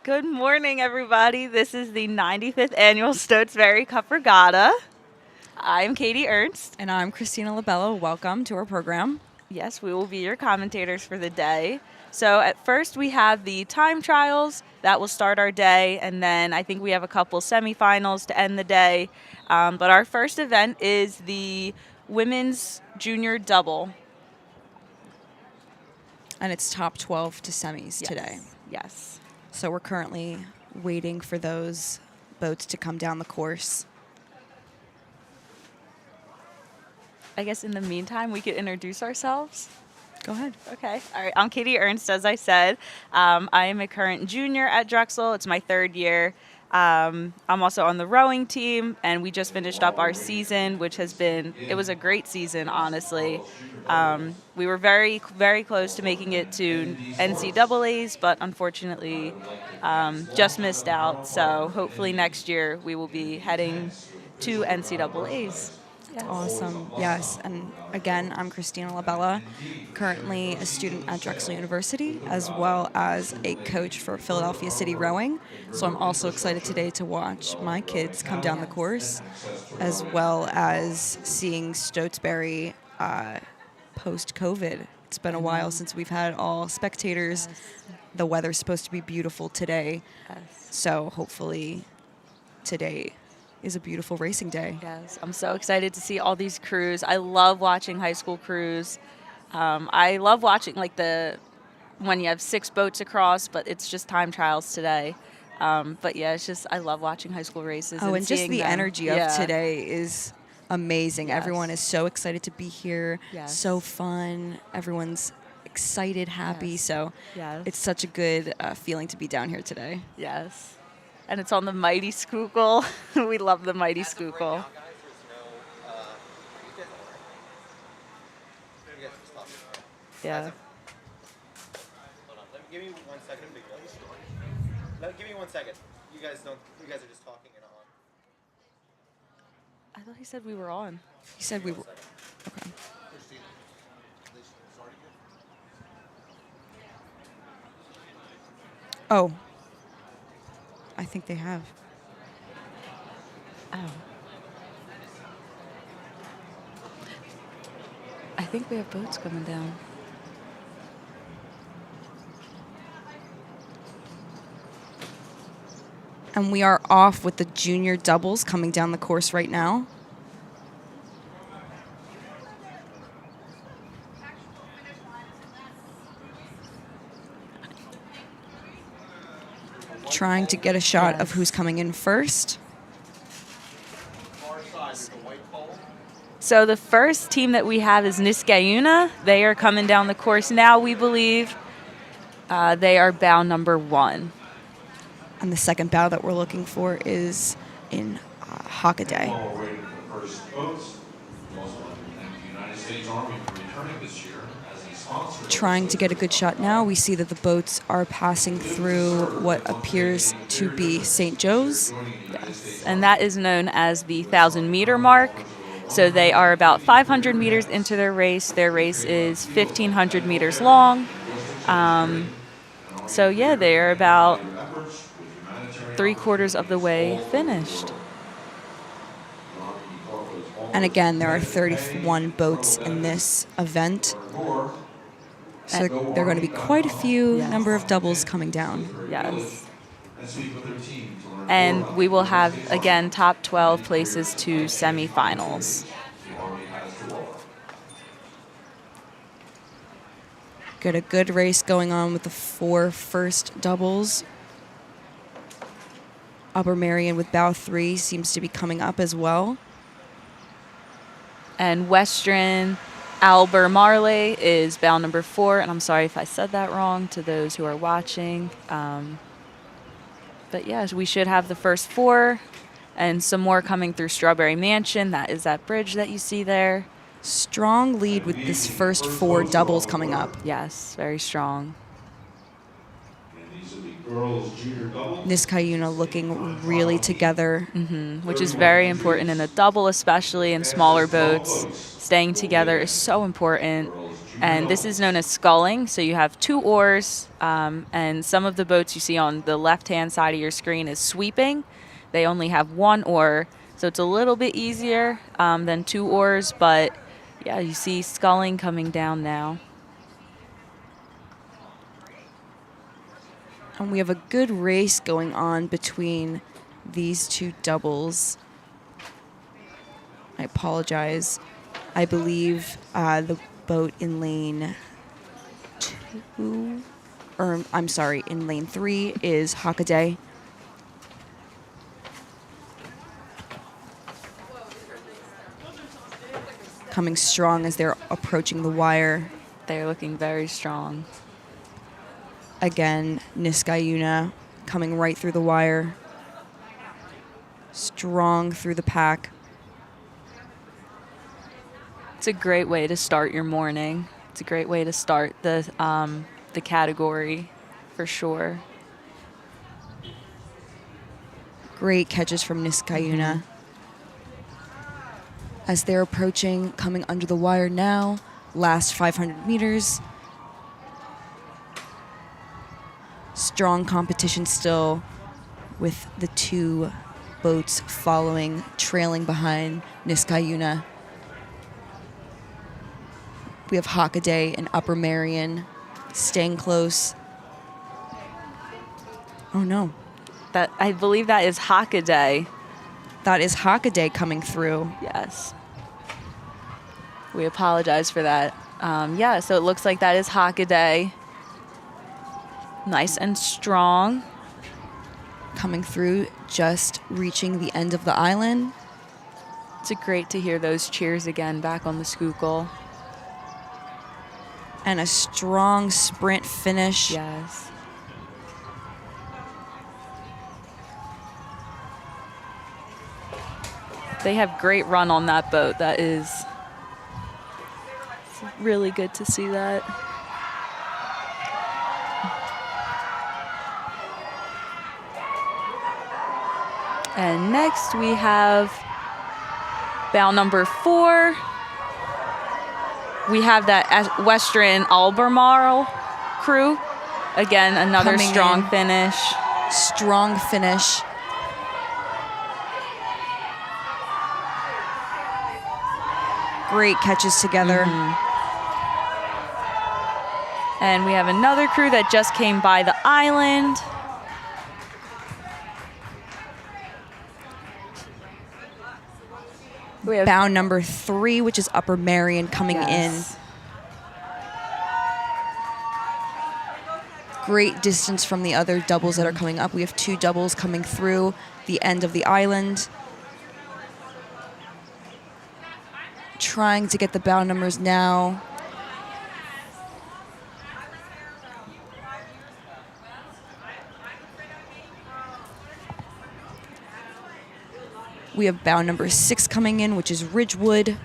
Good morning, everybody. This is the 95th annual Stotesbury Cup Regatta. I'm Katie Ernst. And I'm Christina Labella. Welcome to our program. Yes, we will be your commentators for the day. So at first we have the time trials. That will start our day, and then I think we have a couple semifinals to end the day. But our first event is the women's junior double. And it's top 12 to semis today. Yes. So we're currently waiting for those boats to come down the course. I guess in the meantime, we could introduce ourselves. Go ahead. Okay. All right. I'm Katie Ernst, as I said. I am a current junior at Drexel. It's my third year. I'm also on the rowing team, and we just finished up our season, which it was a great season, honestly. We were very, very close to making it to NCAAs, but unfortunately just missed out. So hopefully next year we will be heading to NCAAs. Yes. Awesome. Yes. And again, I'm Christina Labella, currently a student at Drexel University, as well as a coach for Philadelphia City Rowing. So I'm also excited today to watch my kids come down the course, as well as seeing Stotesbury post-COVID. It's been a while since we've had all spectators. Yes. The weather's supposed to be beautiful today. Yes. So hopefully today is a beautiful racing day. Yes, I'm so excited to see all these crews. I love watching high school crews. I love watching when you have 6 boats across, but it's just time trials today. But yeah, I love watching high school races. And just the energy of today is amazing. Yes. Everyone is so excited to be here. Yes. So fun. Everyone's excited, happy. Yes. So Yes. it's such a good feeling to be down here today. Yes. And it's on the Mighty Schuylkill. We love the Mighty Schuylkill. Yeah. Give me 1 second. Give me 1 second. You guys are just talking and on. I thought he said we were on. He said we were. Okay. Oh. I think they have. Oh. I think we have boats coming down. And we are off with the junior doubles coming down the course right now. Trying to get a shot of who's coming in first. So the first team that we have is Niskayuna. They are coming down the course now, we believe. They are bow number 1. And the second bow that we're looking for is in Hockaday. While we're waiting for the first boats, we also want to thank the United States Army for returning this year as a sponsor. Trying to get a good shot now. We see that the boats are passing through what appears to be St. Joe's. Yes. And that is known as the 1,000-meter mark. So they are about 500 meters into their race. Their race is 1,500 meters long. So yeah, they are about 3/4 of the way finished. And again, there are 31 boats in this event. So there are going to be quite a few number of doubles coming down. Yes. And we will have, again, top 12 places to semifinals. Got a good race going on with the 4 first doubles. Upper Marion with bow 3 seems to be coming up as well. And Western Albemarle is bow number 4. And I'm sorry if I said that wrong to those who are watching. But yes, we should have the first 4 and some more coming through Strawberry Mansion. That is that bridge that you see there. Strong lead with this first 4 doubles coming up. Yes, very strong. Niskayuna looking really together. Which is very important in a double, especially in smaller boats. Staying together is so important. And this is known as sculling. So you have 2 oars, and some of the boats you see on the left-hand side of your screen is sweeping. They only have 1 oar, so it's a little bit easier than 2 oars, but yeah, you see sculling coming down now. And we have a good race going on between these 2 doubles. I apologize. I believe the boat in lane 2, or I'm sorry, in lane 3 is Hockaday. Coming strong as they're approaching the wire. They're looking very strong. Again, Niskayuna coming right through the wire. Strong through the pack. It's a great way to start your morning. It's a great way to start the category, for sure. Great catches from Niskayuna. As they're approaching, coming under the wire now. Last 500 meters. Strong competition still with the 2 boats following, trailing behind Niskayuna. We have Hockaday and Upper Marion staying close. Oh no. That, I believe that is Hockaday. That is Hockaday coming through. Yes. We apologize for that. Yeah, so it looks like that is Hockaday. Nice and strong. Coming through, just reaching the end of the island. It's great to hear those cheers again back on the Schuylkill. And a strong sprint finish. Yes. They have great run on that boat. That is really good to see that. And next we have bow number 4. We have that Western Albemarle crew. Again, another Coming strong in. finish. Strong finish. Great catches together. And we have another crew that just came by the island. We have Bow number 3, which is Upper Marion, coming Yes. in. Great distance from the other doubles that are coming up. We have 2 doubles coming through the end of the island. Trying to get the bow numbers now. We have bow number 6 coming in, which is Ridgewood.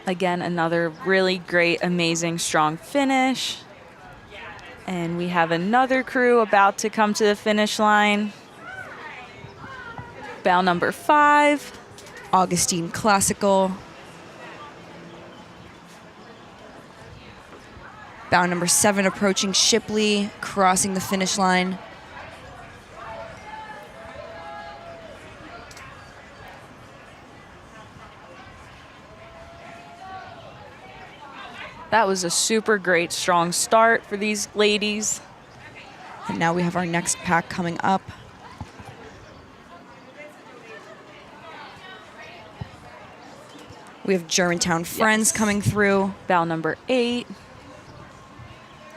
Again, another really great, amazing, strong finish. And we have another crew about to come to the finish line. Bow number 5. Augustine Classical. Bow number 7 approaching Shipley, crossing the finish line. That was a super great, strong start for these ladies. And now we have our next pack coming up. We have Germantown Friends coming through. Bow number 8.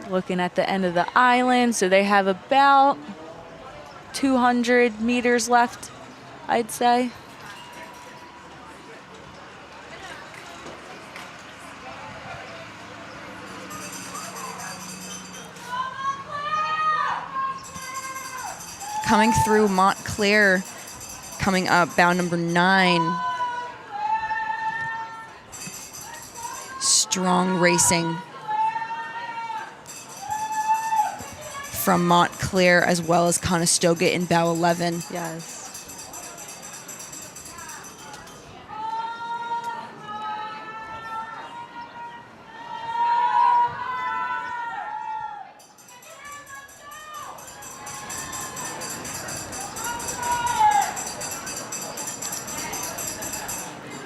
Looking at the end of the island. So they have about 200 meters left, I'd say. Coming through Montclair, coming up, bow number 9. Strong racing from Montclair as well as Conestoga in bow 11. Yes.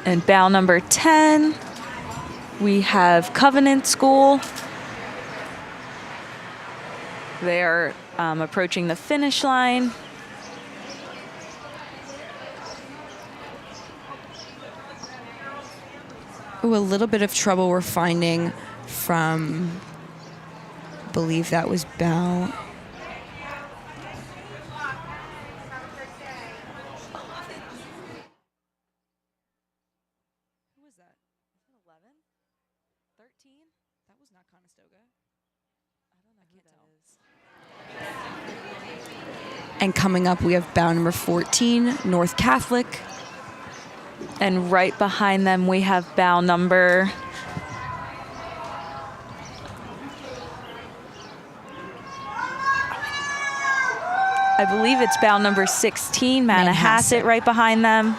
And bow number 10, we have Covenant School. They are approaching the finish line. Ooh, a little bit of trouble we're finding from, I believe that was bow. Who was that? 11? 13? That was not Conestoga. I can't tell. And coming up, we have bow number 14, North Catholic. And right behind them, we have bow number I believe it's bow number 16, Manhasset, right behind them.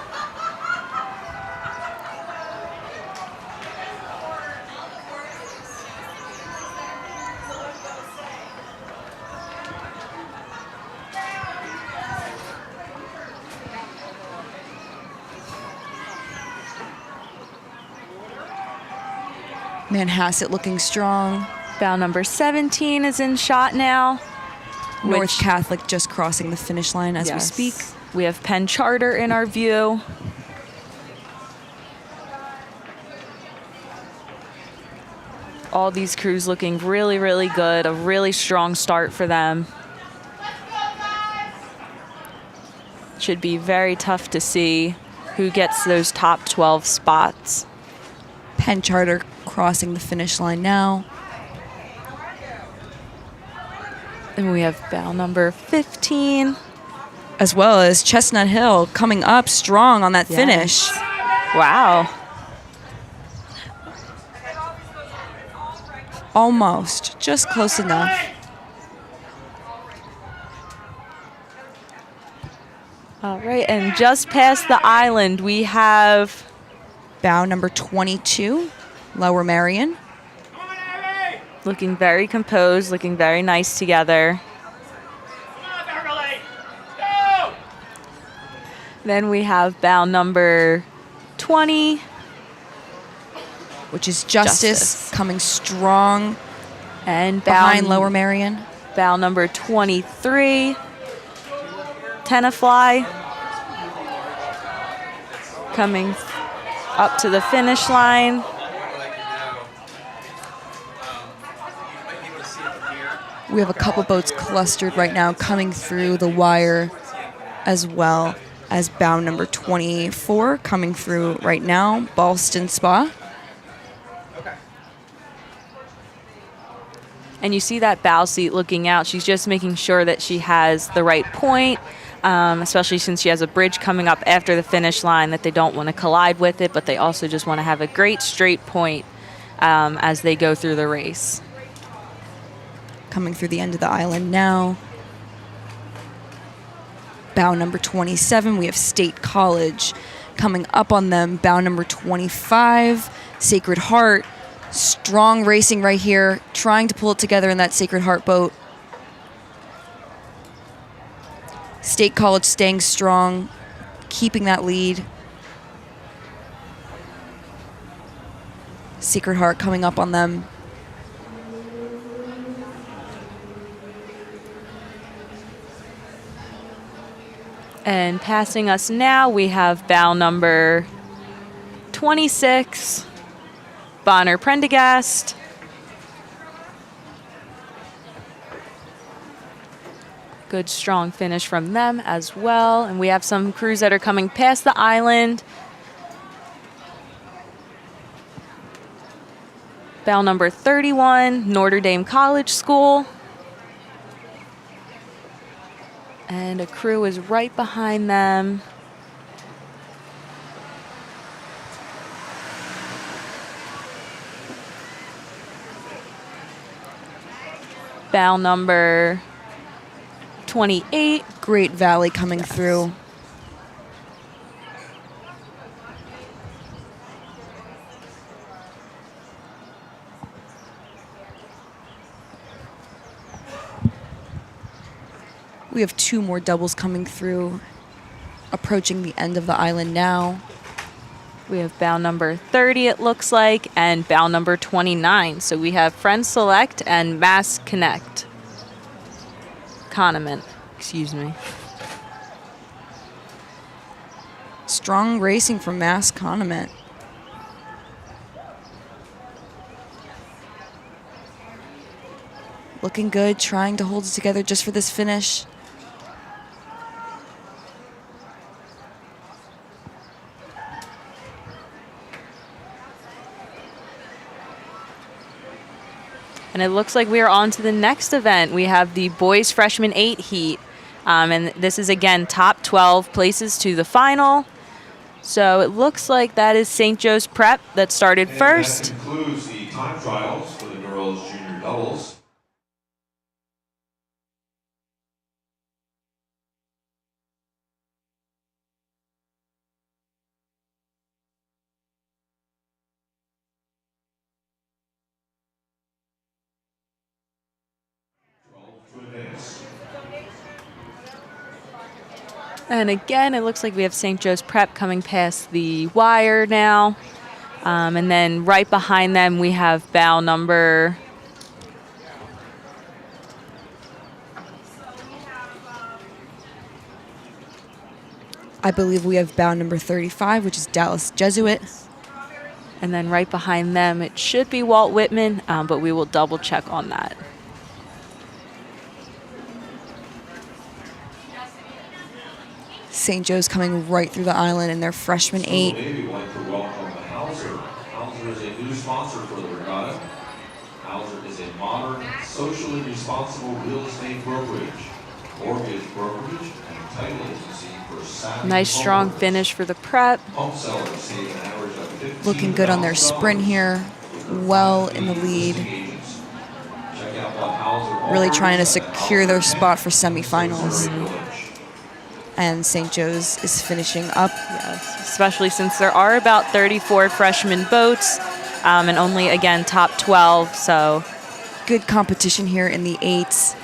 Manhasset looking strong. Bow number 17 is in shot now. North Catholic just crossing the finish line as we speak. We have Penn Charter in our view. All these crews looking really, really good. A really strong start for them. Should be very tough to see who gets those top 12 spots. Penn Charter crossing the finish line now. And we have bow number 15. As well as Chestnut Hill coming up strong on that finish. Wow. Almost, just close enough. All right, and just past the island, we have bow number 22, Lower Marion. Looking very composed, looking very nice together. Then we have bow number 20. Which is Justice. Coming strong and behind Lower Marion. Bow number 23, Tenafly. Coming up to the finish line. We have a couple boats clustered right now coming through the wire, as well as bow number 24 coming through right now, Ballston Spa. And you see that bow seat looking out. She's just making sure that she has the right point, especially since she has a bridge coming up after the finish line that they don't want to collide with it, but they also just want to have a great straight point as they go through the race. Coming through the end of the island now. Bow number 27, we have State College coming up on them. Bow number 25, Sacred Heart. Strong racing right here, trying to pull it together in that Sacred Heart boat. State College staying strong, keeping that lead. Sacred Heart coming up on them. And passing us now, we have bow number 26, Bonner Prendergast. Good strong finish from them as well. And we have some crews that are coming past the island. Bow number 31, Notre Dame College School. And a crew is right behind them. Bow number 28. Great Valley coming through. We have two more doubles coming through, approaching the end of the island now. We have bow number 30, it looks like, and bow number 29. So we have Friends Select and Mass Connect. Condiment, excuse me. Strong racing from Mass Condiment. Looking good, trying to hold it together just for this finish. And it looks like we are on to the next event. We have the boys freshman 8 heat. And this is, again, top 12 places to the final. So it looks like that is St. Joe's Prep that started first. That concludes the time trials for the girls' junior doubles. And again, it looks like we have St. Joe's Prep coming past the wire now. And then right behind them, we have bow number... I believe we have bow number 35, which is Dallas Jesuit. And then right behind them, it should be Walt Whitman, but we will double check on that. St. Joe's coming right through the island in their freshman 8. Today, we'd like to welcome Hauser. Hauser is a new sponsor for the regatta. Hauser is a modern, socially responsible real estate brokerage, mortgage brokerage, and title agency for savvy Nice strong homeowners. finish for the Prep. Home sellers save an average of $15,000 Looking good on their sprint here. Well in the lead. Check out what Hauser Really offers trying to at secure their Hauser spot for Connect, semifinals. Stotesbury Village. And St. Joe's is finishing up. Yes, especially since there are about 34 freshman boats and only, again, top 12. So Good competition here in the 8s.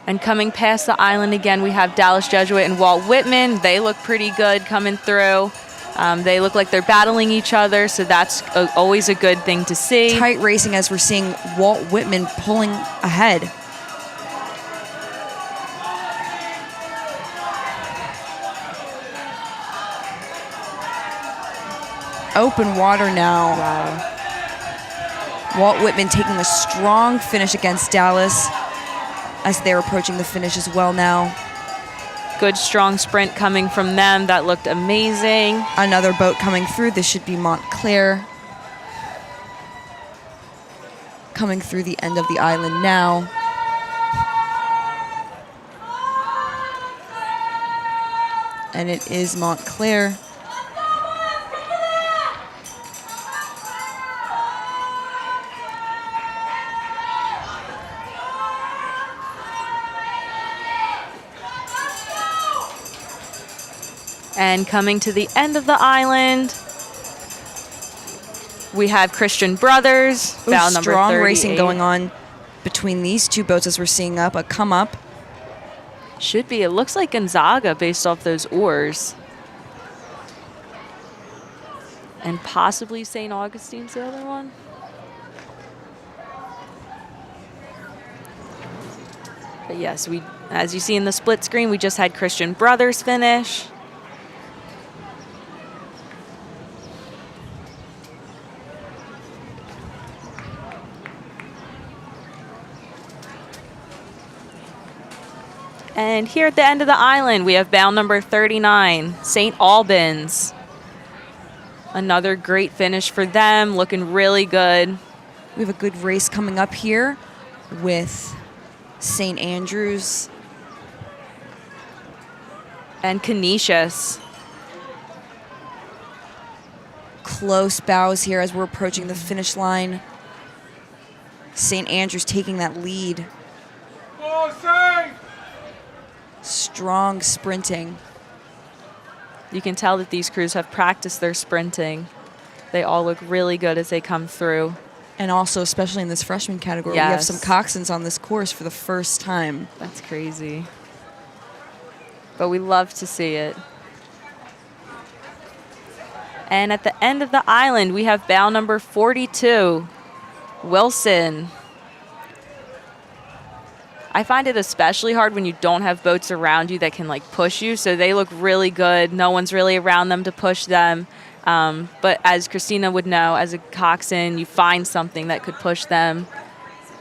And coming past the island again, we have Dallas Jesuit and Walt Whitman. They look pretty good coming through. They look like they're battling each other, so that's always a good thing to see. Tight racing as we're seeing Walt Whitman pulling ahead. Open water now. Wow. Walt Whitman taking a strong finish against Dallas as they're approaching the finish as well now. Good strong sprint coming from them. That looked amazing. Another boat coming through. This should be Montclair. Coming through the end of the island now. And it is Montclair. And coming to the end of the island, we have Christian Brothers, Ooh, bow number strong 38. racing going on between these two boats as we're seeing a come up. Should be. It looks like Gonzaga based off those oars. And possibly St. Augustine's the other one. But yes, as you see in the split screen, we just had Christian Brothers finish. And here at the end of the island, we have bow number 39, St. Albans. Another great finish for them, looking really good. We have a good race coming up here with St. Andrews. And Canisius. Close bows here as we're approaching the finish line. St. Andrews taking that lead. Strong sprinting. You can tell that these crews have practiced their sprinting. They all look really good as they come through. And also, especially in this freshman category, we have Yes. some coxswains on this course for the first time. That's crazy. but we love to see it. And at the end of the island, we have bow number 42, Wilson. I find it especially hard when you don't have boats around you that can like push you. So they look really good. No one's really around them to push them. But as Christina would know, as a coxswain, you find something that could push them.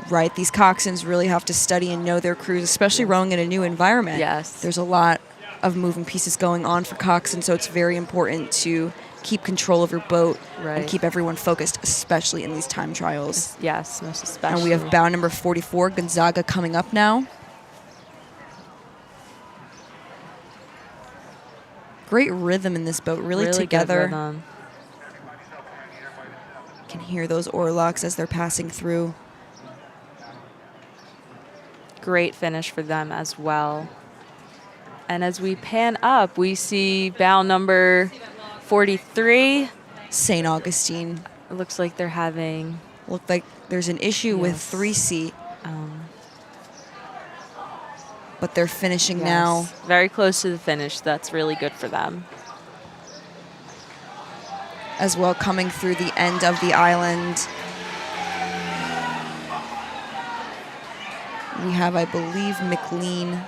Right, these coxswains really have to study and know their crews, especially rowing in a new environment. Yes. There's a lot of moving pieces going on for coxswains, so it's very important to keep control of your boat Right. and keep everyone focused, especially in these time trials. Yes, most especially. And we have bow number 44, Gonzaga, coming up now. Great rhythm in this boat, really good together. rhythm. You can hear those oarlocks as they're passing through. Great finish for them as well. And as we pan up, we see bow number 43. St. Augustine. It looks like they're having... Looked like there's an issue with Yes. 3C, Um, but they're finishing yes, now. very close to the finish. That's really good for them. As well, coming through the end of the island. We have, I believe, McLean,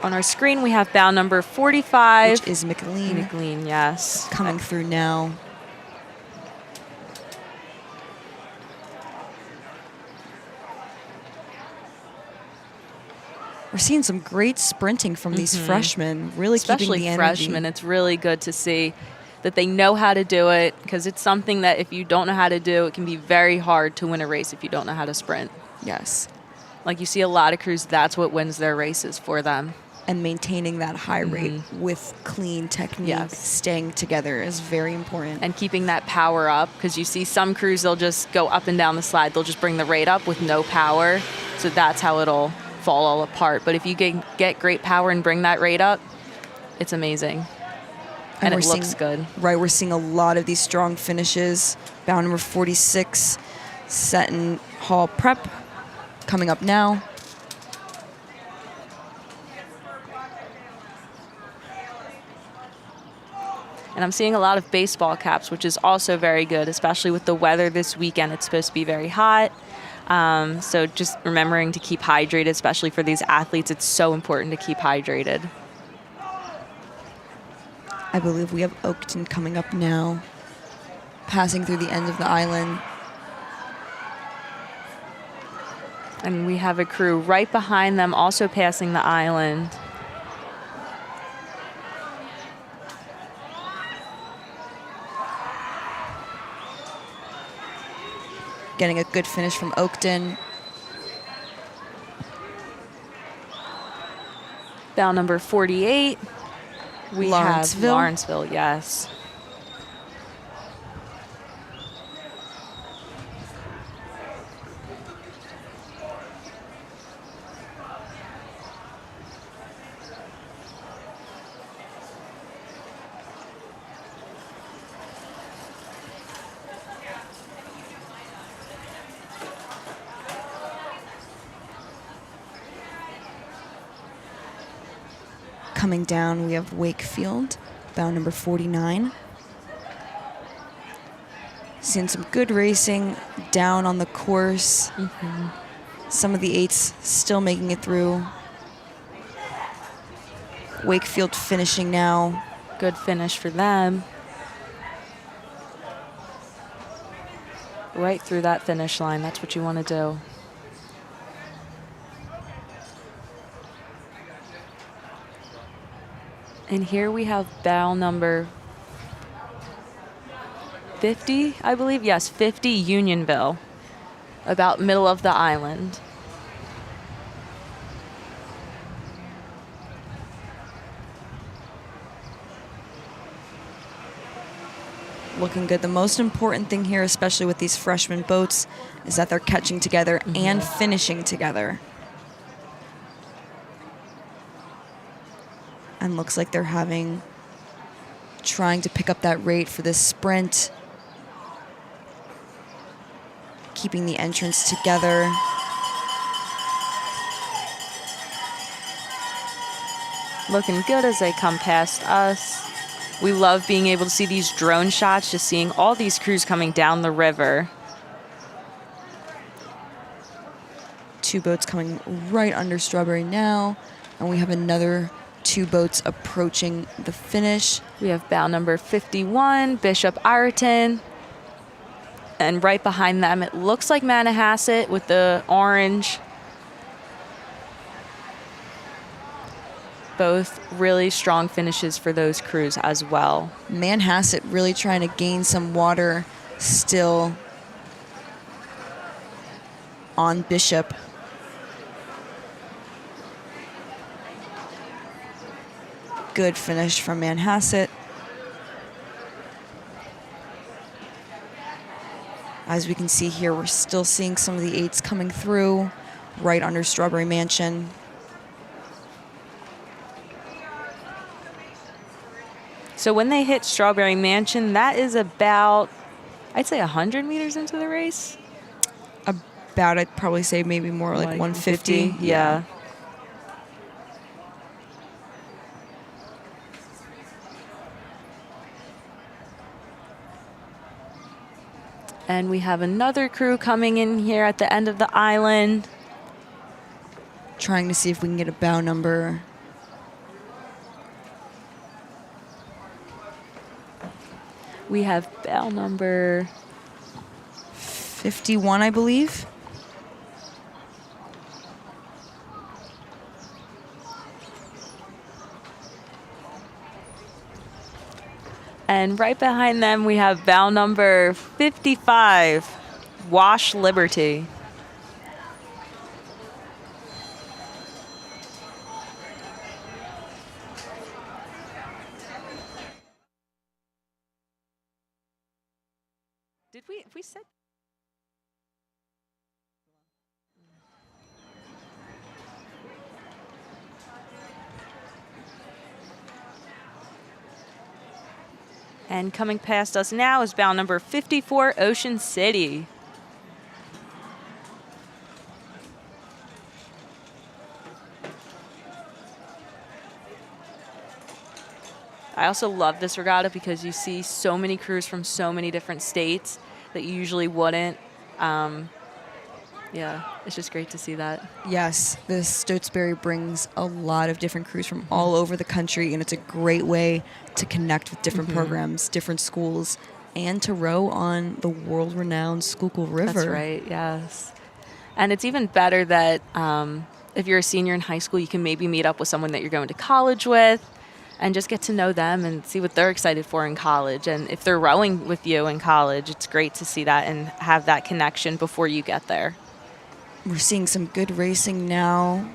On our screen, we have bow number 45. which is McLean, McLean, yes. coming through now. We're seeing some great sprinting from these freshmen, really Especially keeping the energy. freshmen. It's really good to see that they know how to do it, because it's something that if you don't know how to do, it can be very hard to win a race if you don't know how to sprint. Yes, Like you see a lot of crews, that's what wins their races for them. and maintaining that high rate with clean technique, Yes. staying together is very important. And keeping that power up, because you see some crews, they'll just go up and down the slide. They'll just bring the rate up with no power. So that's how it'll fall all apart. But if you get great power and bring that rate up, it's amazing. And we're it looks seeing- good. Right, we're seeing a lot of these strong finishes. Bow number 46, Seton Hall Prep, coming up now. And I'm seeing a lot of baseball caps, which is also very good, especially with the weather this weekend. It's supposed to be very hot. So just remembering to keep hydrated, especially for these athletes. It's so important to keep hydrated. I believe we have Oakton coming up now, passing through the end of the island. And we have a crew right behind them also passing the island. Getting a good finish from Oakton. Bow number 48. We have Lawrenceville. Lawrenceville, yes. Coming down, we have Wakefield, bow number 49. Seeing some good racing down on the course. Some of the eights still making it through. Wakefield finishing now. Good finish for them. Right through that finish line. That's what you want to do. And here we have bow number 50, I believe. Yes, 50 Unionville, about middle of the island. Looking good. The most important thing here, especially with these freshman boats, is that they're catching together and finishing together. And looks like they're trying to pick up that rate for this sprint. Keeping the entrance together. Looking good as they come past us. We love being able to see these drone shots, just seeing all these crews coming down the river. 2 boats coming right under Strawberry now, and we have another 2 boats approaching the finish. We have bow number 51, Bishop Ireton. And right behind them, it looks like Manhasset with the orange. Both really strong finishes for those crews as well. Manhasset really trying to gain some water still on Bishop. Good finish from Manhasset. As we can see here, we're still seeing some of the 8s coming through right under Strawberry Mansion. So when they hit Strawberry Mansion, that is about, I'd say 100 meters into the race. About, I'd probably say maybe more like 150. Yeah. And we have another crew coming in here at the end of the island. Trying to see if we can get a bow number. We have bow number 51, I believe. And right behind them, we have bow number 55, Wash Liberty. Did we said? And coming past us now is bow number 54, Ocean City. I also love this regatta because you see so many crews from so many different states that you usually wouldn't. Yeah, it's just great to see that. Yes, the Stotesbury brings a lot of different crews from all over the country, and it's a great way to connect with different programs, different schools, and to row on the world-renowned Schuylkill River. That's right, yes. And it's even better that if you're a senior in high school, you can maybe meet up with someone that you're going to college with and just get to know them and see what they're excited for in college. And if they're rowing with you in college, it's great to see that and have that connection before you get there. We're seeing some good racing now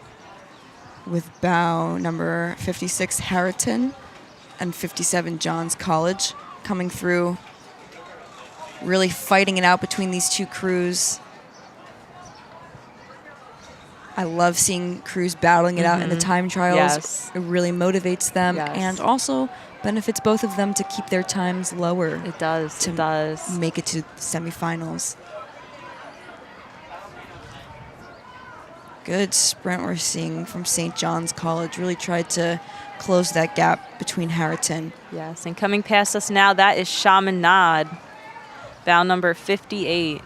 with bow number 56, Harriton, and 57, Johns College, coming through, really fighting it out between these 2 crews. I love seeing crews battling it out in the time trials. Yes. It really motivates them Yes. and also benefits both of them to keep their times lower. It does, to it does. make it to semifinals. Good sprint we're seeing from St. John's College. Really tried to close that gap between Harriton. Yes, and coming past us now, that is Chaminade, bow number 58.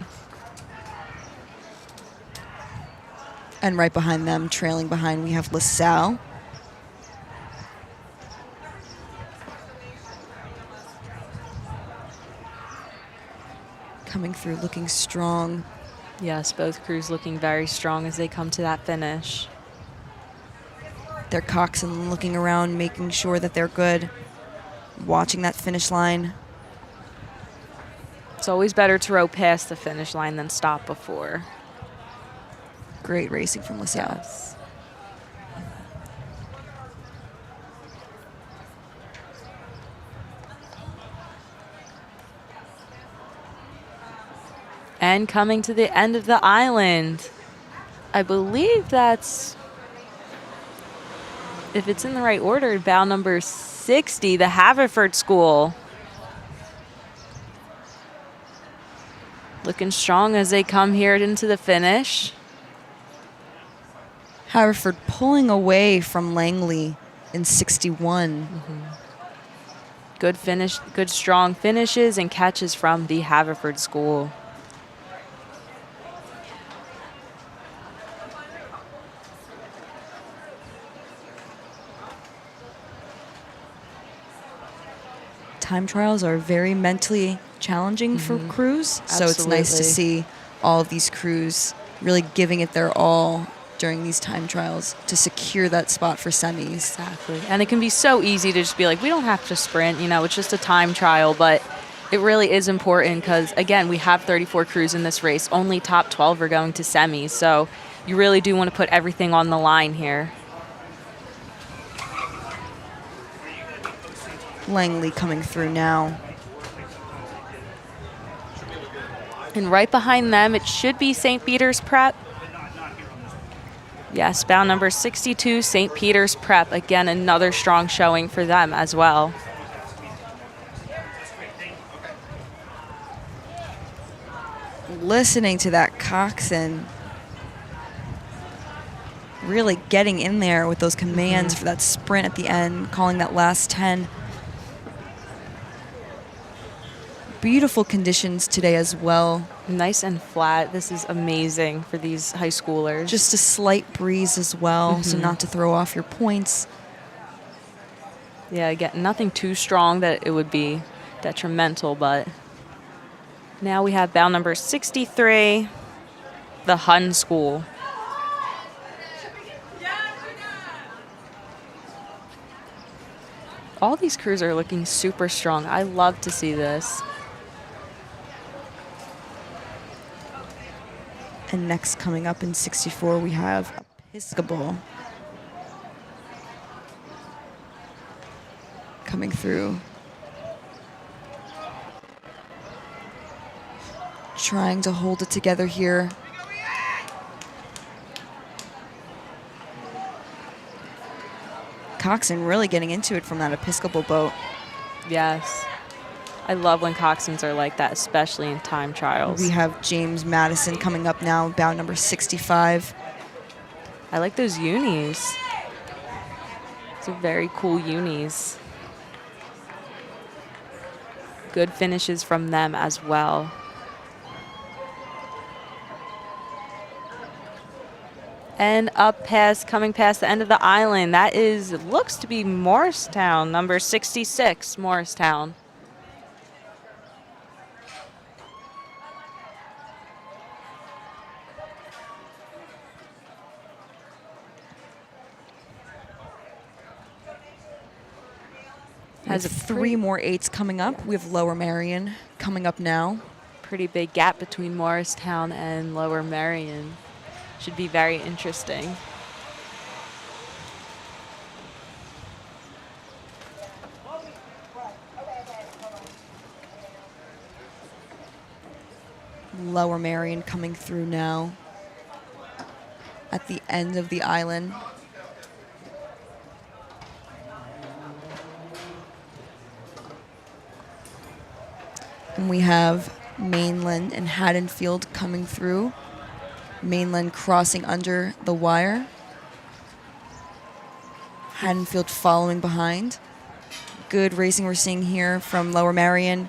And right behind them, trailing behind, we have LaSalle. Coming through looking strong. Yes, both crews looking very strong as they come to that finish. Their coxswain looking around, making sure that they're good. Watching that finish line. It's always better to row past the finish line than stop before. Great racing from LaSalle. Yes. And coming to the end of the island, I believe that's, if it's in the right order, bow number 60, the Haverford School. Looking strong as they come here into the finish. Haverford pulling away from Langley in 61. Good finish, good strong finishes and catches from the Haverford School. Time trials are very mentally challenging for crews, so it's nice to Absolutely. see all of these crews really giving it their all during these time trials to secure that spot for semis. Exactly. And it can be so easy to just be like, we don't have to sprint, you know, it's just a time trial. But it really is important because, again, we have 34 crews in this race. Only top 12 are going to semis. So you really do want to put everything on the line here. Langley coming through now. And right behind them, it should be St. Peter's Prep. Yes, bound number 62, St. Peter's Prep. Again, another strong showing for them as well. Listening to that coxswain really getting in there with those commands for that sprint at the end, calling that last 10. Beautiful conditions today as well. Nice and flat. This is amazing for these high schoolers. Just a slight breeze as well, so not to throw off your points. Yeah, again, nothing too strong that it would be detrimental, but now we have bound number 63, the Hun School. All these crews are looking super strong. I love to see this. And next coming up in 64, we have Episcopal coming through. Trying to hold it together here. Coxswain really getting into it from that Episcopal boat. Yes. I love when coxswains are like that, especially in time trials. We have James Madison coming up now, bound number 65. I like those unis. Those are very cool unis. Good finishes from them as well. And up past, coming past the end of the island, that is, looks to be Morristown, number 66, Morristown. Has Has a three more 8s coming up. We have Lower Marion coming up now. pretty big gap between Morristown and Lower Merion. Should be very interesting. Lower Marion coming through now at the end of the island. And we have Mainland and Haddonfield coming through. Mainland crossing under the wire. Haddonfield following behind. Good racing we're seeing here from Lower Marion.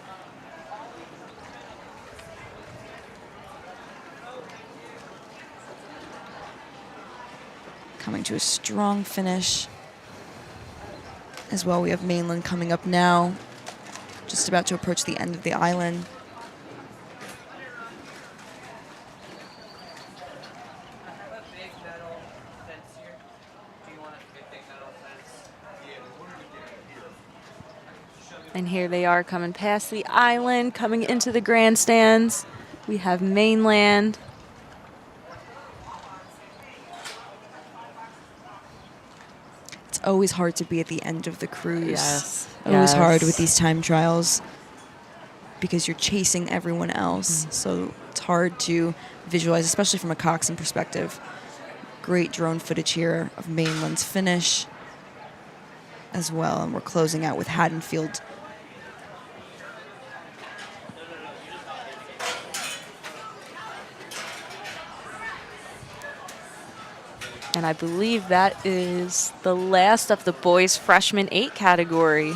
Coming to a strong finish. As well, we have Mainland coming up now. Just about to approach the end of the island. And here they are coming past the island, coming into the grandstands. We have Mainland. It's always hard to be at the end of the cruise. Yes. Always hard yes. with these time trials because you're chasing everyone else. So it's hard to visualize, especially from a coxswain perspective. Great drone footage here of Mainland's finish as well. And we're closing out with Haddonfield. And And I believe that is the last of the boys freshman 8 category.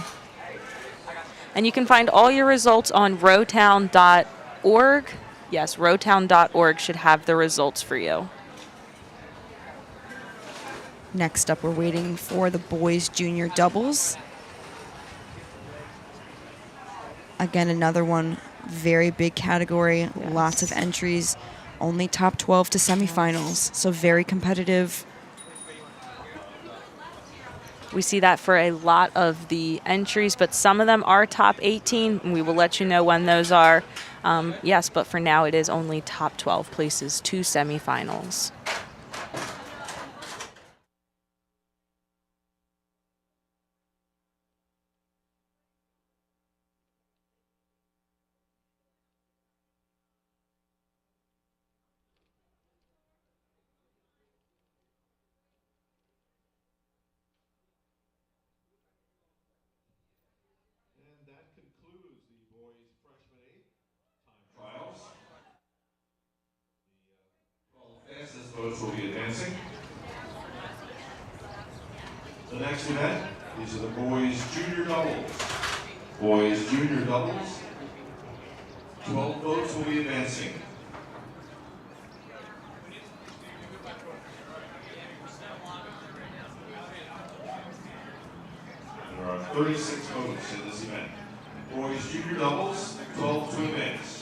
And you can find all your results on rowtown.org. Yes, rowtown.org should have the results for you. Next up, we're waiting for the boys junior doubles. Again, another one, very big category, Yes. lots of entries, only top 12 to semifinals, so very competitive. We see that for a lot of the entries, but some of them are top 18, and we will let you know when those are. Yes, but for now it is only top 12 places to semifinals. And that concludes the boys freshman 8 time trials. The 12 fastest boats will be advancing. The next event is the boys junior doubles. Boys junior doubles. 12 boats will be advancing. There are 36 boats in this event. Boys junior doubles, 12 to advance.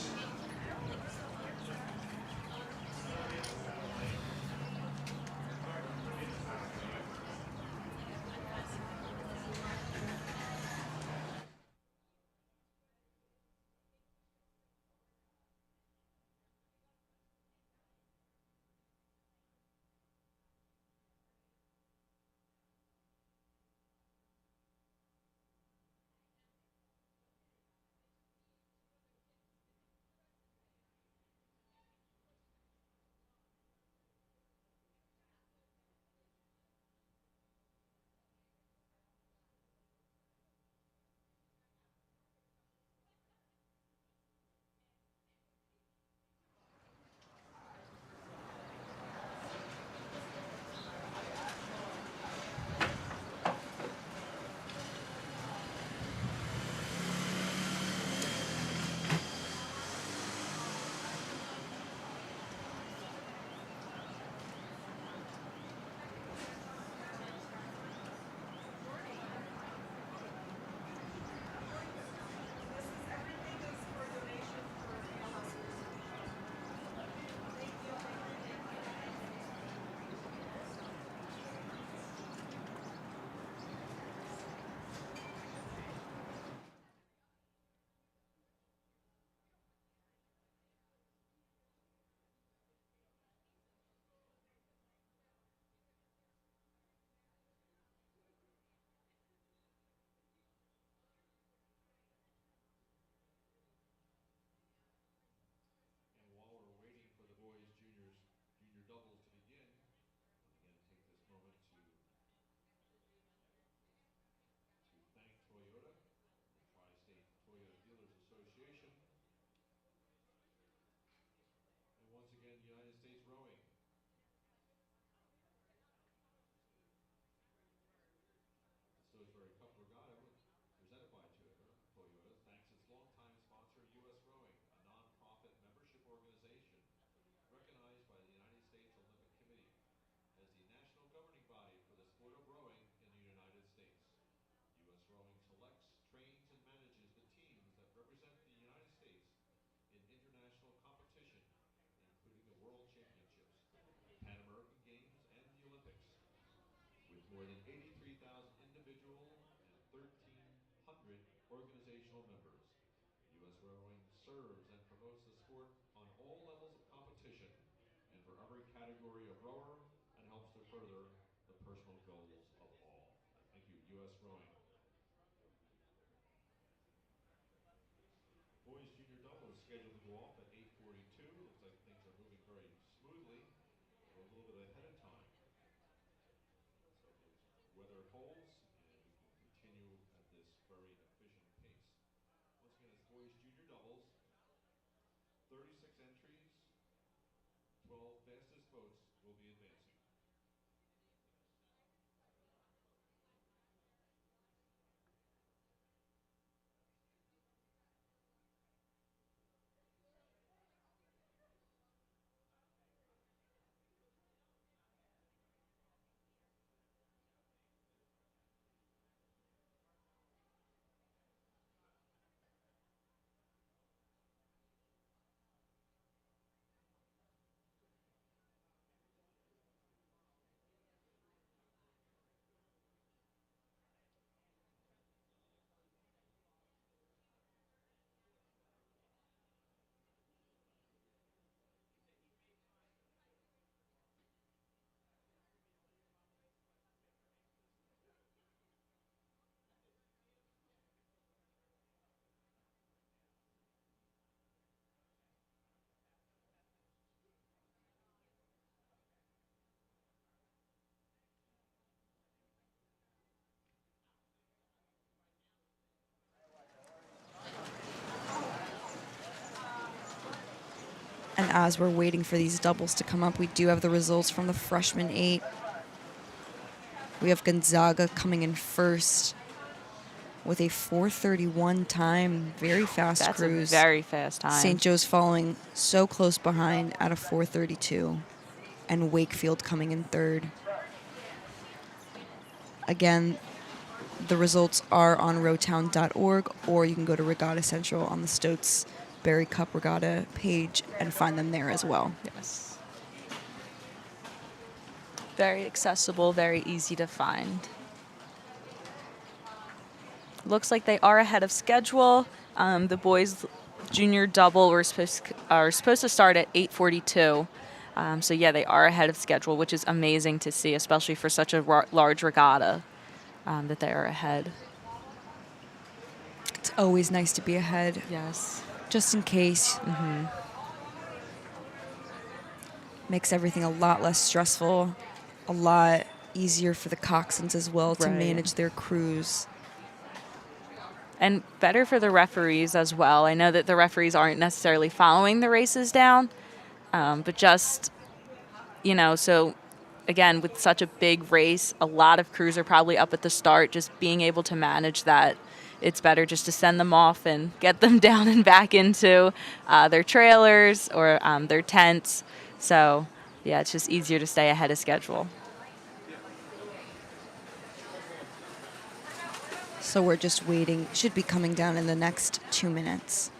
And while we're waiting for the boys junior doubles to begin, I want to again take this moment to thank Toyota, the Tri-State Toyota Dealers Association, and once again United States Rowing. The Stotesbury Cup Regatta, presented by Toyota, thanks its longtime sponsor, U.S. Rowing, a non-profit membership organization recognized by the United States Olympic Committee as the national governing body for the sport of rowing in the United States. U.S. Rowing selects, trains, and manages the teams that represent the United States in international competition, including the World Championships, Pan American Games, and the Olympics. With more than 83,000 individual and 1,300 organizational members, U.S. Rowing serves and promotes the sport on all levels of competition and for every category of rower, and helps to further the personal goals of all. Thank you, U.S. Rowing. Boys junior double is scheduled to go off at 8:42. Looks like things are moving very smoothly. We're a little bit ahead of time. So if the weather holds, and we can continue at this very efficient pace. Once again, it's boys junior doubles. 36 entries. 12 fastest boats will be advancing. as we're waiting for these doubles to come up, we do have the results from the freshman 8. We have Gonzaga coming in first with a 4:31 time. Very fast That's cruise. a very fast time. St. Joe's following so close behind at a 4:32. And Wakefield coming in third. Again, the results are on rowtown.org, or you can go to Regatta Central on the Stotesbury Cup Regatta page and find them there as well. Yes. Very accessible, very easy to find. Looks like they are ahead of schedule. The boys' junior double are supposed to start at 8:42. So yeah, they are ahead of schedule, which is amazing to see, especially for such a large regatta, that they are ahead. It's always nice to be ahead, Yes. just in case. Makes everything a lot less stressful, a lot easier for the coxswains as well to Right. manage their crews. And better for the referees as well. I know that the referees aren't necessarily following the races down, but just, so again, with such a big race, a lot of crews are probably up at the start. Just being able to manage that, it's better just to send them off and get them down and back into their trailers or their tents. So, yeah, it's just easier to stay ahead of schedule. So we're just waiting. Should be coming down in the next 2 minutes.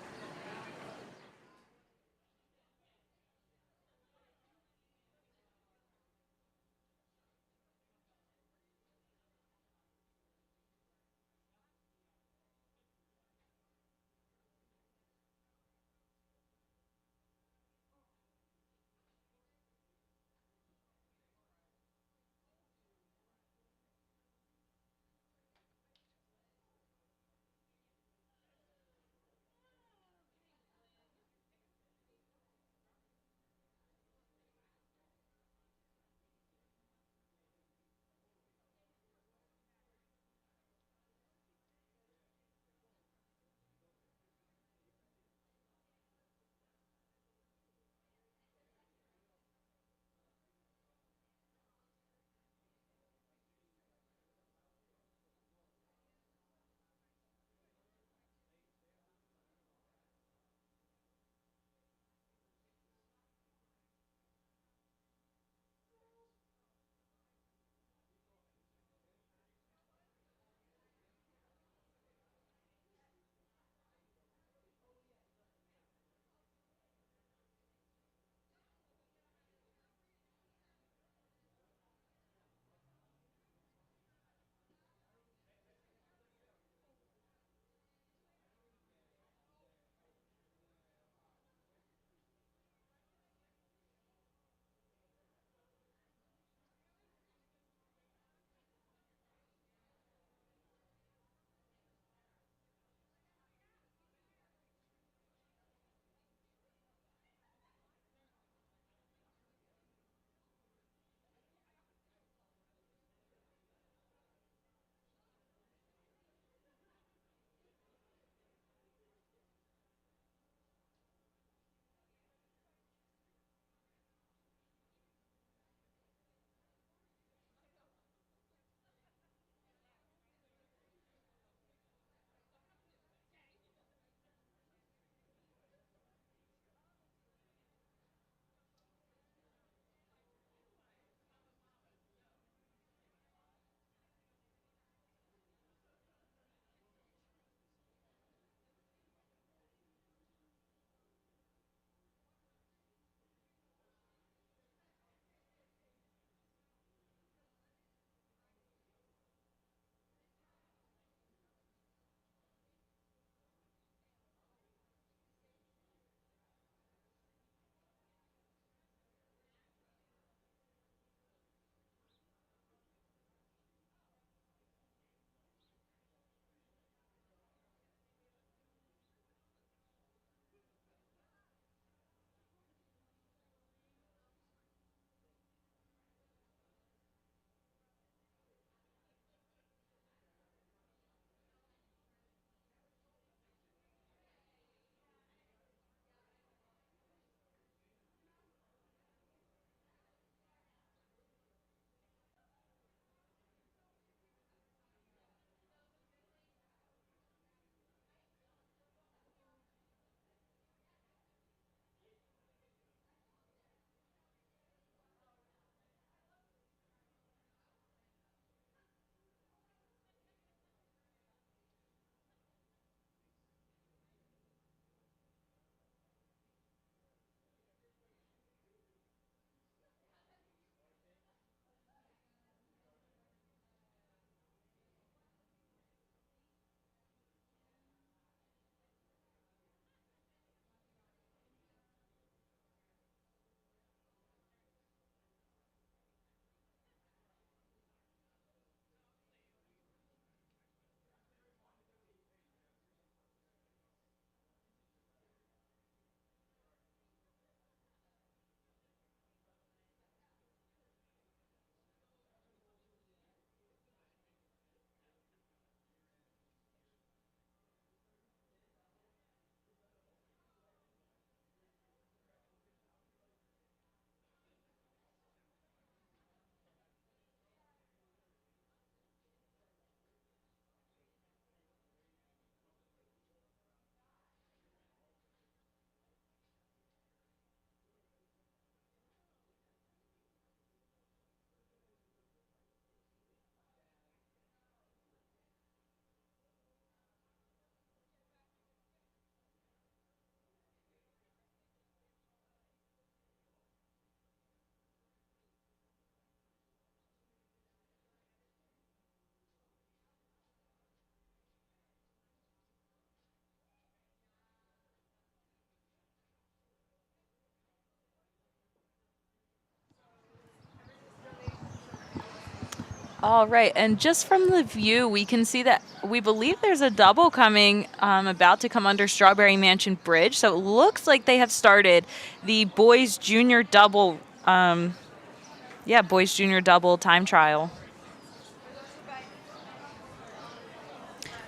All right, and just from the view, we can see that we believe there's a double coming, about to come under Strawberry Mansion Bridge. So it looks like they have started the boys junior double, boys junior double time trial.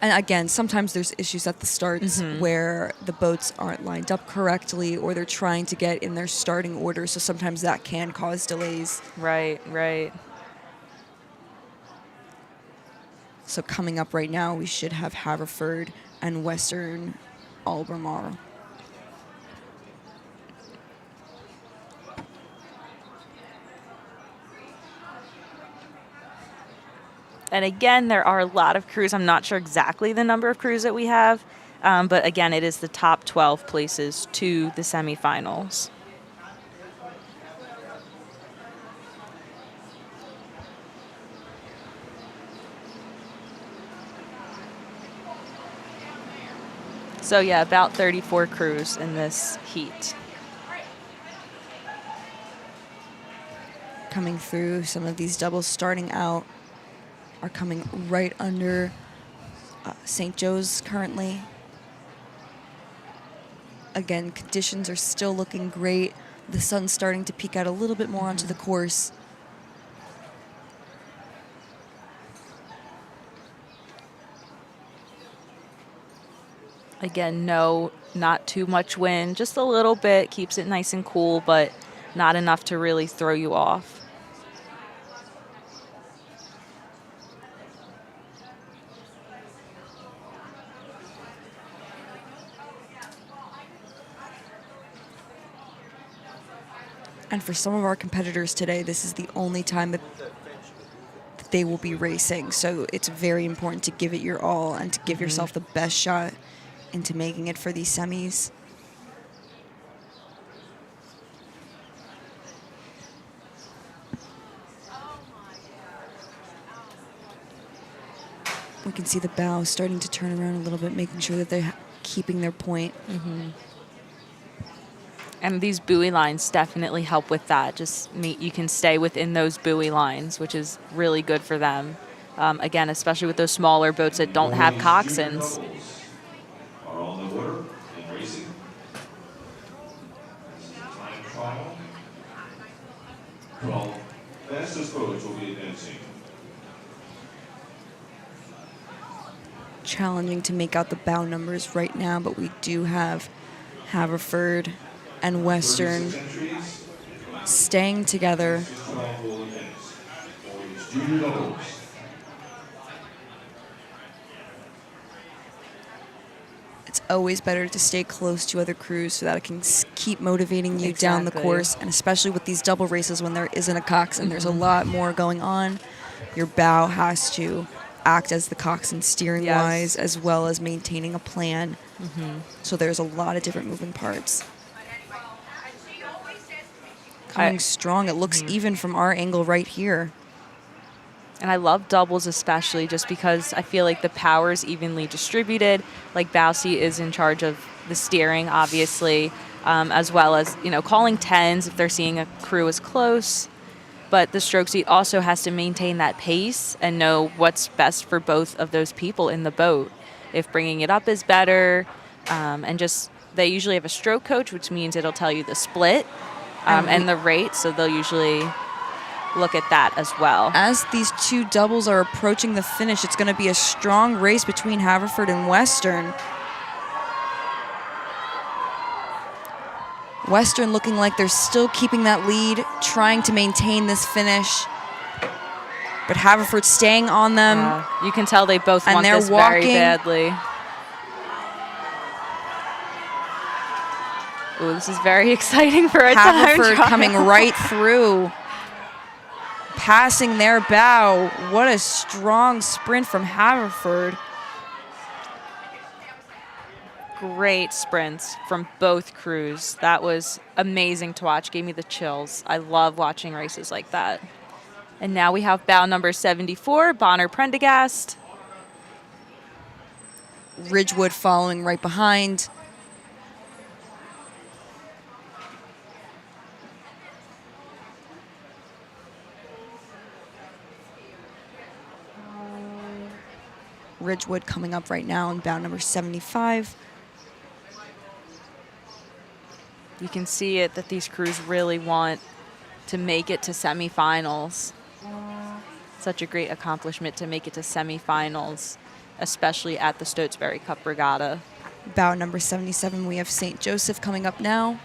And again, sometimes there's issues at the starts where the boats aren't lined up correctly or they're trying to get in their starting order. So sometimes that can cause delays. Right, right. So coming up right now, we should have Haverford and Western Albemarle. And again, there are a lot of crews. I'm not sure exactly the number of crews that we have, but again, it is the top 12 places to the semifinals. So yeah, about 34 crews in this heat. Coming through, some of these doubles starting out are coming right under St. Joe's currently. Again, conditions are still looking great. The sun's starting to peek out a little bit more onto the course. Again, no, not too much wind, just a little bit, keeps it nice and cool, but not enough to really throw you off. And for some of our competitors today, this is the only time that they will be racing. So it's very important to give it your all and to give yourself the best shot into making it for these semis. We can see the bow starting to turn around a little bit, making sure that they're keeping their point. And these buoy lines definitely help with that. Just you can stay within those buoy lines, which is really good for them. Again, especially with those smaller boats that don't have coxswains. Are on the water and racing. This is a time trial. 12 fastest boats will be advancing. Challenging to make out the bow numbers right now, but we do have Haverford and Western staying together. It's always better to stay close to other crews so that it can keep motivating you down the course, and especially with these double races when there isn't a coxswain, there's a lot more going on. Your bow has to act as the coxswain steering wise, as well as maintaining a plan. So there's a lot of different moving parts. Coming strong. It looks even from our angle right here. And I love doubles especially just because I feel like the power is evenly distributed. Like Bowsy is in charge of the steering, obviously, as well as, calling tens if they're seeing a crew is close. But the stroke seat also has to maintain that pace and know what's best for both of those people in the boat. If bringing it up is better, and just they usually have a stroke coach, which means it'll tell you the split and the rate. So they'll usually look at that as well. As these two doubles are approaching the finish, it's going to be a strong race between Haverford and Western. Western looking like they're still keeping that lead, trying to maintain this finish. But Haverford staying on them. You can tell they both want they're this walking very badly. Ooh, this is very exciting for a time Haverford trial. coming right through, passing their bow. What a strong sprint from Haverford. Great sprints from both crews. That was amazing to watch. Gave me the chills. I love watching races like that. And now we have bow number 74, Bonner Prendergast. Ridgewood following right behind. Ridgewood coming up right now in bout number 75. You can see it that these crews really want to make it to semifinals. Such a great accomplishment to make it to semifinals, especially at the Stotesbury Cup Regatta. Bout number 77, we have St. Joseph coming up now.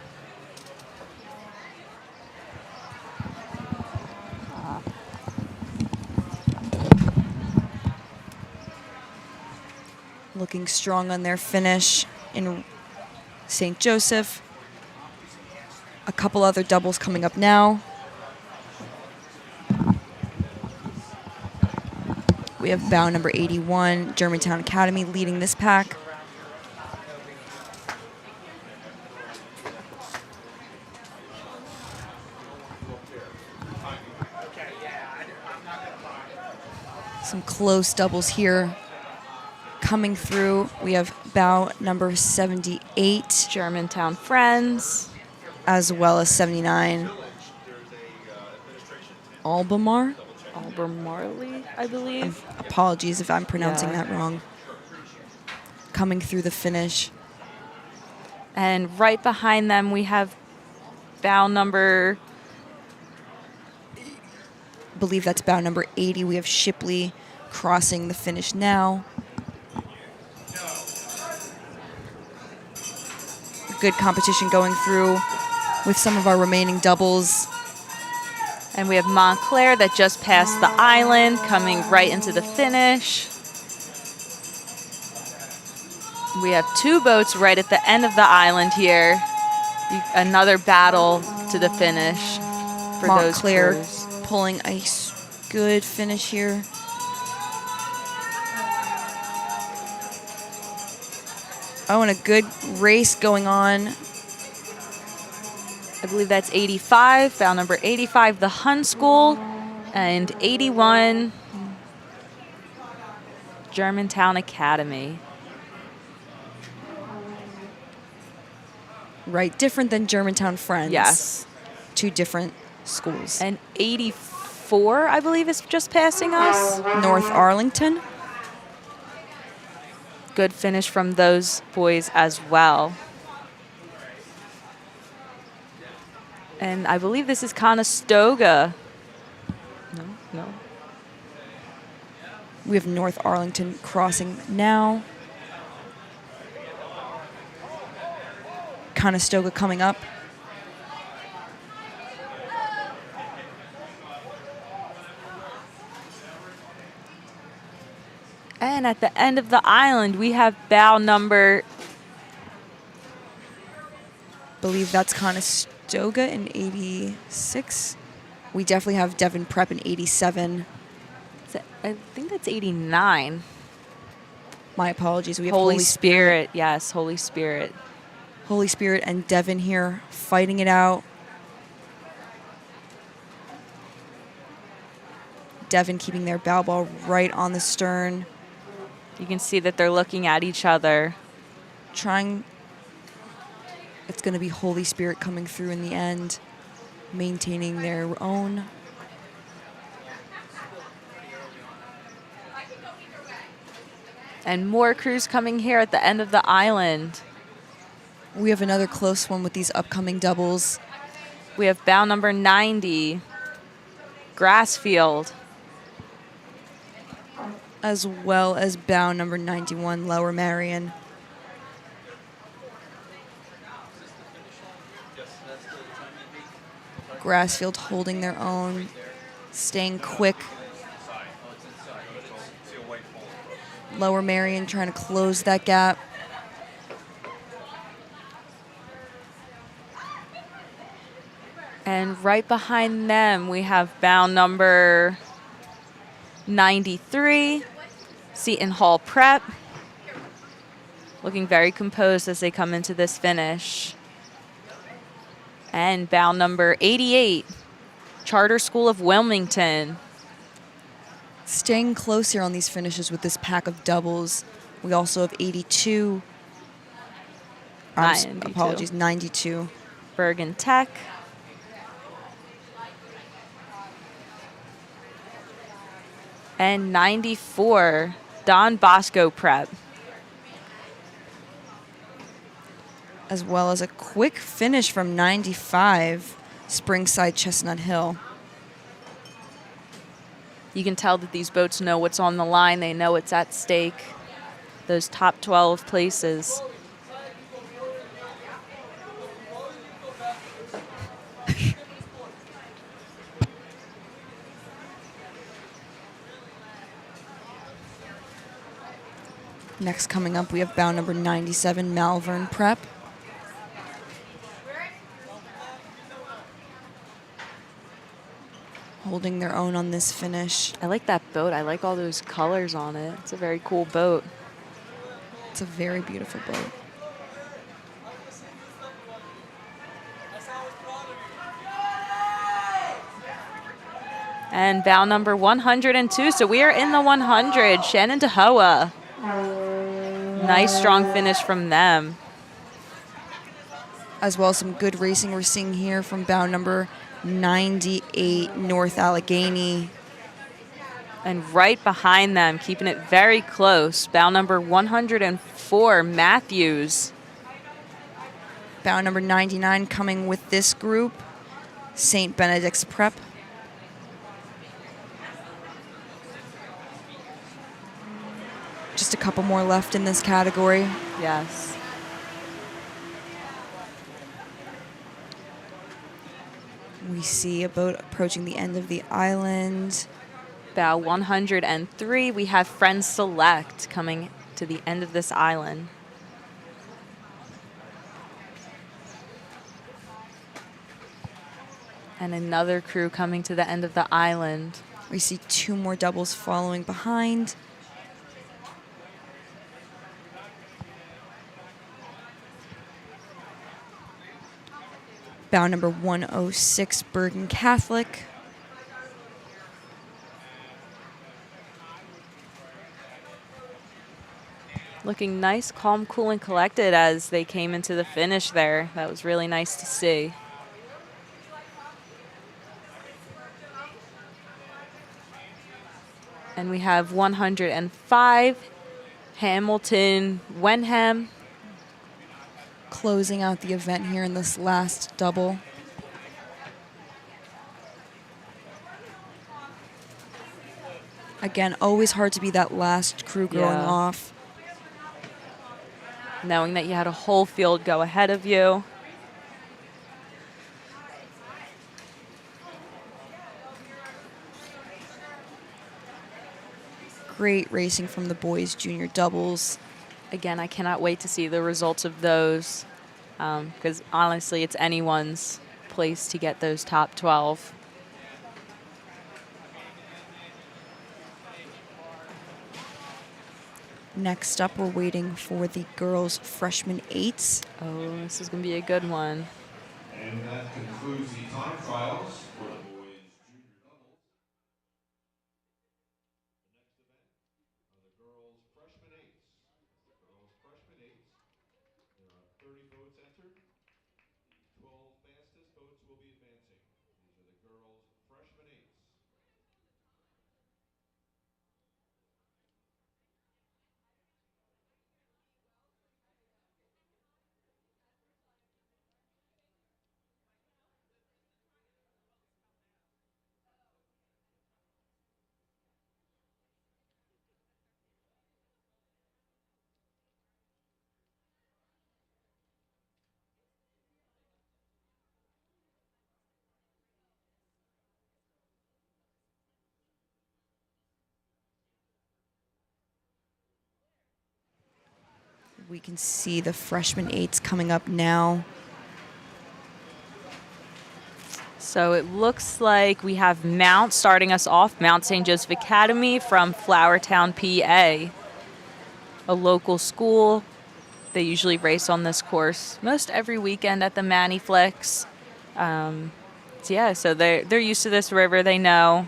Looking strong on their finish in St. Joseph. A couple other doubles coming up now. We have bout number 81, Germantown Academy, leading this pack. Some close doubles here. Coming through, we have bout number 78, Germantown Friends. as well as 79, Albemarle. Albemarle, I believe. Apologies if I'm pronouncing Yeah. that wrong. Coming through the finish. And right behind them, we have bow number, Believe that's bout number 80. We have Shipley crossing the finish now. Good competition going through with some of our remaining doubles. and we have Montclair that just passed the island, coming right into the finish. We have two boats right at the end of the island here. Another battle to the finish for those Montclair crews. pulling a good finish here. Oh, and a good race going on. I believe that's 85, bow number 85, the Hun School, and 81, Germantown Academy. Right, different than Germantown Friends. Yes. Two different schools. And 84, I believe, is just passing us. North Arlington. Good finish from those boys as well. And I believe this is Conestoga. No. We have North Arlington crossing now. Conestoga coming up. And at the end of the island, we have bow number, Believe that's Conestoga in 86. We definitely have Devon Prep in 87. I think that's 89. My apologies. We have Holy Spirit. Yes, Holy Spirit. Holy Spirit and Devon here fighting it out. Devon keeping their bow ball right on the stern. You can see that they're looking at each other. Trying. It's going to be Holy Spirit coming through in the end, maintaining their own. And more crews coming here at the end of the island. We have another close one with these upcoming doubles. We have bow number 90, Grassfield. As well as bow number 91, Lower Marion. Grassfield holding their own, staying quick. Lower Marion trying to close that gap. And right behind them, we have bow number 93, Seton Hall Prep. Looking very composed as they come into this finish. And bow number 88, Charter School of Wilmington. Staying close here on these finishes with this pack of doubles. We also have 82. 92. Apologies, 92. Bergen Tech. And 94, Don Bosco Prep. As well as a quick finish from 95, Springside Chestnut Hill. You can tell that these boats know what's on the line. They know what's at stake. Those top 12 places. Next coming up, we have bow number 97, Malvern Prep. Holding their own on this finish. I like that boat. I like all those colors on it. It's a very cool boat. It's a very beautiful boat. And bow number 102. So we are in the 100. Shannon DeHoa. Nice strong finish from them. As well as some good racing we're seeing here from bow number 98, North Allegheny. And right behind them, keeping it very close, bow number 104, Matthews. Bow number 99 coming with this group, St. Benedict's Prep. Just a couple more left in this category. Yes. We see a boat approaching the end of the island. Bow 103, we have Friends Select coming to the end of this island. And another crew coming to the end of the island. We see two more doubles following behind. Bow number 106, Bergen Catholic. Looking nice, calm, cool, and collected as they came into the finish there. That was really nice to see. And we have 105, Hamilton Wenham. Closing out the event here in this last double. Again, always hard to be that last crew going Yeah. off. Knowing that you had a whole field go ahead of you. Great racing from the boys' junior doubles. Again, I cannot wait to see the results of those because honestly, it's anyone's place to get those top 12. Next up, we're waiting for the girls' freshman eights. Oh, this is going to be a good one. And that concludes the time trials for the boys junior doubles. The next event are the girls freshman eights. The girls freshman eights. There are 30 boats entered. The 12 fastest boats will be advancing. These are the girls freshman eights. We can see the freshman eights coming up now. So it looks like we have Mount starting us off, Mount St. Joseph Academy from Flourtown, PA, a local school. They usually race on this course most every weekend at the Maniflex. So they're used to this river. They know.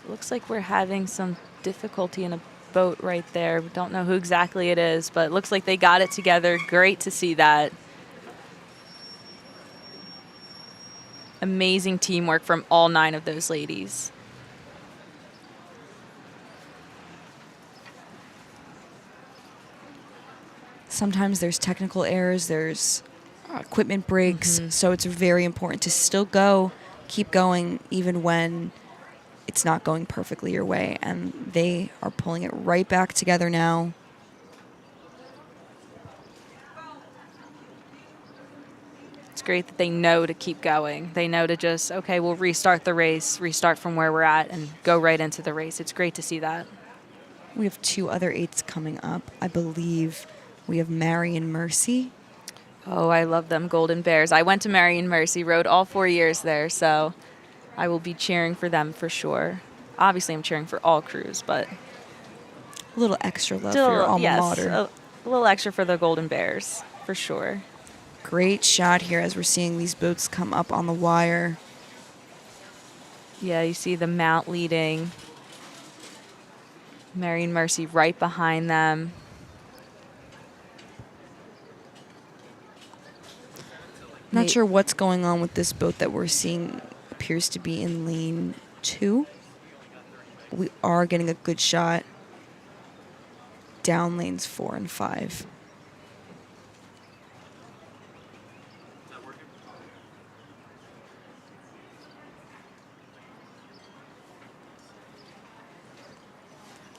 Looks like we're having some difficulty in a boat right there. We don't know who exactly it is, but it looks like they got it together. Great to see that. Amazing teamwork from all 9 of those ladies. sometimes there's technical errors, there's equipment breaks, so it's very important to still go, keep going, even when it's not going perfectly your way. And they are pulling it right back together now. It's great that they know to keep going. They know to just, okay, we'll restart the race, restart from where we're at, and go right into the race. It's great to see that. We have 2 other 8s coming up. I believe we have Marion Mercy. Oh, I love them Golden Bears. I went to Marion Mercy, rode all 4 years there, so I will be cheering for them for sure. Obviously, I'm cheering for all crews, but A little extra love still, for your alma yes, mater. a little extra for the Golden Bears for sure. Great shot here as we're seeing these boats come up on the wire. Yeah, you see the mount leading. Marion Mercy right behind them. Not sure what's going on with this boat that we're seeing. Appears to be in lane 2. We are getting a good shot down lanes 4 and 5.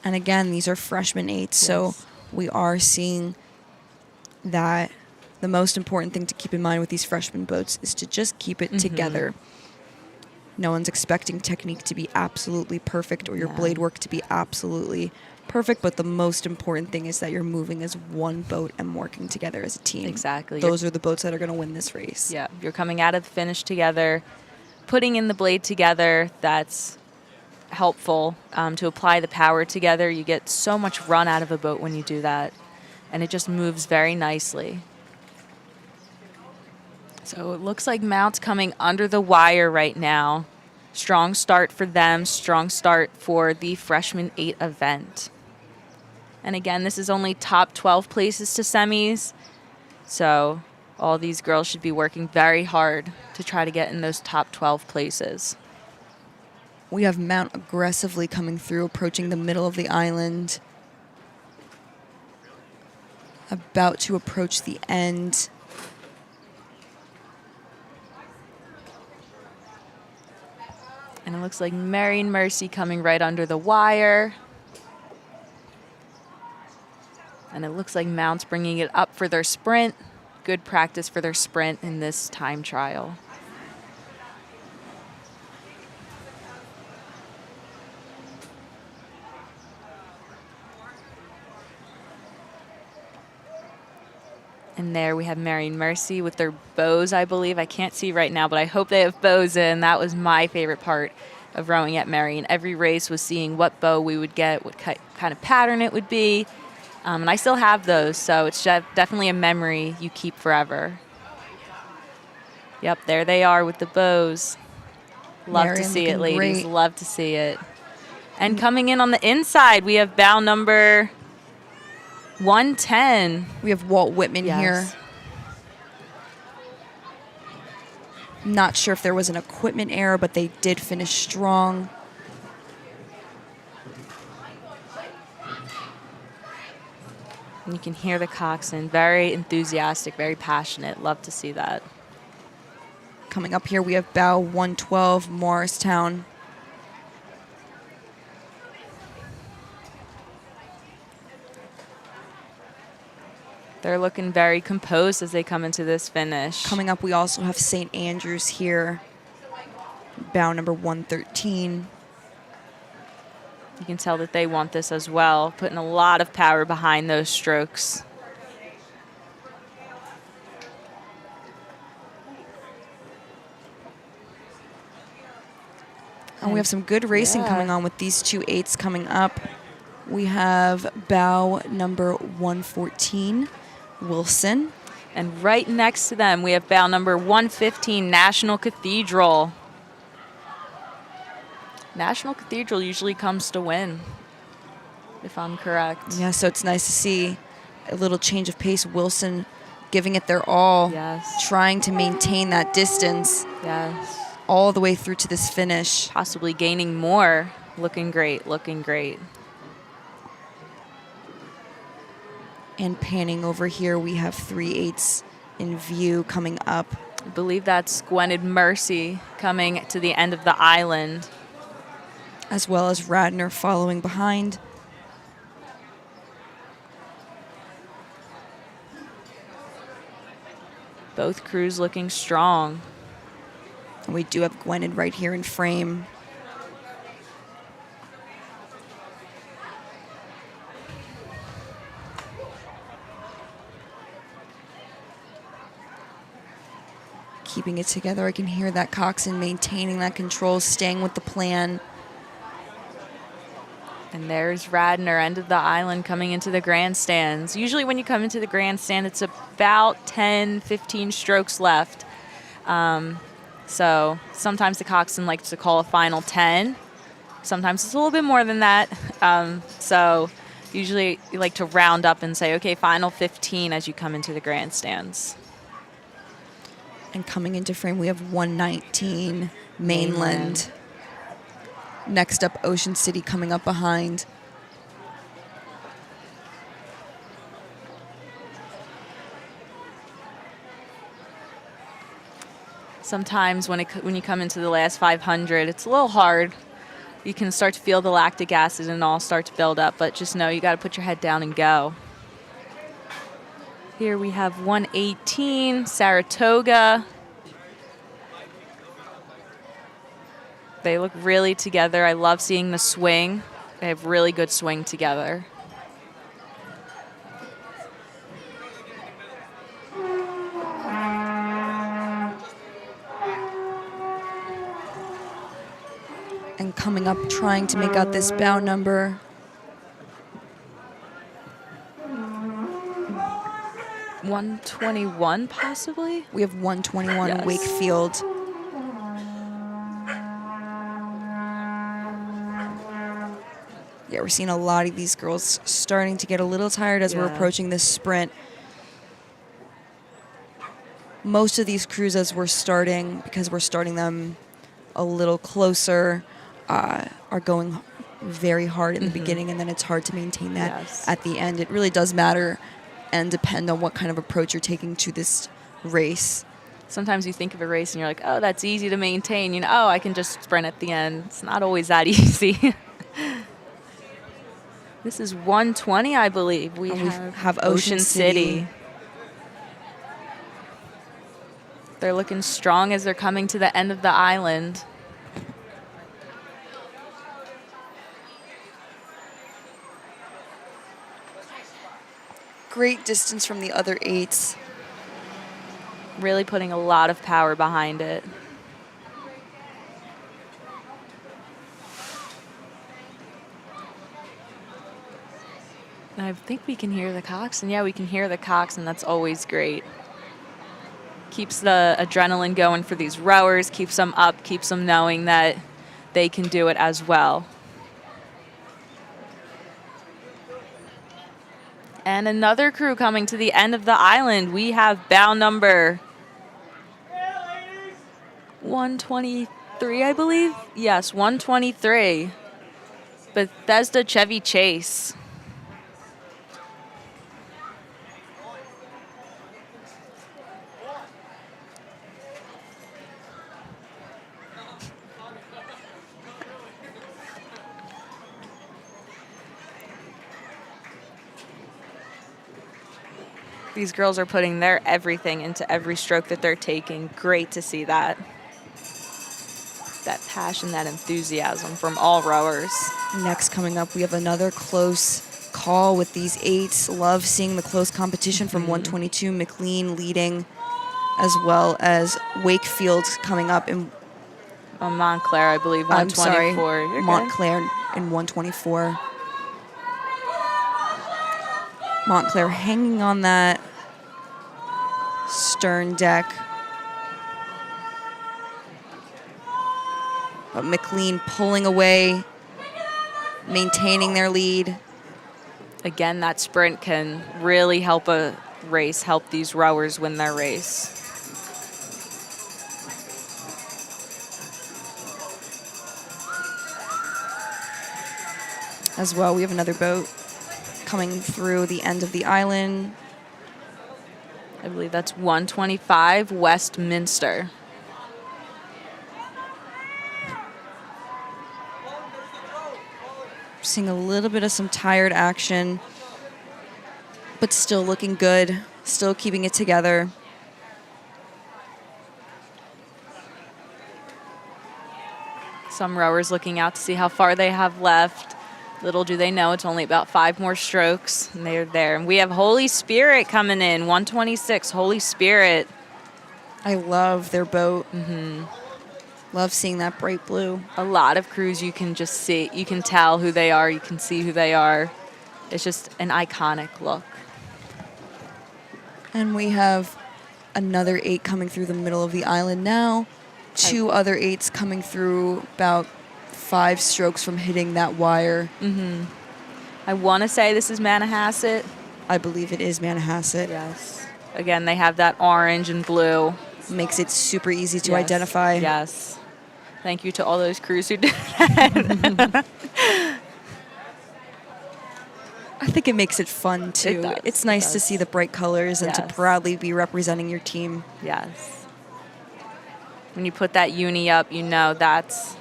And again, these are freshman 8s, so Yes. we are seeing that the most important thing to keep in mind with these freshman boats is to just keep it together. No one's expecting technique to be absolutely perfect or your No. blade work to be absolutely perfect, but the most important thing is that you're moving as one boat and working together as a team. Exactly. Those are the boats that are going to win this race. Yeah, you're coming out of the finish together, putting in the blade together. That's helpful to apply the power together. You get so much run out of a boat when you do that, and it just moves very nicely. So it looks like Mount's coming under the wire right now. Strong start for them, strong start for the freshman 8 event. And again, this is only top 12 places to semis, so all these girls should be working very hard to try to get in those top 12 places. We have Mount aggressively coming through, approaching the middle of the island. About to approach the end. And it looks like Marion Mercy coming right under the wire. And it looks like Mount's bringing it up for their sprint. Good practice for their sprint in this time trial. And there we have Marion Mercy with their bows, I believe. I can't see right now, but I hope they have bows in. That was my favorite part of rowing at Marion. Every race was seeing what bow we would get, what kind of pattern it would be. And I still have those, so it's definitely a memory you keep forever. Yep, there they are with the bows. Love to Marion see it, looking ladies. great. Love to see it. And coming in on the inside, we have bow number 110. We have Walt Whitman here. Yes. Not sure if there was an equipment error, but they did finish strong. And you can hear the coxswain, very enthusiastic, very passionate. Love to see that. Coming up here, we have bow 112, Morristown. They're looking very composed as they come into this finish. Coming up, we also have St. Andrews here, bow number 113. You can tell that they want this as well, putting a lot of power behind those strokes. And we have some good racing Yeah. coming on with these 2 8s coming up. We have bow number 114, Wilson. And right next to them, we have bow number 115, National Cathedral. National Cathedral usually comes to win, if I'm correct. Yeah, so it's nice to see a little change of pace. Wilson giving it their all, Yes. trying to maintain that distance Yes. all the way through to this finish. Possibly gaining more. Looking great, looking great. And panning over here, we have 3/8 in view coming up. I believe that's Gwynedd Mercy coming to the end of the island. As well as Radnor following behind. Both crews looking strong. And we do have Gwynedd right here in frame. Keeping it together. I can hear that coxswain maintaining that control, staying with the plan. And there's Radnor, end of the island, coming into the grandstands. Usually when you come into the grandstand, it's about 10, 15 strokes left. So sometimes the coxswain likes to call a final 10. Sometimes it's a little bit more than that. So usually you like to round up and say, okay, final 15 as you come into the grandstands. And coming into frame, we have 119 Mainland. Next up, Ocean City coming up behind. Sometimes when you come into the last 500, it's a little hard. You can start to feel the lactic acid and all start to build up, but just know you got to put your head down and go. Here we have 118, Saratoga. They look really together. I love seeing the swing. They have really good swing together. And coming up, trying to make out this bow number. $121 possibly? We have 121 Yes. Wakefield. Yeah, we're seeing a lot of these girls starting to get a little tired as we're Yeah. approaching this sprint. Most of these crews, as we're starting, because we're starting them a little closer, are going very hard in the beginning, and then it's hard to maintain that Yes. at the end. It really does matter and depend on what kind of approach you're taking to this race. Sometimes you think of a race and you're like, oh, that's easy to maintain. You know, oh, I can just sprint at the end. It's not always that easy. This is 120, I believe. We And we have Ocean City. They're looking strong as they're coming to the end of the island. Great distance from the other 8s. Really putting a lot of power behind it. And I think we can hear the coxswain. Yeah, we can hear the coxswain. That's always great. Keeps the adrenaline going for these rowers, keeps them up, keeps them knowing that they can do it as well. And another crew coming to the end of the island. We have bow number 123, I believe. Yes, 123. Bethesda Chevy Chase. These girls are putting their everything into every stroke that they're taking. Great to see that. That passion, that enthusiasm from all rowers. Next coming up, we have another close call with these 8s. Love seeing the close competition from 122, McLean leading, as well as Wakefield coming up in Montclair, I believe, 124. You're good. Montclair in 124. Montclair hanging on that stern deck. But McLean pulling away, maintaining their lead. Again, that sprint can really help a race, help these rowers win their race. As well, we have another boat coming through the end of the island. I believe that's 125 Westminster. Seeing a little bit of some tired action, but still looking good, still keeping it together. Some rowers looking out to see how far they have left. Little do they know it's only about 5 more strokes, and they're there. And we have Holy Spirit coming in, 126, Holy Spirit. I love their boat. Love seeing that bright blue. A lot of crews you can just see, you can tell who they are, you can see who they are. It's just an iconic look. And we have another 8 coming through the middle of the island now. 2 other 8s coming through about 5 strokes from hitting that wire. I want to say this is Manhasset. I believe it is Manhasset. Yes. Again, they have that orange and blue. Makes it super easy to Yes. identify. Yes. Thank you to all those crews who did that. I think it makes it fun too. It does, It's it nice to does. see the bright colors and to Yes. proudly be representing your team. Yes. When you put that uni up, you know that's,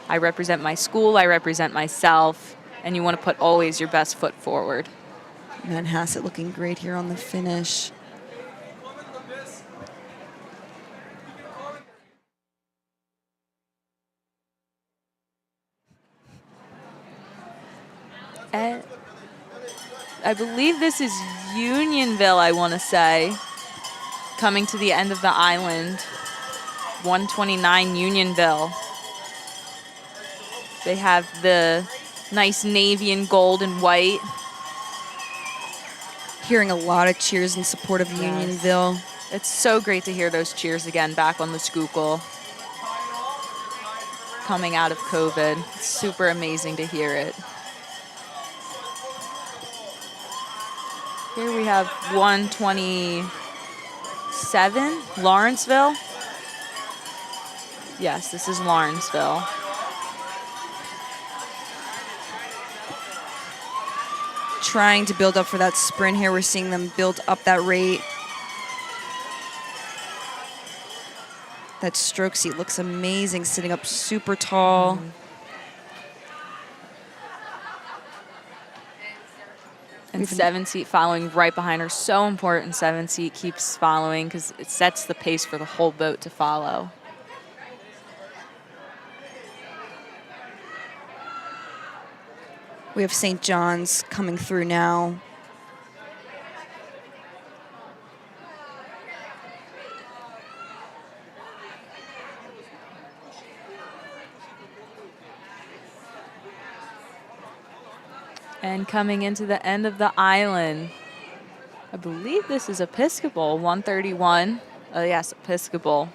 I represent my school, I represent myself, and you want to put always your best foot forward. Manhasset looking great here on the finish. And I believe this is Unionville, I want to say, coming to the end of the island. 129 Unionville. They have the nice navy and gold and white. Hearing a lot of cheers in support of Unionville. It's so great to hear those cheers again back on the Schuylkill. Coming out of COVID. It's super amazing to hear it. Here we have 127, Lawrenceville. Yes, this is Lawrenceville. Trying to build up for that sprint here. We're seeing them build up that rate. That stroke seat looks amazing, sitting up super tall. And 7 seat following right behind her. So important 7 seat keeps following because it sets the pace for the whole boat to follow. We have St. John's coming through now. And coming into the end of the island, I believe this is Episcopal, 131. Oh, yes, Episcopal.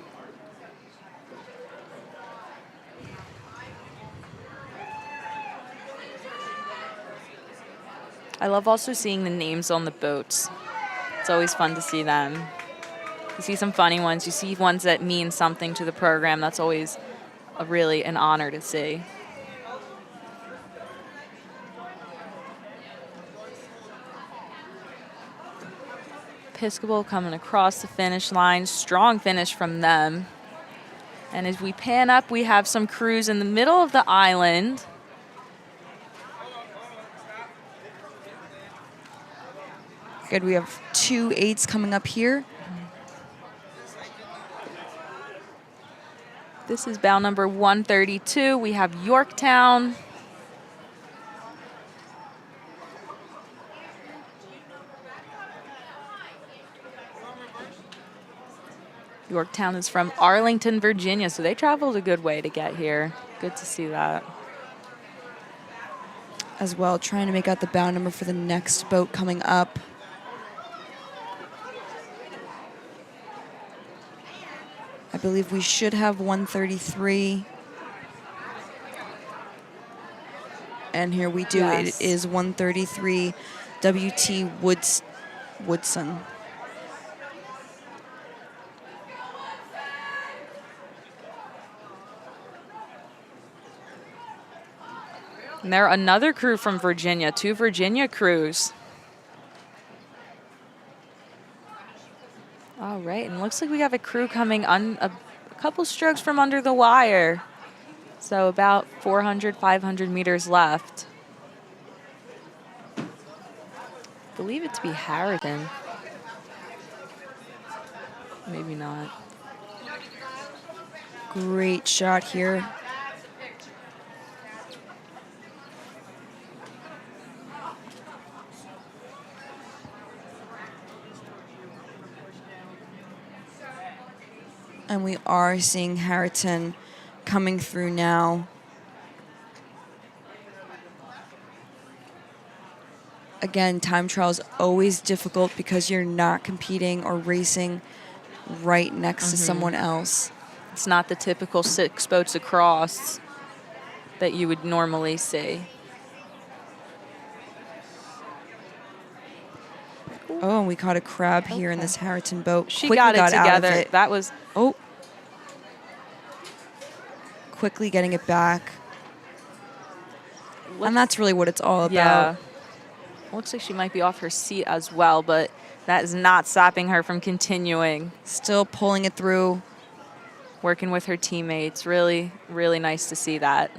I love also seeing the names on the boats. It's always fun to see them. You see some funny ones. You see ones that mean something to the program. That's always really an honor to see. Episcopal coming across the finish line. Strong finish from them. And as we pan up, we have some crews in the middle of the island. Good, we have 2 8s coming up here. This is bow number 132. We have Yorktown. Yorktown is from Arlington, Virginia, so they traveled a good way to get here. Good to see that. As well, trying to make out the bow number for the next boat coming up. I believe we should have 133. And here we do. Yes. It is 133 W.T. Woodson. And there another crew from Virginia, 2 Virginia crews. right, and it looks like we have a crew coming a couple strokes from under the wire. So about 400, 500 meters left. Believe it to be Harrigan. Maybe not. Great shot here. And we are seeing Harriton coming through now. Again, time trial is always difficult because you're not competing or racing right next to someone else. It's not the typical 6 boats across that you would normally see. Oh, and we caught a crab here in this Harriton boat. She Quickly got it out of together. it. That was Oh. Quickly getting it back. And that's really what it's all about. yeah. Looks like she might be off her seat as well, but that is not stopping her from continuing Still pulling it through. working with her teammates. Really, really nice to see that.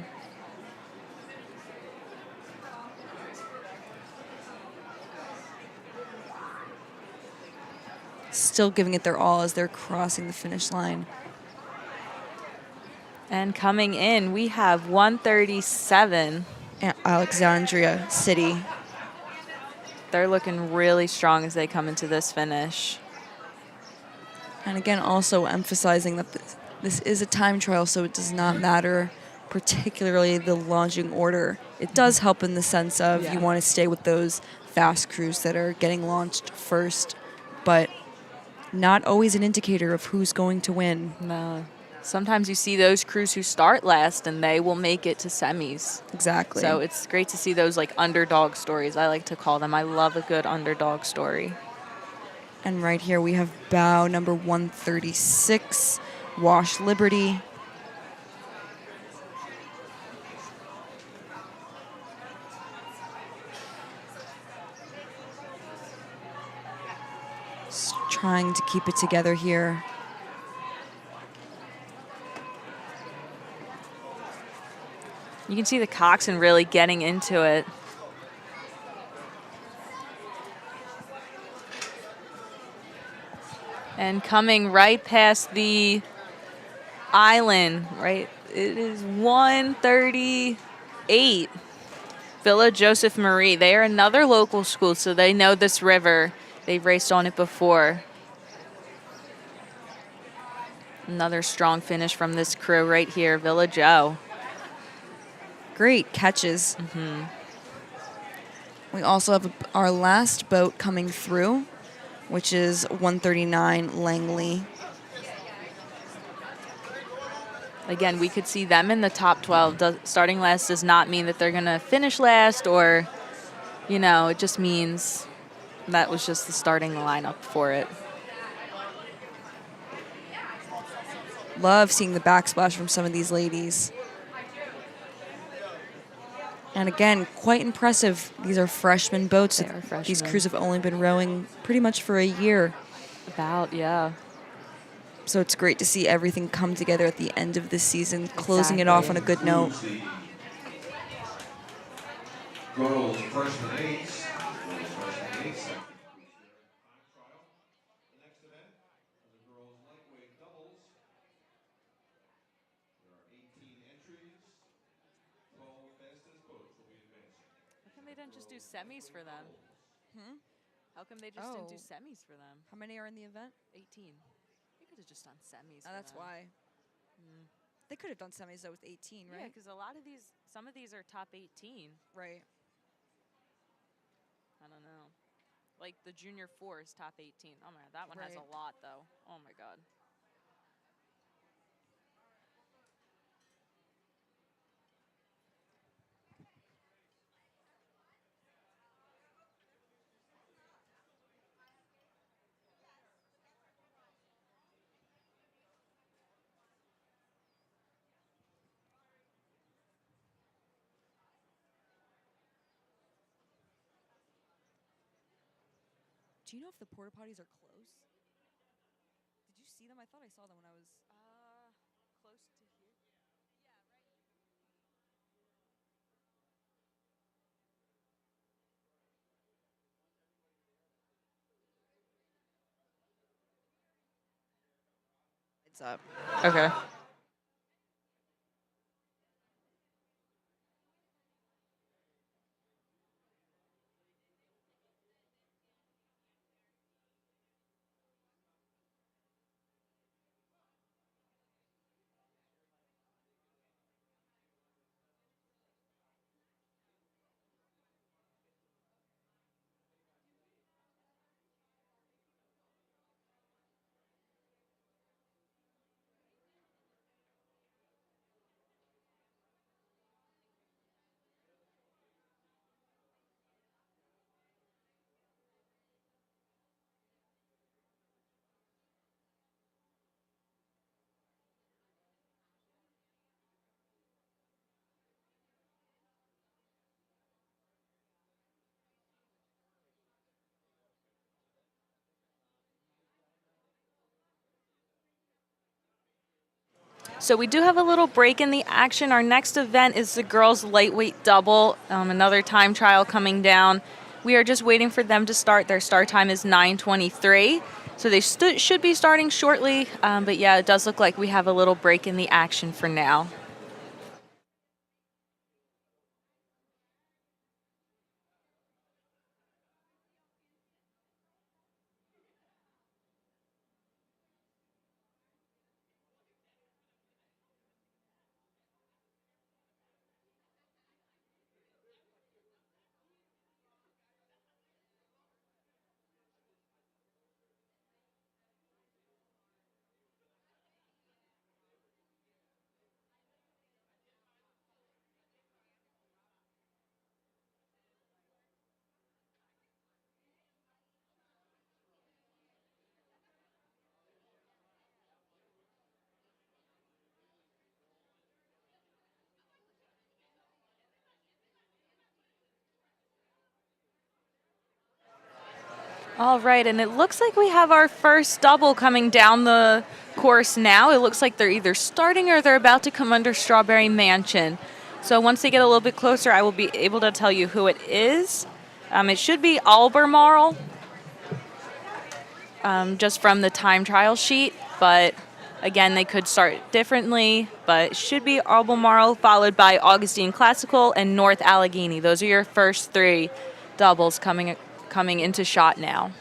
Still giving it their all as they're crossing the finish line. And coming in, we have 137. Alexandria City. They're looking really strong as they come into this finish. And again, also emphasizing that this is a time trial, so it does not matter particularly the launching order. It does help in the sense of you want to stay with those fast crews that are getting launched first, but not always an indicator of who's going to win. No. Sometimes you see those crews who start last and they will make it to semis. Exactly. So it's great to see those like underdog stories, I like to call them. I love a good underdog story. And right here we have bow number 136, Wash Liberty. Just trying to keep it together here. You can see the coxswain really getting into it. And coming right past the island, right? It is 138. Villa Joseph Marie. They are another local school, so they know this river. They've raced on it before. Another strong finish from this crew right here, Villa Joe. Great catches. We also have our last boat coming through, which is 139 Langley. Again, we could see them in the top 12. Starting last does not mean that they're going to finish last or, you know, it just means that was just the starting lineup for it. Love seeing the backsplash from some of these ladies. And again, quite impressive. These are freshman boats. They are freshmen. These crews have only been rowing pretty much for a year. Yeah. So it's great to see everything come together at the end of this season, closing it off on a good note. Girls freshman eights. Girls freshman eights. Time trial. The next event are the girls lightweight doubles. There are 18 entries. 12 fastest boats will be advancing. How come they didn't just do semis for them? How come they just didn't do semis for them? How many are in the event? 18. They could have just done semis. Oh, that's why. They could have done semis though with 18, Yeah, right? because some of these are top 18. Right. I don't know. Like the junior 4 is top 18. Oh my God, that one has Right. a lot though. Oh my God. Do you know if the porta potties are closed? see them? I thought I saw them when I was close to here. It's up. Okay. So we do have a little break in the action. Our next event is the girls' lightweight double, another time trial coming down. We are just waiting for them to start. Their start time is 9:23, so they should be starting shortly. But yeah, it does look like we have a little break in the action for now. All right, and it looks like we have our first double coming down the course now. It looks like they're either starting or they're about to come under Strawberry Mansion. So once they get a little bit closer, I will be able to tell you who it is. It should be Albemarle, just from the time trial sheet, but again, they could start differently, but it should be Albemarle, followed by Augustine Classical and North Allegheny. Those are your first three doubles coming into shot now.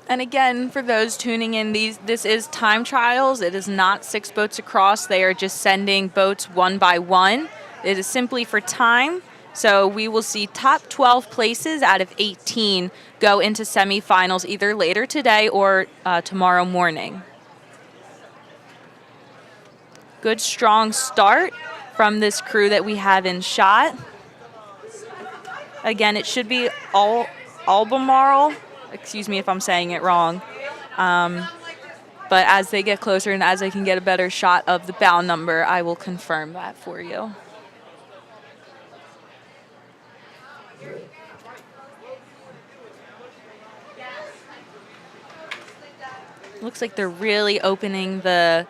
And again, for those tuning in, this is time trials. It is not 6 boats across. They are just sending boats one by one. It is simply for time. So we will see top 12 places out of 18 go into semifinals either later today or tomorrow morning. Good, strong start from this crew that we have in shot. Again, it should be Albemarle. Excuse me if I'm saying it wrong. But as they get closer and as I can get a better shot of the bow number, I will confirm that for you. Looks like they're really opening the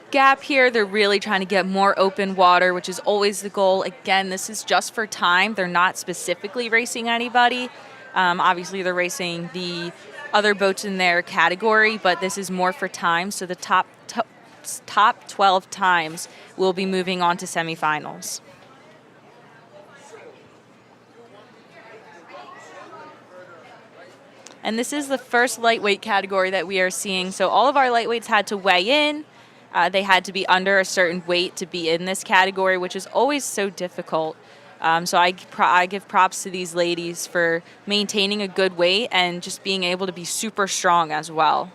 gap here. They're really trying to get more open water, which is always the goal. Again, this is just for time. They're not specifically racing anybody. Obviously, they're racing the other boats in their category, but this is more for time. So the top 12 times will be moving on to semifinals. And this is the first lightweight category that we are seeing. So all of our lightweights had to weigh in. They had to be under a certain weight to be in this category, which is always so difficult. So I give props to these ladies for maintaining a good weight and just being able to be super strong as well.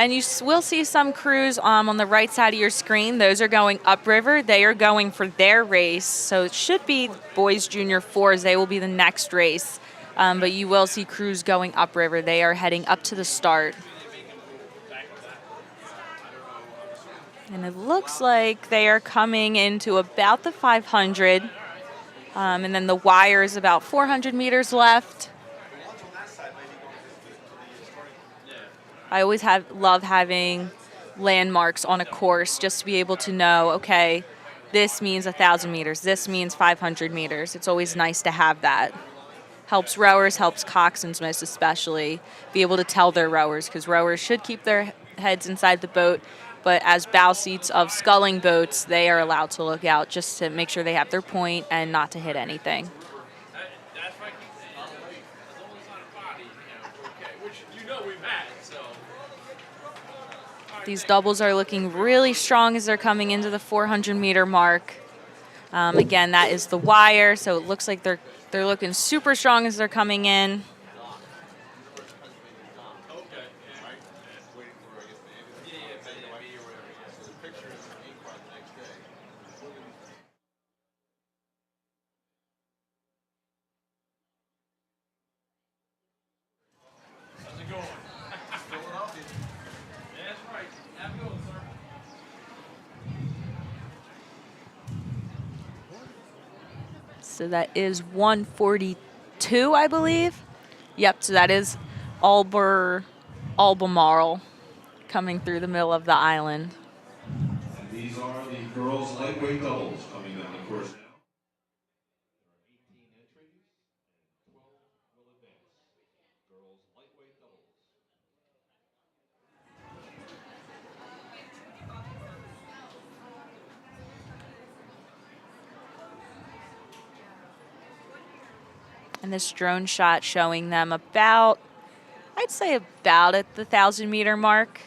And you will see some crews on the right side of your screen. Those are going upriver. They are going for their race. So it should be boys junior 4s. They will be the next race. But you will see crews going upriver. They are heading up to the start. And it looks like they are coming into about the 500. And then the wire is about 400 meters left. I always love having landmarks on a course just to be able to know, okay, this means 1,000 meters, this means 500 meters. It's always nice to have that. Helps rowers, helps coxswains most especially, be able to tell their rowers, because rowers should keep their heads inside the boat, but as bow seats of sculling boats, they are allowed to look out just to make sure they have their point and not to hit anything. These doubles are looking really strong as they're coming into the 400-meter mark. Again, that is the wire, so it looks like they're looking super strong as they're coming in. So that is 142, I believe. Yep, so that is Albemarle coming through the middle of the island. And these are the girls' lightweight doubles coming down the course now. There are 18 entries and 12 will advance. Girls' lightweight doubles. And this drone shot showing them about, I'd say about at the 1,000-meter mark.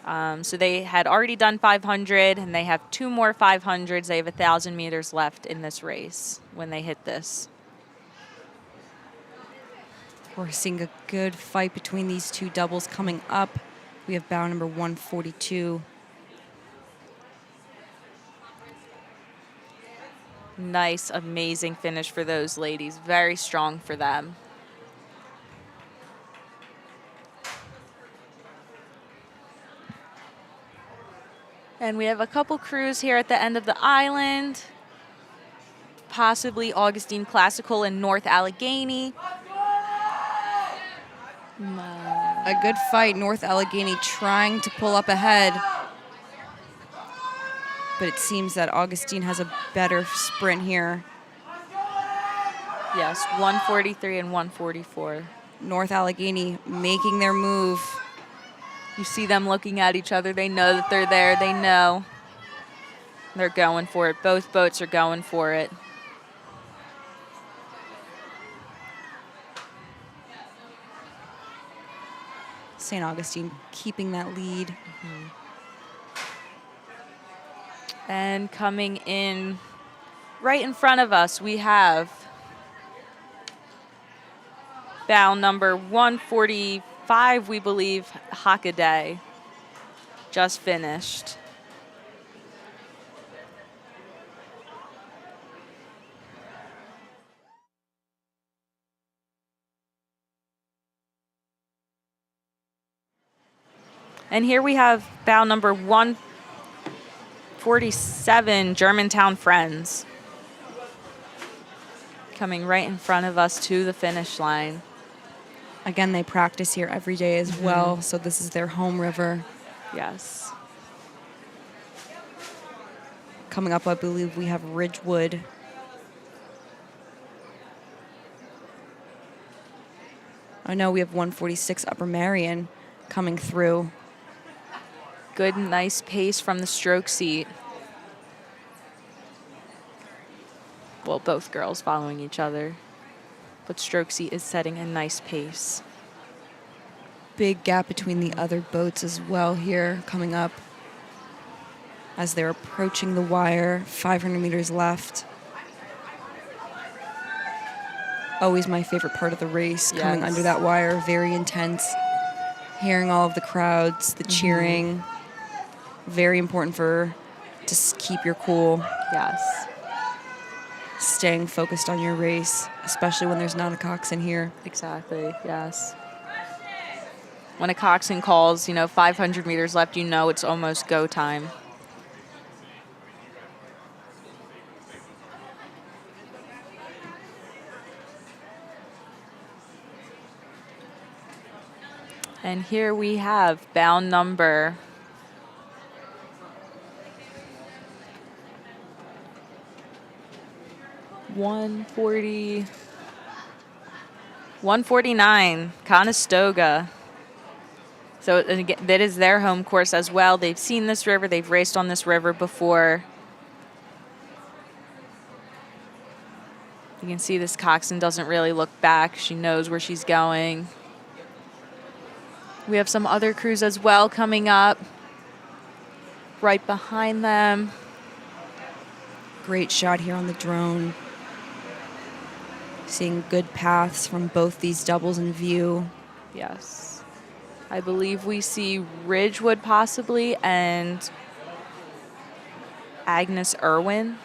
So they had already done 500, and they have 2 more 500s. They have 1,000 meters left in this race when they hit this. We're seeing a good fight between these two doubles coming up. We have bow number 142. Nice, amazing finish for those ladies. Very strong for them. And we have a couple crews here at the end of the island. Possibly Augustine Classical in North Allegheny. A good fight. North Allegheny trying to pull up ahead. But it seems that Augustine has a better sprint here. Yes, 143 and 144. North Allegheny making their move. You see them looking at each other. They know that they're there. They know. They're going for it. Both boats are going for it. St. Augustine keeping that lead. Mm-hmm. And coming in right in front of us, we have bow number 145, we believe, Hockaday, just finished. And here we have bow number 147, Germantown Friends, coming right in front of us to the finish line. Again, they practice here every day as well, so this is their home river. Yes. Coming up, I believe we have Ridgewood. I know we have 146 Upper Marion coming through. Good, nice pace from the stroke seat. Well, both girls following each other. But stroke seat is setting a nice pace. Big gap between the other boats as well here coming up as they're approaching the wire. 500 meters left. Always my favorite part of the race, coming Yes. under that wire. Very intense. Hearing all of the crowds, the cheering. Very important to keep your cool. Yes. Staying focused on your race, especially when there's not a coxswain here. Exactly, yes. When a coxswain calls, 500 meters left, it's almost go time. And here we have bound number 149, Conestoga. So again, that is their home course as well. They've seen this river. They've raced on this river before. You can see this coxswain doesn't really look back. She knows where she's going. We have some other crews as well coming up right behind them. Great shot here on the drone. Seeing good paths from both these doubles in view. Yes. I believe we see Ridgewood possibly and Agnes Irwin,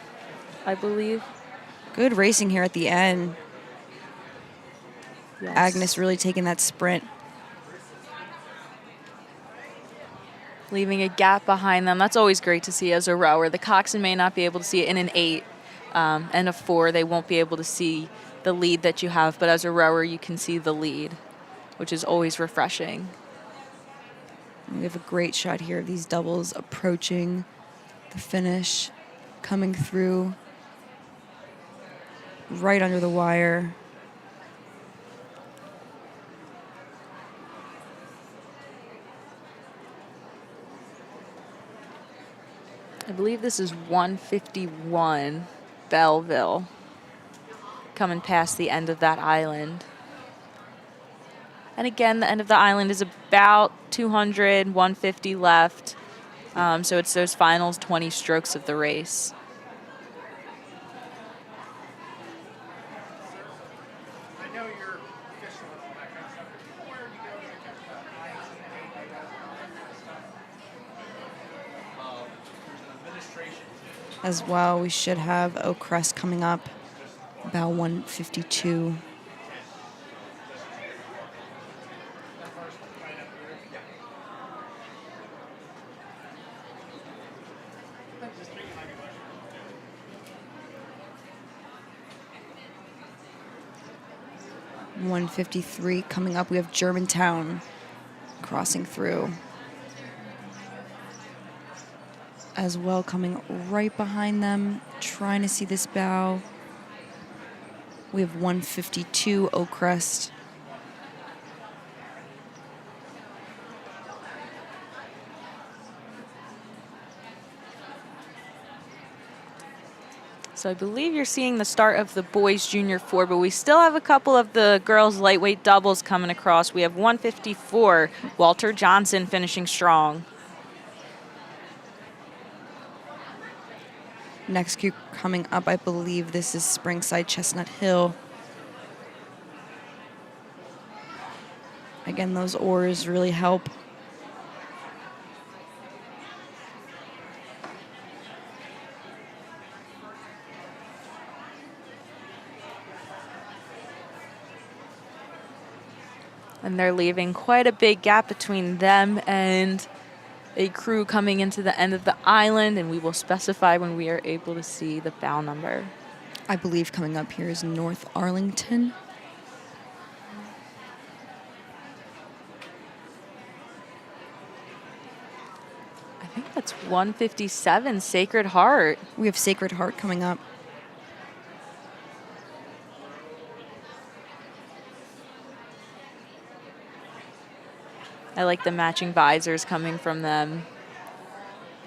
I believe. Good racing here at the end. Yes. Agnes really taking that sprint. Leaving a gap behind them. That's always great to see as a rower. The coxswain may not be able to see it in an 8 and a 4. They won't be able to see the lead that you have, but as a rower, you can see the lead, which is always refreshing. We have a great shot here of these doubles approaching the finish, coming through right under the wire. I believe this is 151 Belleville, coming past the end of that island. And again, the end of the island is about 200, 150 left. So it's those final 20 strokes of the race. As well, we should have Oak Crest coming up about 152. .153 coming up. We have Germantown crossing through. As well, coming right behind them, trying to see this bow. We have 152 Oak Crest. So I believe you're seeing the start of the boys junior 4, but we still have a couple of the girls lightweight doubles coming across. We have 154, Walter Johnson finishing strong. Next crew coming up, I believe this is Springside Chestnut Hill. Again, those oars really help. And they're leaving quite a big gap between them and a crew coming into the end of the island, and we will specify when we are able to see the bow number. I believe coming up here is North Arlington. I think that's 157, Sacred Heart. We have Sacred Heart coming up. I like the matching visors coming from them.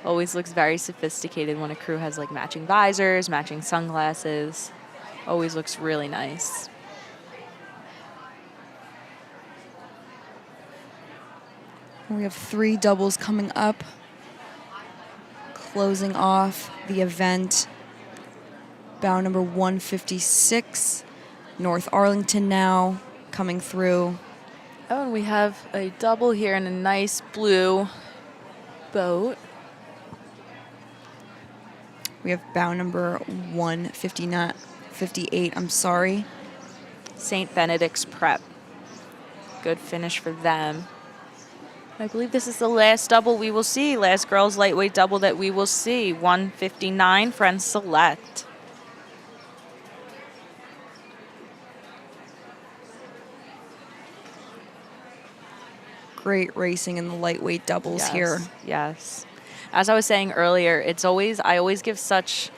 Always looks very sophisticated when a crew has like matching visors, matching sunglasses. Always looks really nice. We have 3 doubles coming up, closing off the event. Bow number 156, North Arlington now coming through. Oh, and we have a double here in a nice blue boat. We have bow number 159, 58, I'm sorry. St. Benedict's Prep. Good finish for them. I believe this is the last double we will see, last girls lightweight double that we will see. 159, Friends Select. Great racing in the lightweight doubles Yes, here. yes. As I was saying earlier, I always give such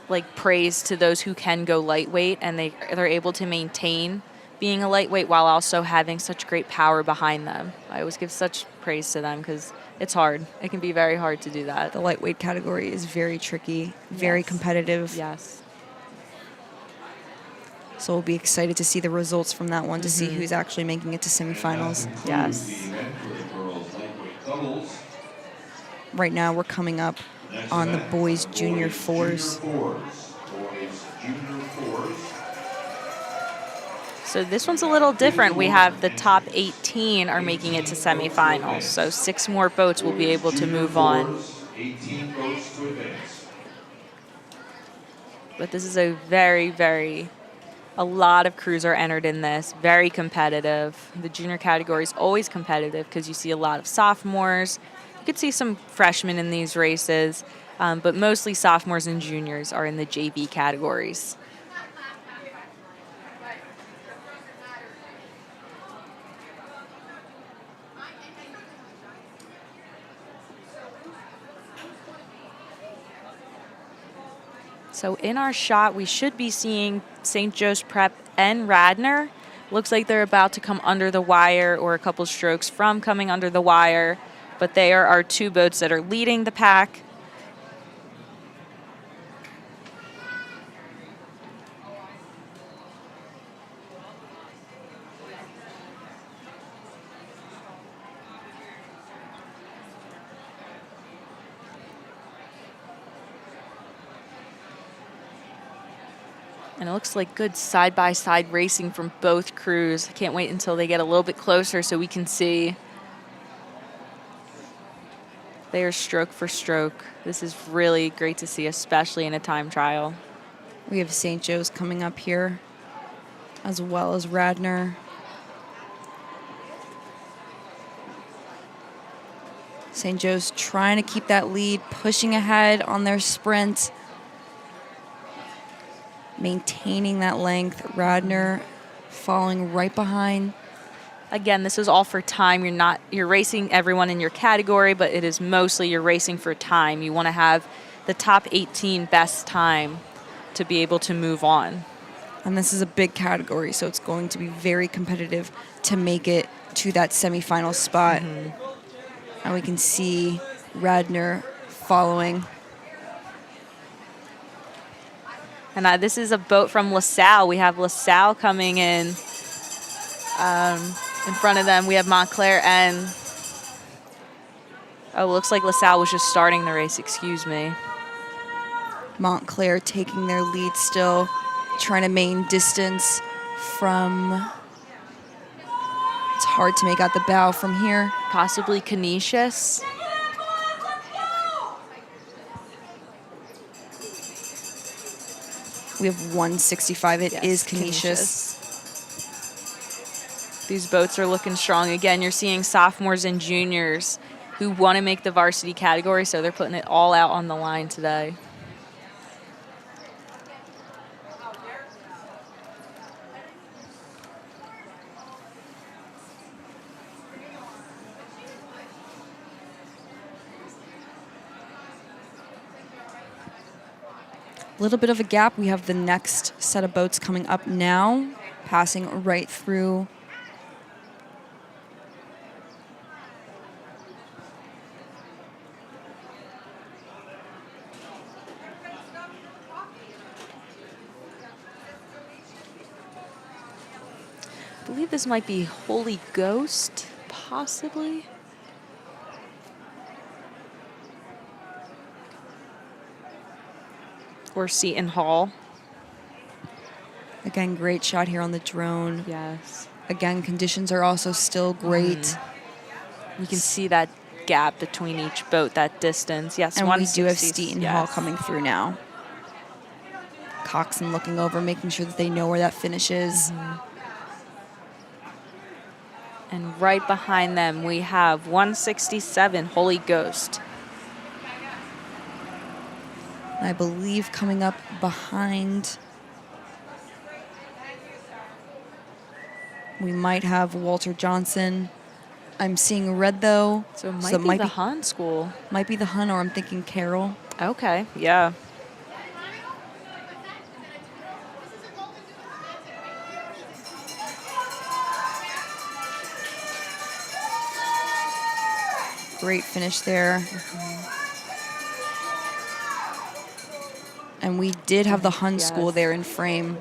like praise to those who can go lightweight and they're able to maintain being a lightweight while also having such great power behind them. I always give such praise to them because it's hard. It can be very hard to do that. The lightweight category is very tricky, very Yes. competitive. Yes. So we'll be excited to see the results from that one to see who's actually making it to semifinals. Yes. The event for the girls lightweight doubles. Right now we're coming up Next on the event, boys junior fours. Boys junior fours. So this one's a little different. We have the top 18 are making it to semifinals. So 6 more boats will be able to move on. 18 boats to advance. But this is a lot of crews are entered in this. Very competitive. The junior category is always competitive because you see a lot of sophomores. You could see some freshmen in these races, but mostly sophomores and juniors are in the JV categories. So in our shot, we should be seeing St. Joe's Prep and Radnor. Looks like they're about to come under the wire or a couple strokes from coming under the wire, but they are our 2 boats that are leading the pack. And it looks like good side-by-side racing from both crews. I can't wait until they get a little bit closer so we can see. They are stroke for stroke. This is really great to see, especially in a time trial. We have St. Joe's coming up here, as well as Radnor. St. Joe's trying to keep that lead, pushing ahead on their sprint, maintaining that length. Radnor following right behind. Again, this is all for time. You're racing everyone in your category, but it is mostly you're racing for time. You want to have the top 18 best time to be able to move on. And this is a big category, so it's going to be very competitive to make it to that semifinal spot. And we can see Radnor following. And this is a boat from LaSalle. We have LaSalle coming in front of them. We have Montclair and, looks like LaSalle was just starting the race, excuse me. Montclair taking their lead still, trying to maintain distance from, it's hard to make out the bow from here. Possibly Canisius. We have 165. It is Canisius. These boats are looking strong. Again, you're seeing sophomores and juniors who want to make the varsity category, so they're putting it all out on the line today. A little bit of a gap. We have the next set of boats coming up now, passing right through. I believe this might be Holy Ghost, possibly. Or Seton Hall. Again, great shot here on the drone. Yes. Again, conditions are also still great. You can see that gap between each boat, that distance. Yes, And we do have 160, Steaton Hall coming through now. Coxon looking over, making sure that they know where that finish is. And right behind them, we have 167, Holy Ghost. I believe coming up behind, we might have Walter Johnson. I'm seeing red, though. So it might be the Hun School. Might be the Hun, or I'm thinking Carroll. Okay, yeah. Great finish there. And we did have the Hun School there in frame.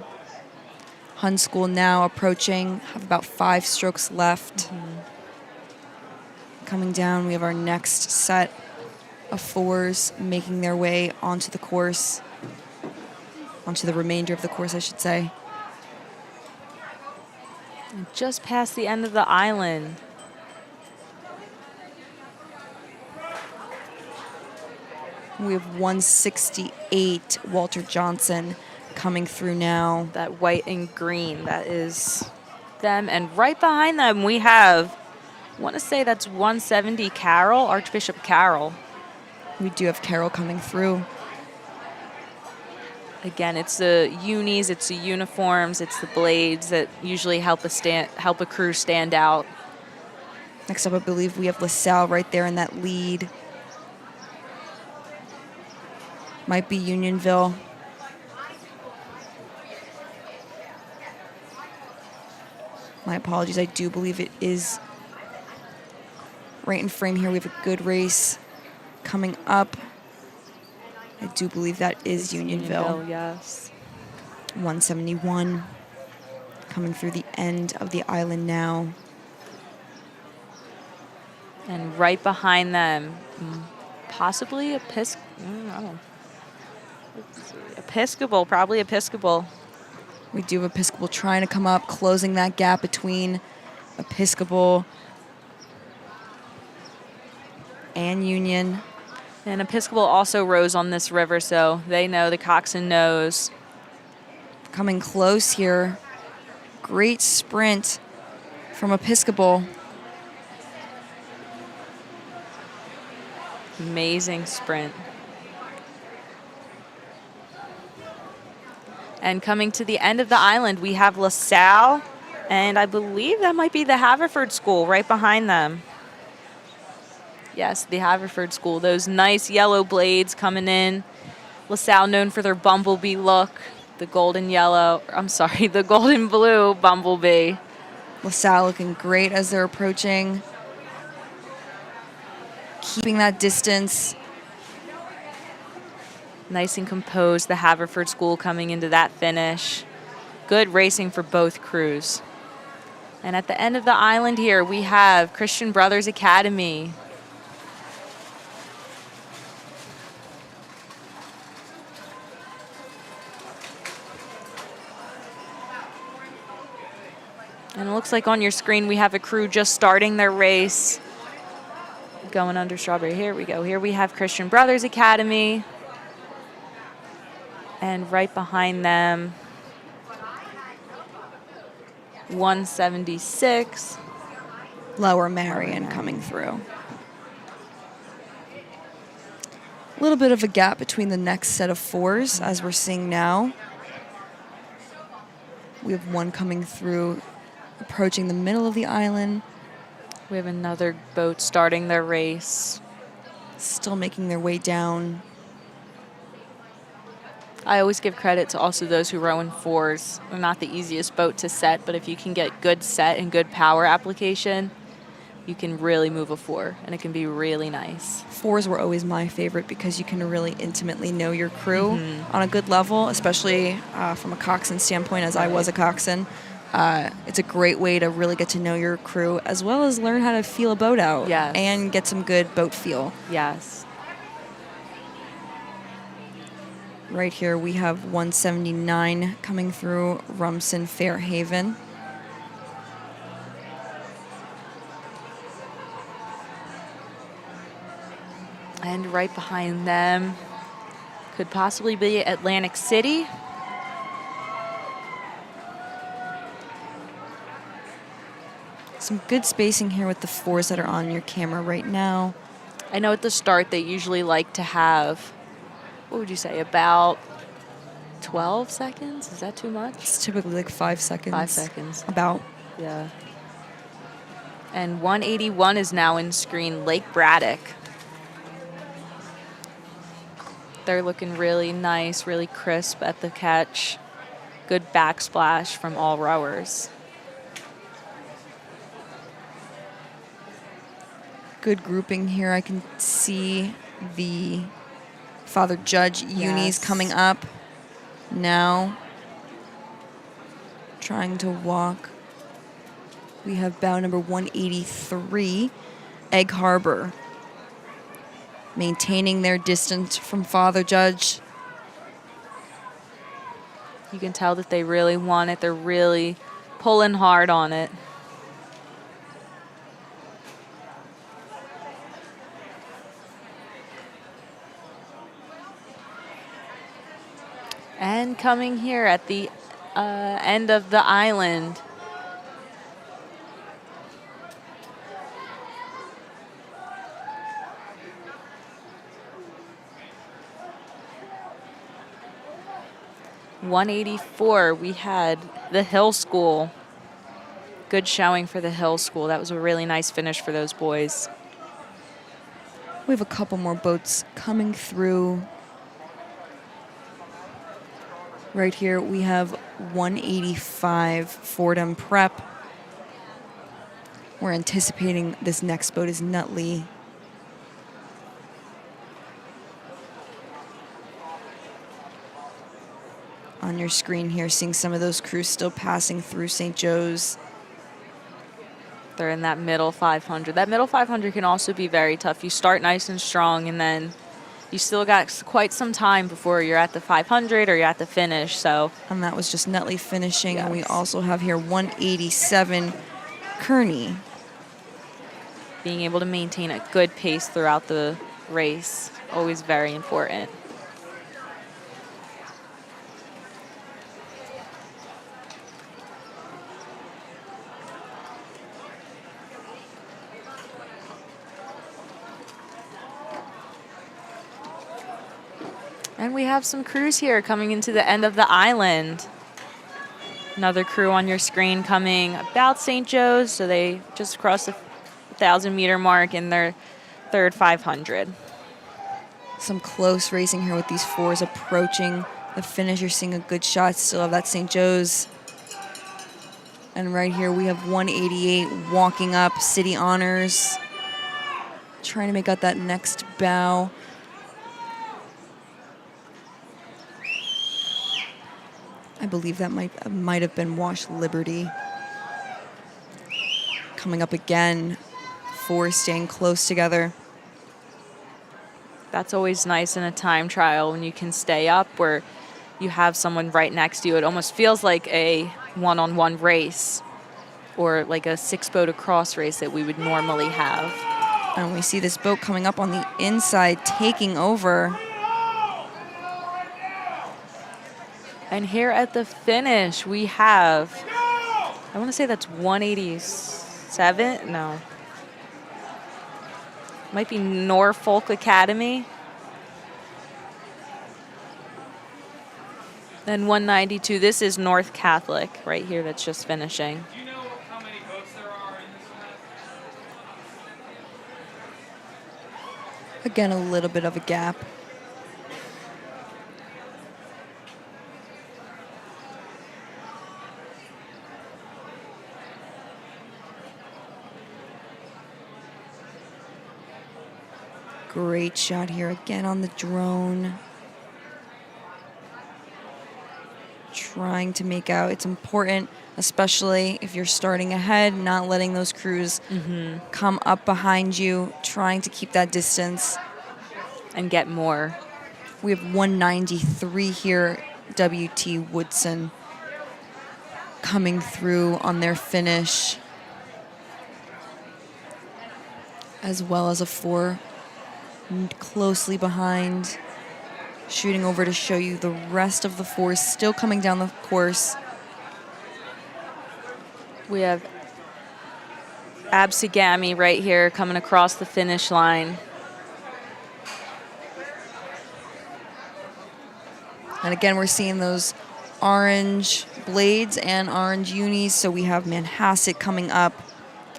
Hun School now approaching, have about 5 strokes left. Coming down, we have our next set of 4s making their way onto the course, onto the remainder of the course, I should say. And just past the end of the island. We have 168, Walter Johnson coming through now. That white and green, that is them. And right behind them, we have, I want to say that's 170, Carroll, Archbishop Carroll. We do have Carroll coming through. Again, it's the unis, it's the uniforms, it's the blades that usually help a crew stand out. Next up, I believe we have LaSalle right there in that lead. Might be Unionville. My apologies. I do believe it is right in frame here. We have a good race coming up. I do believe that is Unionville. Yes. 171 coming through the end of the island now. And right behind them, possibly Episcopal, probably Episcopal. We do have Episcopal trying to come up, closing that gap between Episcopal and Union. And Episcopal also rows on this river, so they know, the coxswain knows. Coming close here. Great sprint from Episcopal. Amazing sprint. And coming to the end of the island, we have LaSalle, and I believe that might be the Haverford School right behind them. Yes, the Haverford School. Those nice yellow blades coming in. LaSalle known for their bumblebee look. The golden blue bumblebee. LaSalle looking great as they're approaching. Keeping that distance. Nice and composed, the Haverford School coming into that finish. Good racing for both crews. And at the end of the island here, we have Christian Brothers Academy. And it looks like on your screen we have a crew just starting their race. Going under strawberry. Here we go. Here we have Christian Brothers Academy. And right behind them, 176. Lower Marion coming through. A little bit of a gap between the next set of 4s, as we're seeing now. We have one coming through, approaching the middle of the island. We have another boat starting their race. Still making their way down. I always give credit to also those who row in 4s. They're not the easiest boat to set, but if you can get good set and good power application, you can really move a 4, and it can be really nice. 4s were always my favorite because you can really intimately know your crew on a good level, especially from a coxswain standpoint, as I was a coxswain. It's a great way to really get to know your crew, as well as learn how to feel a boat out and get some good boat feel. Yes. Right here we have 179 coming through Rumson Fairhaven. And right behind them could possibly be Atlantic City. Some good spacing here with the 4s that are on your camera right now. I know at the start they usually like to have, what would you say, about 12 seconds? Is that too much? It's typically like 5 seconds. 5 seconds. About. Yeah. And 181 is now in screen, Lake Braddock. They're looking really nice, really crisp at the catch. Good backsplash from all rowers. Good grouping here. I can see the Father Judge unis coming up now. Trying to walk. We have bow number 183, Egg Harbor. Maintaining their distance from Father Judge. You can tell that they really want it. They're really pulling hard on it. And coming here at the end of the island, .184, we had the Hill School. Good showing for the Hill School. That was a really nice finish for those boys. We have a couple more boats coming through. Right here we have 185 Fordham Prep. We're anticipating this next boat is Nutley. On your screen here, seeing some of those crews still passing through St. Joe's. They're in that middle 500. That middle 500 can also be very tough. You start nice and strong, and then you still got quite some time before you're at the 500 or you're at the finish. So, and that was just Nutley finishing. Yes. And we also have here 187 Kearney. Being able to maintain a good pace throughout the race, always very important. And we have some crews here coming into the end of the island. Another crew on your screen coming about St. Joe's, so they just crossed the 1,000-meter mark in their third 500. Some close racing here with these 4s approaching the finish. You're seeing a good shot still of that St. Joe's. And right here we have 188 walking up, City Honors. Trying to make out that next bow. I believe that might have been Wash Liberty. Coming up again, 4 staying close together. That's always nice in a time trial when you can stay up where you have someone right next to you. It almost feels like a one-on-one race or like a 6-boat across race that we would normally have. And we see this boat coming up on the inside, taking over. And here at the finish, we have, I want to say that's 187? No. Might be Norfolk Academy. Then 192, this is North Catholic right here that's just finishing. Do you know how many boats there are in this event? Again, a little bit of a gap. Great shot here again on the drone. Trying to make out. It's important, especially if you're starting ahead, not letting those crews come up behind you, trying to keep that distance. And get more. We have 193 here, WT Woodson coming through on their finish, as well as a 4 closely behind. Shooting over to show you the rest of the fours still coming down the course. We have Absigami right here coming across the finish line. And again, we're seeing those orange blades and orange unis. So we have Manhasset coming up.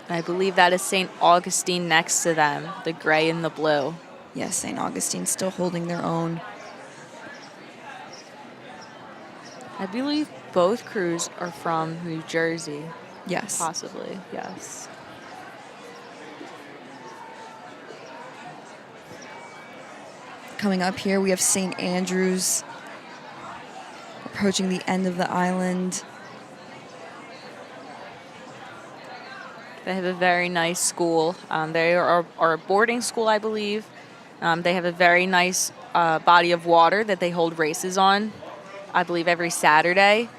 I believe that is St. Augustine next to them, the gray and the blue. Yes, St. Augustine still holding their own. I believe both crews are from New Jersey, Yes. possibly, yes. Coming up here, we have St. Andrews approaching the end of the island. They have a very nice school. They are a boarding school, I believe. They have a very nice body of water that they hold races on, I believe, every Saturday.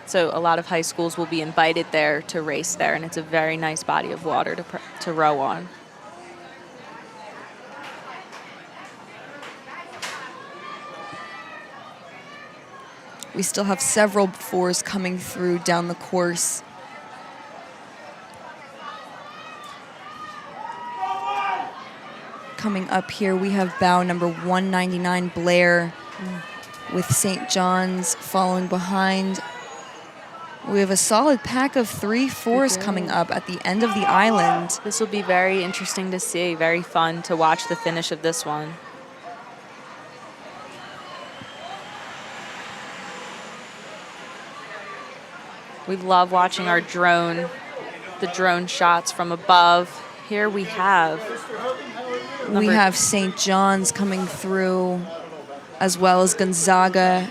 So a lot of high schools will be invited there to race there, and it's a very nice body of water to row on. We still have several fours coming through down the course. Coming up here, we have bow number 199, Blair, with St. John's following behind. We have a solid pack of 3 fours coming up at the end of the island. This will be very interesting to see, very fun to watch the finish of this one. We love watching our the drone shots from above. Here we have St. John's coming through, as well as Gonzaga.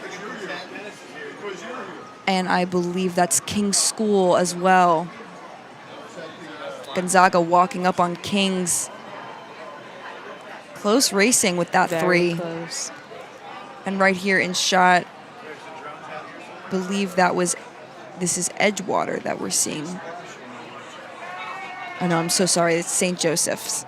And I believe that's King's School as well. Gonzaga walking up on King's. Close racing with that very 3. close. And right here in shot, believe this is Edgewater that we're seeing. Oh no, I'm so sorry, it's St. Joseph's.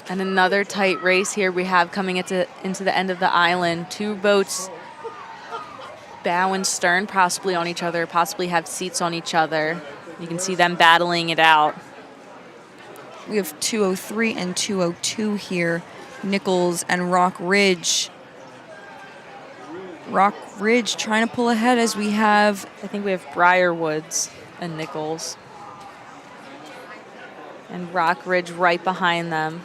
And another tight race here we have coming into the end of the island. 2 boats, bow and stern, possibly on each other, possibly have seats on each other. You can see them battling it out. We have 203 and 202 here. Nichols and Rock Ridge. Rock Ridge trying to pull ahead as we have... I think we have Briarwoods and Nichols. And Rock Ridge right behind them.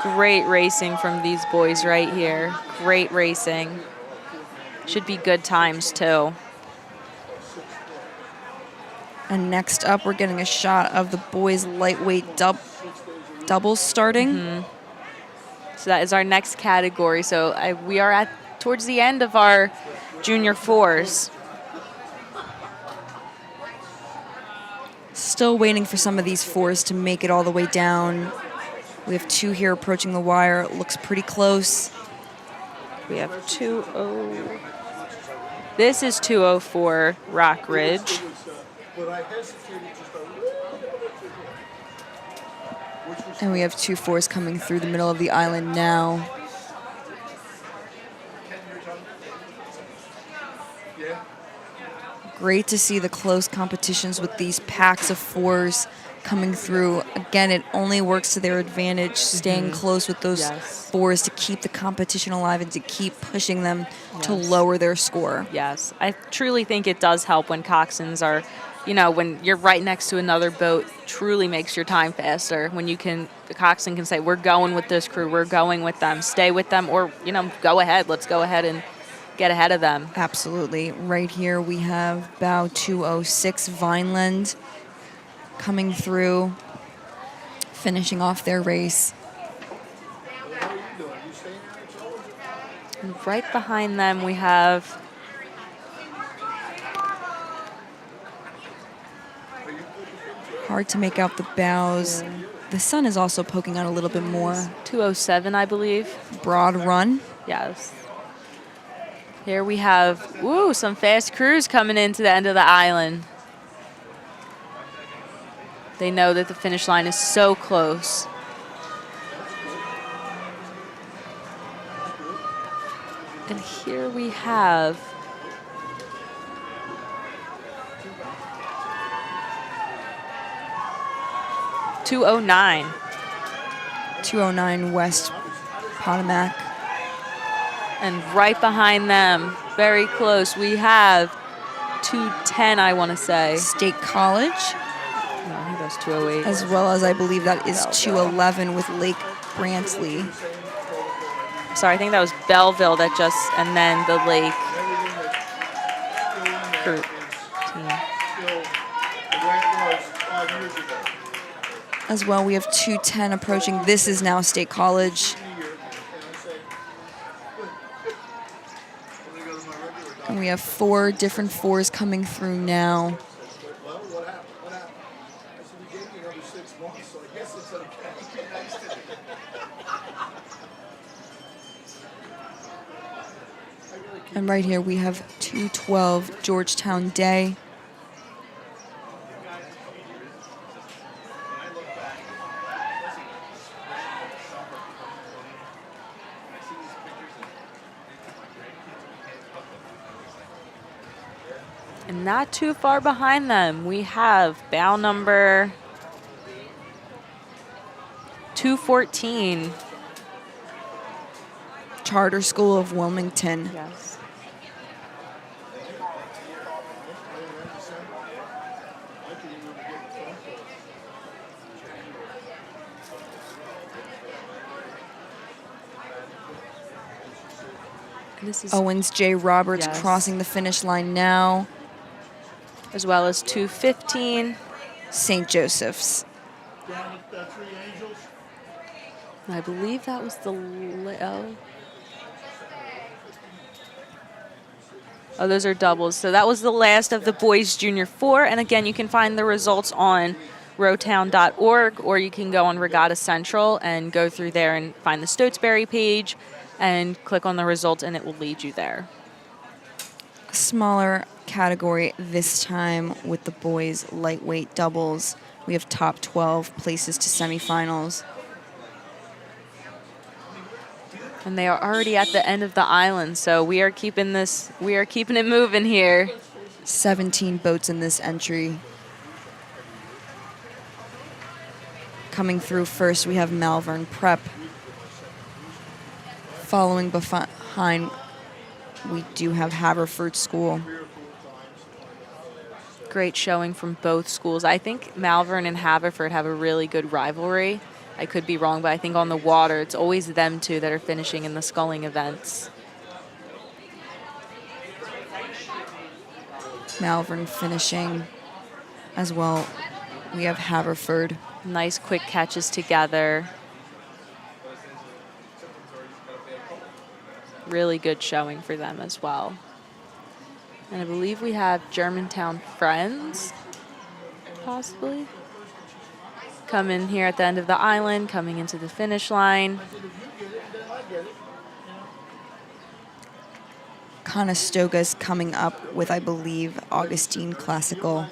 Great racing from these boys right here. Great racing. Should be good times too. And next up, we're getting a shot of the boys' lightweight doubles starting. So that is our next category. So we are towards the end of our junior 4s. Still waiting for some of these 4s to make it all the way down. We have 2 here approaching the wire. It looks pretty close. We have 2-0. This is 204 Rock Ridge. And we have 2 4s coming through the middle of the island now. Great to see the close competitions with these packs of 4s coming through. Again, it only works to their advantage, staying close with those 4s to keep the competition alive and to keep pushing them to lower their score. Yes, I truly think it does help when coxswains are, when you're right next to another boat, truly makes your time faster. When the coxswain can say, we're going with this crew, we're going with them, stay with them, or, go ahead, let's go ahead and get ahead of them. Absolutely. Right here we have bow 206 Vineland coming through, finishing off their race. And right behind them we have hard to make out the bows. The sun is also poking out a little bit more. 2:07, I believe. Broad run. Yes. Here we have, some fast crews coming into the end of the island. They know that the finish line is so close. And here we have 2:09. 209 West Potomac. And right behind them, very close, we have 2:10, I want to say. State College, No, I think that's 2:08. as well as I believe that is 211 with Lake Brantley. Sorry, I think that was Belleville that just, and then the Lake crew team. As well, we have 210 approaching. This is now State College. And we have 4 different 4s coming through now. And right here we have 212 Georgetown Day. And not too far behind them, we have bow number 214. Charter School of Wilmington. Yes. This is Owens J. Roberts Yes. crossing the finish line now. as well as 215. St. Joseph's. I believe that was the Oh, those are doubles. So that was the last of the boys junior 4. And again, you can find the results on rowtown.org, or you can go on Regatta Central and go through there and find the Stotesbury page and click on the result, and it will lead you there. Smaller category this time with the boys lightweight doubles. We have top 12 places to semifinals. And they are already at the end of the island, so we are keeping it moving here. 17 boats in this entry. Coming through first, we have Malvern Prep. Following behind, we do have Haverford School. Great showing from both schools. I think Malvern and Haverford have a really good rivalry. I could be wrong, but I think on the water, it's always them two that are finishing in the sculling events. Malvern finishing as well. We have Haverford. Nice quick catches together. Really good showing for them as well. And I believe we have Germantown Friends, possibly, come in here at the end of the island, coming into the finish line. Conestoga's coming up with, I believe, Augustine Classical.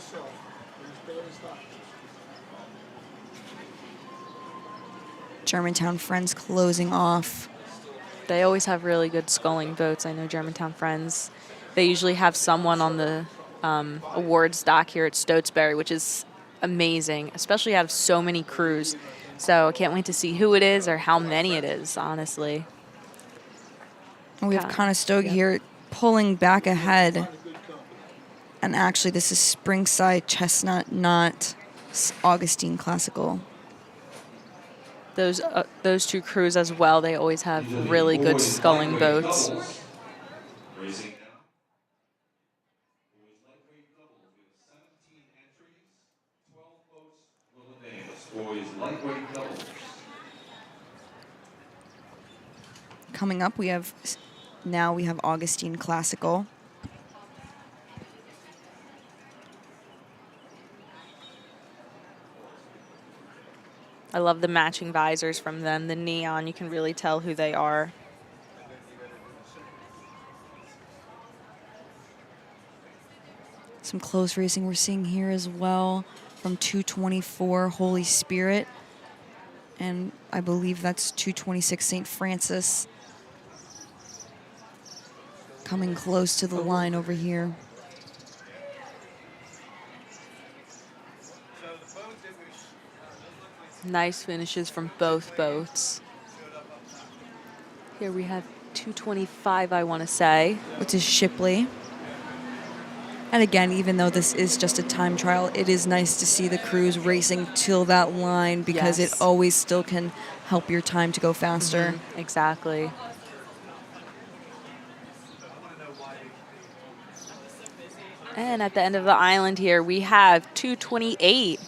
Germantown Friends closing off. They always have really good sculling boats. I know Germantown Friends. They usually have someone on the awards dock here at Stotesbury, which is amazing, especially out of so many crews. So I can't wait to see who it is or how many it is, honestly. And we have Conestoga here pulling back ahead. And actually, this is Springside Chestnut, not Augustine Classical. Those two crews as well, they always have really good sculling boats. Racing now. Boys lightweight doubles with 17 entries, 12 boats will advance. Boys lightweight doubles. Coming up, we have Augustine Classical. I love the matching visors from them. The neon, you can really tell who they are. Some close racing we're seeing here as well from 224 Holy Spirit. And I believe that's 226 St. Francis. Coming close to the line over here. Nice finishes from both boats. Here we have 225, I want to say. Which is Shipley. And again, even though this is just a time trial, it is nice to see the crews racing till that line because Yes. it always still can help your time to go faster. Exactly. And at the end of the island here, we have 228.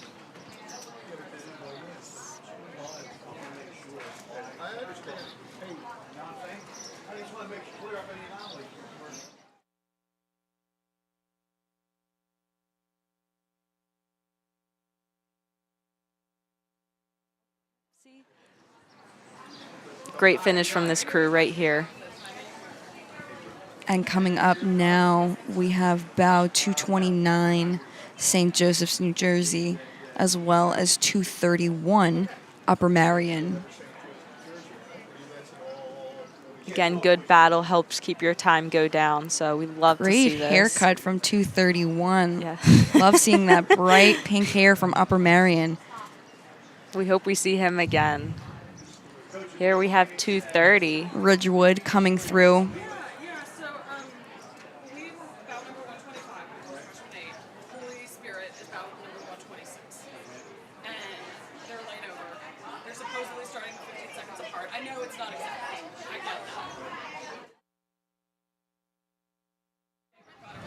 Great finish from this crew right here. And coming up now, we have bow 229 St. Joseph's, New Jersey, as well as 231 Upper Marion. Again, good battle helps keep your time go down, so we love to Great see this. haircut from 231. Yeah. Love seeing that bright pink hair from Upper Marion. We hope we see him again. Here we have 230. Ridgewood coming through. Yeah, so we were about number 125, freshman 8. Holy Spirit is about number 126. And they're laid over. They're supposedly starting 15 seconds apart. I know it's not exact. I get that.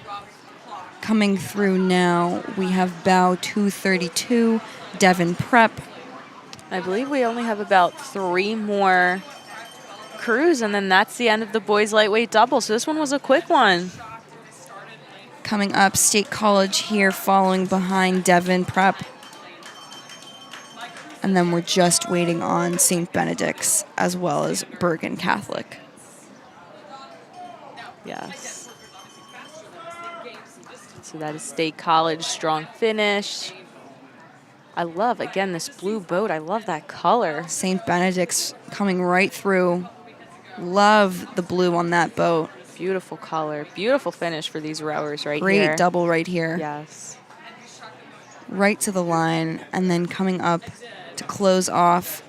Rough clock. Coming through now, we have bow 232 Devon Prep. I believe we only have about 3 more crews, and then that's the end of the boys lightweight double. So this one was a quick one. Coming up, State College here following behind Devon Prep. And then we're just waiting on St. Benedict's as well as Bergen Catholic. Yes. So that is State College, strong finish. I love, again, this blue boat. I love that color. St. Benedict's coming right through. Love the blue on that boat. Beautiful color. Beautiful finish for these rowers right Great here. double right here. Yes. Right to the line. And then coming up to close off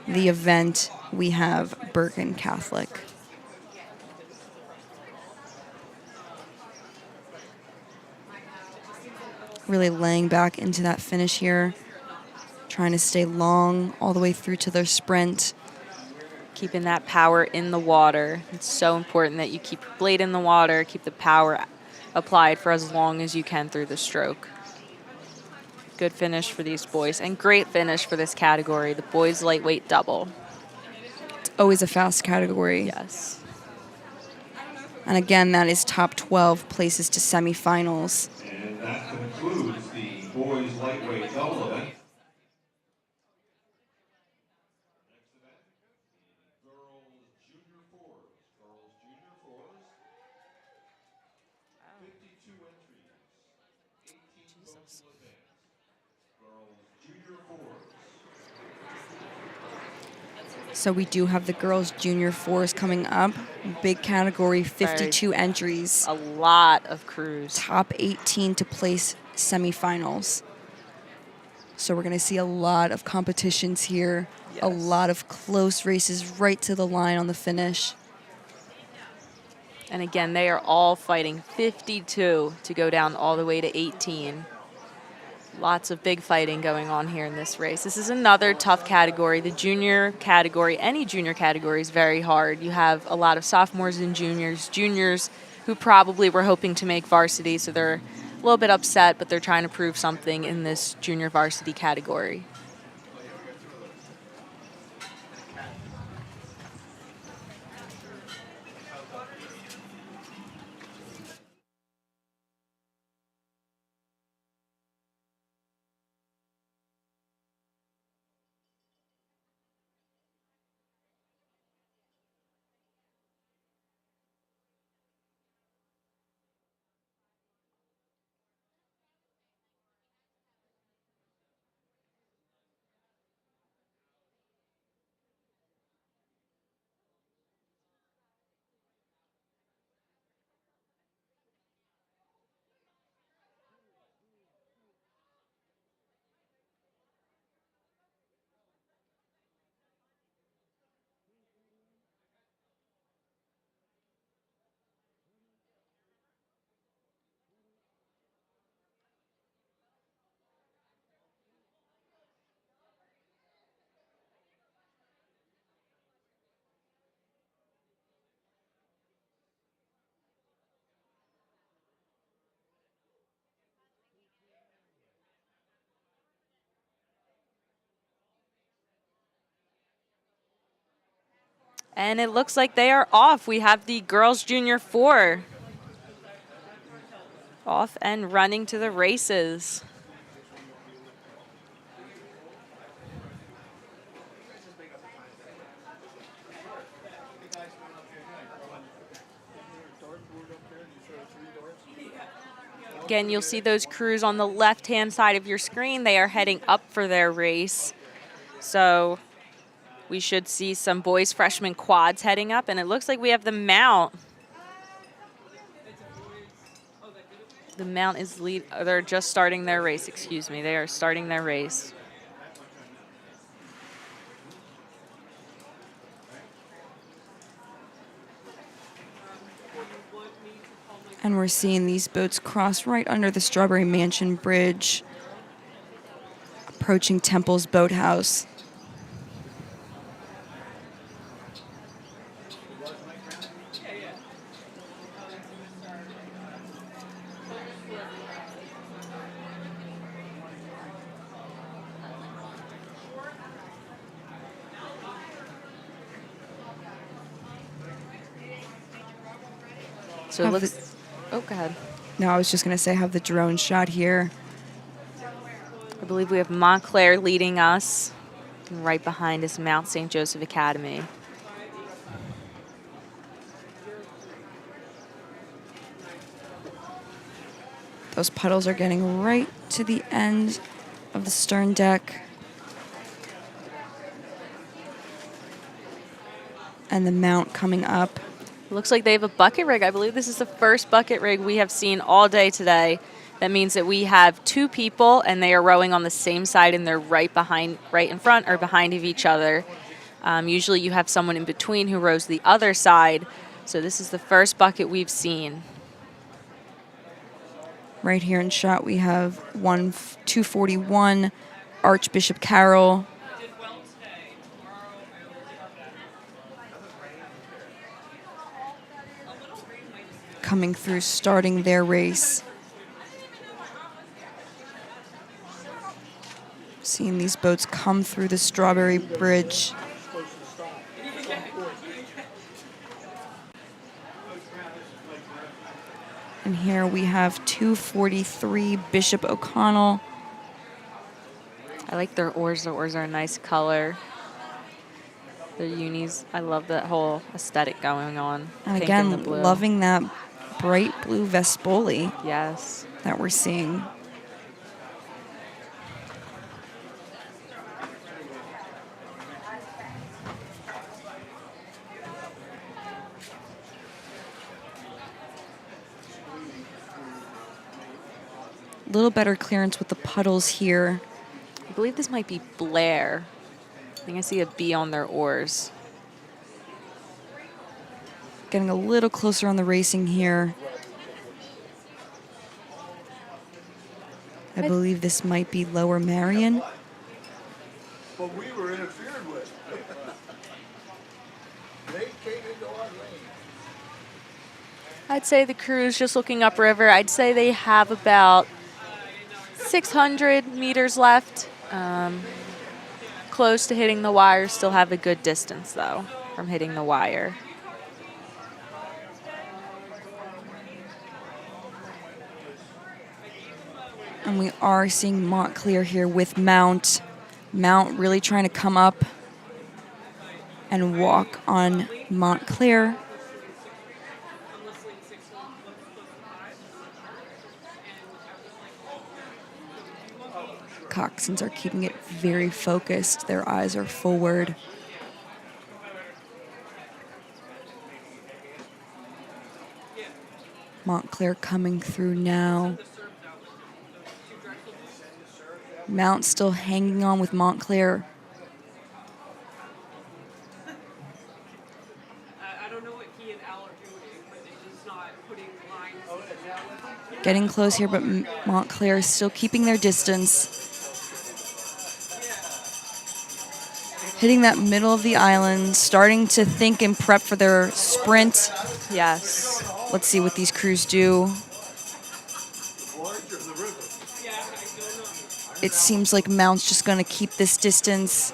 the event, we have Bergen Catholic. Really laying back into that finish here. Trying to stay long all the way through to their sprint. Keeping that power in the water. It's so important that you keep your blade in the water, keep the power applied for as long as you can through the stroke. Good finish for these boys, and great finish for this category, the boys lightweight double. It's always a fast category. Yes. And again, that is top 12 places to semifinals. And that concludes the boys lightweight double event. Next event, the girls junior fours. Girls junior fours. 52 entries. 18 votes will advance. Girls junior fours. So we do have the girls' junior fours coming up. Big category, 52 entries. A lot of crews. Top 18 to place semifinals. So we're going to see a lot of competitions here. Yes. A lot of close races right to the line on the finish. And again, they are all fighting 52 to go down all the way to 18. Lots of big fighting going on here in this race. This is another tough category. The junior category, any junior category, is very hard. You have a lot of sophomores and juniors who probably were hoping to make varsity, so they're a little bit upset, but they're trying to prove something in this junior varsity category. And it looks like they are off. We have the girls junior 4 off and running to the races. Again, you'll see those crews on the left-hand side of your screen. They are heading up for their race. So we should see some boys freshman quads heading up, and it looks like we have the mount. The mount is they're just starting their race, excuse me. They are starting their race. And we're seeing these boats cross right under the Strawberry Mansion Bridge, approaching Temple's Boathouse. So it looks, oh, go ahead. No, I was just going to say, have the drone shot here. I believe we have Montclair leading us. And right behind is Mount St. Joseph Academy. Those puddles are getting right to the end of the stern deck. And the mount coming up. It looks like they have a bucket rig. I believe this is the first bucket rig we have seen all day today. That means that we have 2 people, and they are rowing on the same side, and they're right in front or behind of each other. Usually you have someone in between who rows the other side. So this is the first bucket we've seen. Right here in shot, we have 241 Archbishop Carroll. Coming through, starting their race. Seeing these boats come through the Strawberry Bridge. And here we have 243 Bishop O'Connell. I like their oars. The oars are a nice color. Their unis, I love that whole aesthetic going on. And Pink again, and the blue. loving that bright blue Vespoli Yes. that we're seeing. A little better clearance with the puddles here. I believe this might be Blair. I think I see a B on their oars. Getting a little closer on the racing here. I believe this might be Lower Marion. But we were interfered with. They came into our lane. I'd say the crew's just looking upriver. I'd say they have about 600 meters left. Close to hitting the wire. Still have a good distance, though, from hitting the wire. And we are seeing Montclair here with Mount. Mount really trying to come up and walk on Montclair. Coxswains are keeping it very focused. Their eyes are forward. Montclair coming through now. Mount still hanging on with Montclair. I don't know what he and Al are doing, but they're just not putting lines. Getting close here, but Montclair is still keeping their distance. Hitting that middle of the island, starting to think and prep for their sprint. Yes. Let's see what these crews do. It seems like Mount's just going to keep this distance.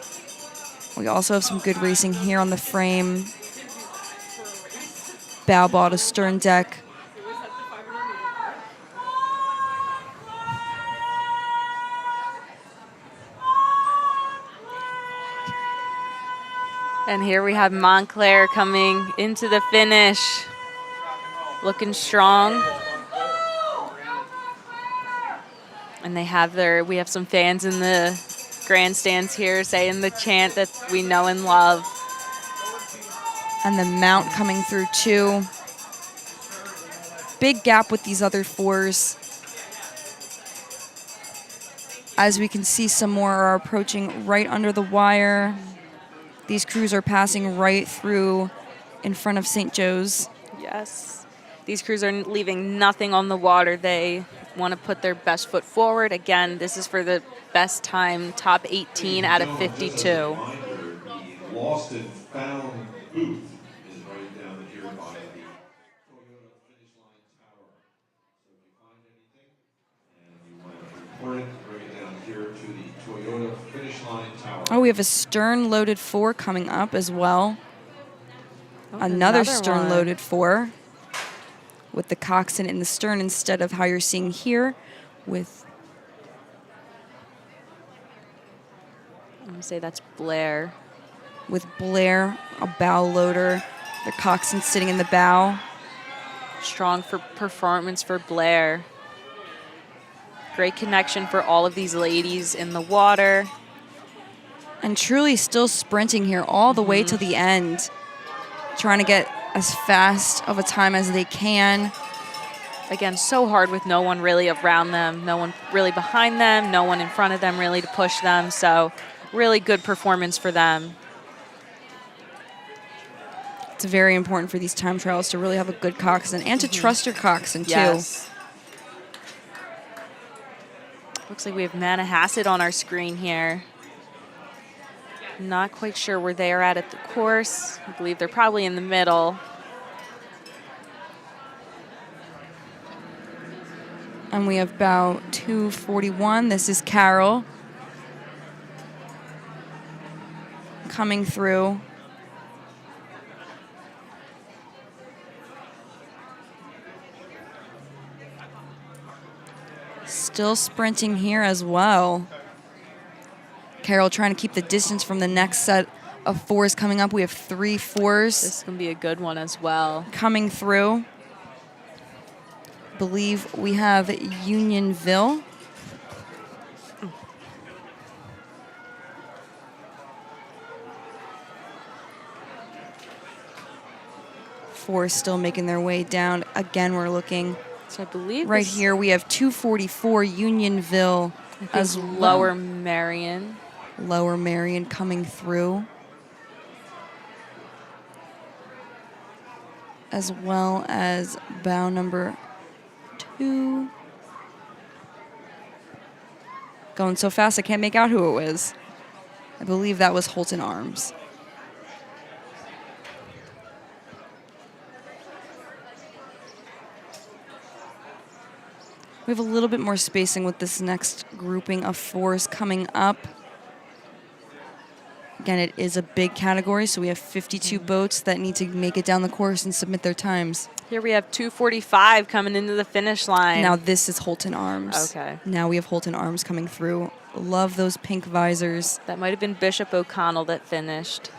We also have some good racing here on the frame. bow ball to stern deck. And here we have Montclair coming into the finish, looking strong. And we have some fans in the grandstands here saying the chant that we know and love. And the mount coming through too. Big gap with these other fours. As we can see, some more are approaching right under the wire. These crews are passing right through in front of St. Joe's. Yes. These crews are leaving nothing on the water. They want to put their best foot forward. Again, this is for the best time, top 18 out of 52. The lost and found booth is right down here by the Toyota finish line tower. So if you find anything and you want to report it, bring it down here to the Toyota finish line tower. Oh, we have a stern-loaded 4 coming up as well. Another stern-loaded 4 with the coxswain in the stern instead of how you're seeing here with... I'm going to say that's Blair. With Blair, a bow loader, the coxswain sitting in the bow. Strong for performance for Blair. Great connection for all of these ladies in the water. And truly still sprinting here all the way to the end. Trying to get as fast of a time as they can. Again, so hard with no one really around them, no one really behind them, no one in front of them really to push them. So really good performance for them. It's very important for these time trials to really have a good coxswain and to trust your coxswain too. Yes. Looks like we have Manahasset on our screen here. Not quite sure where they are at the course. I believe they're probably in the middle. And we have about 241. This is Carol coming through. Still sprinting here as well. Carol trying to keep the distance from the next set of 4s coming up. We have 3 4s. This is going to be a good one as well. Coming through. Believe we have Unionville. Four still making their way down. Again, we're looking. So I believe right here we have 244 Unionville as Lower Marion. Lower Marion coming through. As well as bow number 2. Going so fast I can't make out who it was. I believe that was Holton Arms. We have a little bit more spacing with this next grouping of 4s coming up. Again, it is a big category, so we have 52 boats that need to make it down the course and submit their times. Here we have 245 coming into the finish line. Now this is Holton Arms. Okay. Now we have Holton Arms coming through. Love those pink visors. That might have been Bishop O'Connell that finished.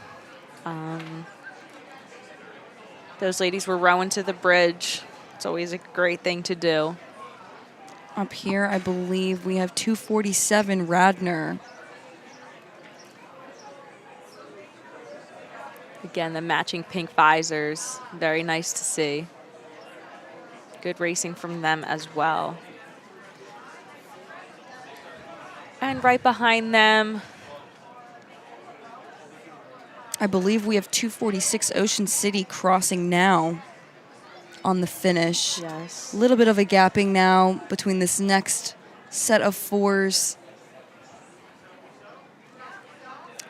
Those ladies were rowing to the bridge. It's always a great thing to do. Up here, I believe we have 247 Radner. Again, the matching pink visors. Very nice to see. Good racing from them as well. And right behind them, I believe we have 246 Ocean City crossing now on the finish. yes. A little bit of a gapping now between this next set of 4s.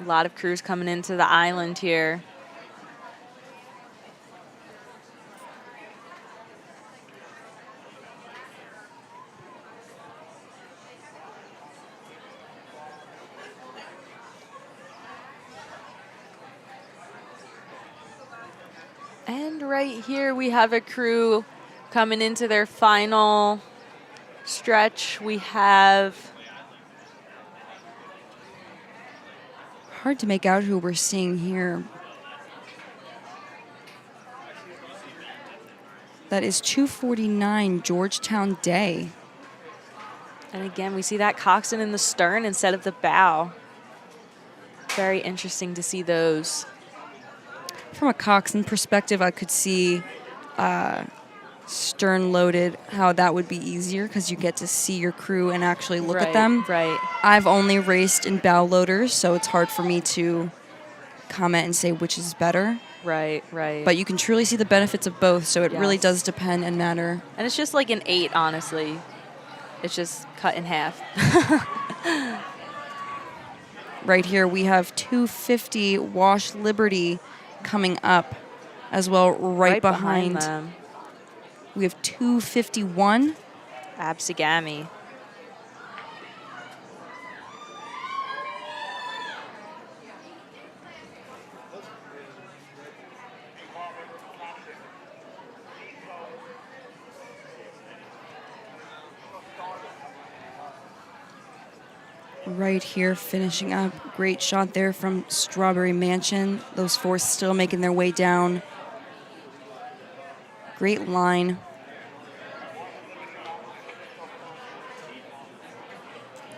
A lot of crews coming into the island here. And right here we have a crew coming into their final stretch. We have Hard to make out who we're seeing here. That is 249 Georgetown Day. And again, we see that coxswain in the stern instead of the bow. Very interesting to see those. From a coxswain perspective, I could see stern loaded, how that would be easier because you get to see your crew and actually look at them. Right. I've only raced in bow loaders, so it's hard for me to comment and say which is better. Right. But you can truly see the benefits of both, so it really Yes. does depend and matter. And it's just like an 8, honestly. It's just cut in half. Right here, we have 250 Wash Liberty coming up as well, right behind. them. We have 251. Absagami. Right here, finishing up. Great shot there from Strawberry Mansion. Those four still making their way down. Great line.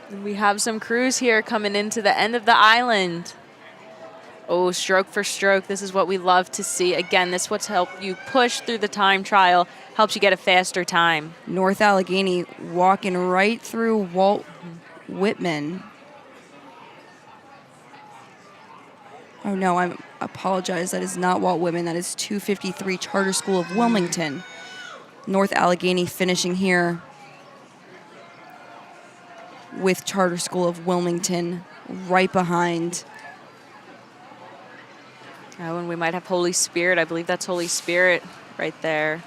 And we have some crews here coming into the end of the island. Oh, stroke for stroke. This is what we love to see. Again, this is what's helped you push through the time trial, helps you get a faster time. North Allegheny walking right through Walt Whitman. Oh no, I apologize. That is not Walt Whitman. That is 253 Charter School of Wilmington. North Allegheny finishing here with Charter School of Wilmington right behind. Oh, and we might have Holy Spirit. I believe that's Holy Spirit right there.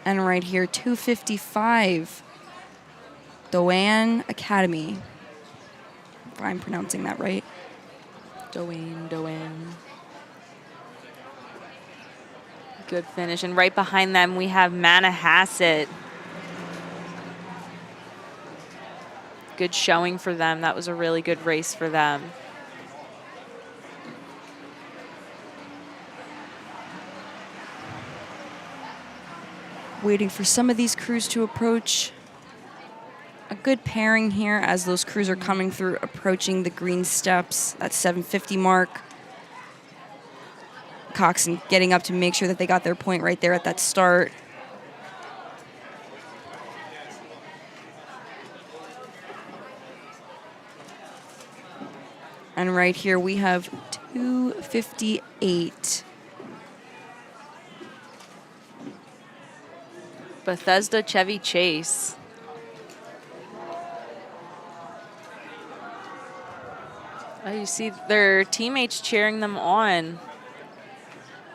And right here, 255 Doane Academy. If I'm pronouncing that right. Doane. Good finish. And right behind them, we have Manahasset. Good showing for them. That was a really good race for them. Waiting for some of these crews to approach. A good pairing here as those crews are coming through, approaching the green steps at 750 mark. Coxswain getting up to make sure that they got their point right there at that start. And right here we have 258. Bethesda Chevy Chase. Oh, you see their teammates cheering them on.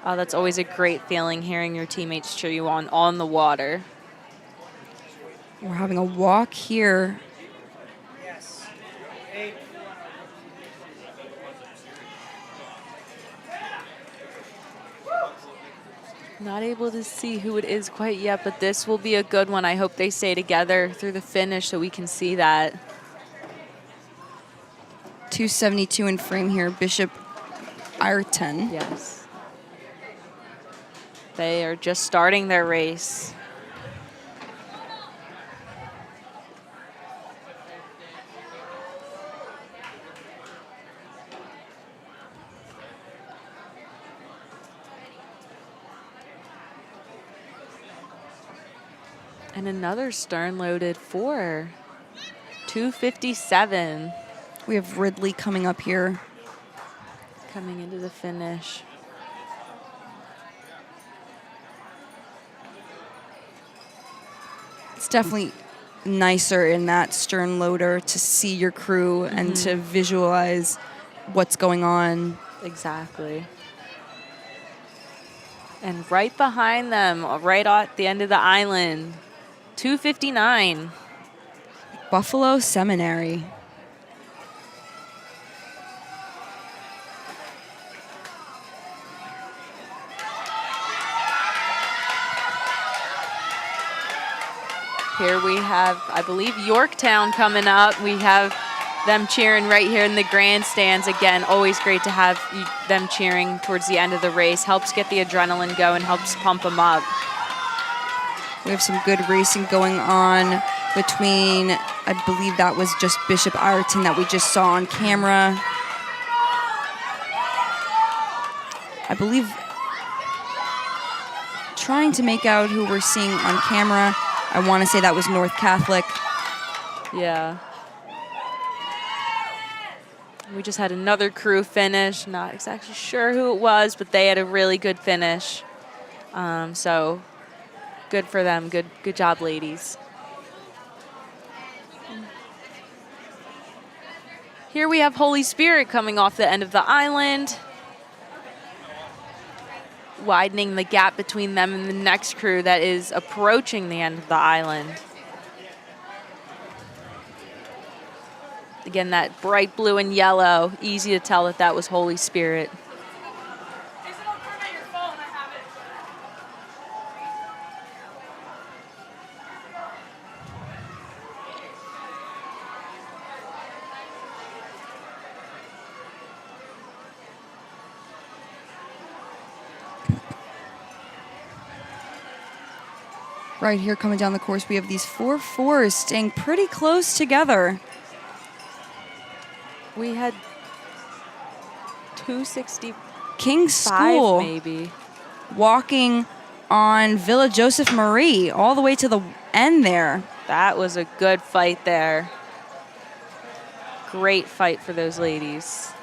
Oh, that's always a great feeling, hearing your teammates cheer you on the water. We're having a walk here. Yes. 8. Not able to see who it is quite yet, but this will be a good one. I hope they stay together through the finish so we can see that. 272 in frame here, Bishop Ireton. Yes. They are just starting their race. And another stern-loaded 4. 257 We have Ridley coming up here. coming into the finish. It's definitely nicer in that stern loader to see your crew and to visualize what's going on. Exactly. And right behind them, right at the end of the island, 259. Buffalo Seminary. Here we have, I believe, Yorktown coming up. We have them cheering right here in the grandstands. Again, always great to have them cheering towards the end of the race. Helps get the adrenaline going, helps pump them up. We have some good racing going on between, I believe that was just Bishop Ireton that we just saw on camera. I believe, trying to make out who we're seeing on camera, I want to say that was North Catholic. Yeah. We just had another crew finish. Not exactly sure who it was, but they had a really good finish. So good for them. Good job, ladies. Here we have Holy Spirit coming off the end of the island, widening the gap between them and the next crew that is approaching the end of the island. Again, that bright blue and yellow, easy to tell that that was Holy Spirit. Jason, don't turn on your phone. I have it. Right here coming down the course, we have these 4 fours staying pretty close together. We had 265 King's School maybe. walking on Villa Joseph Marie all the way to the end there. That was a good fight there. Great fight for those ladies.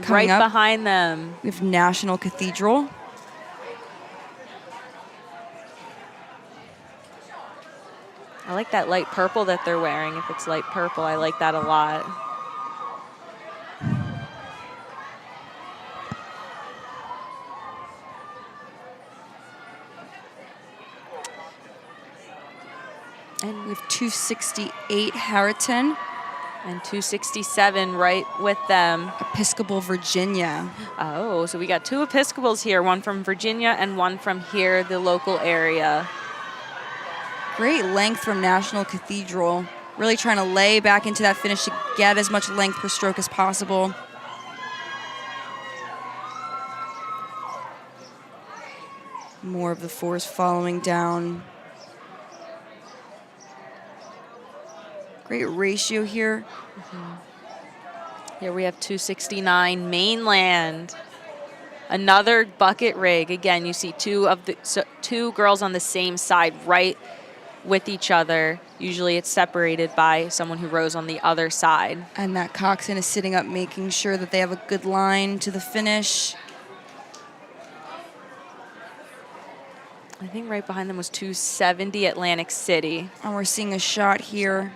Coming right up, behind them. we have National Cathedral. I like that light purple that they're wearing. If it's light purple, I like that a lot. And we have 268 Harriton, And 267 right with them. Episcopal Virginia. Oh, so we got 2 Episcopals here, one from Virginia and one from here, the local area. Great length from National Cathedral. Really trying to lay back into that finish to get as much length per stroke as possible. More of the 4s following down. Great ratio here. Here we have 269 Mainland. Another bucket rig. Again, you see 2 girls on the same side right with each other. Usually it's separated by someone who rows on the other side. And that coxswain is sitting up making sure that they have a good line to the finish. I think right behind them was 270 Atlantic City. And we're seeing a shot here.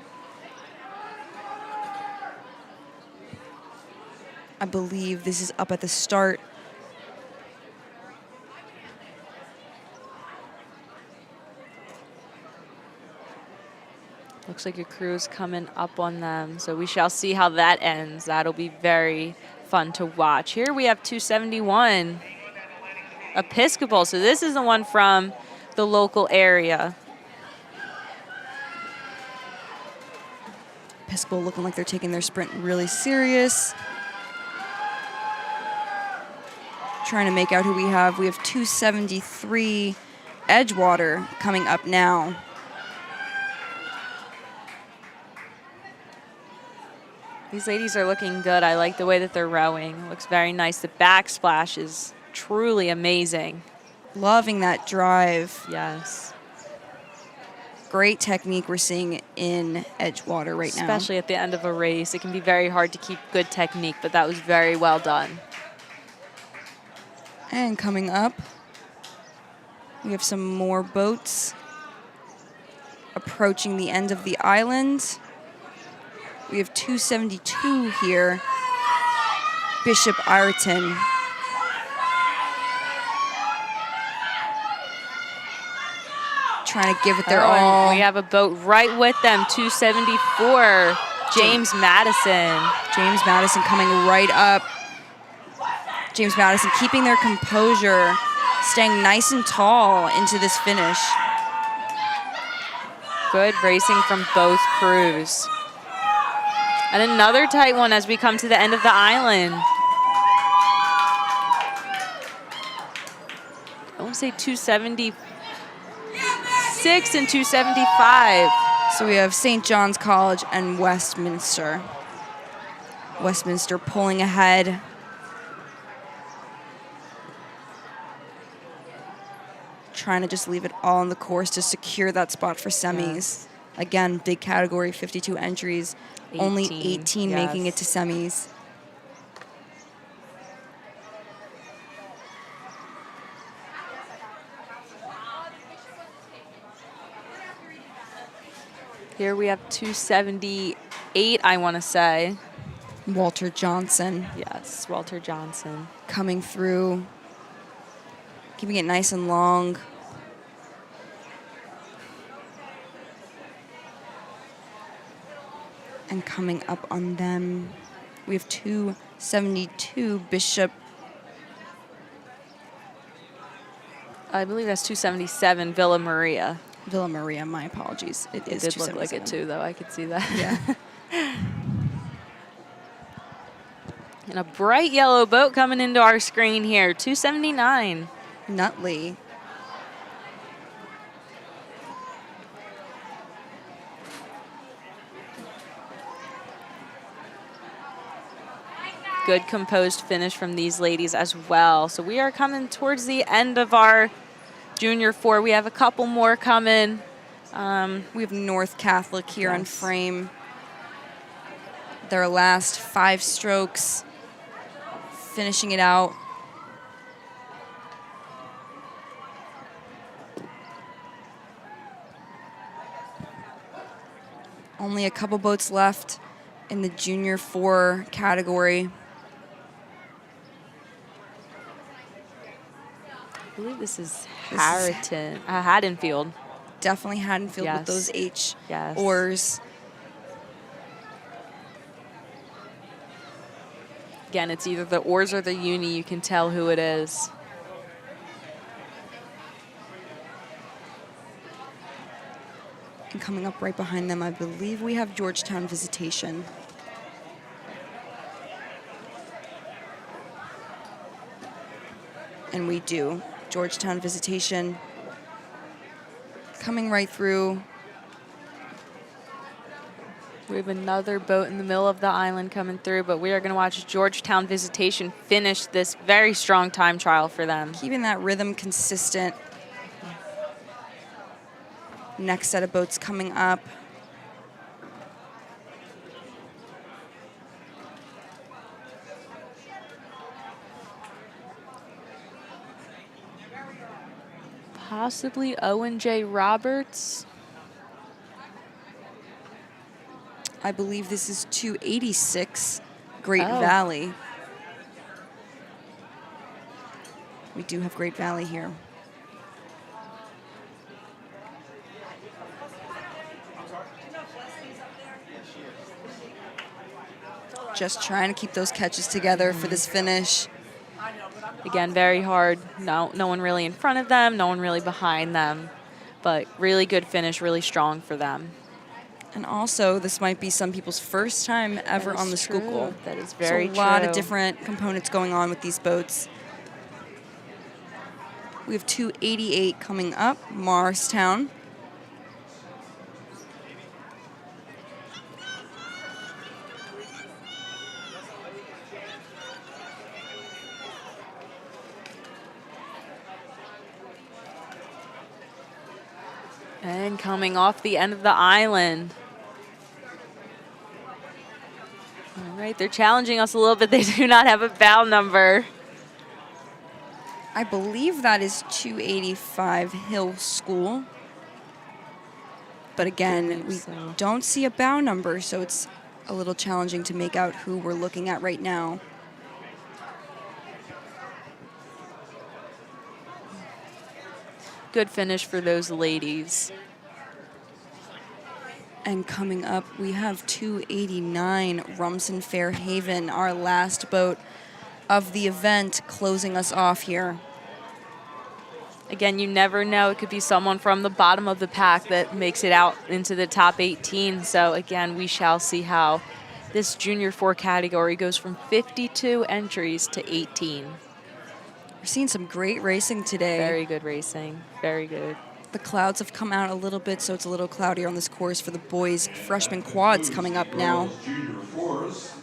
I believe this is up at the start. Looks like a crew's coming up on them, so we shall see how that ends. That'll be very fun to watch. Here we have 271 Episcopal, so this is the one from the local area. Episcopal looking like they're taking their sprint really serious. Trying to make out who we have. We have 273 Edgewater coming up now. These ladies are looking good. I like the way that they're rowing. Looks very nice. The backsplash is truly amazing. Loving that drive. Yes. Great technique we're seeing in Edgewater right now. Especially at the end of a race. It can be very hard to keep good technique, but that was very well done. And coming up, we have some more boats approaching the end of the island. We have 272 here, Bishop Ireton. Trying to give it their all. We have a boat right with them, 274, James Madison. James Madison coming right up. James Madison keeping their composure, staying nice and tall into this finish. Good racing from both crews. And another tight one as we come to the end of the island. I want to say 276 and 275. So we have St. John's College and Westminster. Westminster pulling ahead. Trying to just leave it all on the course to secure that spot for semis. Yes. Again, big category, 52 entries. Only 18 making it to semis. Here we have 278, I want to say. Walter Johnson Yes, Walter Johnson. coming through, keeping it nice and long. And coming up on them, we have 272 Bishop. I believe that's 277, Villa Maria. Villa Maria, my apologies. It is It did look like it 277. too, though. I could see that. Yeah. And a bright yellow boat coming into our screen here, 279. Nutley. Good composed finish from these ladies as well. So we are coming towards the end of our Junior 4. We have a couple more coming. We have North Catholic here on Yes. frame. Their last 5 strokes, finishing it out. Only a couple boats left in the Junior 4 category. I believe this is Haddonfield. Definitely Haddonfield Yes. with those H Yes. oars. Again, it's either the oars or the uni. You can tell who it is. And coming up right behind them, I believe we have Georgetown Visitation. And we do. Georgetown Visitation coming right through. We have another boat in the middle of the island coming through, but we are going to watch Georgetown Visitation finish this very strong time trial for them. Keeping that rhythm consistent. Next set of boats coming up. Possibly Owen J. Roberts. I believe this is 286 Great Oh. Valley. We do have Great Valley here. Just trying to keep those catches together for this finish. Again, very hard. No one really in front of them, no one really behind them. But really good finish, really strong for them. And also, this might be some people's first time ever That on the is Schuylkill. true. That is very So a lot of true. different components going on with these boats. We have 288 coming up, Morristown. And coming off the end of the island. All right, they're challenging us a little bit. They do not have a bow number. I believe that is 285 Hill School. But again, we so. don't see a bow number, so it's a little challenging to make out who we're looking at right now. Good finish for those ladies. And coming up, we have 289 Rumson Fairhaven, our last boat of the event, closing us off here. Again, you never know. It could be someone from the bottom of the pack that makes it out into the top 18. So again, we shall see how this Junior 4 category goes from 52 entries to 18. We're seeing some great racing today. Very good racing. Very good. The clouds have come out a little bit, so it's a little cloudier on this course for the boys' freshman quads coming up now. Junior 4s.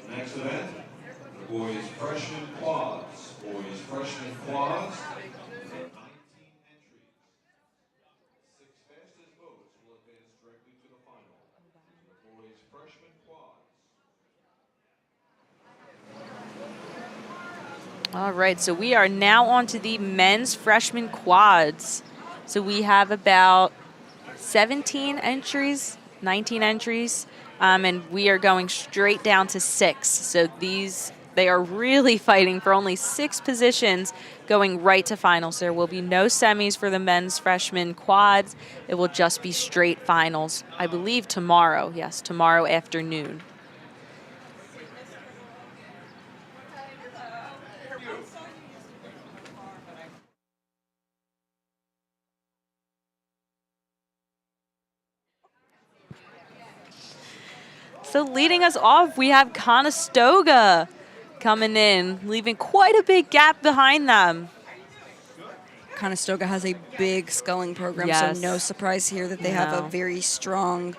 Next event, the boys freshman quads. Boys freshman quads. 19 entries. 6 fastest boats will advance directly to the final. The boys freshman quads. All right, so we are now on to the men's freshman quads. So we have about 17 entries, 19 entries, and we are going straight down to 6. So they are really fighting for only 6 positions going right to finals. There will be no semis for the men's freshman quads. It will just be straight finals, I believe tomorrow. Yes, tomorrow afternoon. So leading us off, we have Conestoga coming in, leaving quite a big gap behind them. Conestoga has a big sculling program, Yes. so no surprise here that they have a No. very strong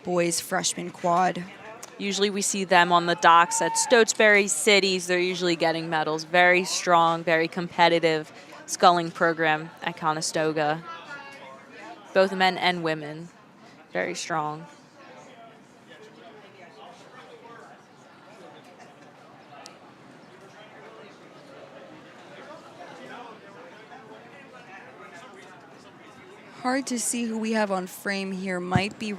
boys freshman quad. Usually we see them on the docks at Stotesbury cities. They're usually getting medals. Very strong, very competitive sculling program at Conestoga. Both men and women. Very strong. Hard to see who we have on frame here. Might be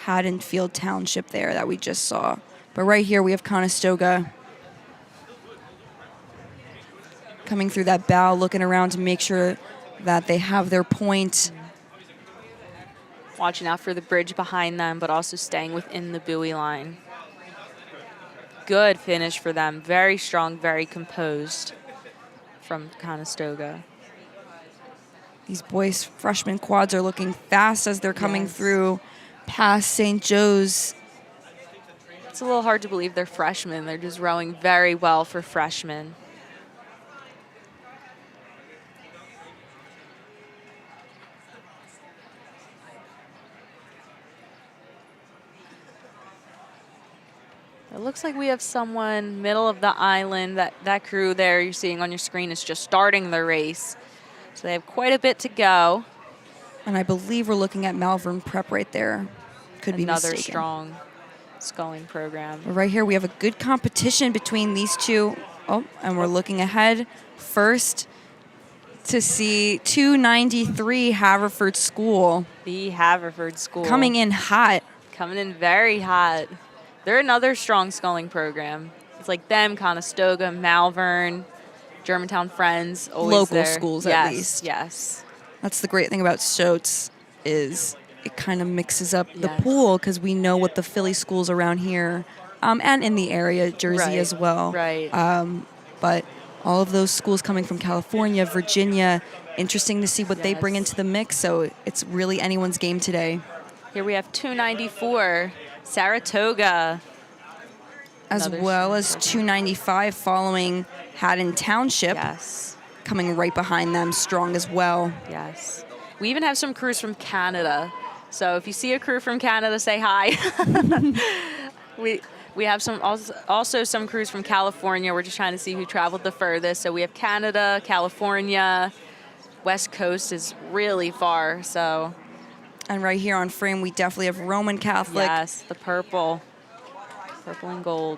Haddonfield Township there that we just saw. But right here we have Conestoga coming through that bow, looking around to make sure that they have their point. Watching out for the bridge behind them, but also staying within the buoy line. Good finish for them. Very strong, very composed from Conestoga. These boys freshman quads are looking fast as they're coming Yes. through past St. Joe's. It's a little hard to believe they're freshmen. They're just rowing very well for freshmen. It looks like we have someone middle of the island. That crew there you're seeing on your screen is just starting the race. So they have quite a bit to go. And I believe we're looking at Malvern Prep right there. Could be Another mistaken. strong sculling program. But right here we have a good competition between these two. Oh, and we're looking ahead first to see 293 Haverford School The Haverford School. coming in hot. Coming in very hot. They're another strong sculling program. It's like them, Conestoga, Malvern, Germantown Friends. Always Local there. schools, yes, at least. Yes. That's the great thing about Stotes is it kind of mixes up the Yes. pool because we know what the Philly schools around here and in the area, Jersey Right, as well. right. But all of those schools coming from California, Virginia, interesting to see what they bring Yes. into the mix. So it's really anyone's game today. Here we have 294, Saratoga. As Another well strong as program. 295 following Haddon Township Yes, coming right behind them, strong as well. yes. We even have some crews from Canada. So if you see a crew from Canada, say hi. We have some also some crews from California. We're just trying to see who traveled the furthest. So we have Canada, California, West Coast is really far. So And right here on frame, we definitely have Roman Catholic yes, the purple and gold.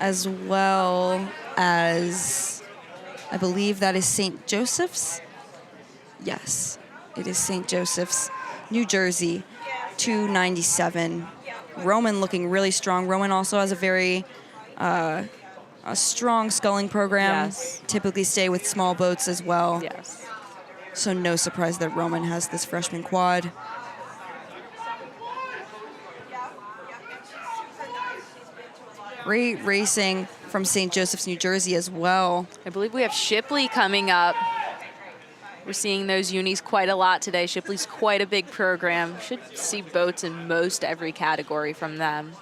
as well as, I believe that is St. Joseph's. Yes, it is St. Joseph's, New Jersey, 297. Roman looking really strong. Roman also has a very a strong sculling program. Yes. Typically stay with small boats as well. Yes. So no surprise that Roman has this freshman quad. great racing from St. Joseph's, New Jersey as well. I believe we have Shipley coming up. We're seeing those unis quite a lot today. Shipley's quite a big program. Should see boats in most every category from them.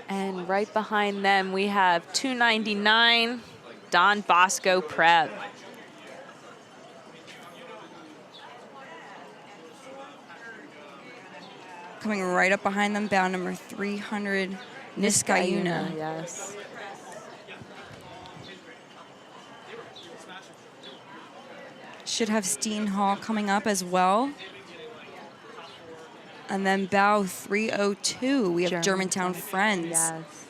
And right behind them, we have 299 Don Bosco Prep. Coming right up behind them, bound number 300, Niskayuna. Yes. Should have Steen Hall coming up as well. And then bow 302, we have Germantown Friends. Yes.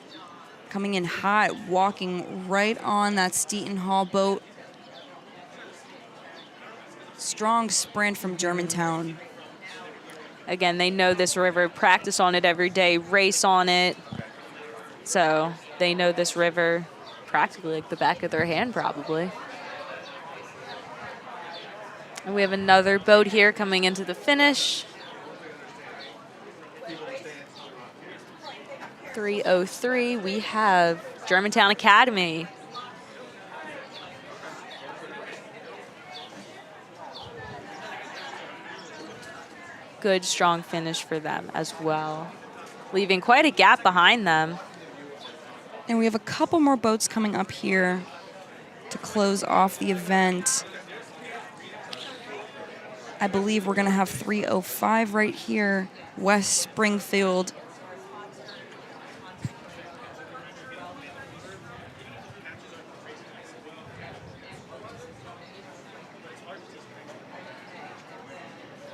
Coming in hot, walking right on that Steen Hall boat. Strong sprint from Germantown. Again, they know this river, practice on it every day, race on it. So they know this river practically like the back of their hand, probably. And we have another boat here coming into the finish. 303, we have Germantown Academy. Good, strong finish for them as well, leaving quite a gap behind them. And we have a couple more boats coming up here to close off the event. I believe we're going to have 305 right here, West Springfield.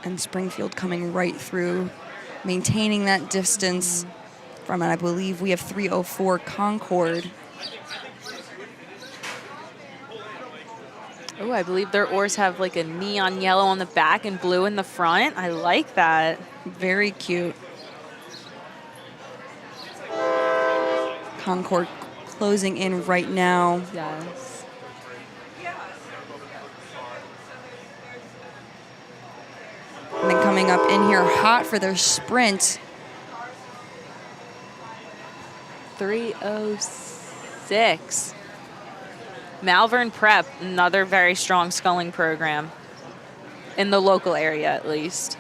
And Springfield coming right through, maintaining that distance from it. I believe we have 304 Concord. Oh, I believe their oars have like a neon yellow on the back and blue in the front. I like that. Very cute. Concord closing in right now. Yes. And then coming up in here hot for their sprint. 306. Malvern Prep, another very strong sculling program in the local area at least.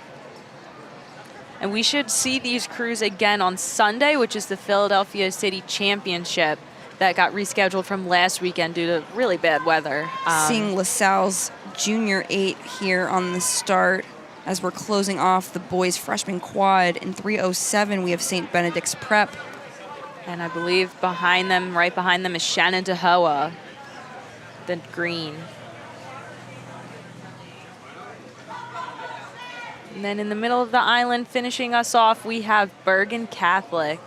And we should see these crews again on Sunday, which is the Philadelphia City Championship that got rescheduled from last weekend due to really bad weather. Seeing LaSalle's Junior 8 here on the start as we're closing off the boys freshman quad. In 307, we have St. Benedict's Prep. And I believe behind them, right behind them, is Shenandoah, the green. And then in the middle of the island, finishing us off, we have Bergen Catholic.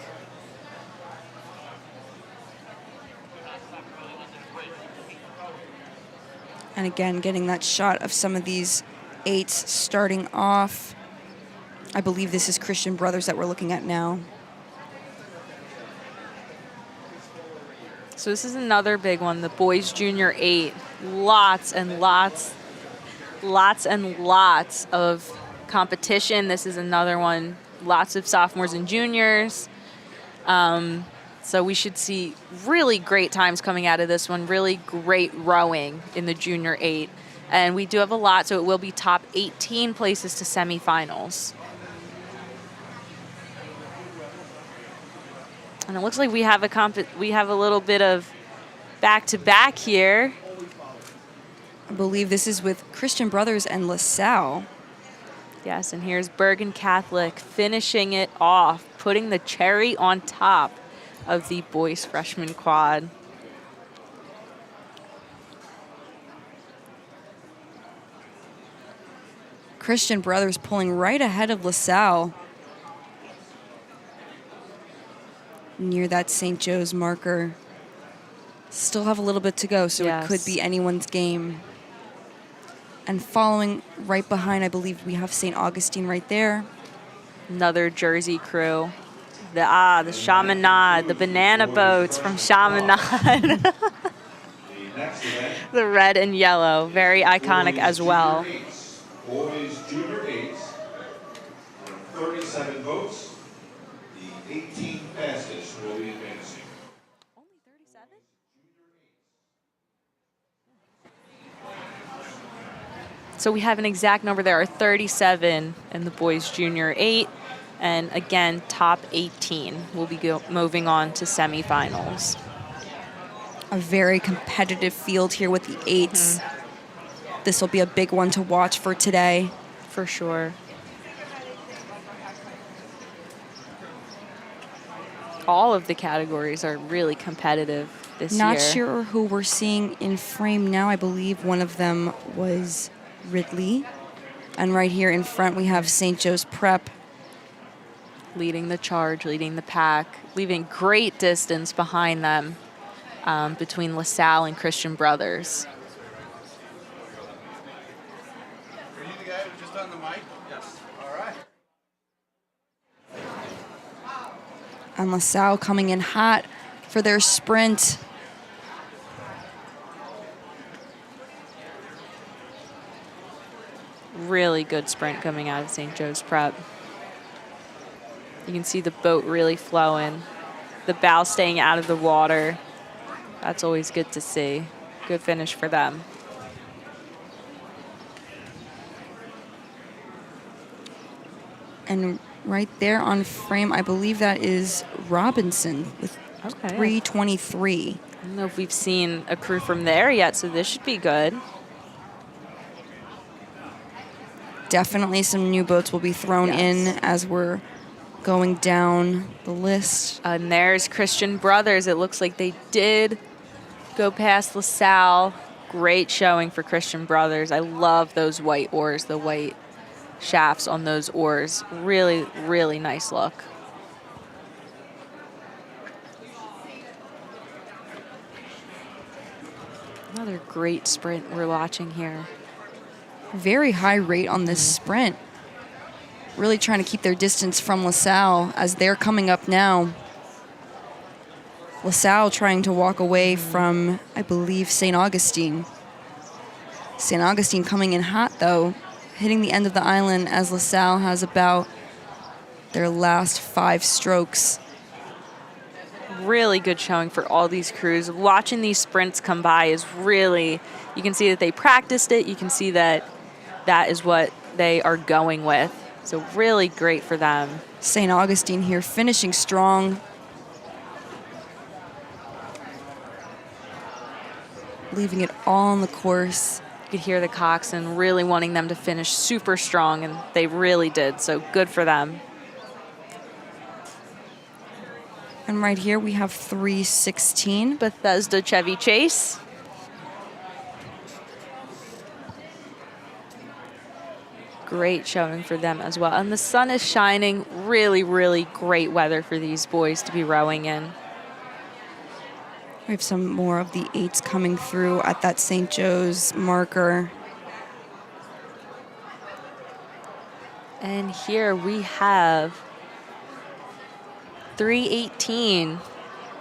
And again, getting that shot of some of these 8s starting off. I believe this is Christian Brothers that we're looking at now. So this is another big one, the boys junior 8. Lots and lots of competition. This is another one, lots of sophomores and juniors. So we should see really great times coming out of this one, really great rowing in the junior 8. And we do have a lot, so it will be top 18 places to semifinals. And it looks like we have a little bit of back-to-back here. I believe this is with Christian Brothers and LaSalle. Yes, and here's Bergen Catholic finishing it off, putting the cherry on top of the boys freshman quad. Christian Brothers pulling right ahead of LaSalle. Near that St. Joe's marker. Still have a little bit to go, so Yes. it could be anyone's game. And following right behind, I believe we have St. Augustine right there. Another Jersey crew. The Chaminade, the banana boats from Chaminade. next event. The red and yellow, very iconic as well. Boys junior eights, 37 votes. The 18 fastest will be advancing. Only 37? So we have an exact number. There are 37 in the boys junior 8. And again, top 18 will be moving on to semifinals. A very competitive field here with the 8s. This will be a big one to watch for today. For sure. All of the categories are really competitive this year. Not sure who we're seeing in frame now. I believe one of them was Ridley. And right here in front, we have St. Joe's Prep. Leading the charge, leading the pack, leaving great distance behind them between LaSalle and Christian Brothers. Are you the guy who just on the mic? Yes. All right. And LaSalle coming in hot for their sprint. Really good sprint coming out of St. Joe's Prep. You can see the boat really flowing, the bow staying out of the water. That's always good to see. Good finish for them. And right there on frame, I believe that is Robinson with 3:23. I don't know if we've seen a crew from there yet, so this should be good. Definitely some new boats will be thrown in as we're going down the list. And there's Christian Brothers. It looks like they did go past LaSalle. Great showing for Christian Brothers. I love those white oars, the white shafts on those oars. Really, really nice look. Another great sprint we're watching here. Very high rate on this sprint. Really trying to keep their distance from LaSalle as they're coming up now. LaSalle trying to walk away from, I believe, St. Augustine. St. Augustine coming in hot, though, hitting the end of the island as LaSalle has about their last 5 strokes. Really good showing for all these crews. Watching these sprints come by is really, you can see that they practiced it. You can see that that is what they are going with. So really great for them. St. Augustine here finishing strong. Leaving it all on the course. You could hear the coxswain really wanting them to finish super strong, and they really did. So good for them. And right here we have 3:16. Bethesda Chevy Chase. Great showing for them as well. And the sun is shining. Really, really great weather for these boys to be rowing in. We have some more of the 8s coming through at that St. Joe's marker. And here we have 3:18,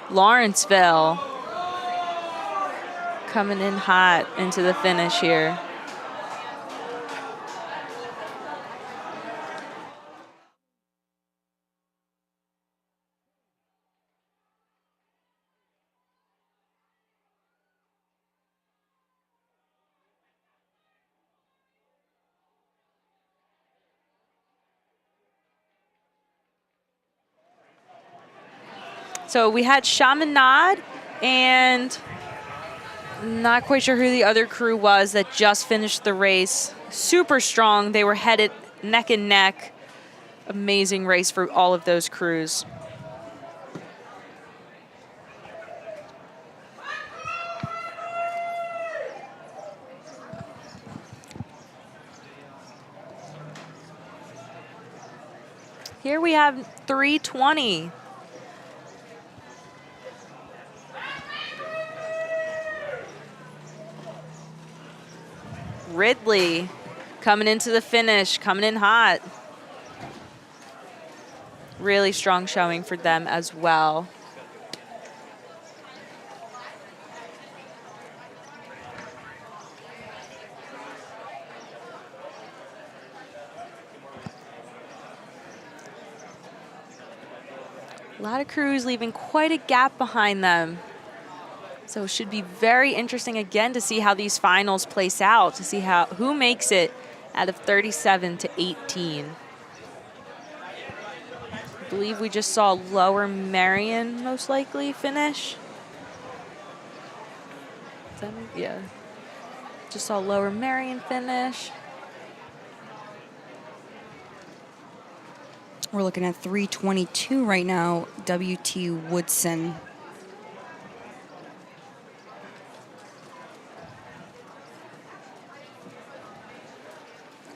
Lawrenceville, coming in hot into the finish here. So we had Chaminade, and not quite sure who the other crew was that just finished the race. Super strong. They were headed neck and neck. Amazing race for all of those crews. Here we have 3:20. Ridley coming into the finish, coming in hot. Really strong showing for them as well. A lot of crews leaving quite a gap behind them. So it should be very interesting again to see how these finals place out, to see who makes it out of 37 to 18. I believe we just saw Lower Marion most likely finish. Yeah. Just saw Lower Marion finish. We're looking at 3:22 right now, WT Woodson.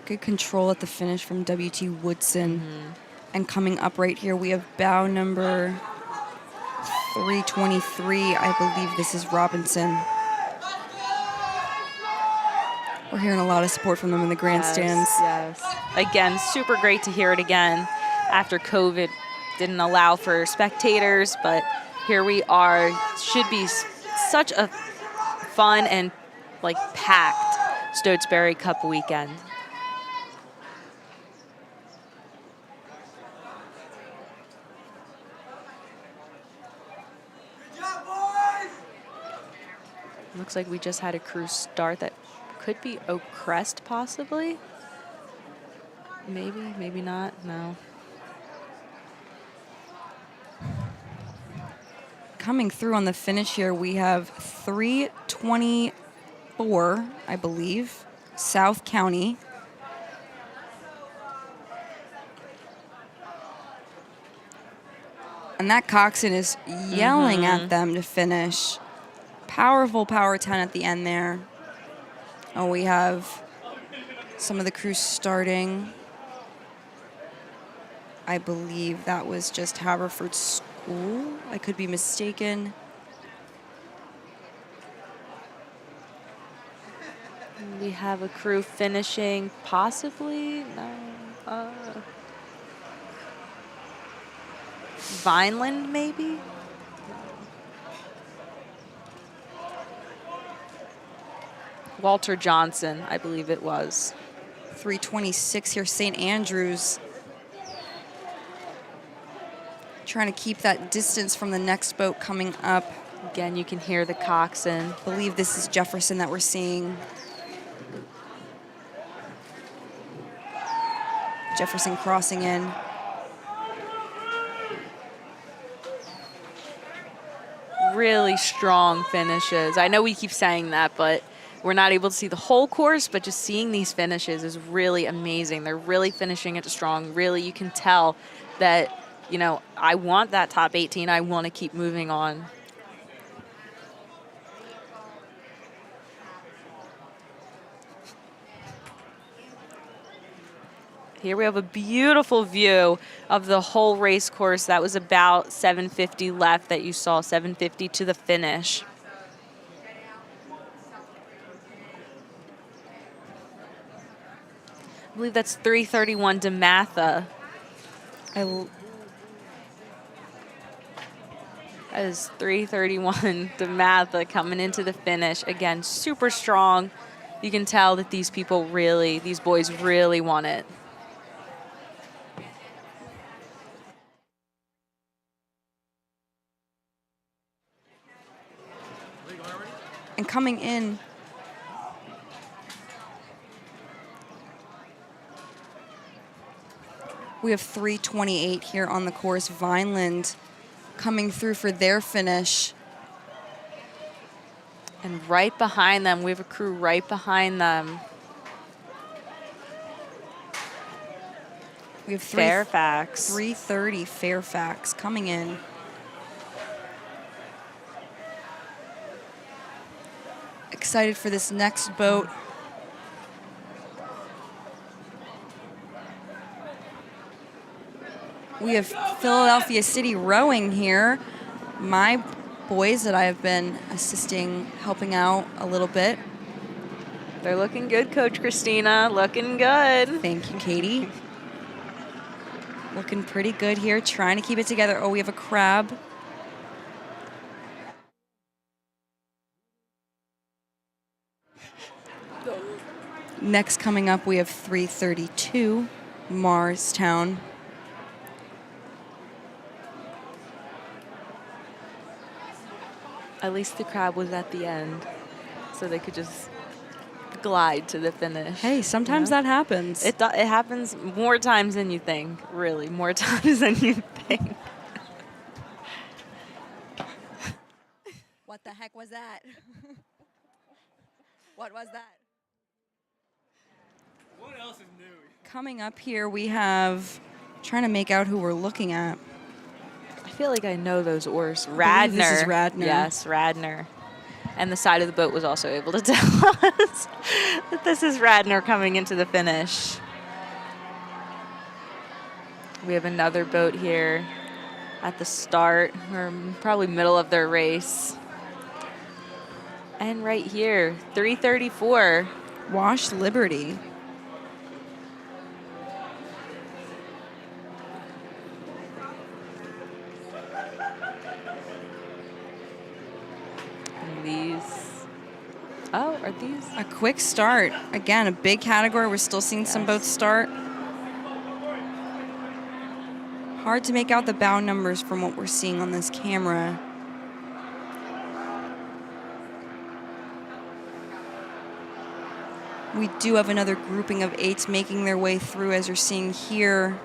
Good control at the finish from WT Woodson. And coming up right here, we have bow number 323. I believe this is Robinson. We're hearing a lot of support from them in the grandstands. Yes, yes. Again, super great to hear it again after COVID didn't allow for spectators, but here we are. Should be such a fun and like packed Stotesbury Cup weekend. Looks like we just had a crew start that could be Oak Crest possibly. Maybe, maybe not, no. Coming through on the finish here, we have 324, I believe, South County. And that coxswain is yelling at them to finish. Powerful power 10 at the end there. Oh, we have some of the crews starting. I believe that was just Haverford School. I could be mistaken. We have a crew finishing possibly, no, Vineland maybe? Walter Johnson, I believe it was. 326 here, St. Andrews. Trying to keep that distance from the next boat coming up. Again, you can hear the coxswain. I believe this is Jefferson that we're seeing. Jefferson crossing in. Really strong finishes. I know we keep saying that, but we're not able to see the whole course, but just seeing these finishes is really amazing. They're really finishing it strong. Really, you can tell that, you know, I want that top 18. I want to keep moving on. Here we have a beautiful view of the whole race course. That was about 750 left that you saw, 750 to the finish. I believe that's 331 DeMatha. That is 331 DeMatha coming into the finish. Again, super strong. You can tell that these people really, these boys really want it. And coming in, we have 328 here on the course. Vineland coming through for their finish. And right behind them, we have a crew right behind them. We have Fairfax. 330 Fairfax coming in. Excited for this next boat. We have Philadelphia City rowing here. My boys that I have been assisting, helping out a little bit. They're looking good, Coach Christina. Looking good. Thank you, Katie. Looking pretty good here, trying to keep it together. Oh, we have a crab. Next coming up, we have 332 Marstown. At least the crowd was at the end, so they could just glide to the finish. Hey, sometimes that happens. It happens more times than you think, really, more times than you think. What the heck was that? What was that? What else is new? Coming up here, we have, trying to make out who we're looking at. I feel like I know those oars. believe Radner. this is Radner. Yes, Radner. And the side of the boat was also able to tell us that this is Radner coming into the finish. We have another boat here at the start, or probably middle of their race. And right here, 3:34. Wash Liberty. And these, oh, are these? A quick start. Again, a big category. We're still seeing some boats start. Hard to make out the bow numbers from what we're seeing on this camera. We do have another grouping of 8s making their way through, as you're seeing here.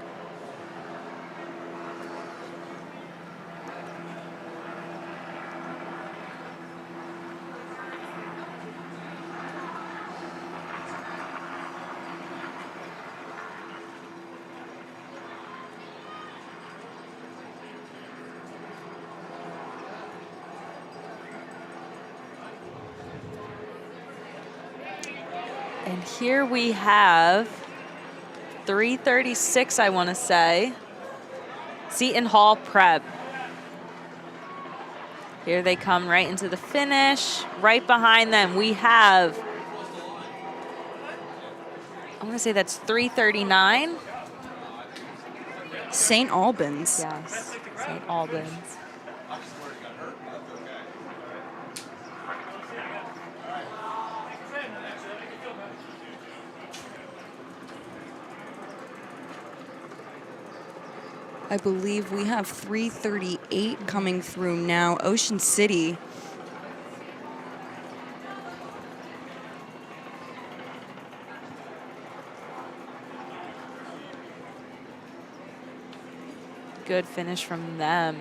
And here we have 3:36, I want to say. Seton Hall Prep. Here they come right into the finish. Right behind them, we have, I want to say that's 3:39. St. Albans. Yes, St. Albans. I believe we have 3:38 coming through now. Ocean City. Good finish from them.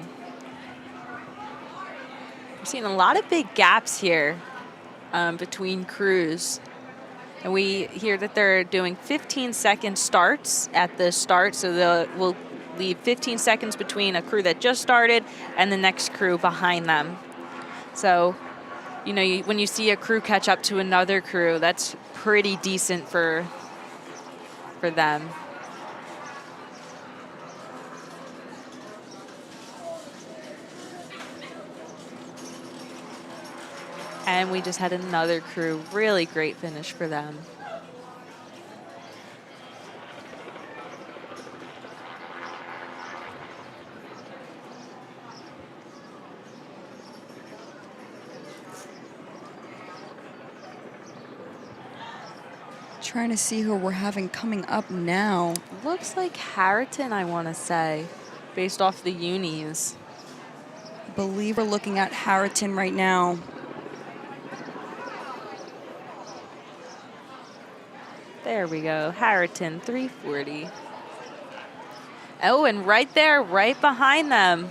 We're seeing a lot of big gaps here between crews. And we hear that they're doing 15-second starts at the start, so we'll leave 15 seconds between a crew that just started and the next crew behind them. So, you know, when you see a crew catch up to another crew, that's pretty decent for them. And we just had another crew, really great finish for them. Trying to see who we're having coming up now. Looks like Harriton, I want to say, based off the unis. I believe we're looking at Harriton right now. There we go, Harriton, 340. Oh, and right there, right behind them.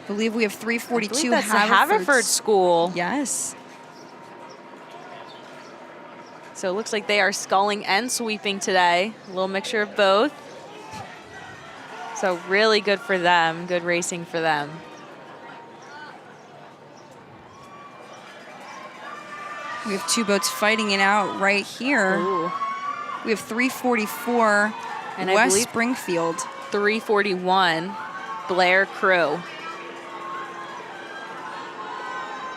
I believe we have 342 I believe that's the Haverford School. Yes. So it looks like they are sculling and sweeping today. A little mixture of both. So really good for them, good racing for them. We have two boats fighting it out right here. Ooh. We have 344 And I West believe Springfield. 341 Blair Crew.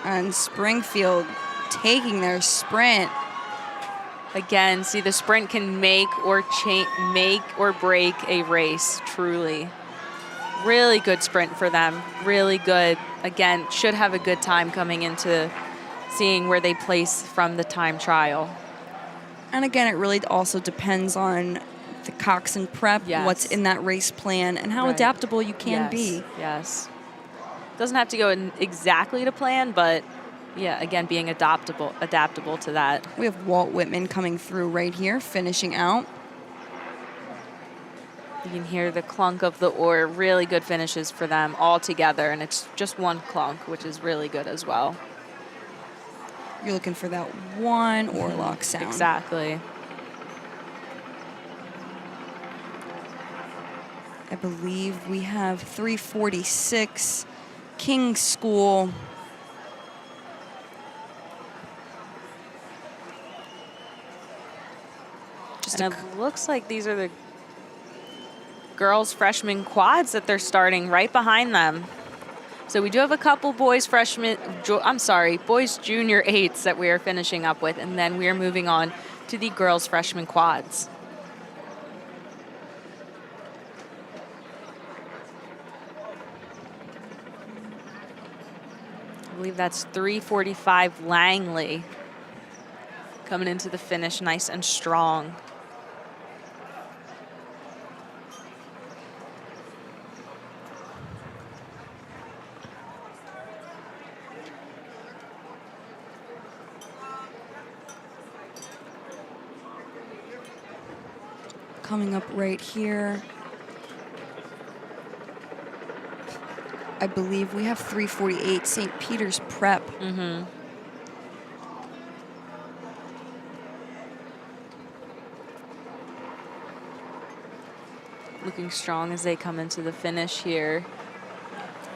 And Springfield taking their sprint. Again, see, the sprint can make or break a race, truly. Really good sprint for them, really good. Again, should have a good time coming into seeing where they place from the time trial. And again, it really also depends on the coxswain prep, Yes. what's in that race plan, and how Right. adaptable you can Yes, be. yes. Doesn't have to go in exactly to plan, but yeah, again, being adaptable to that. We have Walt Whitman coming through right here, finishing out. You can hear the clunk of the oar. Really good finishes for them all together, and it's just one clunk, which is really good as well. You're looking for that one oarlock sound. Exactly. I believe we have 346 King's School. And it looks like these are the girls freshman quads that they're starting right behind them. So we do have a couple boys junior eights that we are finishing up with, and then we are moving on to the girls freshman quads. I believe that's 345 Langley coming into the finish nice and strong. Coming up right here, I believe we have 348 St. Peter's Prep. Looking strong as they come into the finish here.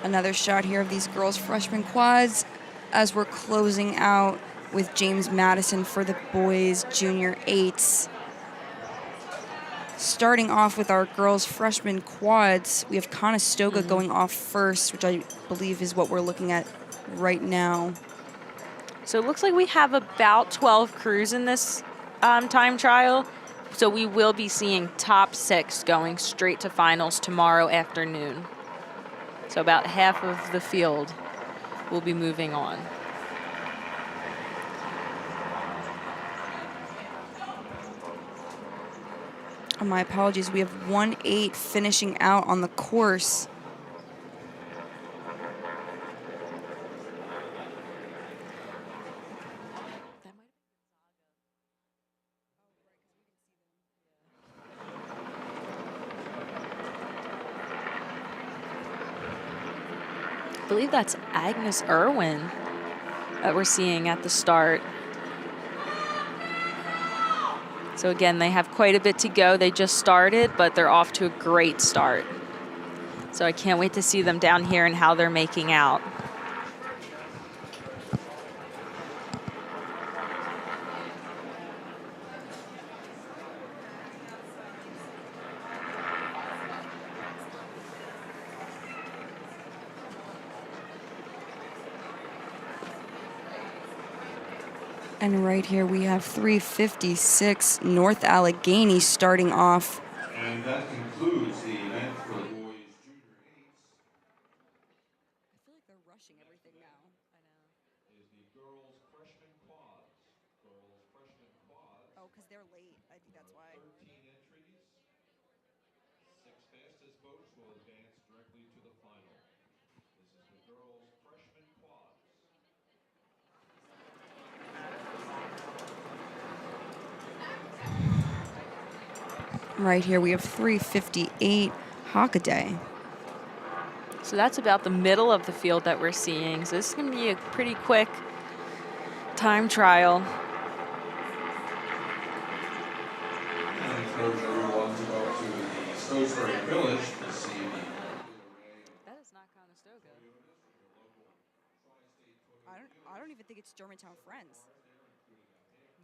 Another shot here of these girls freshman quads as we're closing out with James Madison for the boys junior eights. Starting off with our girls freshman quads, we have Conestoga going off first, which I believe is what we're looking at right now. So it looks like we have about 12 crews in this time trial. So we will be seeing top 6 going straight to finals tomorrow afternoon. So about half of the field will be moving on. Oh, my apologies. We have 1-8 finishing out on the course. I believe that's Agnes Irwin that we're seeing at the start. So again, they have quite a bit to go. They just started, but they're off to a great start. So I can't wait to see them down here and how they're making out. And right here we have 356 North Allegheny starting off. And that concludes the event for the boys junior eights. I feel like they're rushing everything now. Is the girls freshman quads. Girls freshman quads. Oh, because they're late. I think that's why. 13 entries. 6 fastest boats will advance directly to the final. This is the girls freshman quads. Right here we have 358 Hockaday. So that's about the middle of the field that we're seeing. So this is going to be a pretty quick time trial. And I encourage everyone to go to the Stotesbury Village to see the That is not Conestoga. I don't even think it's Germantown Friends.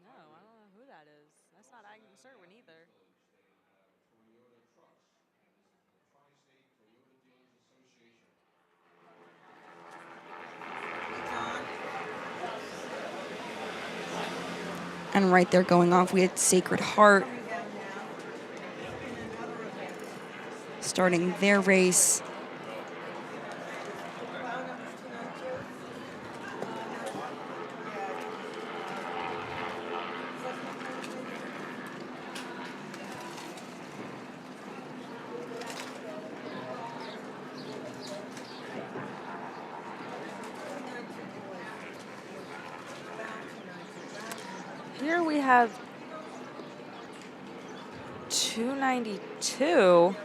No, I don't know who that is. That's not Agnes Irwin either. And right there going off, we had Sacred Heart starting their race. Here we have 292.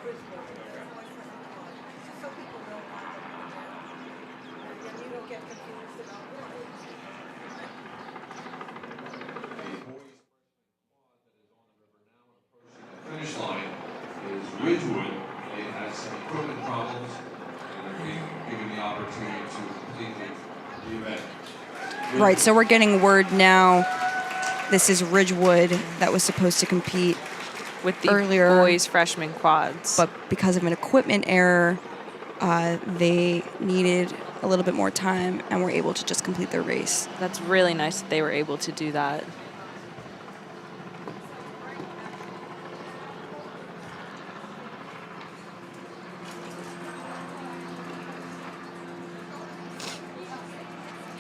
Finish line is Ridgewood. They had some equipment problems and are being given the opportunity to complete the event. Right, so we're getting word now. This is Ridgewood that was supposed to compete With the earlier, boys freshman quads. but because of an equipment error, they needed a little bit more time and were able to just complete their race. That's really nice that they were able to do that.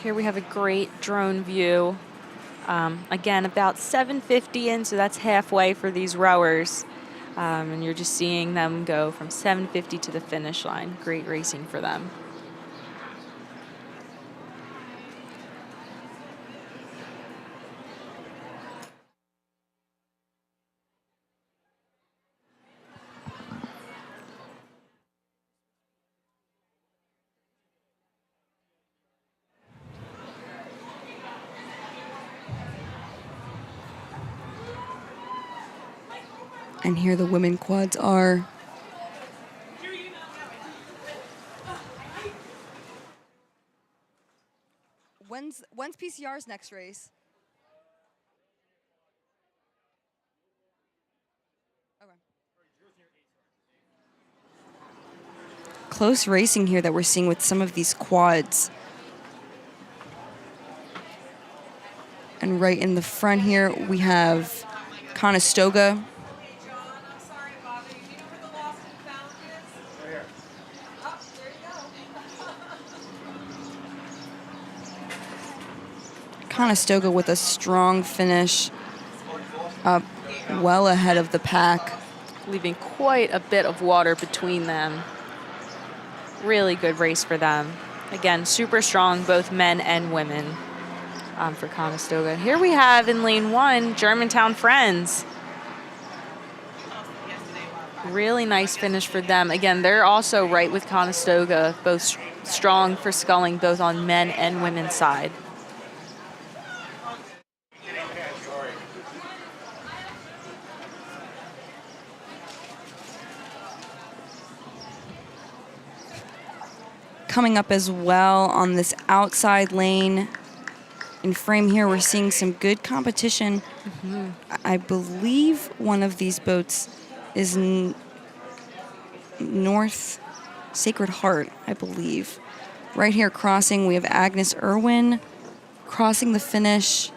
Here we have a great drone view. Again, about 750 in, so that's halfway for these rowers. And you're just seeing them go from 750 to the finish line. Great racing for them. And here the women quads are. When's PCR's next race? Okay. Close racing here that we're seeing with some of these quads. And right in the front here, we have Conestoga. Conestoga with a strong finish, up well ahead of the pack. Leaving quite a bit of water between them. Really good race for them. Again, super strong, both men and women for Conestoga. Here we have in lane 1, Germantown Friends. Really nice finish for them. Again, they're also right with Conestoga, both strong for sculling, both on men and women's side. Coming up as well on this outside lane in frame here, we're seeing some good competition. I believe one of these boats is North Sacred Heart, I believe. Right here crossing, we have Agnes Irwin crossing the finish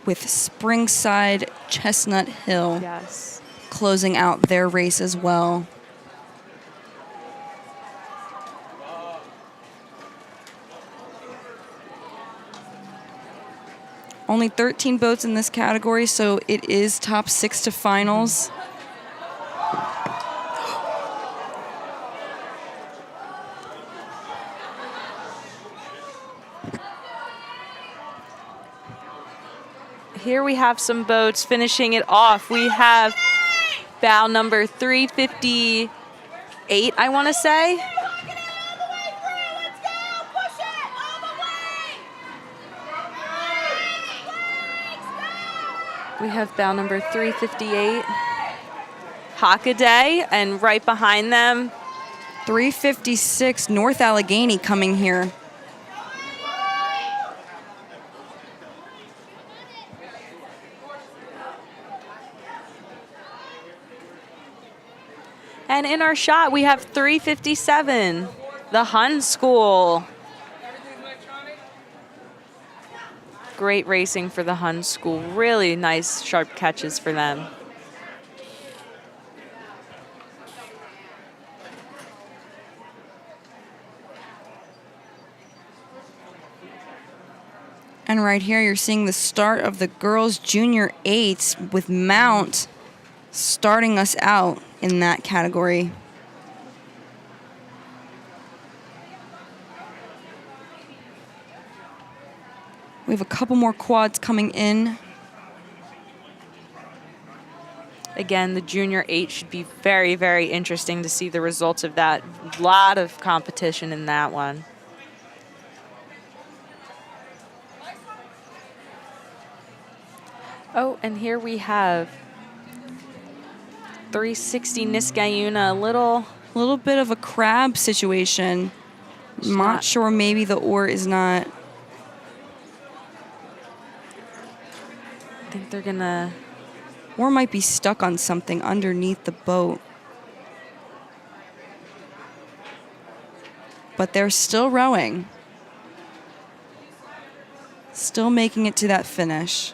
with Springside Chestnut Hill. Yes. Closing out their race as well. Only 13 boats in this category, so it is top 6 to finals. Here we have some boats finishing it off. We have bow number 358, I want to say. We have bow number 358, Hockaday, and right behind them, 356 North Allegheny coming here. and in our shot we have 357, the Hun School. Great racing for the Hun School. Really nice, sharp catches for them. And right here, you're seeing the start of the girls' junior 8s with Mount starting us out in that category. We have a couple more quads coming in. Again, the junior 8 should be very, very interesting to see the results of that. A lot of competition in that one. Oh, and here we have 360 Niskayuna, A little bit of a crab situation. Not sure, maybe the oar is not. I think they're gonna. Oar might be stuck on something underneath the boat. But they're still rowing. Still making it to that finish.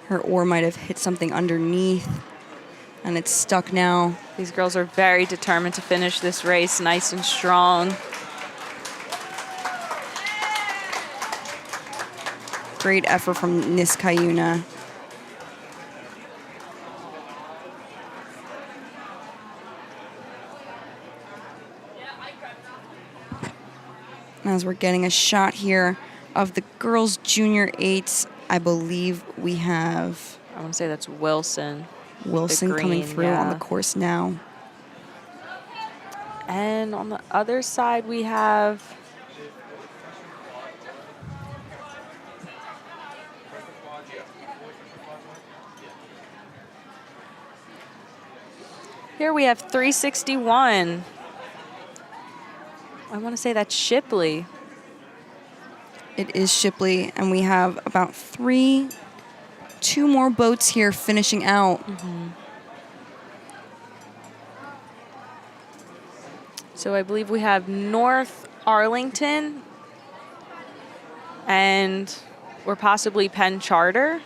Her oar might have hit something underneath, and it's stuck now. These girls are very determined to finish this race nice and strong. Great effort from Niskayuna. As we're getting a shot here of the girls' junior 8s, I believe we have I want to say that's Wilson. Wilson The coming green, through on the yeah. course now. And on the other side, we have here we have 361. I want to say that's Shipley. It is Shipley, and we have about two more boats here finishing out. So I believe we have North Arlington and or possibly Penn Charter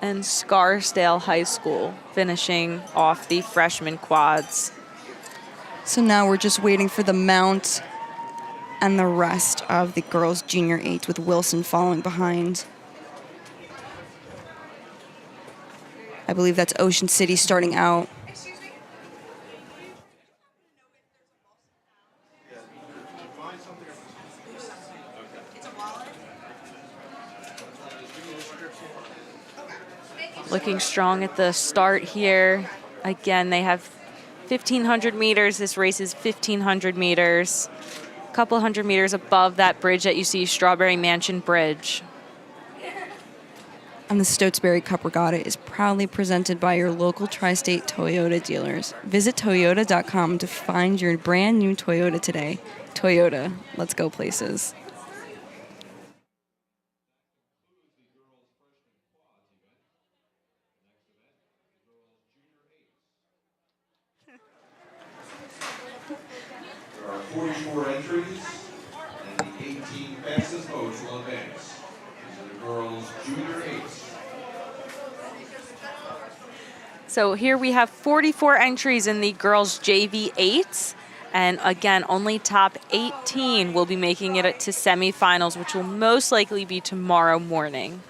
and Scarsdale High School finishing off the freshman quads. So now we're just waiting for the mount and the rest of the girls' junior 8 with Wilson following behind. I believe that's Ocean City starting out. Looking strong at the start here. Again, they have 1,500 meters. This race is 1,500 meters. A couple hundred meters above that bridge that you see, Strawberry Mansion Bridge. And the Stotesbury Cup Regatta is proudly presented by your local tri-state Toyota dealers. Visit Toyota.com to find your brand new Toyota today. Toyota, let's go places. There are 44 entries, and the 18 fastest boats will advance. These are the girls' junior 8s. So here we have 44 entries in the girls' JV 8s. And again, only top 18 will be making it to semifinals, which will most likely be tomorrow morning.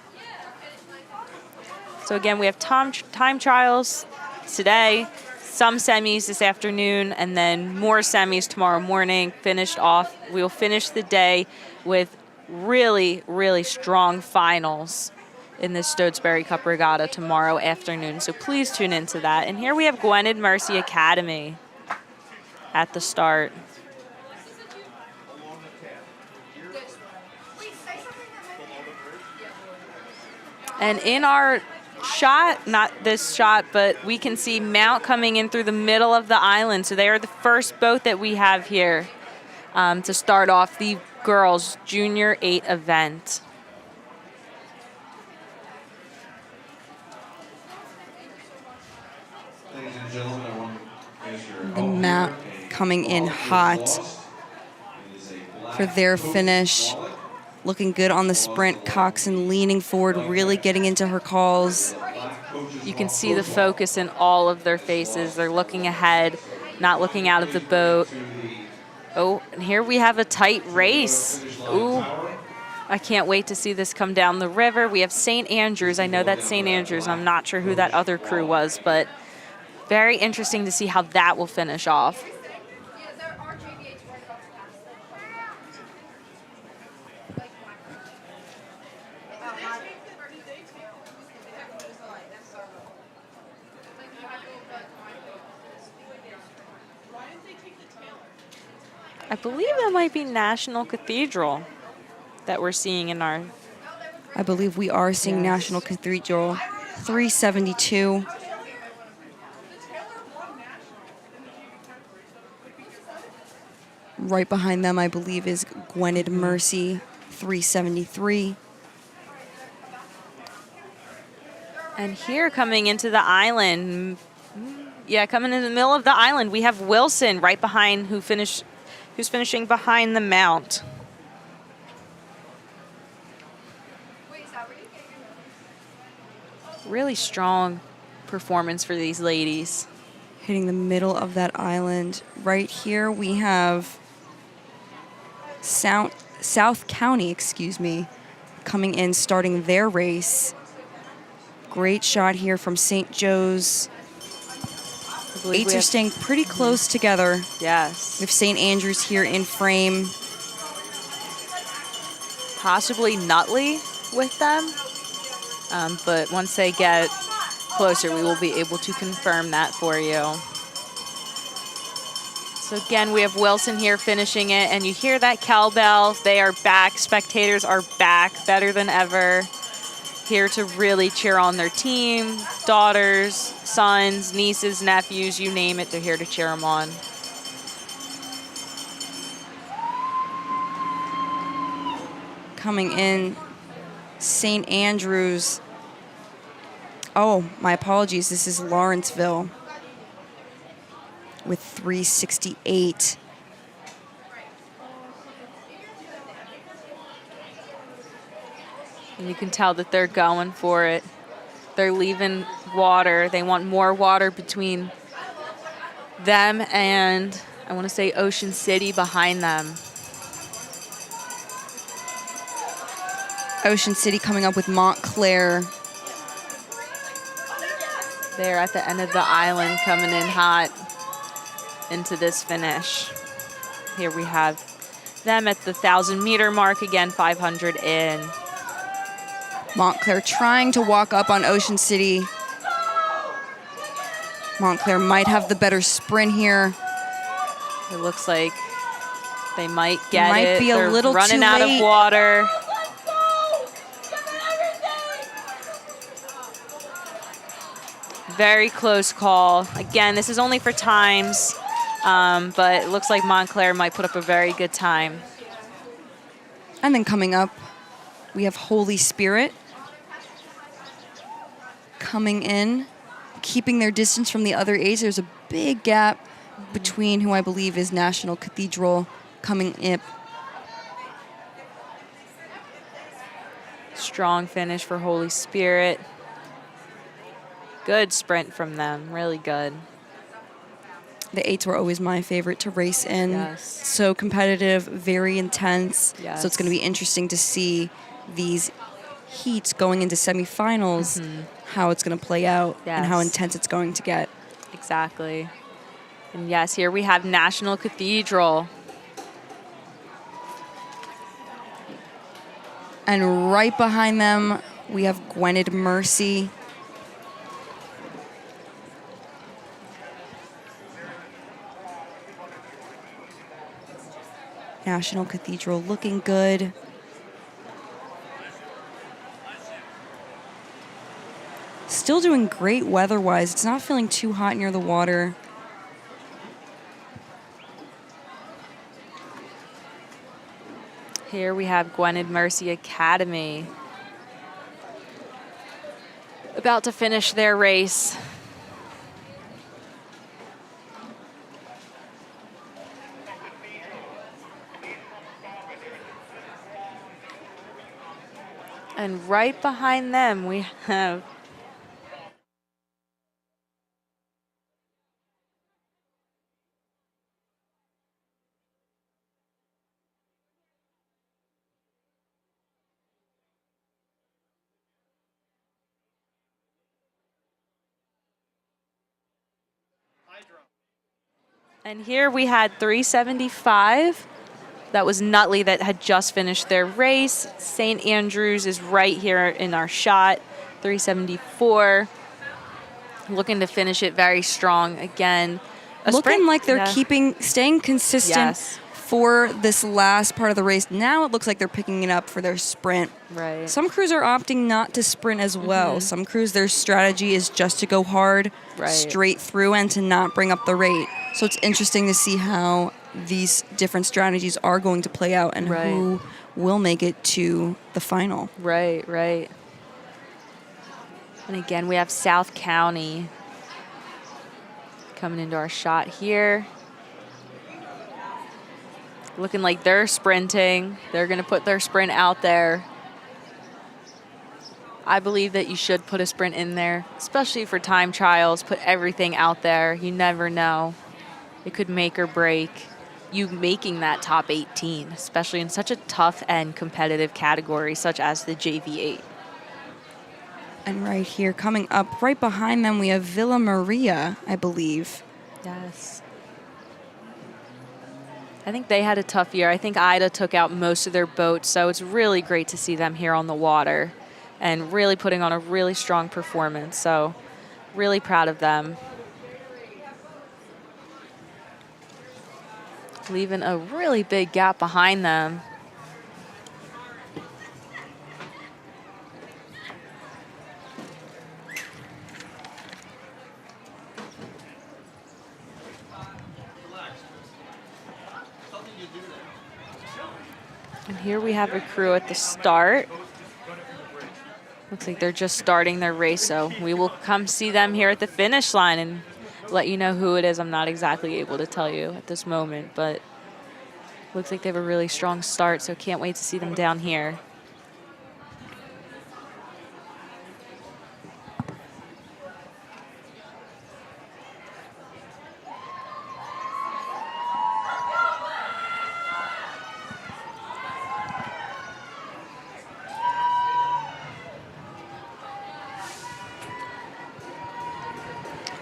So again, we have time trials today, some semis this afternoon, and then more semis tomorrow morning. Finished off, we will finish the day with really, really strong finals in this Stotesbury Cup Regatta tomorrow afternoon. So please tune into that. And here we have Gwynedd Mercy Academy at the start. And in our shot, not this shot, but we can see Mount coming in through the middle of the island. So they are the first boat that we have here to start off the girls' junior 8 event. Ladies and gentlemen, I want to ask your The Mount coming in hot for their finish. Looking good on the sprint. Coxon leaning forward, really getting into her calls. You can see the focus in all of their faces. They're looking ahead, not looking out of the boat. Oh, and here we have a tight race. Ooh, I can't wait to see this come down the river. We have St. Andrews. I know that's St. Andrews. I'm not sure who that other crew was, but Very interesting to see how that will finish off. I believe that might be National Cathedral that we're seeing in our. I believe we are seeing Yes. National Cathedral 372. Right behind them, I believe, is Gwynedd Mercy 373. And here coming into the island, yeah, coming in the middle of the island, we have Wilson right behind who's finishing behind the mount. Really strong performance for these ladies. Hitting the middle of that island. Right here, we have South County, coming in, starting their race. Great shot here from St. Joe's. I believe Eights are staying pretty close together. Yes. We have St. Andrews here in frame. Possibly Nutley with them. But once they get closer, we will be able to confirm that for you. So again, we have Wilson here finishing it, and you hear that cowbell. They are back. Spectators are back, better than ever. Here to really cheer on their team, daughters, sons, nieces, nephews, you name it, they're here to cheer them on. Coming in, St. Andrews. Oh, my apologies. This is Lawrenceville with 368. And you can tell that they're going for it. They're leaving water. They want more water between them and, I want to say, Ocean City behind them. Ocean City coming up with Montclair. They're at the end of the island coming in hot into this finish. Here we have them at the 1,000-meter mark, again, 500 in. Montclair trying to walk up on Ocean City. Montclair might have the better sprint here. It looks like they might get Might it. be a They're little running too out late. of water. Very close call. Again, this is only for times, but it looks like Montclair might put up a very good time. And then coming up, we have Holy Spirit coming in, keeping their distance from the other eights. There's a big gap between who I believe is National Cathedral coming in. Strong finish for Holy Spirit. Good sprint from them, really good. The eights were always my favorite to race in. Yes. So competitive, very intense. Yes. So it's going to be interesting to see these heats going into semifinals, how it's going to play out and how Yes. intense it's going to get. Exactly. And yes, here we have National Cathedral. And right behind them, we have Gwynedd Mercy. National Cathedral looking good. Still doing great weather-wise. It's not feeling too hot near the water. Here we have Gwynedd Mercy Academy about to finish their race. And right behind them, we have And here we had 375. That was Nutley that had just finished their race. St. Andrews is right here in our shot, 374. Looking to finish it very strong again. Looking like they're yeah. staying consistent Yes. for this last part of the race. Now it looks like they're picking it up for their sprint. Right. Some crews are opting not to sprint as well. Some crews, their strategy is just to go hard, Right. straight through, and to not bring up the rate. So it's interesting to see how these different strategies are going to play out and who will make it to the final. Right, right. And again, we have South County coming into our shot here. Looking like they're sprinting. They're going to put their sprint out there. I believe that you should put a sprint in there, especially for time trials. Put everything out there. You never know. It could make or break you making that top 18, especially in such a tough and competitive category such as the JV8. And right here, coming up right behind them, we have Villa Maria, I believe. Yes. I think they had a tough year. I think Ida took out most of their boats, so it's really great to see them here on the water and really putting on a really strong performance. So really proud of them. Leaving a really big gap behind them. And here we have a crew at the start. Looks like they're just starting their race, so we will come see them here at the finish line and let you know who it is. I'm not exactly able to tell you at this moment, but looks like they have a really strong start, so can't wait to see them down here.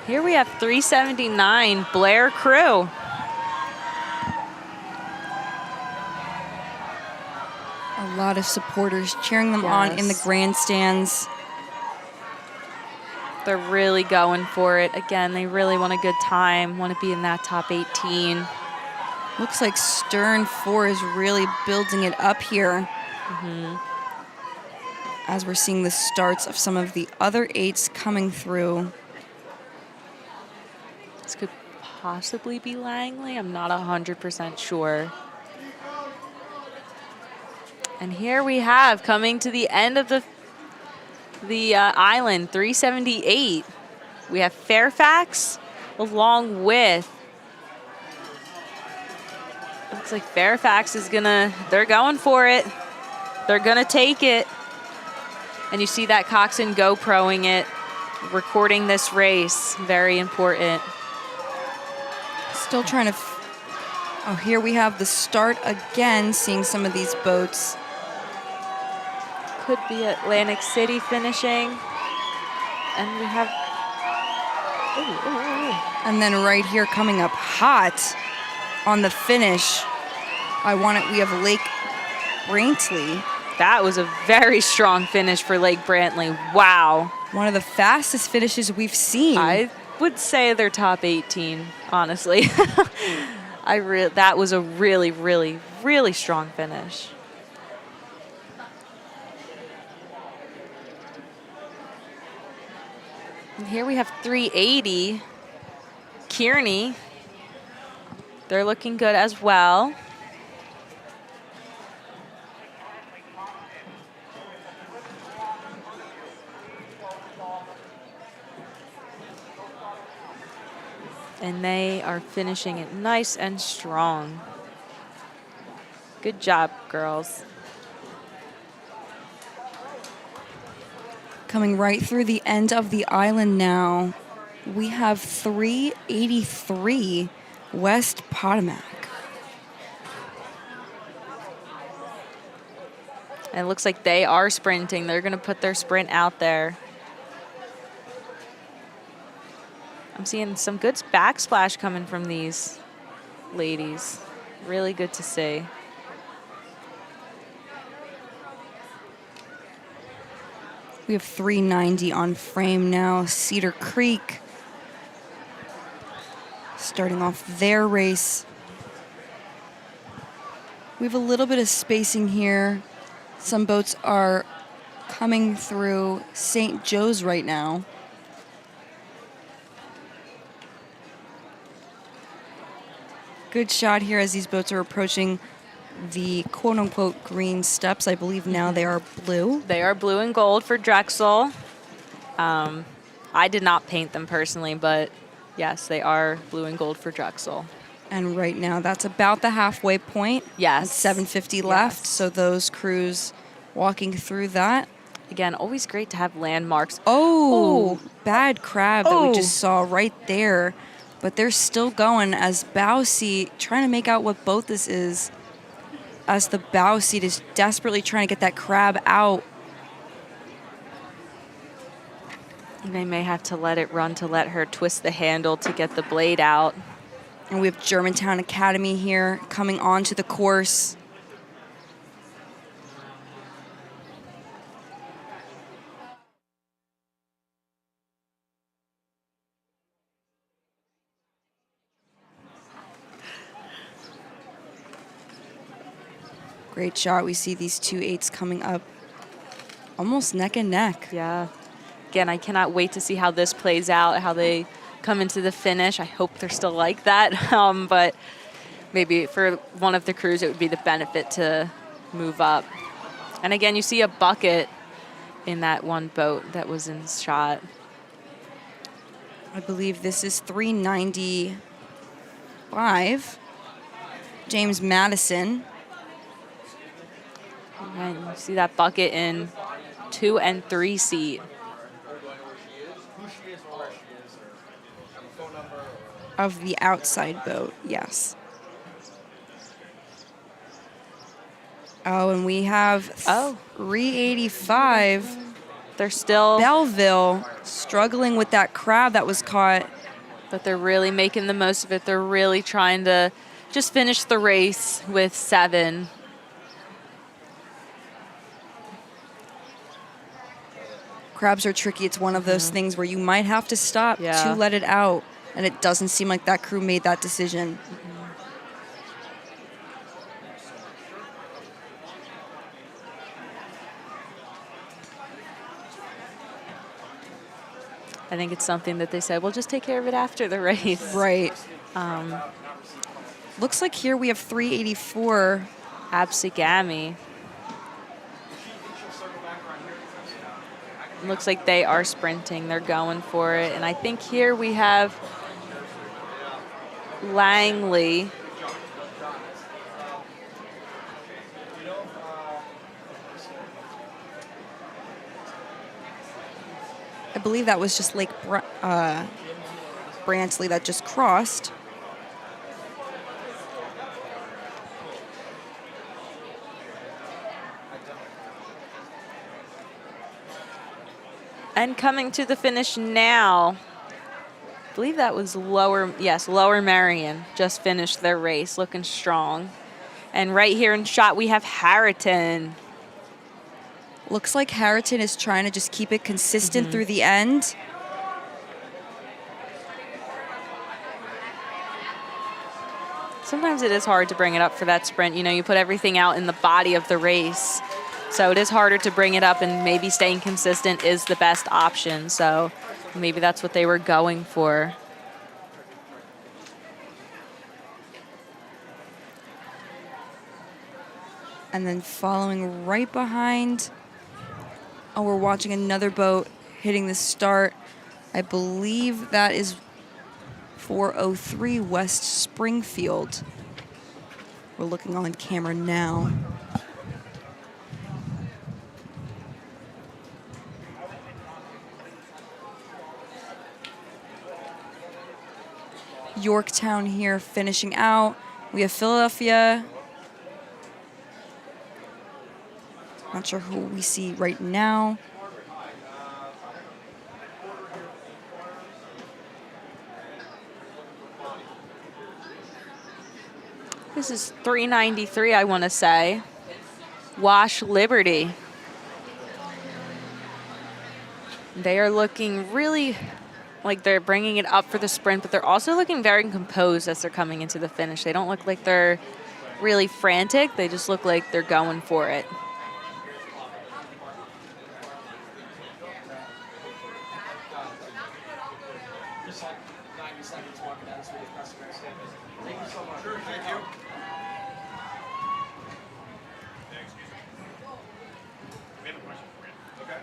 Here we have 379 Blair Crew. A lot of supporters cheering them on in the Yes. grandstands. They're really going for it. Again, they really want a good time, want to be in that top 18. Looks like Stern 4 is really building it up here. As we're seeing the starts of some of the other 8s coming through. This could possibly be Langley. I'm not 100% sure. And here we have, coming to the end of the island, 378. We have Fairfax along with, looks like Fairfax is they're going for it. They're gonna take it. And you see that Coxon GoProing it, recording this race, very important. Still trying to, oh, here we have the start again, seeing some of these boats. Could be Atlantic City finishing. And we have, And then right here coming up hot on the finish. We have Lake Brantley. that was a very strong finish for Lake Brantley. Wow. One of the fastest finishes we've seen. I would say they're top 18, honestly. That was a really, really, really strong finish. And here we have 380. Kearney. They're looking good as well. And they are finishing it nice and strong. Good job, girls. Coming right through the end of the island now, we have 383 West Potomac. And it looks like they are sprinting. They're going to put their sprint out there. I'm seeing some good backsplash coming from these. ladies. Really good to see. We have 390 on frame now. Cedar Creek starting off their race. We have a little bit of spacing here. Some boats are coming through St. Joe's right now. Good shot here as these boats are approaching the quote-unquote green steps. I believe now they are blue. They are blue and gold for Drexel. I did not paint them personally, but yes, they are blue and gold for Drexel. And right now that's about the halfway point. Yes. It's 7:50 left, Yes. so those crews walking through that. Again, always great to have landmarks. Oh, bad crab that we Oh. just saw right there. But they're still going as bow seat, trying to make out what boat this is, as the bow seat is desperately trying to get that crab out. They may have to let it run to let her twist the handle to get the blade out. And we have Germantown Academy here coming onto the course. Great shot. We see these two eights coming up almost neck and neck. Yeah. Again, I cannot wait to see how this plays out, how they come into the finish. I hope they're still like that. But maybe for one of the crews, it would be the benefit to move up. And again, you see a bucket in that one boat that was in shot. I believe this is 395. James Madison. And you see that bucket in 2 and 3 seat. Of the outside boat, yes. Oh, and we have 385. They're still, Belleville struggling with that crab that was caught. but they're really making the most of it. They're really trying to just finish the race with 7. Crabs are tricky. It's one of those things where you might have to stop Yeah. to let it out. And it doesn't seem like that crew made that decision. I think it's something that they said, we'll just take care of it after the race. Right. Looks like here we have 384. Absigami. Looks like they are sprinting. They're going for it. And I think here we have Langley. I believe that was just Lake Brantley that just crossed. And coming to the finish now, I believe that was Lower Marion just finished their race looking strong. And right here in shot, we have Harriton. Looks like Harriton is trying to just keep it consistent through the end. Sometimes it is hard to bring it up for that sprint. You know, you put everything out in the body of the race. So it is harder to bring it up, and maybe staying consistent is the best option. So maybe that's what they were going for. And then following right behind, oh, we're watching another boat hitting the start. I believe that is 403 West Springfield. We're looking on camera now. Yorktown here finishing out. We have Philadelphia. Not sure who we see right now. This is 393, I want to say. Wash Liberty. They are looking really like they're bringing it up for the sprint, but they're also looking very composed as they're coming into the finish. They don't look like they're really frantic. They just look like they're going for it. Just like 90 seconds walking down the street with customers. Thank you so much. Sure, thank you.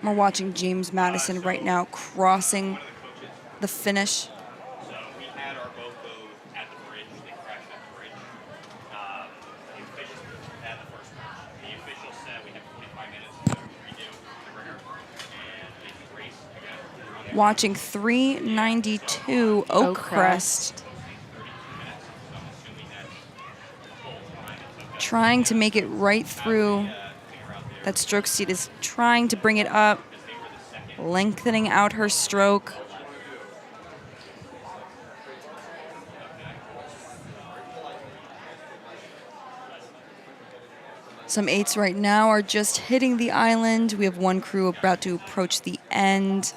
We're watching James Madison right now crossing the finish. So we had our boat go at the bridge. They crashed at the bridge. The officials had the first match. The officials said we have 45 minutes to redo the rigger and make the race again. Watching 392 Oakcrest. Trying to make it right through. That stroke seat is trying to bring it up, lengthening out her stroke. Some 8s right now are just hitting the island. We have one crew about to approach the end.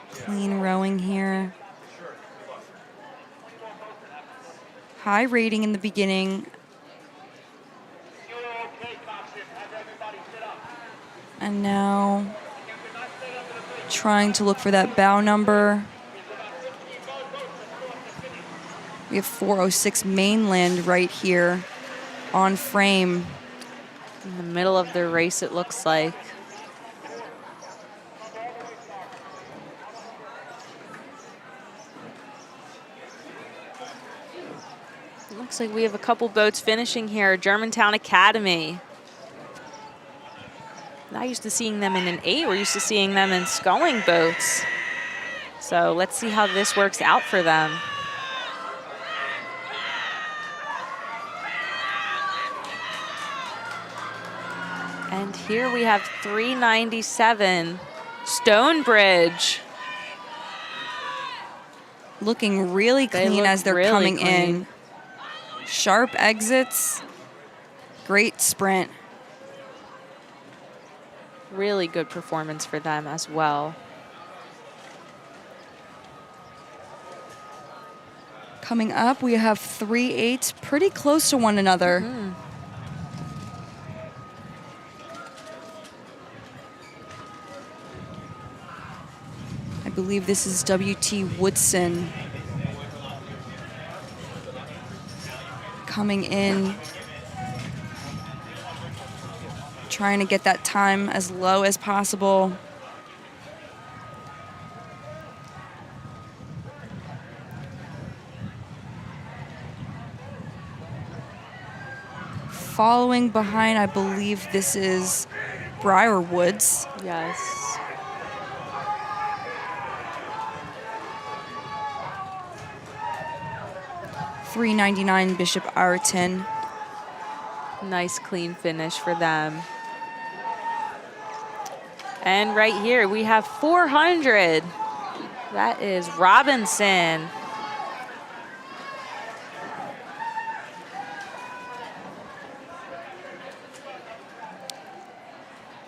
Clean rowing here. High rating in the beginning. And now trying to look for that bow number. We have 406 mainland right here on frame. In the middle of the race, it looks like. It looks like we have a couple boats finishing here. Germantown Academy. Not used to seeing them in an 8. We're used to seeing them in sculling boats. So let's see how this works out for them. And here we have 397 Stonebridge. Looking really They clean look as they're really coming clean. in. Sharp exits. Great sprint. Really good performance for them as well. Coming up, we have 3 8s pretty close to one another. I believe this is W.T. Woodson coming in, trying to get that time as low as possible. Following behind, I believe this is Briarwoods. Yes. $3.99 Bishop Ireton. Nice clean finish for them. And right here we have 400. That is Robinson.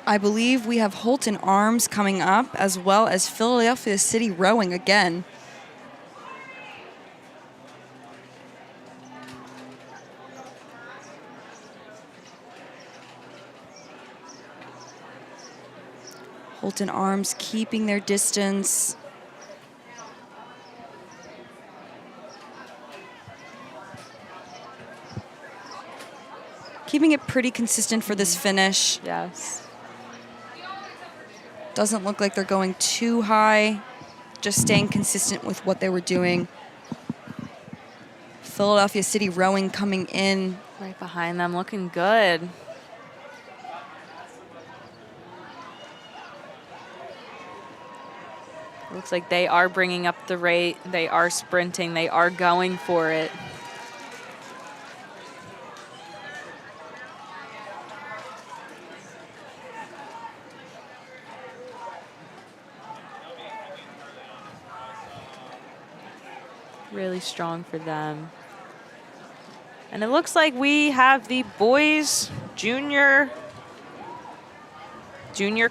I believe we have Holton Arms coming up, as well as Philadelphia City Rowing again. Holton Arms keeping their distance. Keeping it pretty consistent for this finish. Yes. Doesn't look like they're going too high, just staying consistent with what they were doing. Philadelphia City Rowing coming in. Right behind them, looking good. Looks like they are bringing up the rate. They are sprinting. They are going for it. Really strong for them. And it looks like we have the boys junior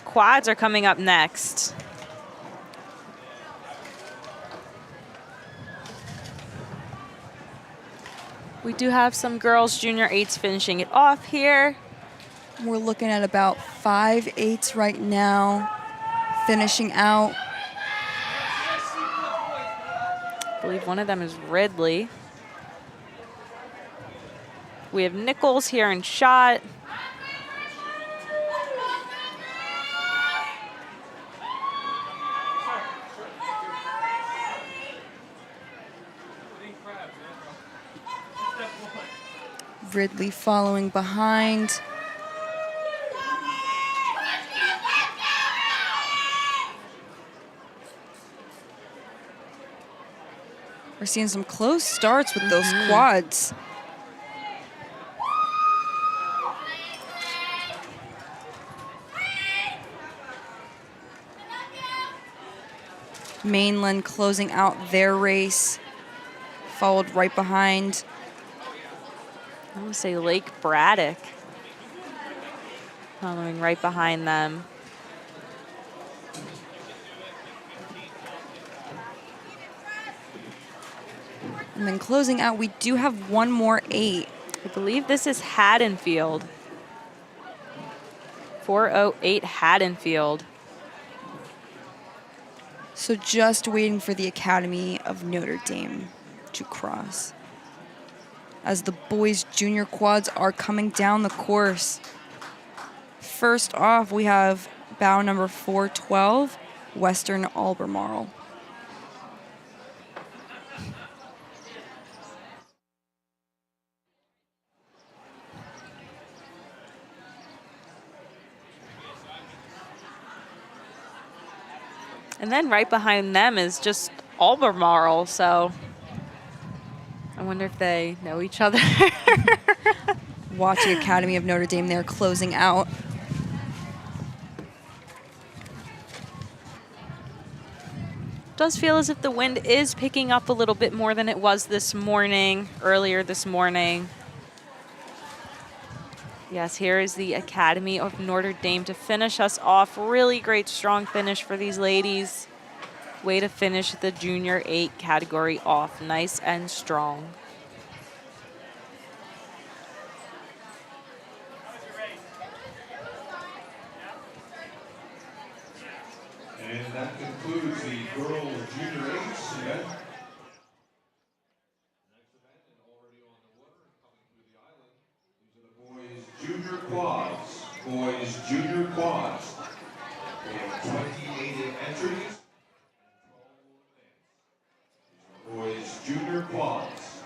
quads are coming up next. We do have some girls junior 8s finishing it off here. We're looking at about 5/8 right now, finishing out. I believe one of them is Ridley. We have Nichols here in shot. Ridley following behind. We're seeing some close starts with those quads. Mainland closing out their race, followed right behind. I want to say Lake Braddock following right behind them. And then closing out, we do have one more 8. I believe this is Haddonfield. 408 Haddonfield. So just waiting for the Academy of Notre Dame to cross. As the boys' junior quads are coming down the course. First off, we have bow number 412, Western Albemarle. And then right behind them is just Albemarle, so I wonder if they know each other. Watching Academy of Notre Dame there closing out. Does feel as if the wind is picking up a little bit more than it was earlier this morning. Yes, here is the Academy of Notre Dame to finish us off. Really great, strong finish for these ladies. Way to finish the junior 8 category off. Nice and strong. And that concludes the girls junior 8s event. Next event, and already on the water and coming through the island, these are the boys junior quads. Boys junior quads. We have 28 entries and 12 events. Boys junior quads.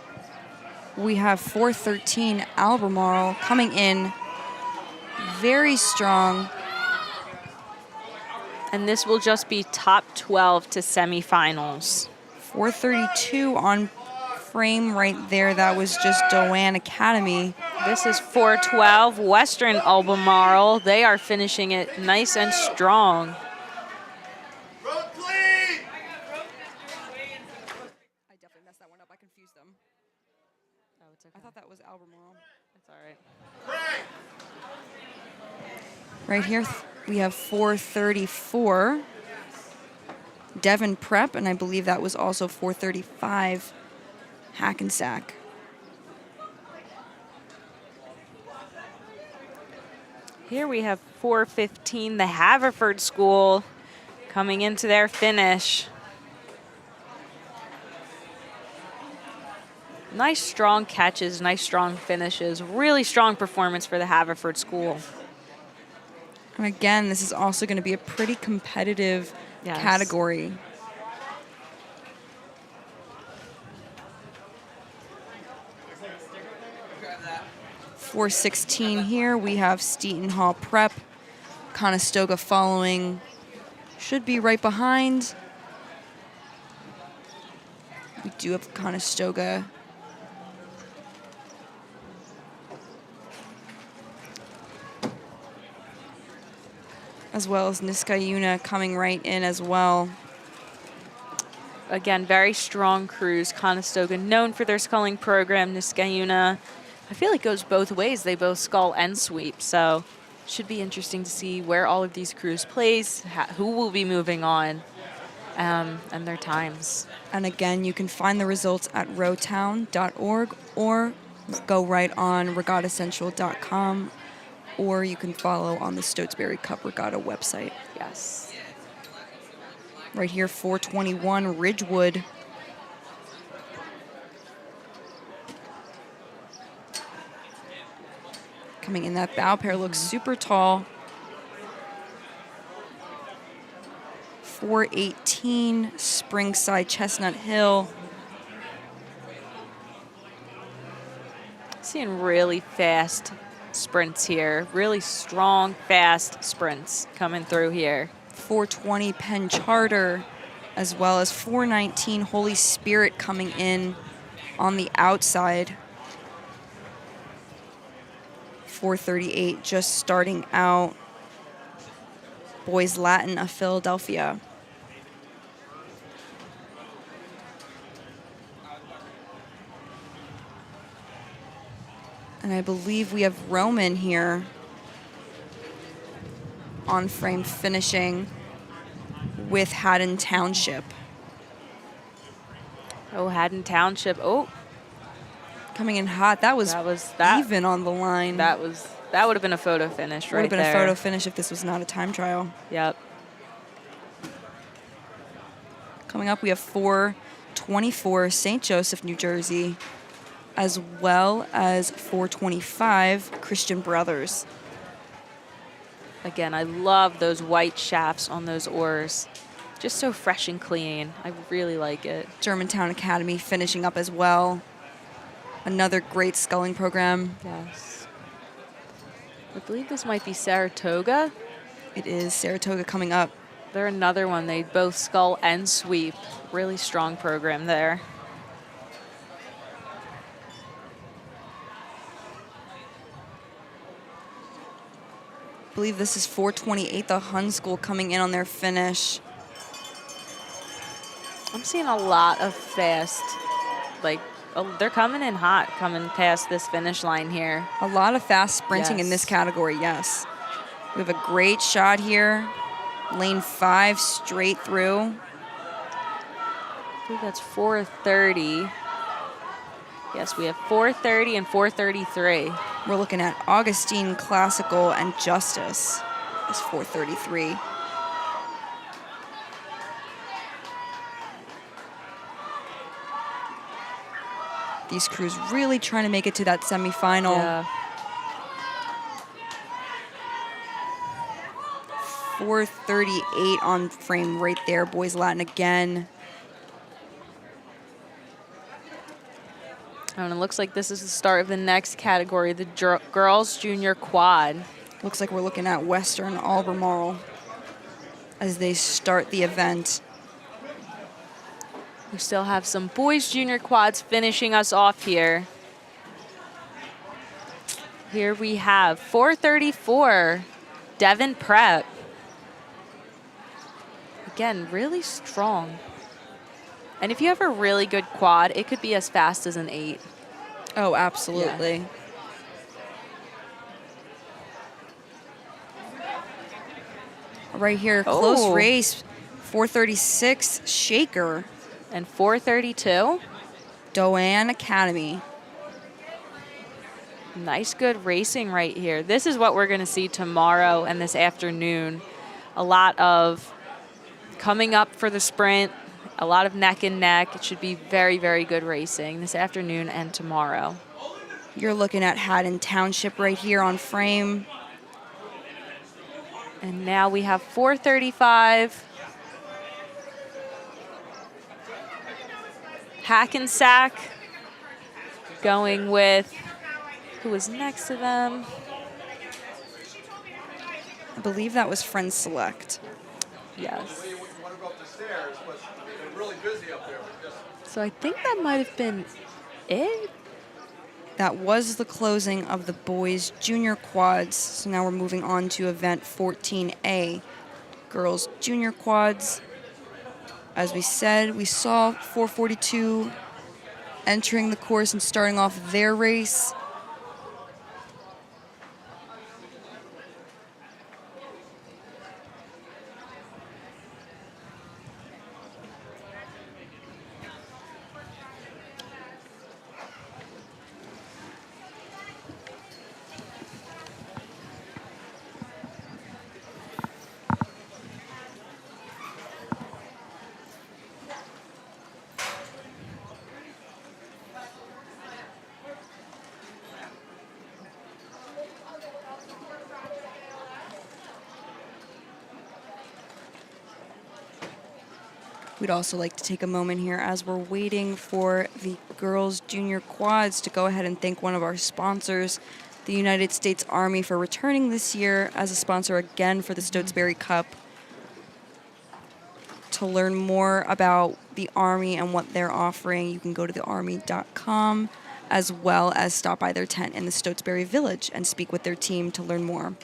We have 413 Albemarle coming in very strong. And this will just be top 12 to semifinals. 432 on frame right there. That was just Doane Academy. This is 412 Western Albemarle. They are finishing it nice and strong. Road clean! I definitely messed that one up. I confused them. Oh, it's okay. I thought that was Albemarle. That's all right. Right here, we have 434 Devon Prep, and I believe that was also 435 Hackensack. Here we have 415, the Haverford School, coming into their finish. Nice strong catches, nice strong finishes. Really strong performance for the Haverford School. And again, this is also going to be a pretty competitive category. For 416 here, we have Steaton Hall Prep. Conestoga following, should be right behind. We do have Conestoga. As well as Niskayuna coming right in as well. again, very strong crews. Conestoga known for their sculling program. Niskayuna, I feel like goes both ways. They both scull and sweep. So should be interesting to see where all of these crews place, who will be moving on, and their times. And again, you can find the results at rowtown.org or go right on regattacentral.com, or you can follow on the Stotesbury Cup Regatta website. Yes. Right here, 421 Ridgewood. Coming in, that bow pair looks super tall. 418 Springside Chestnut Hill. Seeing really fast sprints here. Really strong, fast sprints coming through here. 420 Penn Charter, as well as 419 Holy Spirit coming in on the outside. 438 just starting out. Boys Latin of Philadelphia. And I believe we have Roman here on frame finishing with Haddon Township. Oh, Haddon Township. Oh, Coming in hot. That was even on the line. That would have been a photo finish right Would have been there. a photo finish if this was not a time trial. Yep. Coming up, we have 424 St. Joseph, New Jersey, as well as 425 Christian Brothers. Again, I love those white shafts on those oars. Just so fresh and clean. I really like it. Germantown Academy finishing up as well. Another great sculling program. Yes. I believe this might be Saratoga. It is Saratoga coming up. They're another one. They both scull and sweep. Really strong program there. I believe this is 428, the Hun School coming in on their finish. I'm seeing a lot of fast, they're coming in hot, coming past this finish line here. A lot of fast sprinting in this Yes. category, yes. We have a great shot here. Lane 5 straight through. I believe that's 430. Yes, we have 430 and 433. We're looking at Augustine Classical and Justice is 433. These crews really trying to make it to that semifinal. Yeah. 438 on frame right there. Boys Latin again. And it looks like this is the start of the next category, the girls junior quad. Looks like we're looking at Western Albemarle as they start the event. We still have some boys junior quads finishing us off here. Here we have 434, Devon Prep. Again, really strong. And if you have a really good quad, it could be as fast as an 8. Oh, absolutely. Right here, close Oh. race, 436 Shaker, And 432. Doane Academy. Nice, good racing right here. This is what we're going to see tomorrow and this afternoon. A lot of coming up for the sprint, a lot of neck and neck. It should be very, very good racing this afternoon and tomorrow. You're looking at Haddon Township right here on frame. And now we have 435. Hackensack going with, who was next to them? I believe that was Friends Select. Yes. You want to go up the stairs, but they're really busy up there. So I think that might have been it. That was the closing of the boys junior quads. So now we're moving on to event 14A, girls junior quads. As we said, we saw 442 entering the course and starting off their race. We'd also like to take a moment here as we're waiting for the girls' junior quads to go ahead and thank one of our sponsors, the United States Army, for returning this year as a sponsor again for the Stotesbury Cup. To learn more about the Army and what they're offering, you can go to thearmy.com, as well as stop by their tent in the Stotesbury Village and speak with their team to learn more.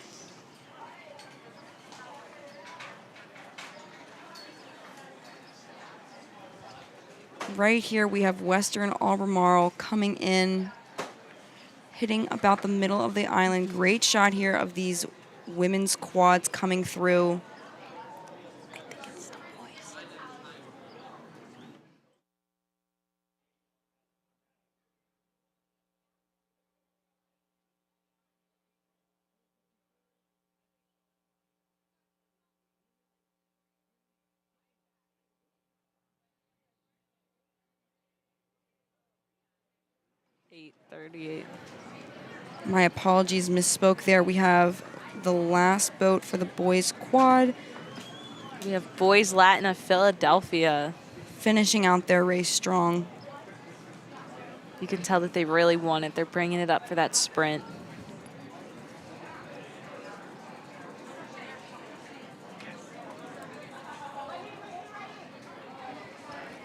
Right here we have Western Albemarle coming in, hitting about the middle of the island. Great shot here of these women's quads coming through. I think it's the boys. 8:38. My apologies, misspoke there. We have the last boat for the boys quad We have Boys Latin of Philadelphia. finishing out their race strong. You can tell that they really want it. They're bringing it up for that sprint.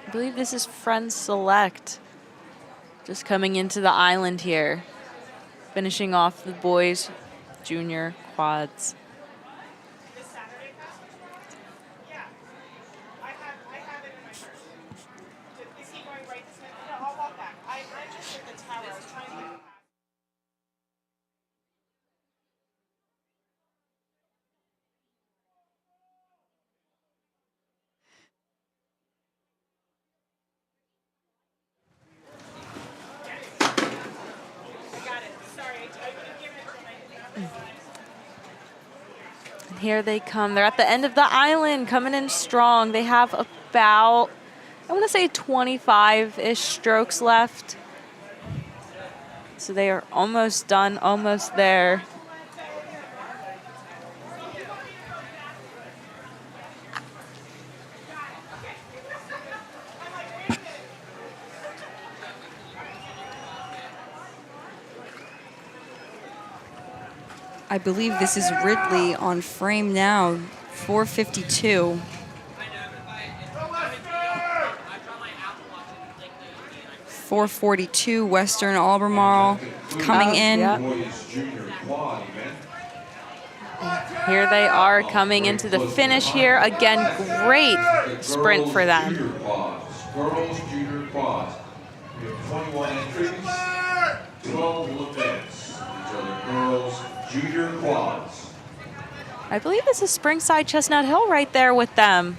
I believe this is Friends Select. Just coming into the island here. Finishing off the boys' junior quads. This Saturday, yeah. I have it in my purse. Is he going right this minute? No, I'll walk back. I'm just at the tower. I was trying to get past. I got it. Sorry, I would have given it to him. And here they come. They're at the end of the island, coming in strong. They have about, I want to say 25-ish strokes left. So they are almost done, almost there. I believe this is Ridley on frame now, 452. 442, Western Albemarle coming in. Yep. Boys Junior Quad event. Here they are coming into the finish here. Again, great sprint for them. Junior quads. Girls Junior Quads. We have 21 entries, 12 will advance. These are the girls Junior Quads. I believe this is Springside Chestnut Hill right there with them.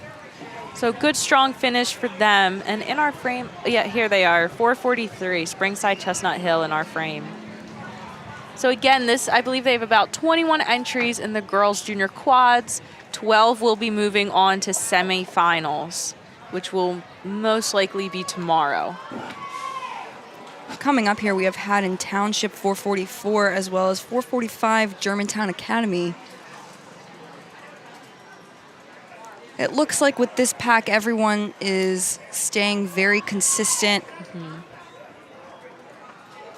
So good, strong finish for them. And in our frame, yeah, here they are, 443, Springside Chestnut Hill in our frame. So again, this, I believe they have about 21 entries in the girls' junior quads. 12 will be moving on to semifinals, which will most likely be tomorrow. Coming up here, we have Haddon Township 444 as well as 445 Germantown Academy. It looks like with this pack, everyone is staying very consistent.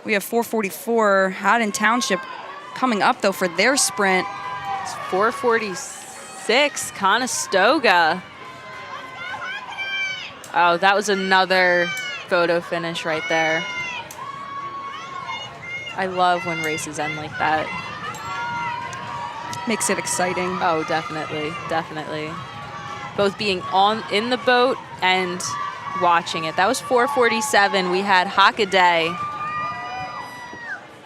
We have 444 Haddon Township coming up, though, for their sprint. It's 446 Conestoga. Oh, that was another photo finish right there. I love when races end like that. Makes it exciting. Oh, definitely, definitely. Both being in the boat end watching it. That was 4:47. We had Hockaday.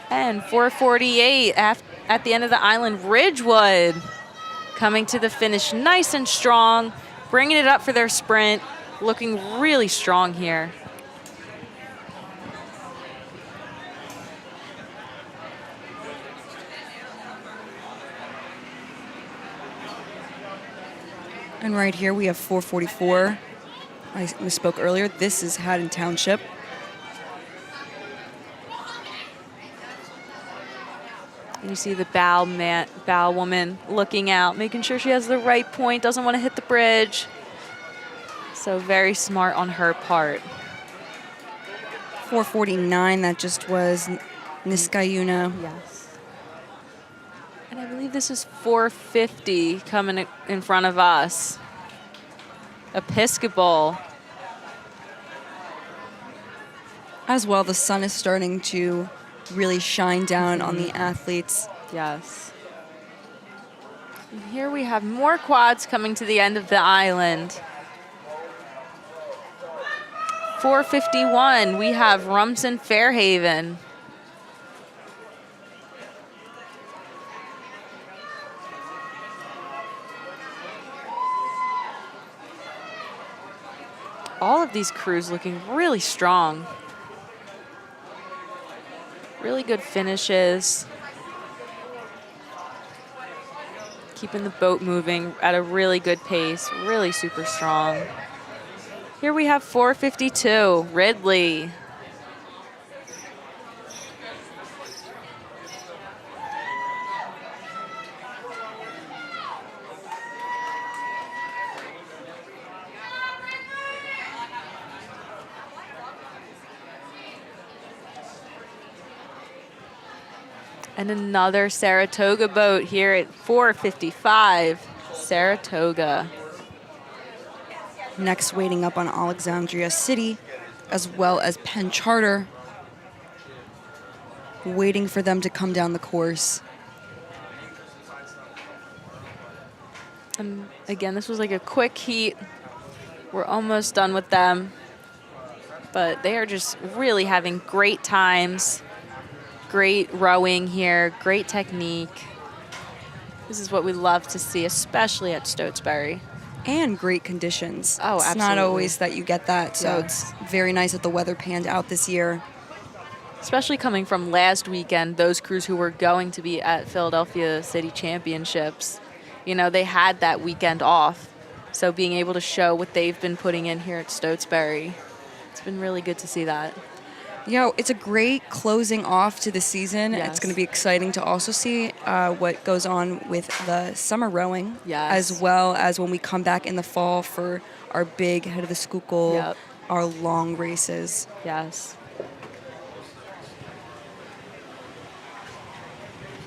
And 4:48 at the end of the island, Ridgewood coming to the finish nice and strong, bringing it up for their sprint, looking really strong here. And right here we have 444. We spoke earlier. This is Haddon Township. And you see the bow woman looking out, making sure she has the right point, doesn't want to hit the bridge. So very smart on her part. 449, that just was Niskayuna. Yes. And I believe this is 450 coming in front of us. Episcopal. As well, the sun is starting to really shine down on the athletes. Yes. And here we have more quads coming to the end of the island. 451, we have Rumson Fairhaven. All of these crews looking really strong. Really good finishes. Keeping the boat moving at a really good pace, really super strong. Here we have 452, Ridley. And another Saratoga boat here at 455, Saratoga. Next, waiting up on Alexandria City, as well as Penn Charter, waiting for them to come down the course. And again, this was like a quick heat. We're almost done with them. But they are just really having great times. Great rowing here, great technique. This is what we love to see, especially at Stotesbury. And great conditions. Oh, it's absolutely. not always that you get that, so Yes. it's very nice that the weather panned out this year. Especially coming from last weekend, those crews who were going to be at Philadelphia City Championships, you know, they had that weekend off. So being able to show what they've been putting in here at Stotesbury, it's been really good to see that. It's a great closing off to the season. Yes. It's going to be exciting to also see what goes on with the summer rowing, Yes. as well as when we come back in the fall for our big head of the Schuylkill, Yep. our long races. Yes.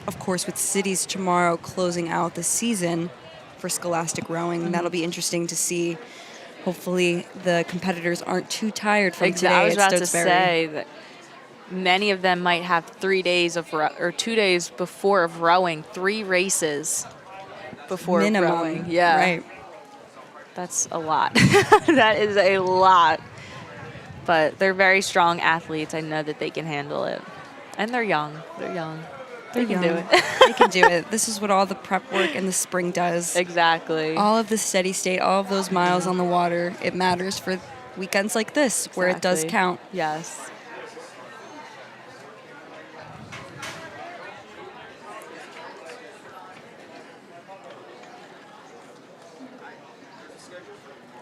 Of course, with cities tomorrow closing out the season for scholastic rowing, that'll be interesting to see. Hopefully, the competitors aren't too tired from today I was at about to Stotesbury. say that many of them might have 3 days of or 2 days before of rowing, 3 races before Minimum, rowing. Yeah, right. That's a lot. That is a lot. But they're very strong athletes. I know that they can handle it, and they're young. They're young. They can do Young. it. They can do it. This is what all the prep work in the spring does. Exactly. All of the steady state, all of those miles on the water, it matters for weekends like this where it does Exactly. count. Yes.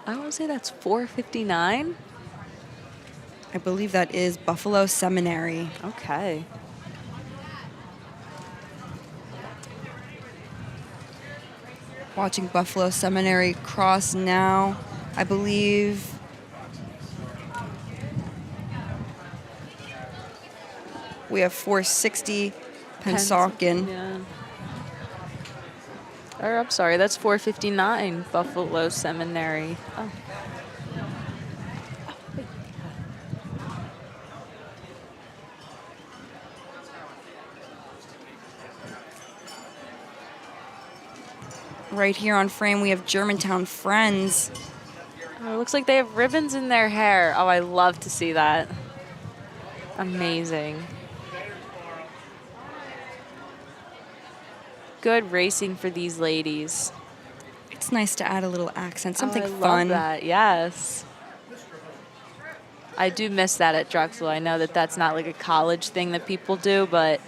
I want to say that's 4:59. I believe that is Buffalo Seminary. Okay. Watching Buffalo Seminary cross now, I believe. We have 460 Pensauken. Yeah. Or I'm sorry, that's 4:59 Buffalo Seminary. Oh. Right here on frame, we have Germantown Friends. looks like they have ribbons in their hair. Oh, I love to see that. Amazing. Good racing for these ladies. It's nice to add a little accent, something I fun. love that, yes. I do miss that at Drexel. I know that that's not like a college thing that people do, but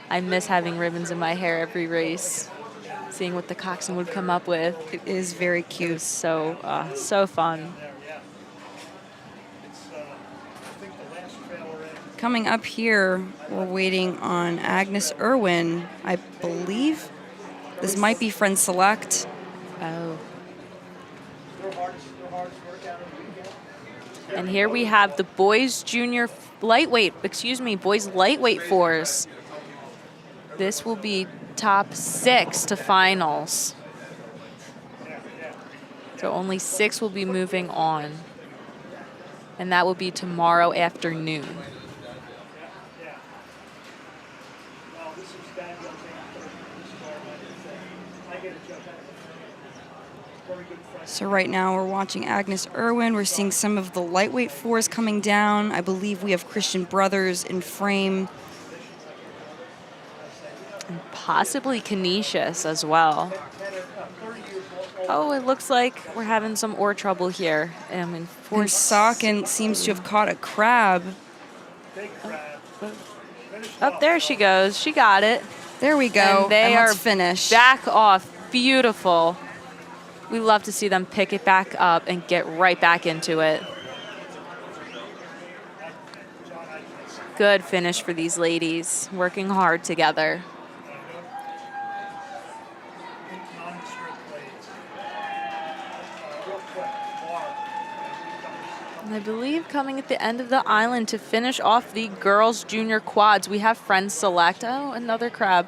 I miss having ribbons in my hair every race, seeing what the coxswain would come up with. It is very It cute. was so fun. Coming up here, we're waiting on Agnes Irwin. I believe this might be Friends Select. Oh. And here we have the boys boys lightweight fours. This will be top 6 to finals. So only 6 will be moving on. And that will be tomorrow afternoon. So right now we're watching Agnes Irwin. We're seeing some of the lightweight fours coming down. I believe we have Christian Brothers in frame. And possibly Canisius as well. Oh, it looks like we're having some oar trouble here. And Socken seems to have caught a crab. Up there she goes. She got it. There we go. And they let's are finish. back off. Beautiful. We love to see them pick it back up and get right back into it. Good finish for these ladies, working hard together. And I believe coming at the end of the island to finish off the girls' junior quads, we have Friends Select. Oh, another crab.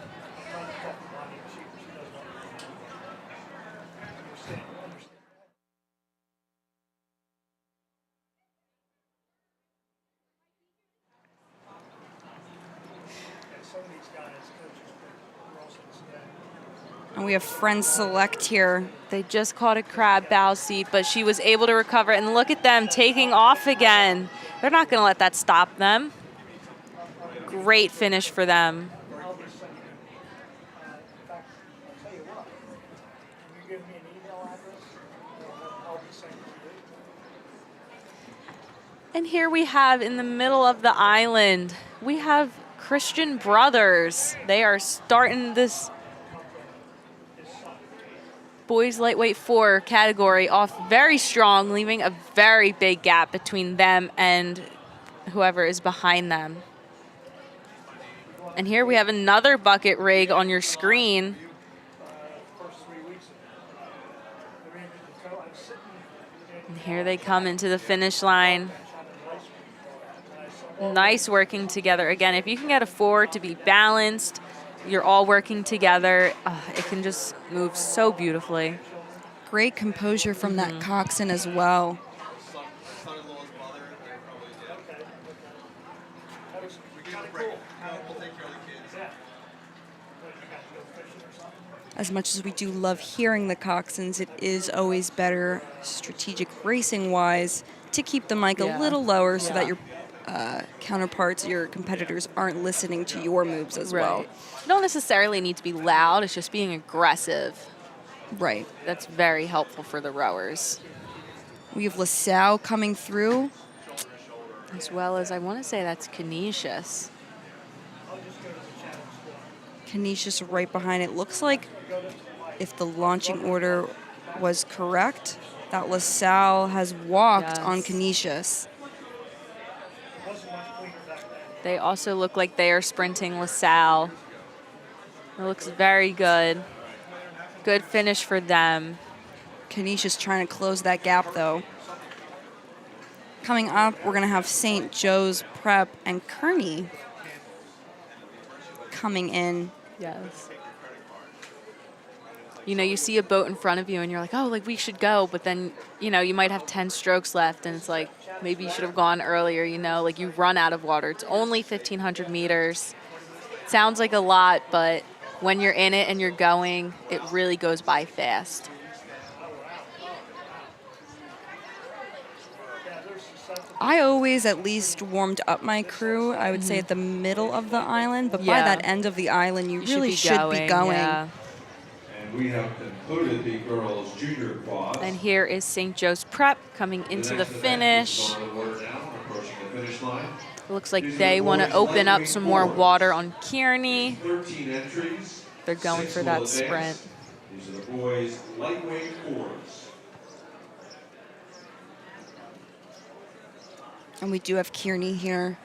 And we have Friends Select here. They just caught a crab bow seat, but she was able to recover. And look at them taking off again. They're not going to let that stop them. Great finish for them. And here we have in the middle of the island, we have Christian Brothers. They are starting this boys lightweight 4 category off very strong, leaving a very big gap between them and whoever is behind them. And here we have another bucket rig on your screen. And here they come into the finish line. Nice working together. Again, if you can get a 4 to be balanced, you're all working together, it can just move so beautifully. Great composure from that coxswain as well. As much as we do love hearing the coxswains, it is always better, strategic racing-wise, to keep the mic a little lower so that your counterparts, your competitors, aren't listening to your moves as well. You don't necessarily need to be loud, it's just being aggressive. Right. That's very helpful for the rowers. We have LaSalle coming through. As well as, I want to say that's Canisius. Canisius right behind it. Looks like if the launching order was correct, that LaSalle has walked on Canisius. They also look like they are sprinting LaSalle. It looks very good. Good finish for them. Canisius trying to close that gap, though. Coming up, we're going to have St. Joe's Prep and Kearney coming in. Yes. You know, you see a boat in front of you and you're like, oh, like we should go. But then, you know, you might have 10 strokes left and it's like, maybe you should have gone earlier, you know, like you run out of water. It's only 1,500 meters. Sounds like a lot, but when you're in it and you're going, it really goes by fast. I always at least warmed up my crew, I would say at the middle of the island, but by Yeah. that end of the island, you, You really should be going. Yeah. And we have concluded the girls' junior quads. And here is St. Joe's Prep coming into the next event finish. is on the water now, approaching the finish line. Looks like These are they the want to boys' open up lightweight some more forwards. water on Kearney. 13 entries. They're going 6 for will that advance. sprint. These are the boys' lightweight forwards. And we do have Kearney here.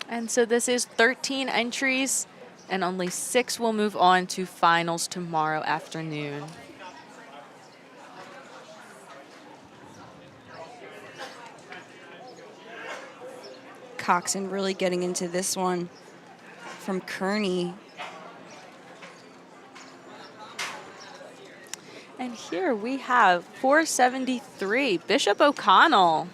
And so this is 13 entries, and only 6 will move on to finals tomorrow afternoon. Coxon really getting into this one from Kearney. And here we have 473, Bishop O'Connell.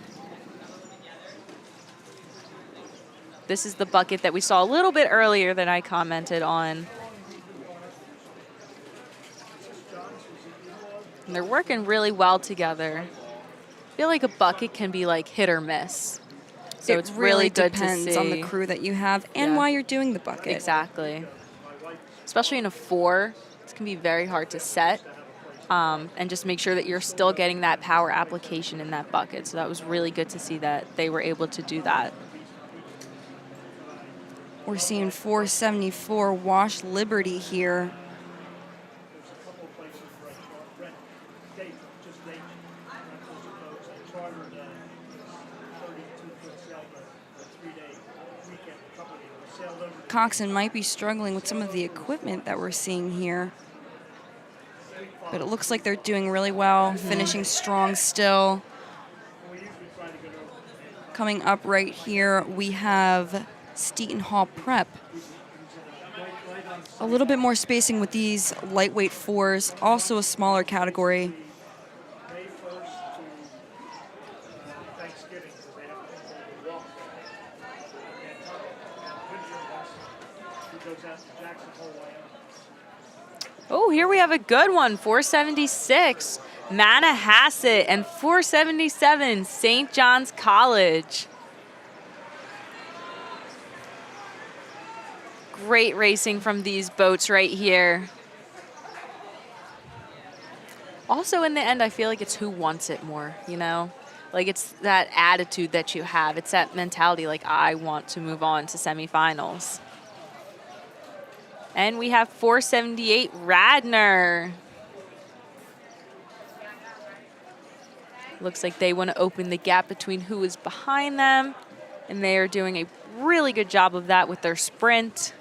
This is the bucket that we saw a little bit earlier that I commented on. And they're working really well together. I feel like a bucket can be like hit or miss. So it's really good to depends see. on the crew that you have and Yeah. why you're doing the bucket. Exactly. Especially in a 4, this can be very hard to set. And just make sure that you're still getting that power application in that bucket. So that was really good to see that they were able to do that. We're seeing 474 Wash Liberty here. Coxon might be struggling with some of the equipment that we're seeing here. But it looks like they're doing really well, finishing strong still. Coming up right here, we have Steeton Hall Prep. A little bit more spacing with these lightweight 4s, also a smaller category. Oh, here we have a good one, 476, Manahasset, and 477, St. John's College. Great racing from these boats right here. Also, in the end, I feel like it's who wants it more, you know? Like, it's that attitude that you have. It's that mentality, like, I want to move on to semifinals. And we have 478 Radnor. Looks like they want to open the gap between who is behind them. And they are doing a really good job of that with their sprint.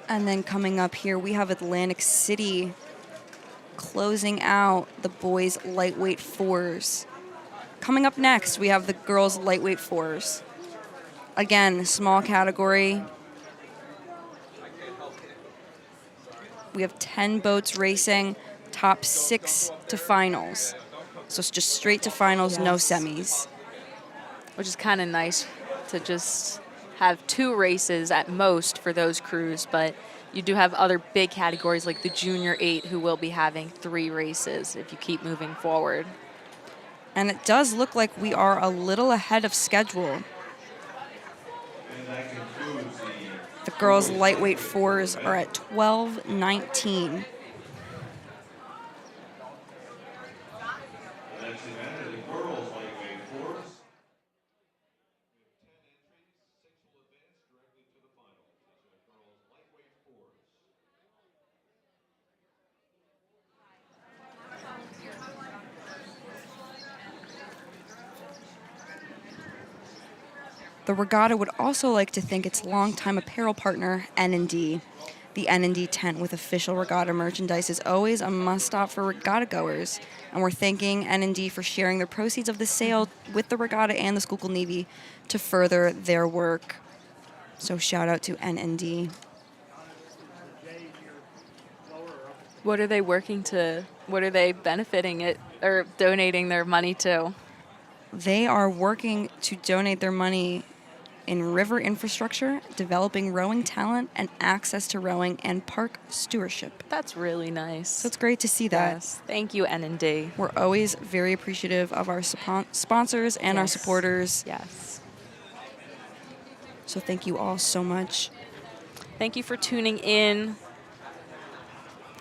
And then coming up here, we have Atlantic City closing out the boys' lightweight 4s. Coming up next, we have the girls' lightweight 4s. Again, small category. We have 10 boats racing, top 6 to finals. So it's just straight to finals, no semis. Which is kind of nice to just have 2 races at most for those crews, but you do have other big categories like the Junior 8 who will be having 3 races if you keep moving forward. And it does look like we are a little ahead of schedule. And that concludes The girls' lightweight 4s are at 12:19. the next event are the girls' lightweight fours. The regatta would also like to thank its longtime apparel partner, N&D. The N&D tent with official regatta merchandise is always a must-stop for regatta goers, and we're thanking N&D for sharing the proceeds of the sale with the regatta and the Schuylkill Navy to further their work. So shout out to N&D. What are they benefiting it or donating their money to? They are working to donate their money in river infrastructure, developing rowing talent, and access to rowing and park stewardship. That's really nice. So it's great to see that. Yes. Thank you, N&D. We're always very appreciative of our sponsors and our Yes. supporters. Yes. So thank you all so much. Thank you for tuning in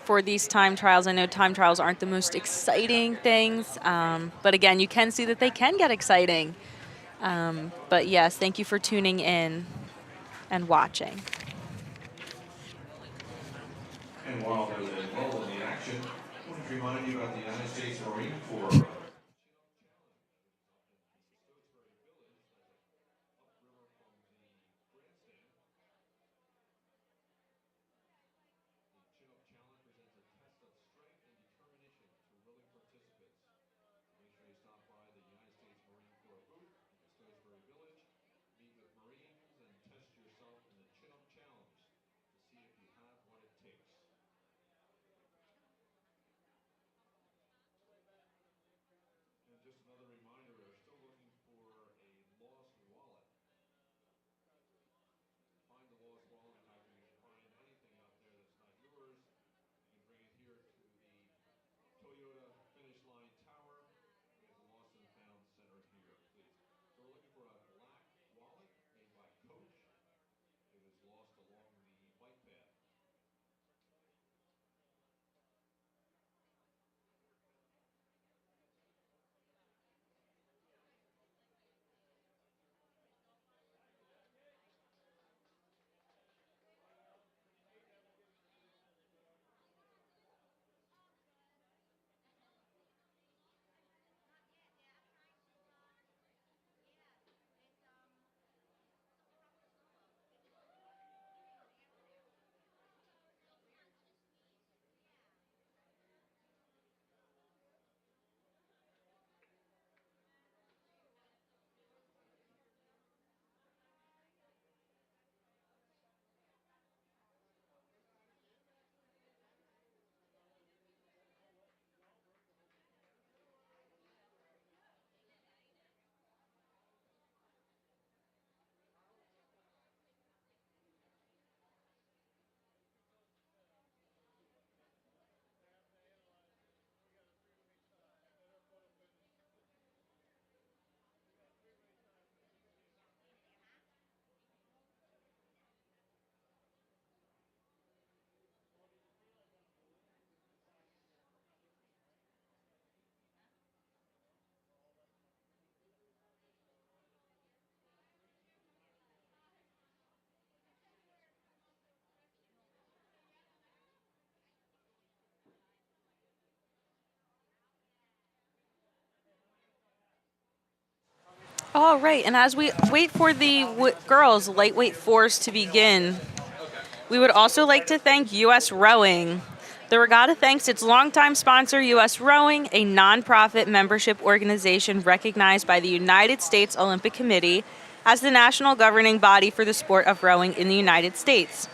for these time trials. I know time trials aren't the most exciting things, but again, you can see that they can get exciting. But yes, thank you for tuning in and watching. And while there's a lull in the action, I want to remind you about the United States Marine Corps. All right, and as we wait for the girls' lightweight fours to begin, we would also like to thank U.S. Rowing. The regatta thanks its longtime sponsor, U.S. Rowing, a nonprofit membership organization recognized by the United States Olympic Committee as the national governing body for the sport of rowing in the United States.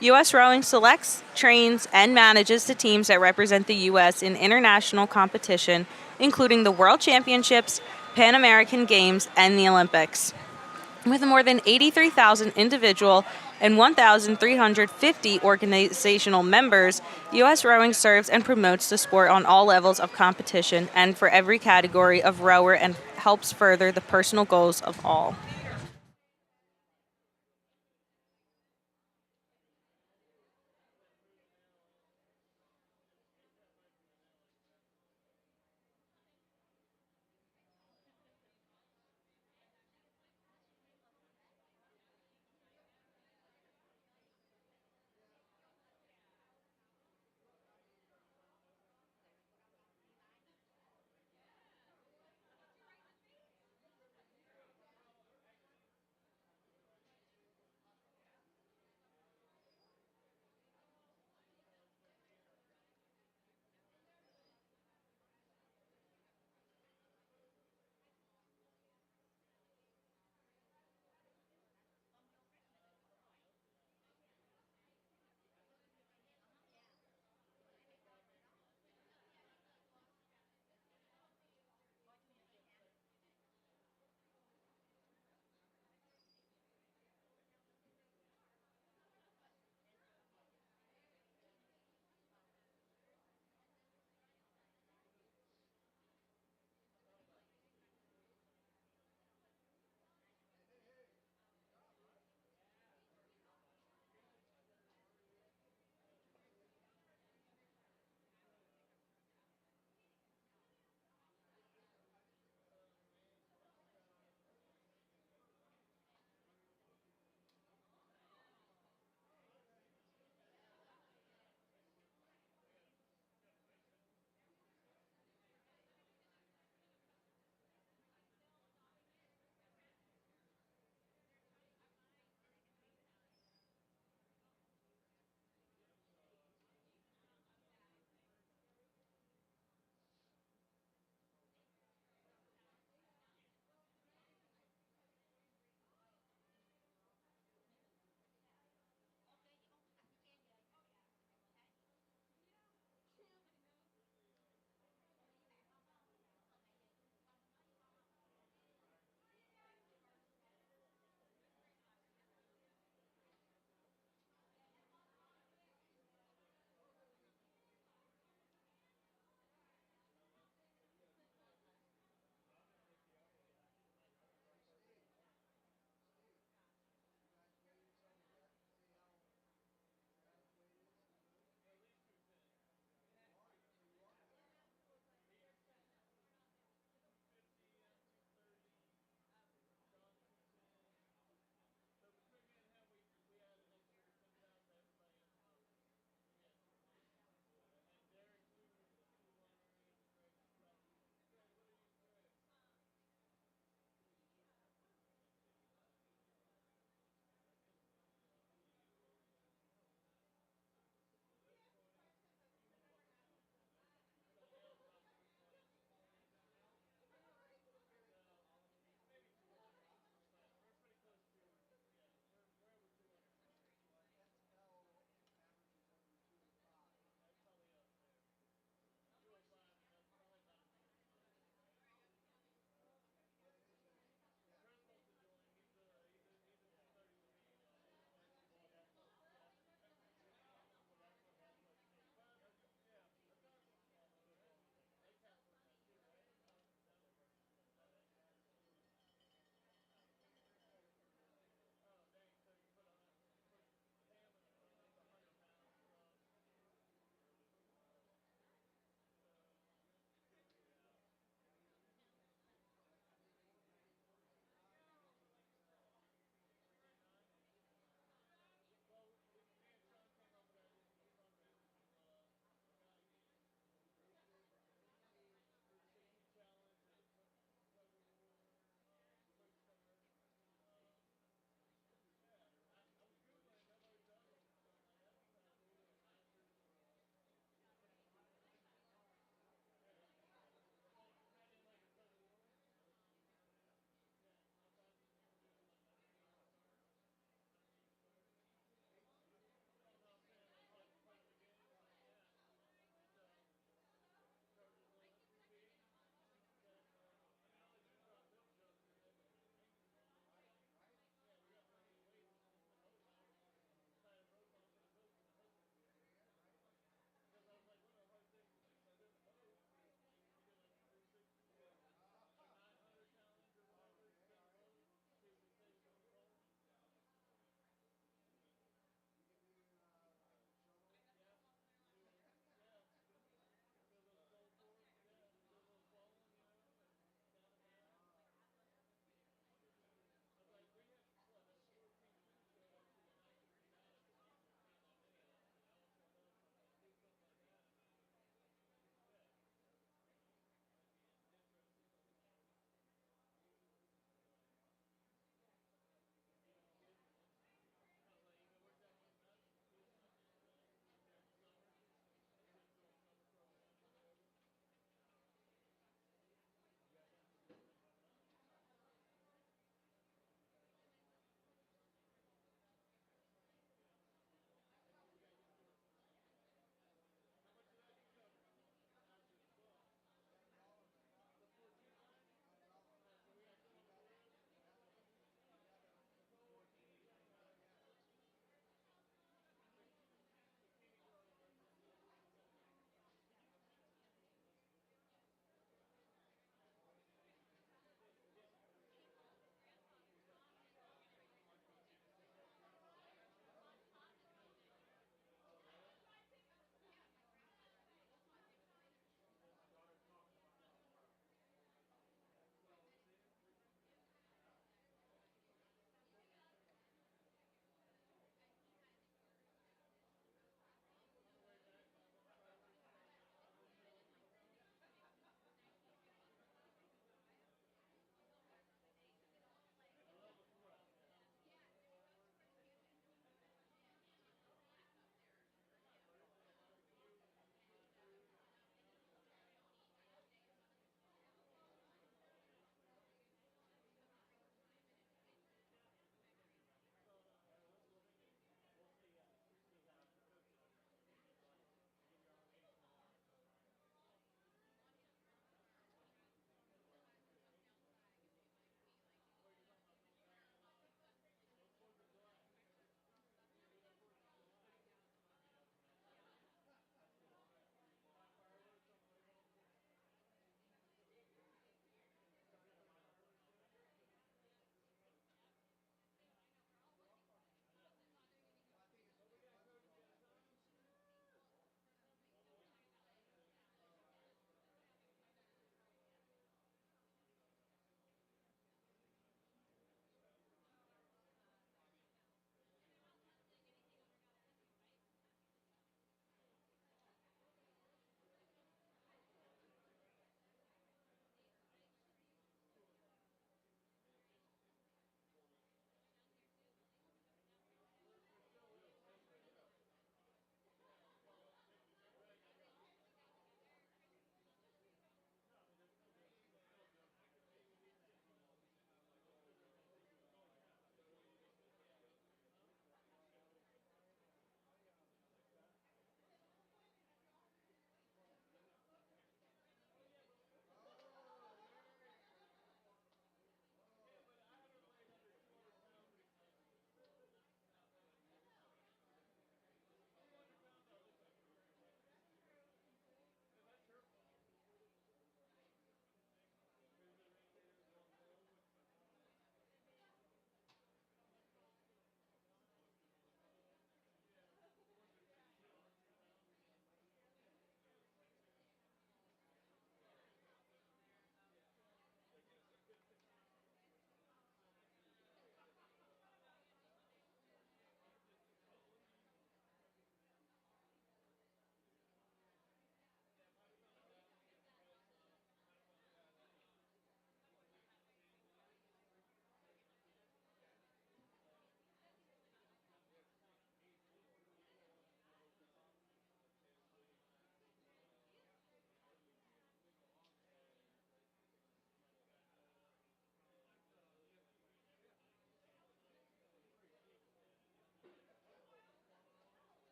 U.S. Rowing selects, trains, and manages the teams that represent the U.S. in international competition, including the World Championships, Pan American Games, and the Olympics. With more than 83,000 individual and 1,350 organizational members, U.S. Rowing serves and promotes the sport on all levels of competition and for every category of rower and helps further the personal goals of all.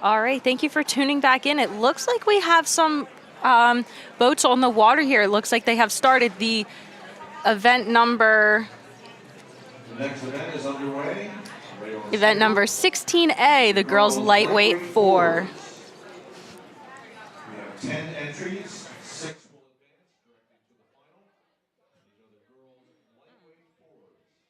All right, thank you for tuning back in. It looks like we have some boats on the water here. It looks like they have started the event number The next event is underway. event number 16A, the girls lightweight 4. We have 10 entries, 6 will advance directly to the final. These are the girls' lightweight fours.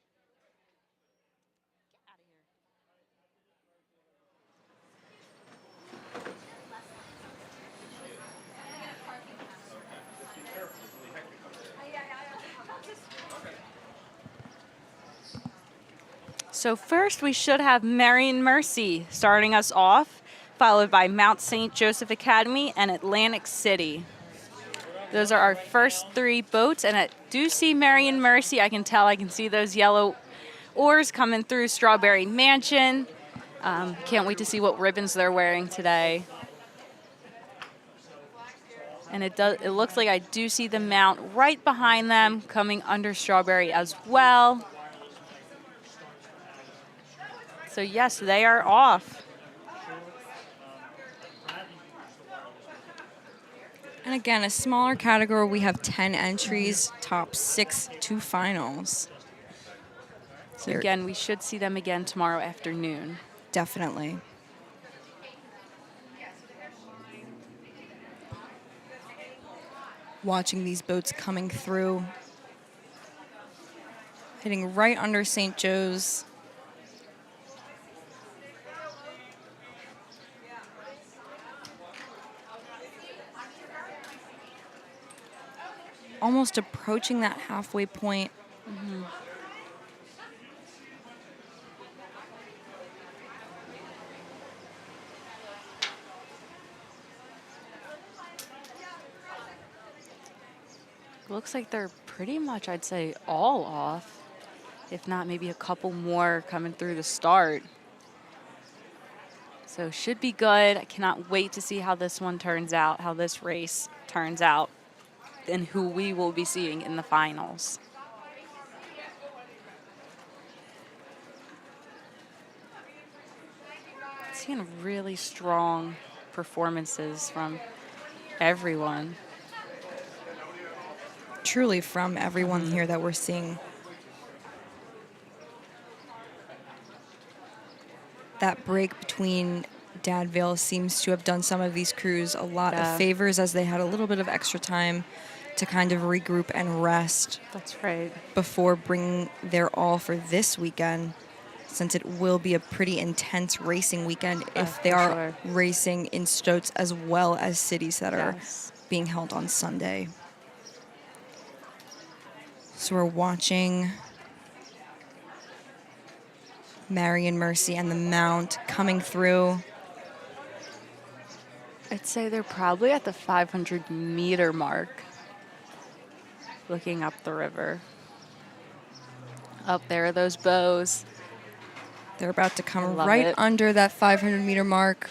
So first we should have Marion Mercy starting us off, followed by Mount St. Joseph Academy and Atlantic City. Those are our first 3 boats, and I do see Marion Mercy. I can see those yellow oars coming through Strawberry Mansion. Can't wait to see what ribbons they're wearing today. And it looks like I do see the Mount right behind them coming under Strawberry as well. So yes, they are off. And again, a smaller category, we have 10 entries, top 6 to finals. So again, we should see them again tomorrow afternoon. Definitely. Watching these boats coming through, hitting right under St. Joe's. Almost approaching that halfway point. Mm-hmm. Looks like they're pretty much, I'd say, all off. If not, maybe a couple more coming through the start. So should be good. I cannot wait to see how this one turns out, how this race turns out, and who we will be seeing in the finals. Seeing really strong performances from everyone. Truly from everyone here that we're seeing. That break between Dadville seems to have done some of these crews a lot of favors, as they had a little bit of extra time to kind of regroup and rest. That's right. Before bringing their all for this weekend, since it will be a pretty intense racing weekend if they are racing in Stotesbury as well as cities that are being held on Sunday. So we're watching Marion Mercy and the Mount coming through. I'd say they're probably at the 500-meter mark, looking up the river. Up there are those bows. They're about to come right under that 500-meter mark.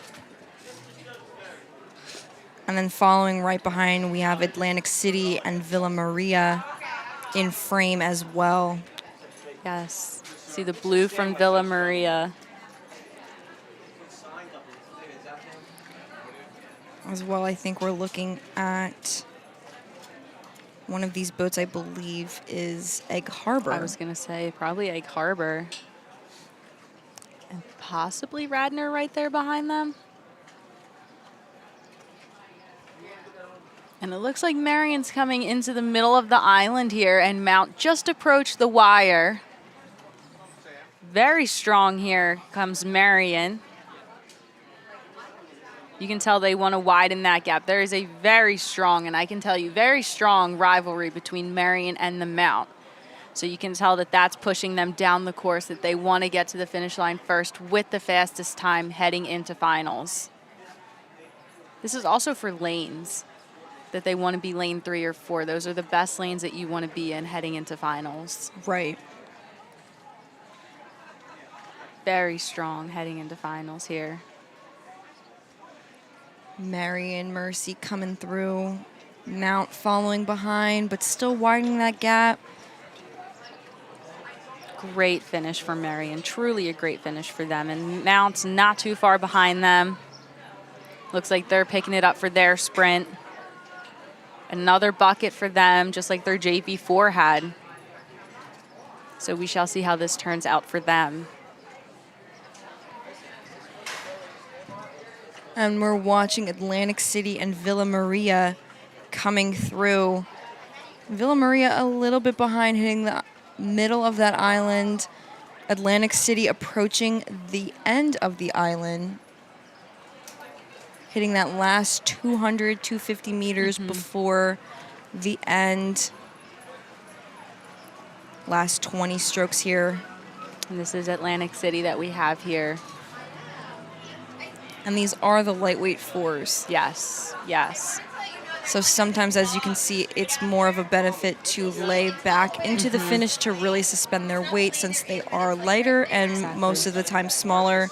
And then following right behind, we have Atlantic City and Villa Maria in frame as well. Yes. See the blue from Villa Maria. As well, I think we're looking at one of these boats, I believe, is Egg Harbor. I was going to say probably Egg Harbor. And possibly Radnor right there behind them. And it looks like Marion's coming into the middle of the island here, and Mount just approached the wire. Very strong here comes Marion. You can tell they want to widen that gap. There is a very strong, and I can tell you, very strong rivalry between Marion and the Mount. So you can tell that that's pushing them down the course, that they want to get to the finish line first with the fastest time heading into finals. This is also for lanes, that they want to be lane 3 or 4. Those are the best lanes that you want to be in heading into finals. Right. Very strong heading into finals here. Marion Mercy coming through. Mount following behind, but still widening that gap. Great finish for Marion. Truly a great finish for them. And Mount's not too far behind them. Looks like they're picking it up for their sprint. Another bucket for them, just like their JV4 had. So we shall see how this turns out for them. And we're watching Atlantic City and Villa Maria coming through. Villa Maria a little bit behind, hitting the middle of that island. Atlantic City approaching the end of the island, hitting that last 200, 250 meters before the end. Last 20 strokes here. And this is Atlantic City that we have here. And these are the lightweight fours. Yes, yes. So sometimes, as you can see, it's more of a benefit to lay back into the finish to really suspend their weight, since they are lighter and most of the time smaller.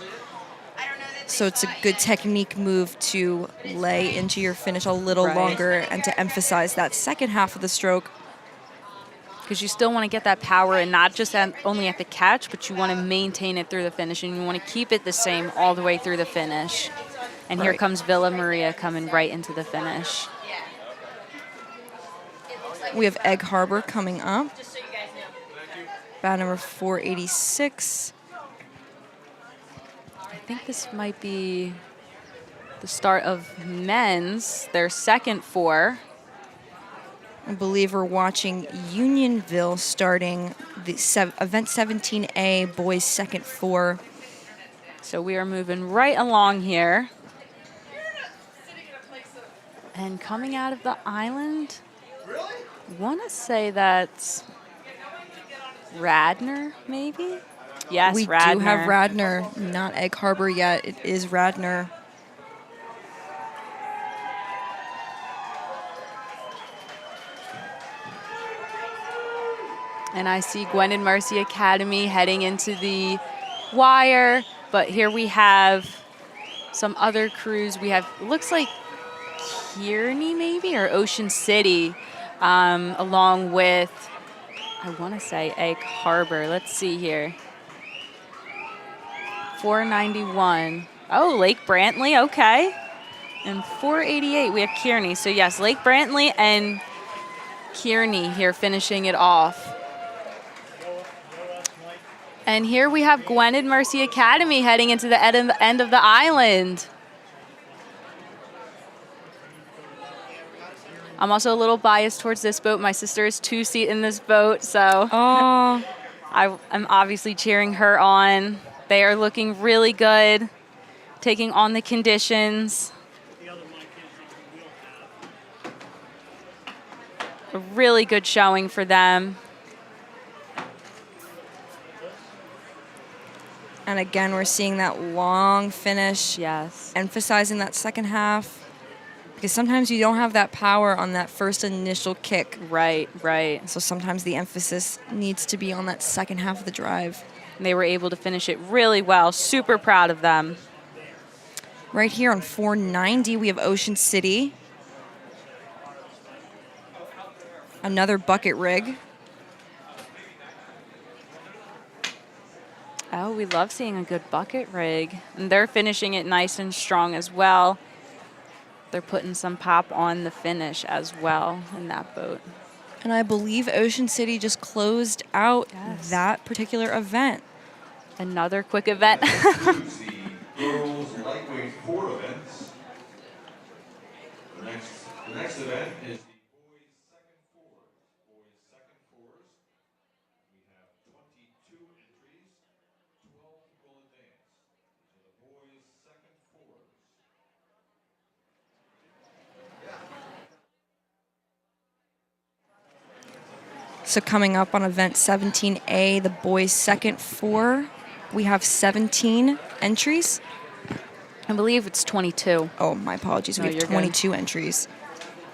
So it's a good technique move to lay into your finish a little longer and to emphasize that second half of the stroke. Because you still want to get that power, and not just only at the catch, but you want to maintain it through the finish, and you want to keep it the same all the way through the finish. And here comes Villa Maria coming right into the finish. We have Egg Harbor coming up. Bat number 486. I think this might be the start of men's, their second four. I believe we're watching Unionville starting the event 17A, boys second four. So we are moving right along here. And coming out of the island, I want to say that's Radnor, maybe? Yes, we Radnor. do have Radnor, not Egg Harbor yet. It is Radnor. And I see Gwen and Mercy Academy heading into the wire. But here we have some other crews. We have, looks like Kearney maybe, or Ocean City, along with, I want to say Egg Harbor. Let's see here. 491. Oh, Lake Brantley, okay. And 488, we have Kearney. So yes, Lake Brantley and Kearney here finishing it off. And here we have Gwen and Mercy Academy heading into the end of the island. I'm also a little biased towards this boat. My sister is two-seat in this boat, so I'm obviously cheering her on. They are looking really good, taking on the conditions. A really good showing for them. And again, we're seeing that long finish. Yes. Emphasizing that second half. Because sometimes you don't have that power on that first initial kick. Right, right. So sometimes the emphasis needs to be on that second half of the drive. They were able to finish it really well. Super proud of them. Right here on 490, we have Ocean City. Another bucket rig. Oh, we love seeing a good bucket rig. And they're finishing it nice and strong as well. They're putting some pop on the finish as well in that boat. And I believe Ocean City just closed out that particular event. Another quick event. The girls lightweight four events. The next event is the boys second fours. Boys second fours. We have 22 entries. 12 will advance. So the boys second fours. So coming up on event 17A, the boys second four, we have 17 entries. I believe it's 22. Oh, my apologies. We No, have you're 22 entries.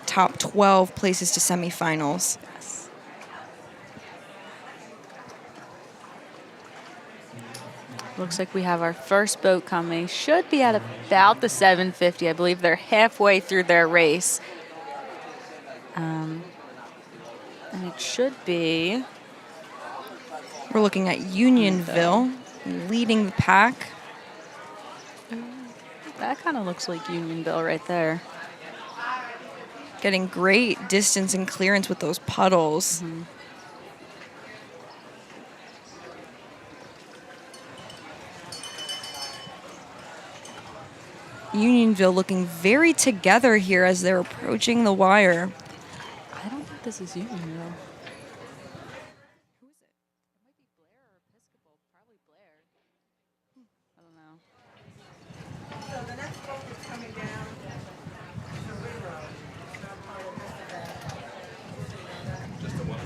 Top 12 places to semifinals. Yes. Looks like we have our first boat coming. Should be at about the 750. I believe they're halfway through their race. And it should be... We're looking at Unionville leading the pack. That kind of looks like Unionville right there. Getting great distance and clearance with those puddles. Unionville looking very together here as they're approaching the wire. I don't think this is Unionville. I don't know. So the next boat that's coming down is the railroad. It's not part of this event. Just the one.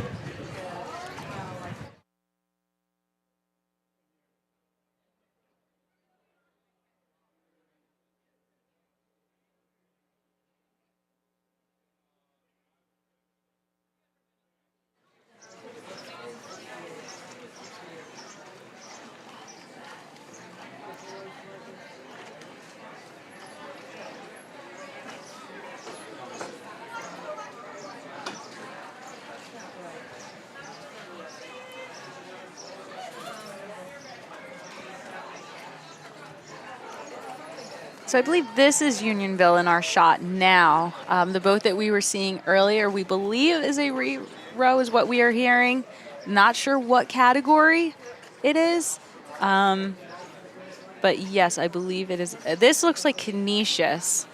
So I believe this is Unionville in our shot now. The boat that we were seeing earlier, we believe is a re-row is what we are hearing. Not sure what category it is. But yes, I believe it is. This looks like Canisius.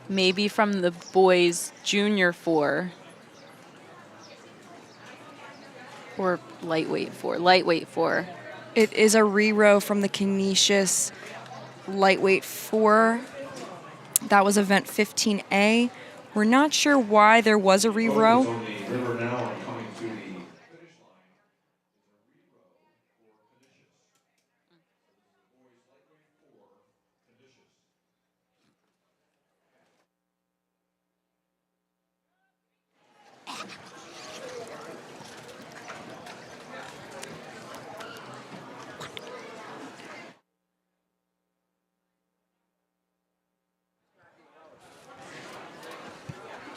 Maybe from the boys junior 4. Or lightweight 4. Lightweight 4. It is a re-row from the Canisius lightweight 4. That was event 15A. We're not sure why there was a re-row. On the river now and coming to the finish line is a re-row for Canisius. Boys lightweight 4, Canisius.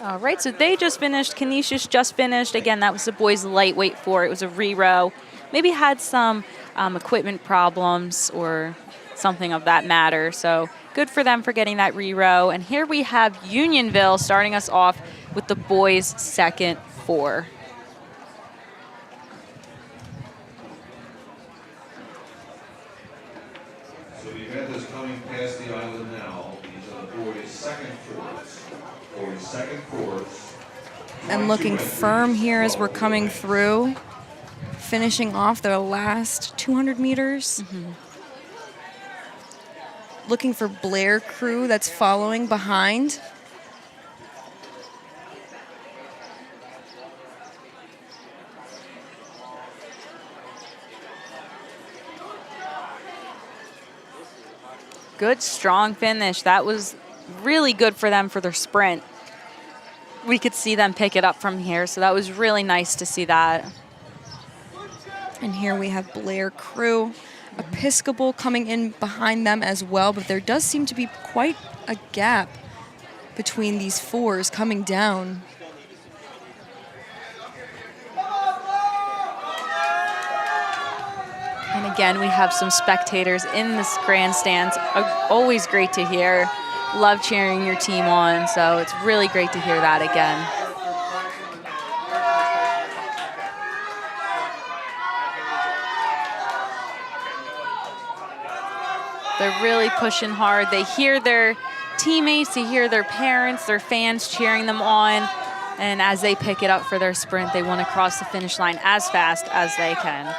All right, so they just finished. Canisius just finished. Again, that was the boys' lightweight 4. It was a re-row. Maybe had some equipment problems or something of that matter. So good for them for getting that re-row. And here we have Unionville starting us off with the boys' second 4. So the event is coming past the island now. These are the boys' second fours. Boys' second fours. And looking firm here as we're coming through, finishing off their last 200 meters. Looking for Blair crew that's following behind. Good, strong finish. That was really good for them for their sprint. We could see them pick it up from here, so that was really nice to see that. And here we have Blair crew, Episcopal coming in behind them as well, but there does seem to be quite a gap between these 4s coming down. And again, we have some spectators in the grandstands. Always great to hear. Love cheering your team on, so it's really great to hear that again. They're really pushing hard. They hear their teammates, they hear their parents, their fans cheering them on. And as they pick it up for their sprint, they want to cross the finish line as fast as they can.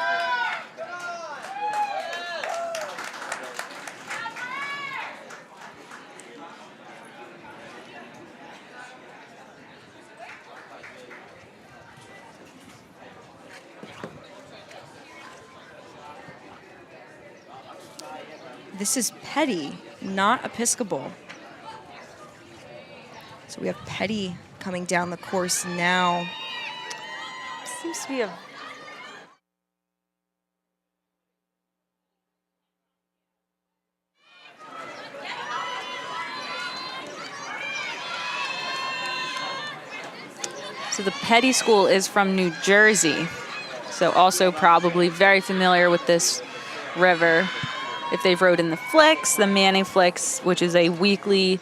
This is Petty, not Episcopal. So we have Petty coming down the course now. Seems to be a So the Petty School is from New Jersey, so also probably very familiar with this river. if they've rowed in the Flicks, the Manning Flicks, which is a weekly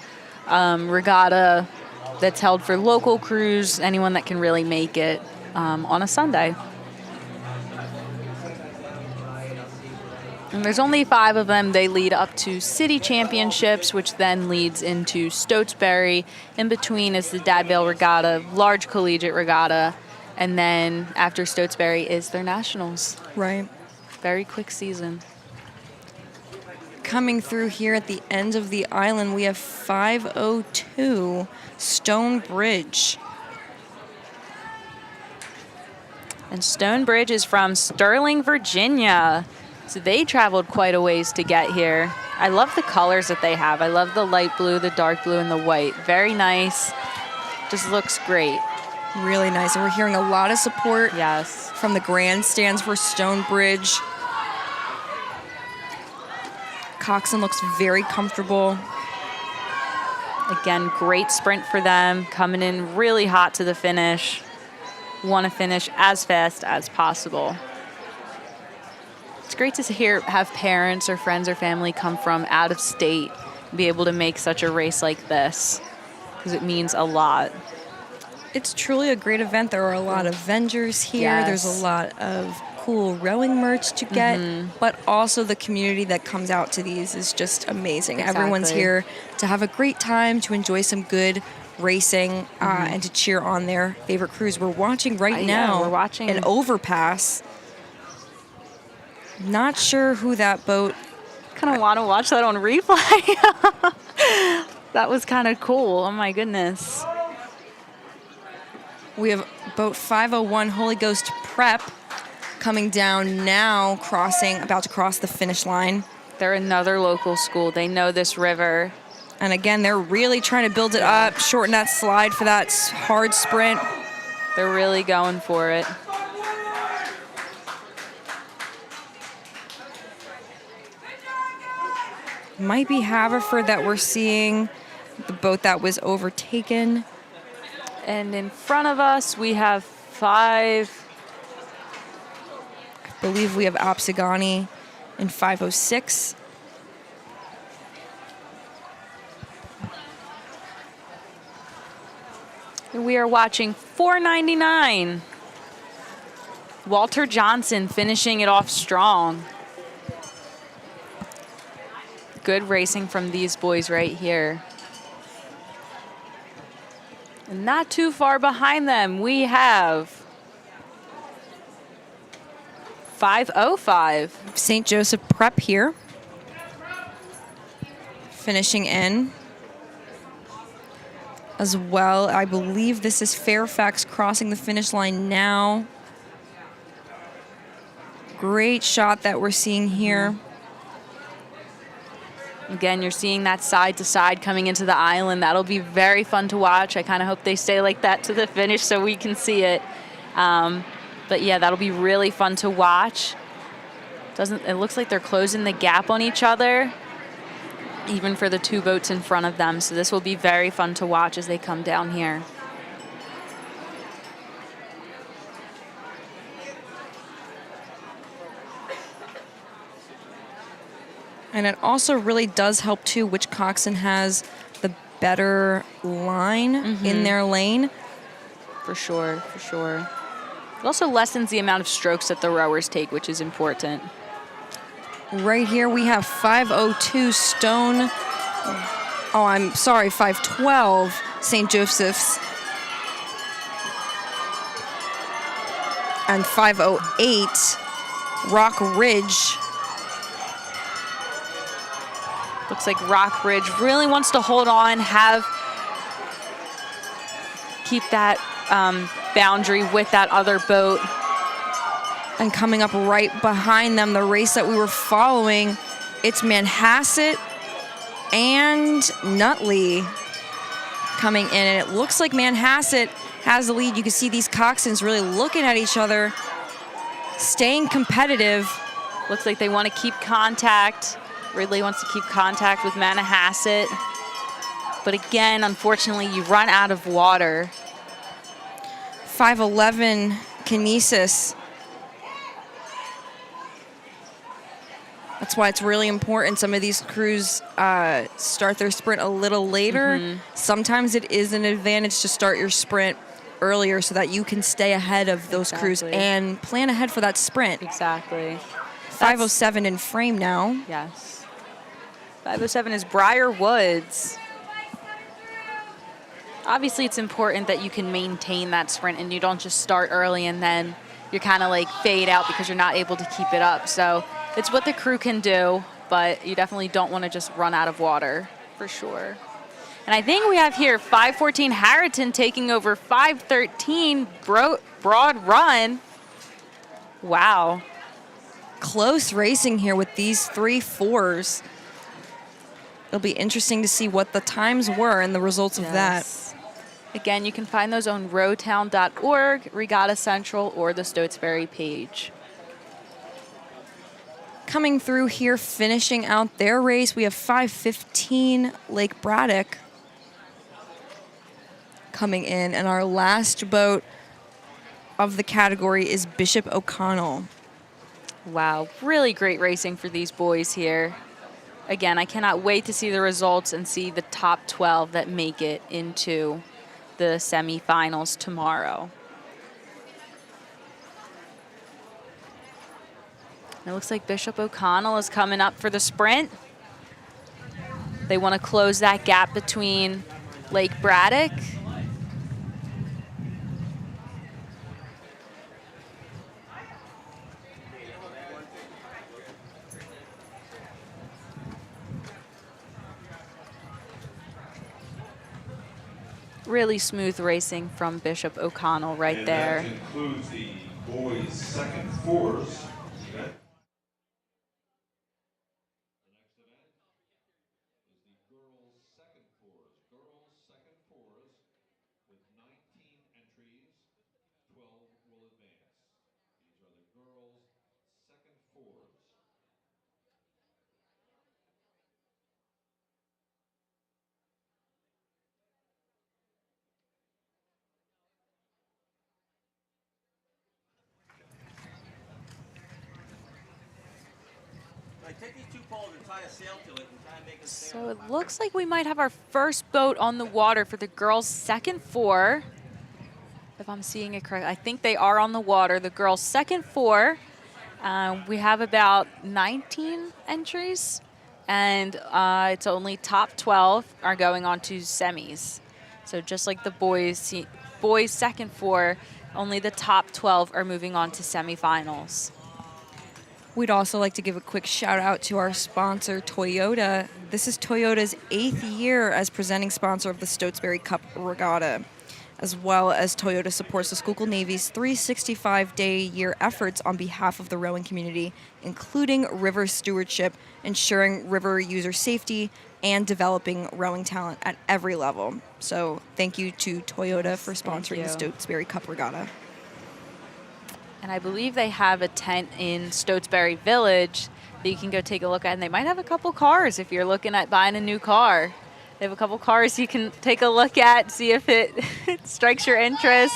regatta that's held for local crews, anyone that can really make it on a Sunday. And there's only 5 of them. They lead up to city championships, which then leads into Stotesbury. In between is the Dadvale Regatta, large collegiate regatta. And then after Stotesbury is their nationals. Right. Very quick season. Coming through here at the end of the island, we have 5:02 Stonebridge. And Stonebridge is from Sterling, Virginia. So they traveled quite a ways to get here. I love the colors that they have. I love the light blue, the dark blue, and the white. Very nice. Just looks great. Really nice. And we're hearing a lot of support Yes. from the grandstands for Stonebridge. Coxon looks very comfortable. Again, great sprint for them. Coming in really hot to the finish. Want to finish as fast as possible. It's great to have parents or friends or family come from out of state and be able to make such a race like this, because it means a lot. It's truly a great event. There are a lot of vendors here. Yes. There's a lot of cool rowing merch to get, but also the community that comes out to these is just amazing. Everyone's Exactly. here to have a great time, to enjoy some good racing, and to cheer on their favorite crews. We're watching right Yeah, now we're watching. an overpass. Not sure who that boat. Kind of want to watch that on replay. That was kind of cool. Oh my goodness. We have boat 501 Holy Ghost Prep coming down now, about to cross the finish line. They're another local school. They know this river. And again, they're really trying to build it up, shorten that slide for that hard sprint. They're really going for it. Might be Haverford that we're seeing, the boat that was overtaken. And in front of us, we have 5. I believe we have Opsigani in 506. And we are watching 499. Walter Johnson finishing it off strong. Good racing from these boys right here. And not too far behind them, we have 505. St. Joseph Prep here, finishing in. As well, I believe this is Fairfax crossing the finish line now. Great shot that we're seeing here. Again, you're seeing that side to side coming into the island. That'll be very fun to watch. I kind of hope they stay like that to the finish so we can see it. But yeah, that'll be really fun to watch. It looks like they're closing the gap on each other, even for the 2 boats in front of them. So this will be very fun to watch as they come down here. And it also really does help, too, which coxswain has the better line in their lane. For sure, for sure. It also lessens the amount of strokes that the rowers take, which is important. Right here we have 502 Stone. Oh, I'm sorry, 512 St. Joseph's. And 508 Rock Ridge. Looks like Rock Ridge really wants to hold on, keep that boundary with that other boat. And coming up right behind them, the race that we were following, it's Manhasset and Nutley coming in. And it looks like Manhasset has the lead. You can see these coxswains really looking at each other, staying competitive. Looks like they want to keep contact. Ridley wants to keep contact with Manhasset. But again, unfortunately, you run out of water. 511 Kinesis. that's why it's really important. Some of these crews start their sprint a little later. Sometimes it is an advantage to start your sprint earlier so that you can stay ahead of those crews and plan ahead for that sprint. Exactly. 5:07 in frame now. Yes. 5:07 is Briar Woods. Obviously, it's important that you can maintain that sprint and you don't just start early and then you're kind of like fade out because you're not able to keep it up. So it's what the crew can do, but you definitely don't want to just run out of water for sure. And I think we have here 5:14 Harriton taking over 5:13 Broad Run. Wow. Close racing here with these 3-4s. It'll be interesting to see what the times were and the results of that. Again, you can find those on rowtown.org, Regatta Central, or the Stotesbury page. Coming through here, finishing out their race, we have 5:15 Lake Braddock coming in, and our last boat of the category is Bishop O'Connell. Wow, really great racing for these boys here. Again, I cannot wait to see the results and see the top 12 that make it into the semifinals tomorrow. It looks like Bishop O'Connell is coming up for the sprint. They want to close that gap between Lake Braddock. Really smooth racing from Bishop O'Connell right there. And that concludes the boys' second fours event. The next event is the girls' second fours. Girls' second fours with 19 entries, 12 will advance. These are the girls' second fours. Take these 2 poles and tie a sail to it and kind of make it So it looks like we might have our first boat on the water for the girls' second 4. If I'm seeing it correct, I think they are on the water. The girls' second 4. We have about 19 entries, and it's only top 12 are going on to semis. So just like the boys' second 4, only the top 12 are moving on to semifinals. We'd also like to give a quick shout out to our sponsor, Toyota. This is Toyota's 8th year as presenting sponsor of the Stotesbury Cup Regatta, as well as Toyota supports the Schuylkill Navy's 365-day-a-year efforts on behalf of the rowing community, including river stewardship, ensuring river user safety, and developing rowing talent at every level. So thank you to Toyota for sponsoring the Stotesbury Cup Regatta. And I believe they have a tent in Stotesbury Village that you can go take a look at. And they might have a couple cars if you're looking at buying a new car. They have a couple cars you can take a look at, see if it strikes your interest.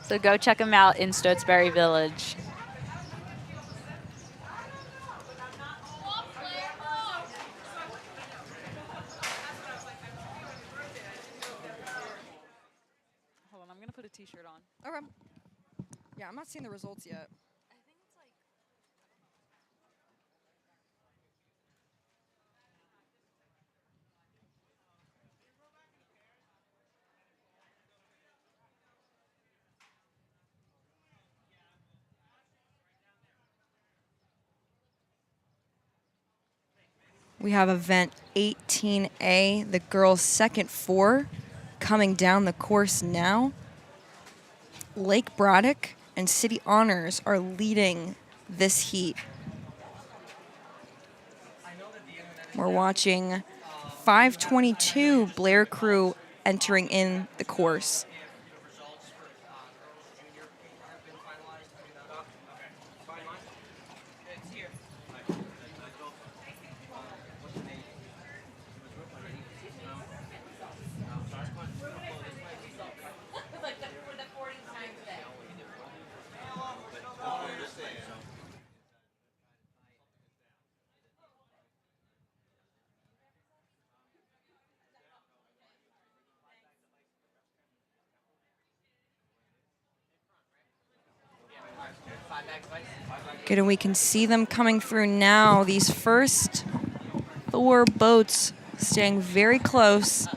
So go check them out in Stotesbury Village. Hold on, I'm going to put a t-shirt on. Okay. Yeah, I'm not seeing the results yet. We have event 18A, the girls' second 4, coming down the course now. Lake Braddock and City Honors are leading this heat. We're watching 522 Blair Crew entering in the course. Good, and we can see them coming through now. These first 4 boats staying very close.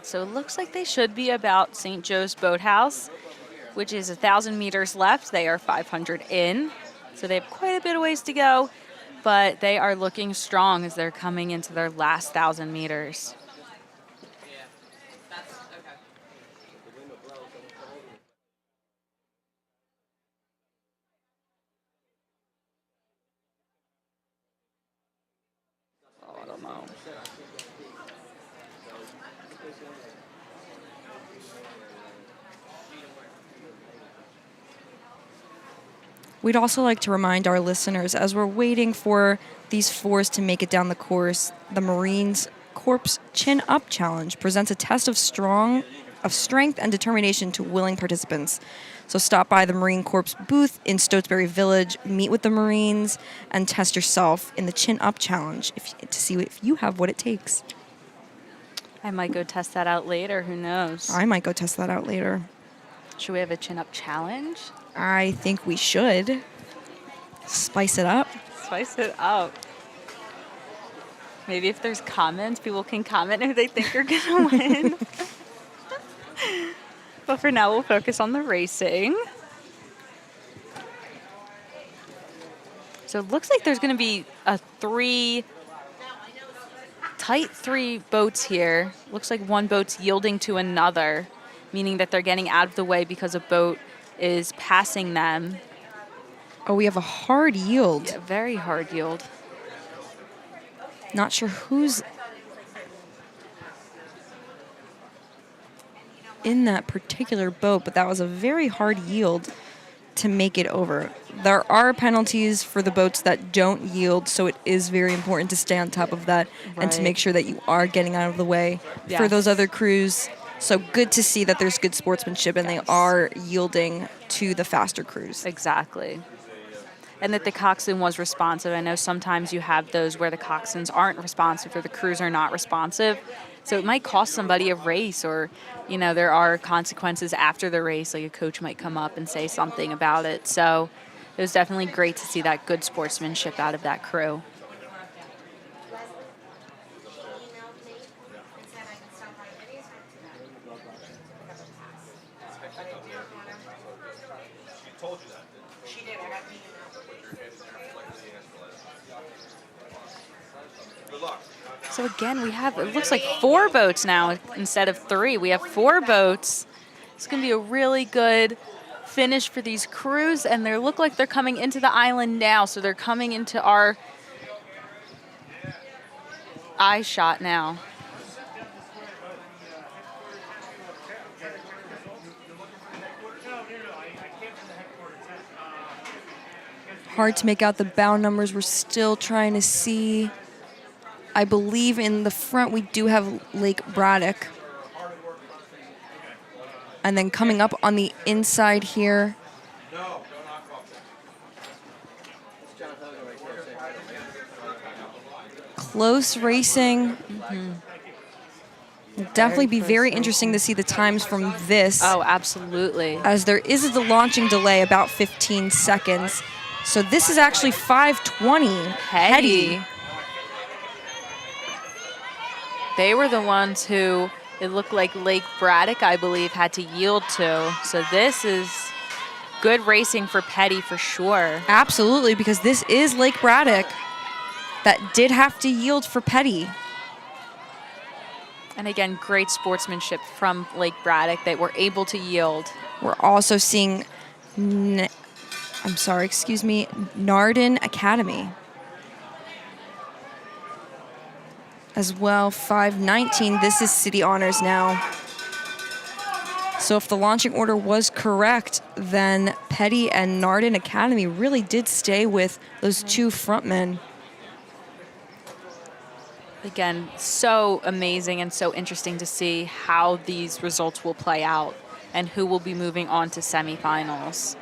So it looks like they should be about St. Joe's Boathouse, which is 1,000 meters left. They are 500 in, so they have quite a bit of ways to go, but they are looking strong as they're coming into their last 1,000 meters. Oh, I don't know. We'd also like to remind our listeners, as we're waiting for these 4s to make it down the course, the Marines Corps Chin Up Challenge presents a test of strength and determination to willing participants. So stop by the Marine Corps booth in Stotesbury Village, meet with the Marines, and test yourself in the Chin Up Challenge to see if you have what it takes. I might go test that out later. Who knows? I might go test that out later. Should we have a chin-up challenge? I think we should. Spice it up. Spice it up. Maybe if there's comments, people can comment who they think are going to win. But for now, we'll focus on the racing. So it looks like there's going to be a tight 3 boats here. Looks like one boat's yielding to another, meaning that they're getting out of the way because a boat is passing them. Oh, we have a hard yield. Yeah, very hard yield. Not sure who's in that particular boat, but that was a very hard yield to make it over. There are penalties for the boats that don't yield, so it is very important to stay on top of that and to make sure that you are getting out of the way for those other crews. So good to see that there's good sportsmanship and they are yielding to the faster crews. Exactly. And that the coxswain was responsive. I know sometimes you have those where the coxswains aren't responsive or the crews are not responsive. So it might cost somebody a race, or, you know, there are consequences after the race. Like a coach might come up and say something about it. So it was definitely great to see that good sportsmanship out of that crew. So again, we have, it looks like 4 boats now instead of 3. We have 4 boats. It's going to be a really good finish for these crews, and they look like they're coming into the island now. So they're coming into our eye shot now. Hard to make out the bow numbers. We're still trying to see. I believe in the front we do have Lake Braddock. And then coming up on the inside here, close racing. It'll definitely be very interesting to see the times from this. Oh, absolutely. As there is the launching delay, about 15 seconds. So this is actually 5:20. Petty. They were the ones who, it looked like Lake Braddock, I believe, had to yield to. So this is good racing for Petty for sure. Absolutely, because this is Lake Braddock that did have to yield for Petty. And again, great sportsmanship from Lake Braddock. They were able to yield. We're also seeing, Narden Academy as well, 5:19. This is City Honors now. So if the launching order was correct, then Petty and Narden Academy really did stay with those 2 frontmen. Again, so amazing and so interesting to see how these results will play out and who will be moving on to semifinals.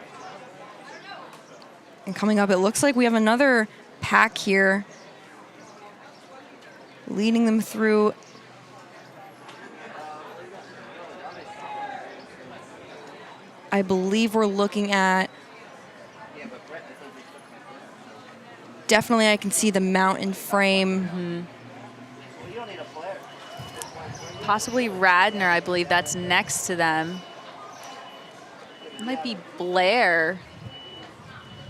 And coming up, it looks like we have another pack here leading them through I believe we're looking at, definitely I can see the mountain frame. Possibly Radner, I believe that's next to them. It might be Blair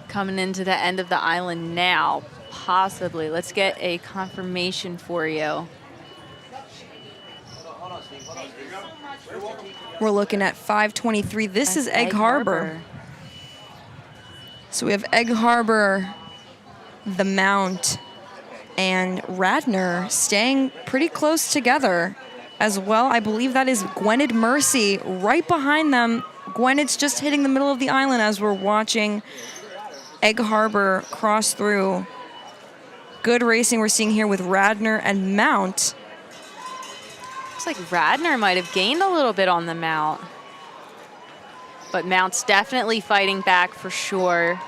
coming into the end of the island now, possibly. Let's get a confirmation for you. We're looking at 5:23. This is Egg Harbor. So we have Egg Harbor, the Mount, and Radnor staying pretty close together as well. I believe that is Gwynedd Mercy right behind them. Gwynedd's just hitting the middle of the island as we're watching Egg Harbor cross through. Good racing we're seeing here with Radnor and Mount. Looks like Radnor might have gained a little bit on the Mount. But Mount's definitely fighting back for sure.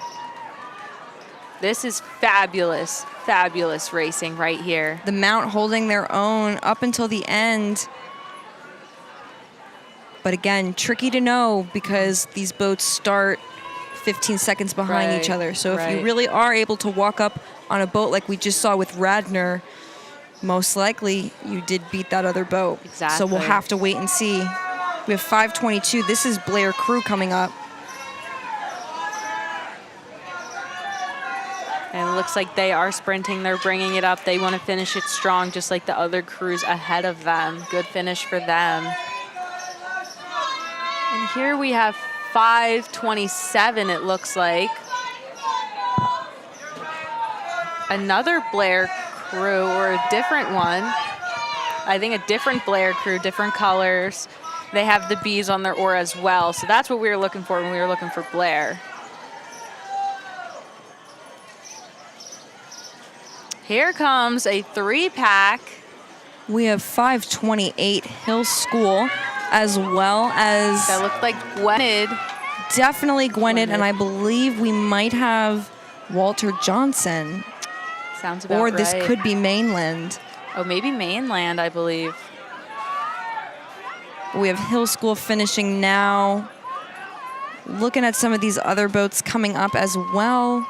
This is fabulous, fabulous racing right here. The Mount holding their own up until the end. But again, tricky to know because these boats start 15 seconds behind each other. So if you really are able to walk up on a boat like we just saw with Radnor, most likely you did beat that other boat. Exactly. So we'll have to wait and see. We have 5:22. This is Blair Crew coming up. And it looks like they are sprinting. They're bringing it up. They want to finish it strong, just like the other crews ahead of them. Good finish for them. And here we have 5:27, it looks like. Another Blair crew, or a different one. I think a different Blair crew, different colors. They have the bees on their oar as well. So that's what we were looking for when we were looking for Blair. Here comes a 3-pack. We have 5:28 Hill School, as well as That looked like Gwynedd. definitely Gwynedd, and I believe we might have Walter Johnson. Sounds about Or right. this could be Mainland. Oh, maybe Mainland, I believe. We have Hill School finishing now. Looking at some of these other boats coming up as well.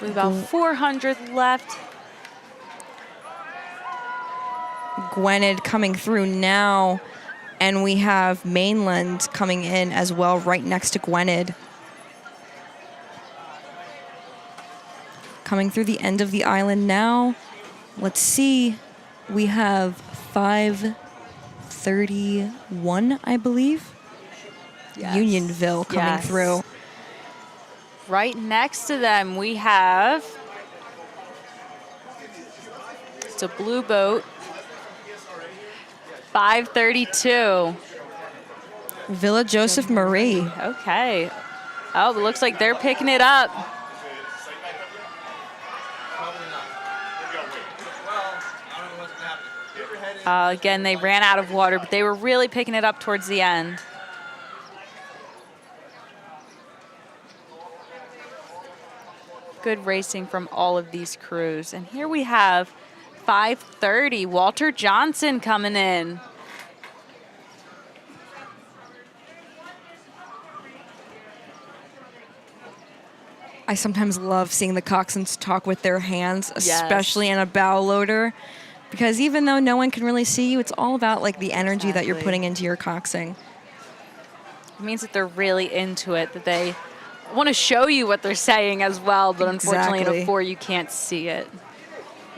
We have about 400 left. Gwynedd coming through now. And we have Mainland coming in as well, right next to Gwynedd. Coming through the end of the island now. Let's see. We have 5:31, I believe. Yes. Unionville coming Yes. through. Right next to them, we have, it's a blue boat, 5:32. Villa Joseph Marie. Okay. Oh, it looks like they're picking it up. Again, they ran out of water, but they were really picking it up towards the end. Good racing from all of these crews. And here we have 5:30, Walter Johnson coming in. I sometimes love seeing the coxswains talk with their hands, especially in a bow loader, because even though no one can really see you, it's all about like the energy that you're putting into your coxing. It means that they're really into it, that they want to show you what they're saying as well, but unfortunately in a 4 you can't see it.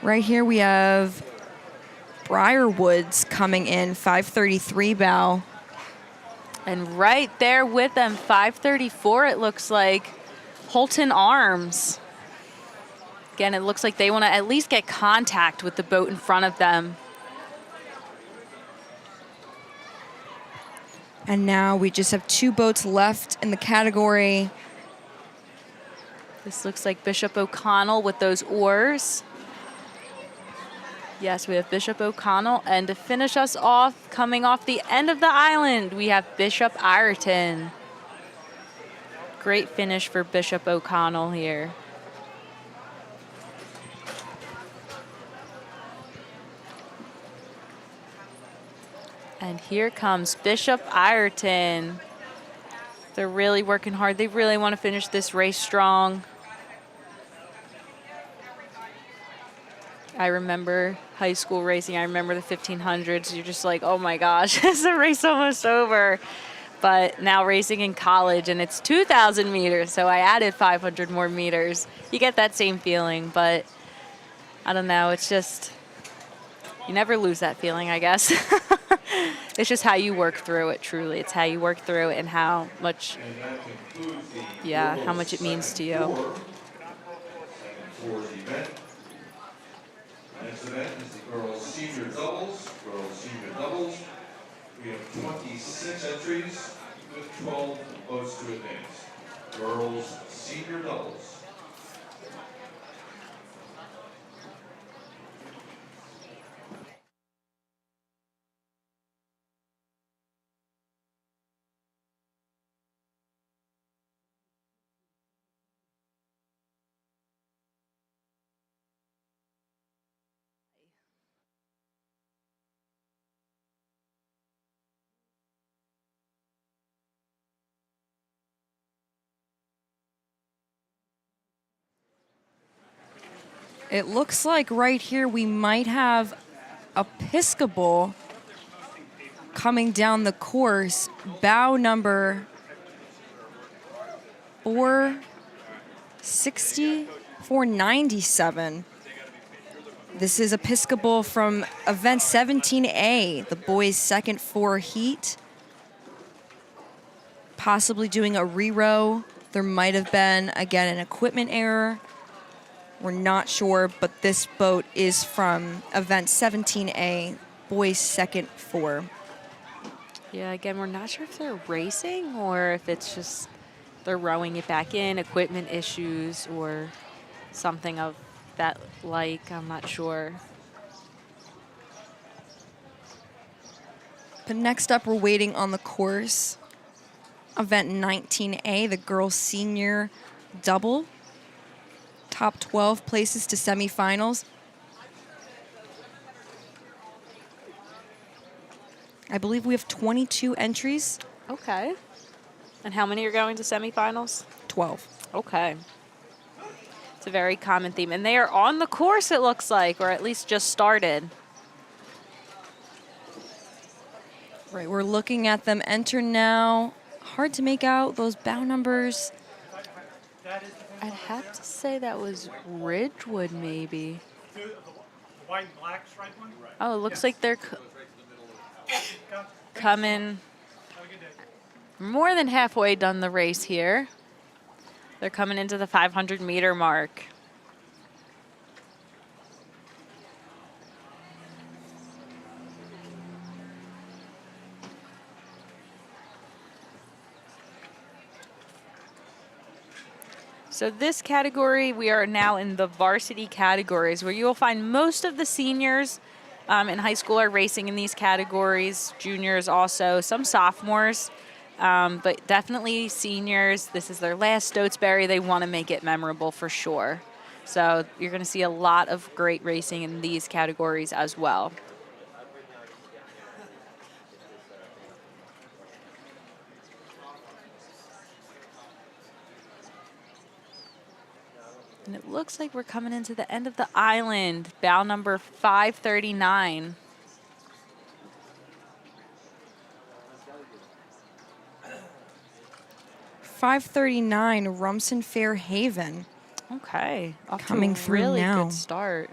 Right here we have Briarwoods coming in, 5:33 bow. And right there with them, 5:34 it looks like, Holton Arms. Again, it looks like they want to at least get contact with the boat in front of them. And now we just have 2 boats left in the category. This looks like Bishop O'Connell with those oars. Yes, we have Bishop O'Connell. And to finish us off, coming off the end of the island, we have Bishop Ireton. Great finish for Bishop O'Connell here. And here comes Bishop Ireton. They're really working hard. They really want to finish this race strong. I remember high school racing. I remember the 1500s. You're just like, oh my gosh, is the race almost over? But now racing in college, and it's 2,000 meters, so I added 500 more meters. You get that same feeling, but I don't know. It's just, you never lose that feeling, I guess. It's just how you work through it, truly. It's how you work through it and how much, how much it means to you. Next event is the girls' senior doubles. Girls' senior doubles. We have 26 entries with 12 votes to advance. Girls' senior doubles. It looks like right here we might have Episcopal coming down the course. Bow number 460, 497. This is Episcopal from event 17A, the boys' second 4 heat. Possibly doing a re-row. There might have been, again, an equipment error. We're not sure, but this boat is from event 17A, boys' second 4. Yeah, again, we're not sure if they're racing or if it's just they're rowing it back in, equipment issues or something of that like. I'm not sure. But next up, we're waiting on the course. Event 19A, the girls' senior double. Top 12 places to semifinals. I believe we have 22 entries. Okay. And how many are going to semifinals? 12. Okay. It's a very common theme. And they are on the course, it looks like, or at least just started. Right, we're looking at them enter now. Hard to make out those bow numbers. I'd have to say that was Ridgewood, maybe. The white and black striped one? Oh, it looks like they're coming more than halfway done the race here. They're coming into the 500-meter mark. So this category, we are now in the varsity categories where you will find most of the seniors in high school are racing in these categories, juniors also, some sophomores, but definitely seniors. This is their last Stotesbury. They want to make it memorable for sure. So you're going to see a lot of great racing in these categories as well. And it looks like we're coming into the end of the island. Bow number 539. .539, Rumson Fairhaven. Okay. Off Coming to a through really now. good start.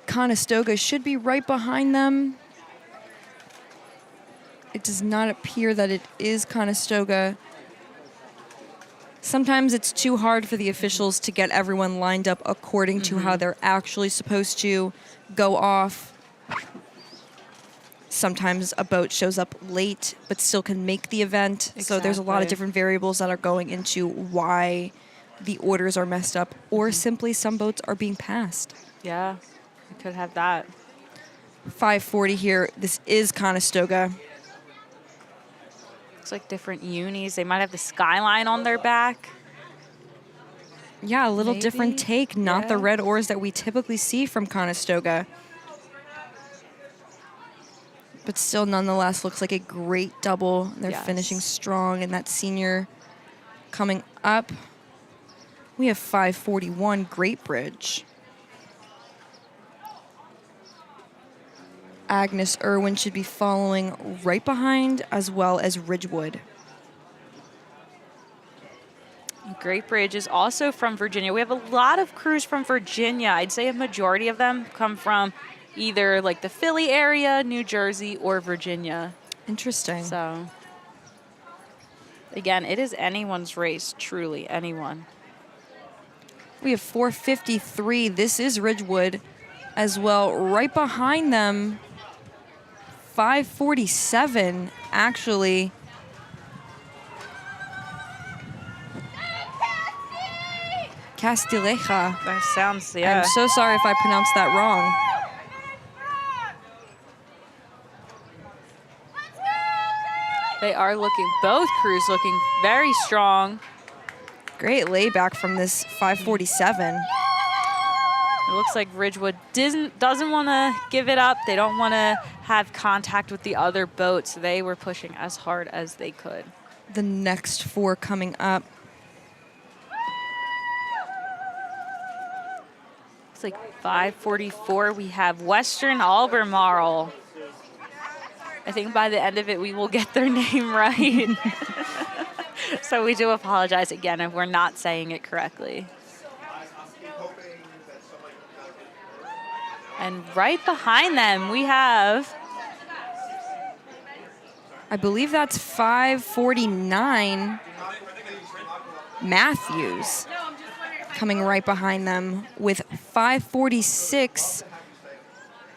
Conestoga should be right behind them. It does not appear that it is Conestoga. Sometimes it's too hard for the officials to get everyone lined up according to how they're actually supposed to go off. Sometimes a boat shows up late but still can make the event. So there's a lot of Exactly. different variables that are going into why the orders are messed up, or simply some boats are being passed. Yeah, we could have that. 540 here. This is Conestoga. Looks like different unis. They might have the skyline on their back. Yeah, a little different Maybe, take. Not the yeah. red oars that we typically see from Conestoga. But still, nonetheless, looks like a great double. They're Yes. finishing strong, and that senior coming up. We have 541 Great Bridge. Agnes Irwin should be following right behind, as well as Ridgewood. Great Bridge is also from Virginia. We have a lot of crews from Virginia. I'd say a majority of them come from either like the Philly area, New Jersey, or Virginia. Interesting. So, again, it is anyone's race, truly, anyone. We have 453. This is Ridgewood as well. Right behind them, 547, actually. Castilleja. That sounds, yeah. I'm so sorry if I pronounced that wrong. They are looking, both crews looking very strong. Great layback from this 547. It looks like Ridgewood doesn't want to give it up. They don't want to have contact with the other boat, so they were pushing as hard as they could. The next four coming up. It's like 544. We have Western Albemarle. I think by the end of it, we will get their name right. So we do apologize again if we're not saying it correctly. And right behind them, we have... I believe that's 549 Matthews coming right behind them with 546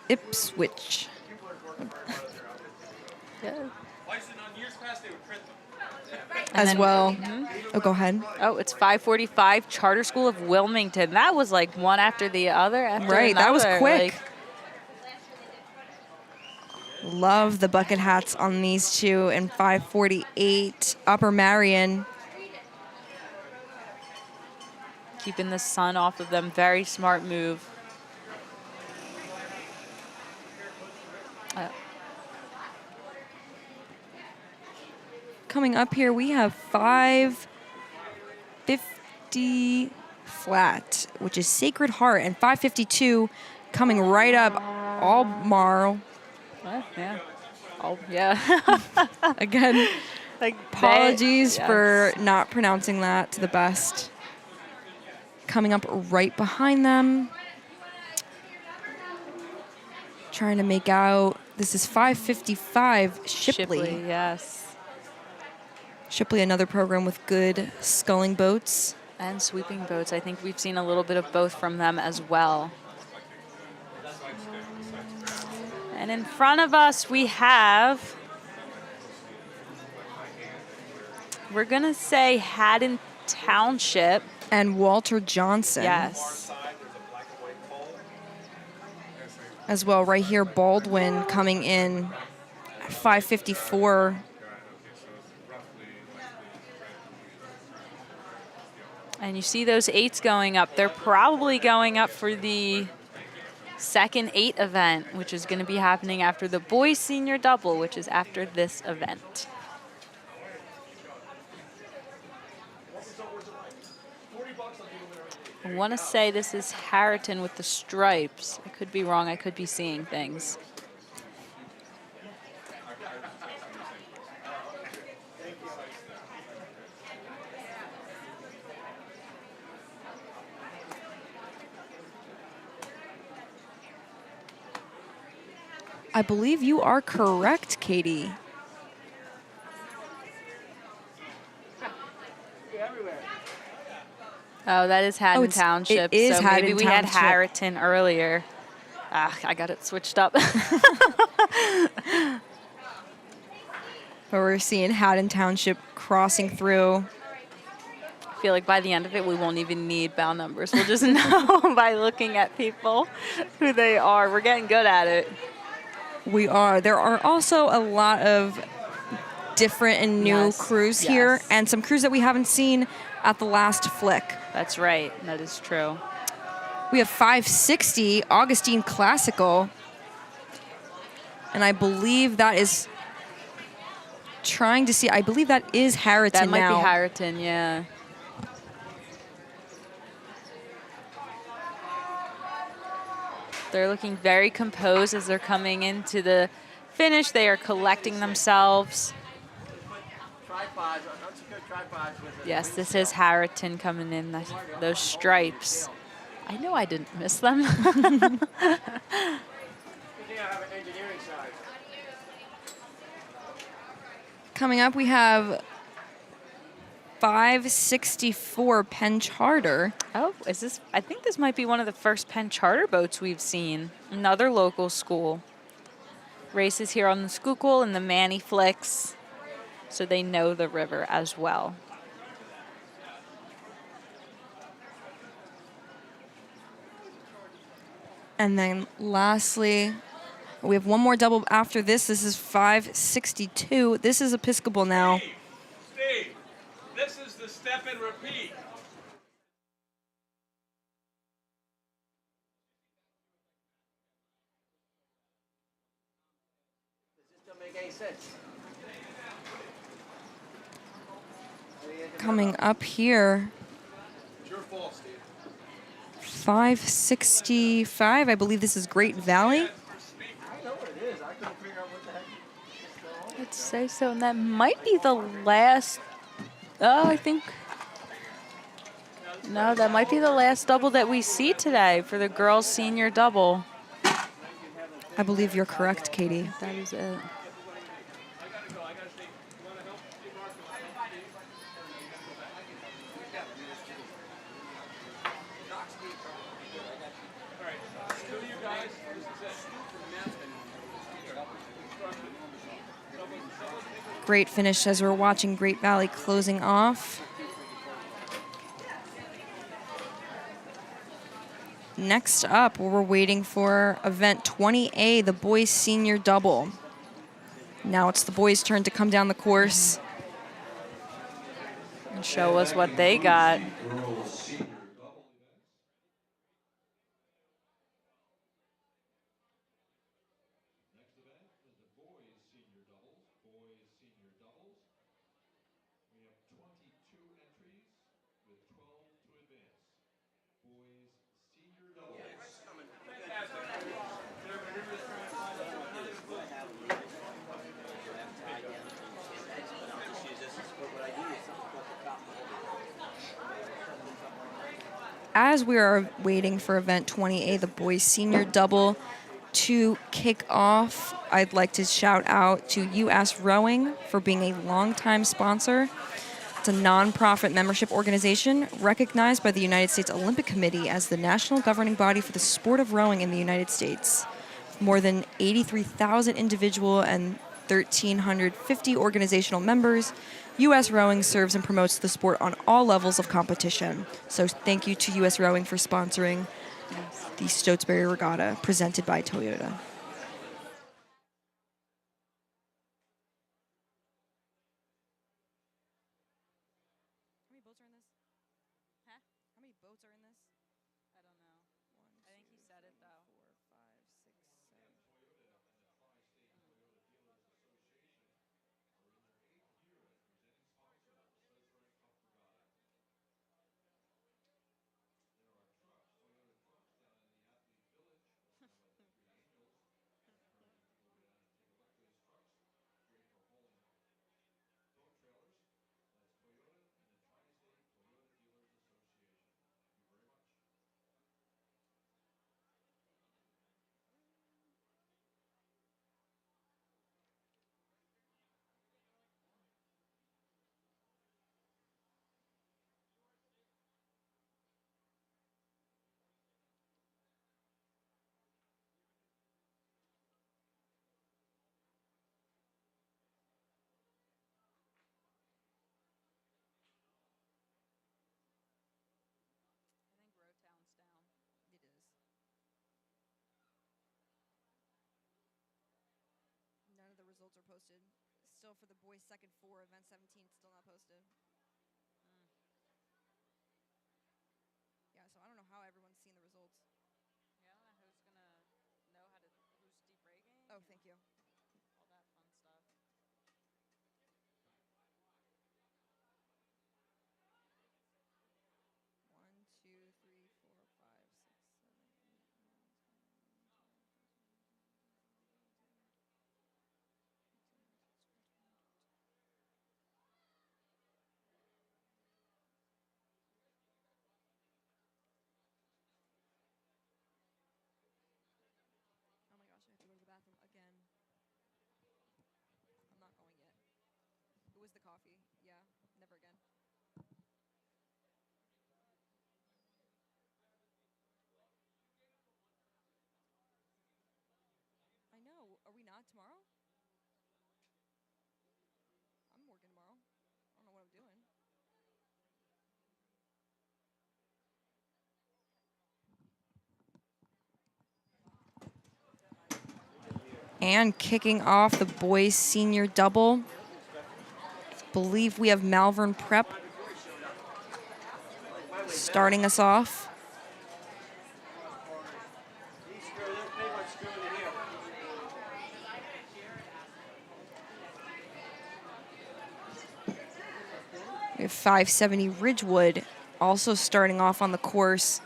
Ipswich. As then- well. Oh, go ahead. Oh, it's 545 Charter School of Wilmington. That was like one after the other. Right, that was another. quick. Like, Love the bucket hats on these two. And 548 Upper Marion. keeping the sun off of them. Very smart move. Coming up here, we have 550 flat, which is Sacred Heart, and 552 coming right up, Albemarle. Yeah. Oh, yeah. Again, Like apologies yes. for not pronouncing that to the best. Coming up right behind them. Trying to make out. This is 555 Shipley. Yes. Shipley, another program with good sculling boats. And sweeping boats. I think we've seen a little bit of both from them as well. And in front of us, we have, we're going to say Haddon Township. And Walter Johnson. Yes. As well, right here, Baldwin coming in at 554. And you see those 8s going up. They're probably going up for the second 8 event, which is going to be happening after the boys senior double, which is after this event. I want to say this is Harriton with the stripes. I could be wrong. I could be seeing things. I believe you are correct, Katie. Oh, that is Haddon it Township. is so Haddon maybe we had Township. Harriton earlier. Ah, I got it switched up. But we're seeing Haddon Township crossing through. I feel like by the end of it, we won't even need bound numbers. We'll just know by looking at people who they are. We're getting good at it. We are. There are also a lot of different and new Yes, crews here, yes. and some crews that we haven't seen at the last flick. That's right. That is true. We have 560 Augustine Classical. And I believe that is trying to see. I believe that is Harriton That might now. be Harriton, yeah. They're looking very composed as they're coming into the finish. They are collecting themselves. Tripods, unsecured tripods with a Yes, weight this scale. is Harriton coming in, those stripes. I know I didn't miss them. Good thing I have an engineering side. Coming up, we have 564 Penn Charter. Oh, is this? I think this might be one of the first Penn charter boats we've seen. Another local school. Races here on the Schuylkill and the Manny Flicks, so they know the river as well. And then lastly, we have one more double after this. This is 562. This is Episcopal now. Steve, this is the step and repeat. Does this don't make any sense? Coming up here, It's your fault, Steve. 565. I believe this is Great Valley. I know what it is. I couldn't figure out what the heck is going on. Let's say so, and that might be the last. Oh, I think. No, that might be the last double that we see today for the girls' senior double. I believe you're correct, Katie. That is it. Great finish as we're watching Great Valley closing off. Next up, we're waiting for event 20A, the boys senior double. Now it's the boys' turn to come down the course. And show us what they got. Girls senior double events. Next event is the boys senior doubles. Boys senior doubles. We have 22 entries with 12 to advance. Boys senior doubles. As we are waiting for event 20A, the boys senior double, to kick off, I'd like to shout out to US Rowing for being a longtime sponsor. It's a nonprofit membership organization recognized by the United States Olympic Committee as the national governing body for the sport of rowing in the United States. More than 83,000 individual and 1,350 organizational members, U.S. Rowing serves and promotes the sport on all levels of competition. So thank you to U.S. Rowing for sponsoring the Stotesbury Regatta presented by Toyota. How many boats are in this? Huh? How many boats are in this? I don't know. I think he said it though. 4, 5, 6, 7. I think Rowtown's down. It is. None of the results are posted. Still for the boys' second 4, event 17, still not posted. Yeah, so I don't know how everyone's seen the results. Yeah, who's gonna know how to who's deep breaking? Oh, thank you. was the coffee. Yeah, never again. I know. Are we not tomorrow? I'm working tomorrow. I don't know what I'm doing. And kicking off the boys senior double. Believe we have Malvern Prep starting us off. We have 570 Ridgewood also starting off on the course.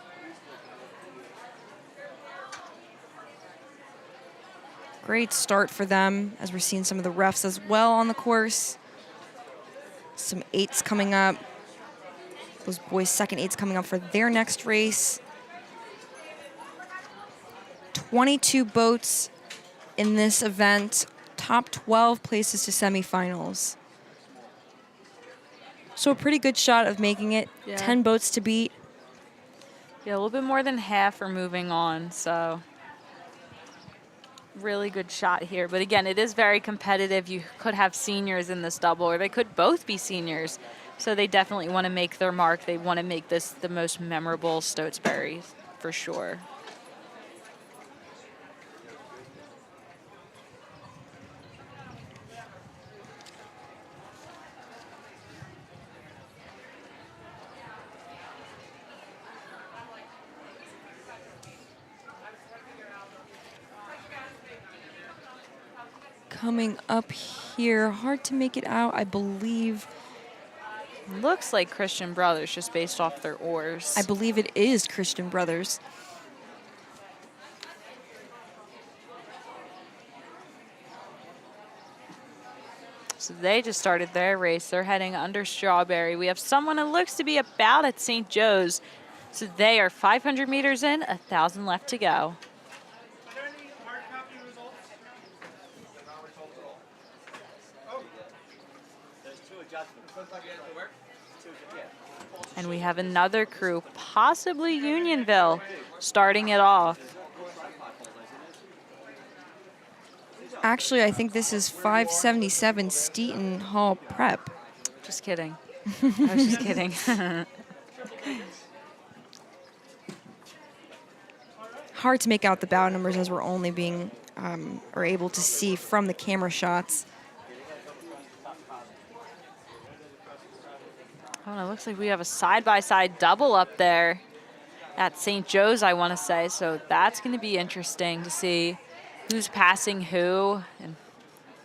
Great start for them as we're seeing some of the refs as well on the course. Some 8s coming up. Those boys' second 8s coming up for their next race. 22 boats in this event. Top 12 places to semifinals. So a pretty good shot of making it. Yeah. 10 boats to beat. Yeah, a little bit more than half are moving on, so really good shot here. But again, it is very competitive. You could have seniors in this double, or they could both be seniors. So they definitely want to make their mark. They want to make this the most memorable Stotesbury for sure. Coming up here, hard to make it out, I believe. Looks like Christian Brothers just based off their oars. I believe it is Christian Brothers. So they just started their race. They're heading under Strawberry. We have someone who looks to be about at St. Joe's. So they are 500 meters in, 1,000 left to go. Are there any hard copy results? They're not results at all. Oh. There's 2 adjustments. Looks like it has to work. 2, yeah. And we have another crew, possibly Unionville, starting it off. Actually, I think this is 577 Steaton Hall Prep. Just kidding. I was just kidding. Hard to make out the bow numbers as we're only being or able to see from the camera shots. Oh, it looks like we have a side-by-side double up there at St. Joe's, I want to say. So that's going to be interesting to see who's passing who, and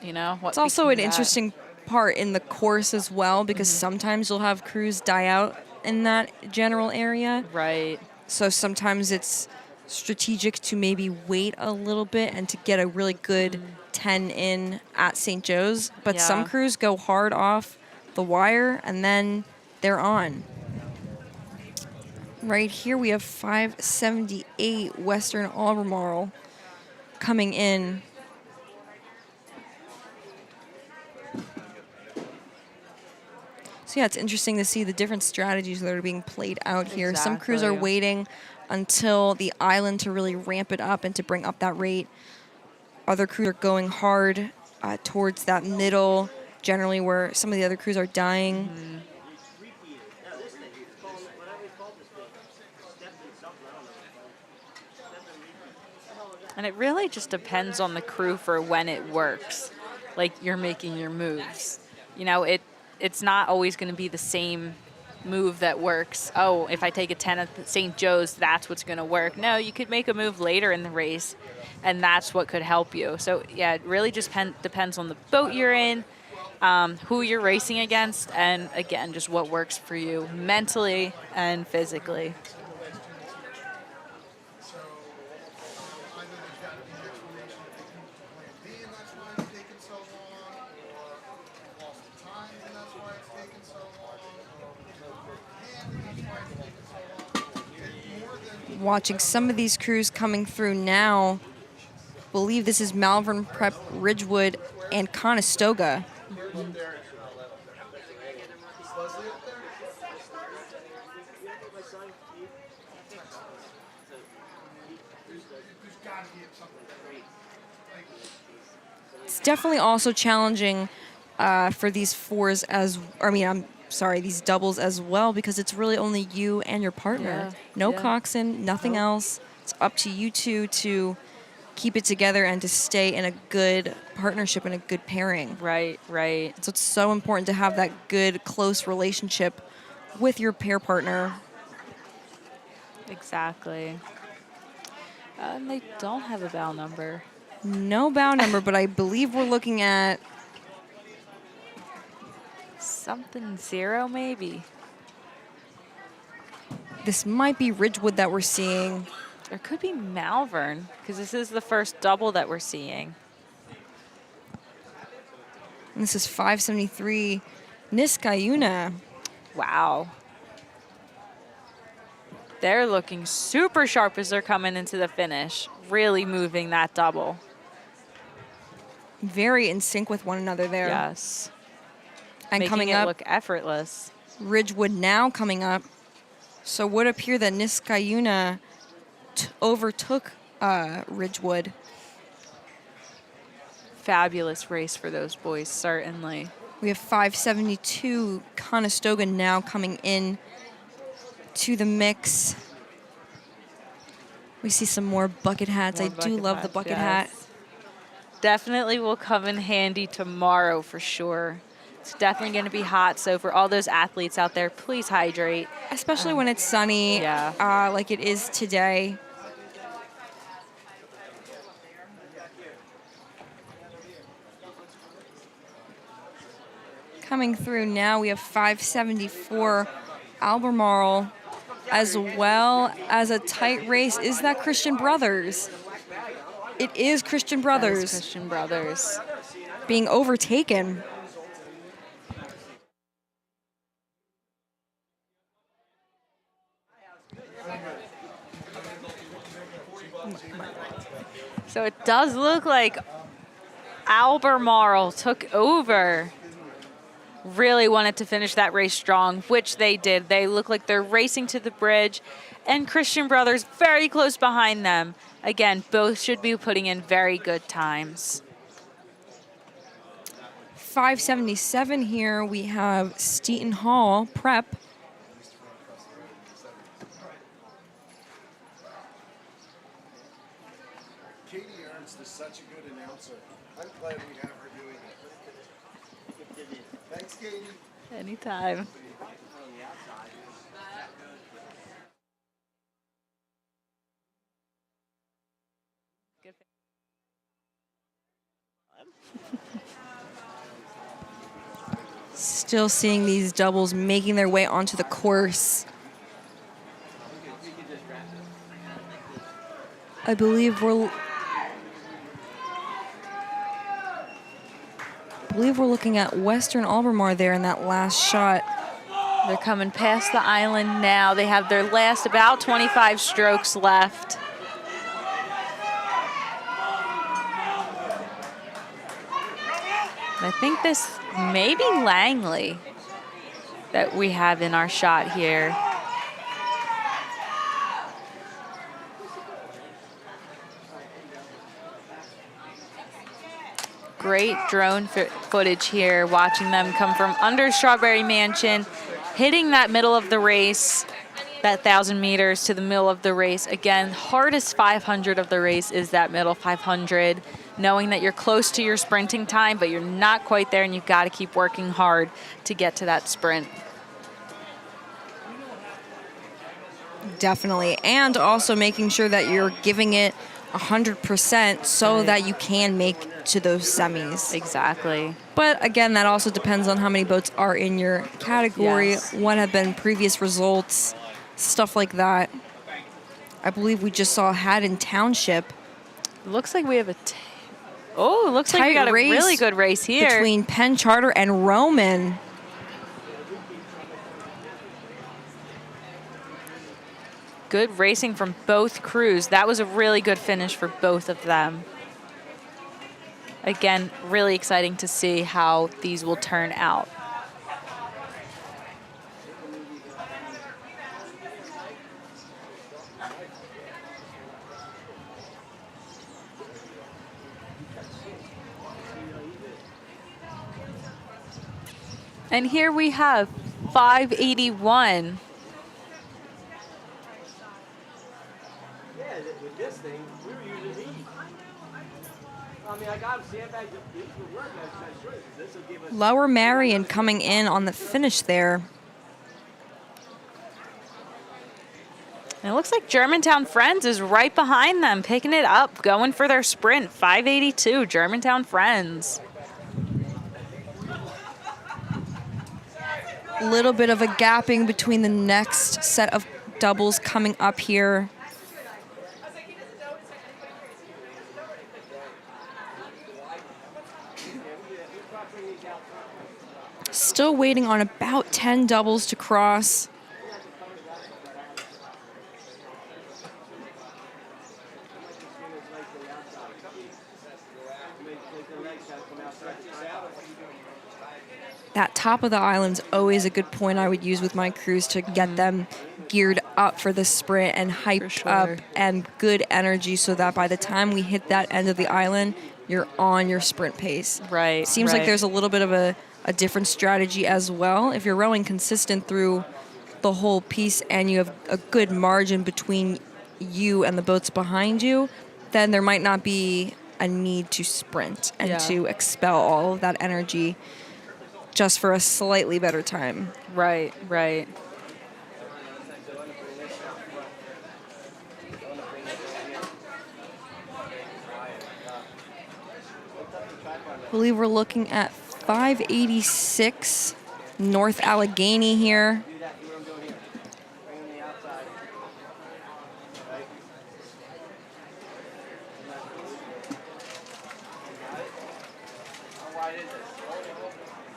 you know what. It's also an that. interesting part in the course as well, because sometimes you'll have crews die out in that general area. Right. So sometimes it's strategic to maybe wait a little bit and to get a really good 10 in at St. Joe's. But some Yeah. crews go hard off the wire and then they're on. Right here we have 578 Western Albemarle coming in. So yeah, it's interesting to see the different strategies that are being played out here. Some crews are Exactly. waiting until the island to really ramp it up and to bring up that rate. Other crews are going hard towards that middle, generally where some of the other crews are dying. And it really just depends on the crew for when it works. Like you're making your moves. You know, it's not always going to be the same move that works. Oh, if I take a 10 at St. Joe's, that's what's going to work. No, you could make a move later in the race, and that's what could help you. So, yeah, it really just depends on the boat you're in, who you're racing against, and, again, just what works for you mentally and physically. Watching some of these crews coming through now. Believe this is Malvern Prep, Ridgewood, and Conestoga. It's definitely also challenging for these these doubles as well, because it's really only you and your partner. Yeah, No yeah. coxswain, nothing else. It's up to you two to keep it together and to stay in a good partnership and a good pairing. Right, right. So it's so important to have that good, close relationship with your pair partner. Exactly. And they don't have a bow number. No bow number, but I believe we're looking at Something 0, maybe. this might be Ridgewood that we're seeing. Or it could be Malvern, because this is the first double that we're seeing. And this is 573 Niskayuna. Wow. They're looking super sharp as they're coming into the finish. Really moving that double. Very in sync with one another there. Yes. And Making coming it up, look effortless. Ridgewood now coming up. So would appear that Niskayuna overtook Ridgewood. Fabulous race for those boys, certainly. We have 572 Conestoga now coming in to the mix. We see some more bucket hats. More I do bucket love the hats, bucket yes. hat. Definitely will come in handy tomorrow for sure. It's definitely going to be hot, so for all those athletes out there, please hydrate. Especially when it's sunny, Yeah. like it is today. Coming through now, we have 574 Albemarle, as well as a tight race. Is that Christian Brothers? It is Christian That is Brothers Christian Brothers. being overtaken. So it does look like Albemarle took over. Really wanted to finish that race strong, which they did. They look like they're racing to the bridge, and Christian Brothers very close behind them. Again, both should be putting in very good times. 577 here, we have Steaton Hall Prep. Katie Ernst is such a good announcer. I'm glad we have her doing it. Thanks, Katie. Anytime. Still seeing these doubles making their way onto the course. I believe we're looking at Western Albemarle there in that last shot. They're coming past the island now. They have their last about 25 strokes left. I think this may be Langley that we have in our shot here. Great drone footage here, watching them come from under Strawberry Mansion, hitting that middle of the race, that 1,000 meters to the middle of the race. Again, hardest 500 of the race is that middle 500, knowing that you're close to your sprinting time, but you're not quite there, and you've got to keep working hard to get to that sprint. Definitely. And also making sure that you're giving it 100% so that you can make to those semis. Exactly. But again, that also depends on how many boats are in your category, Yes. what have been previous results, stuff like that. I believe we just saw Haddon Township. Looks like we have a looks like we got a really good race here between Penn Charter and Roman. Good racing from both crews. That was a really good finish for both of them. Again, really exciting to see how these will turn out. And here we have 581. Yeah, with this thing, we were using these. I mean, I got them sandbags. These would work as such choices. This will give us. Lower Marion coming in on the finish there. And it looks like Germantown Friends is right behind them, picking it up, going for their sprint. 582, Germantown Friends. A little bit of a gapping between the next set of doubles coming up here. Still waiting on about 10 doubles to cross. That top of the island's always a good point I would use with my crews to get them geared up for the sprint and hyped up and good energy so that by the time we hit that end of the island, you're on your sprint pace. Right. Seems like there's a little bit of a different strategy as well. If you're rowing consistent through the whole piece and you have a good margin between you and the boats behind you, then there might not be a need to sprint and to expel all of that energy just for a slightly better time. Right, right. I believe we're looking at 586 North Allegheny here.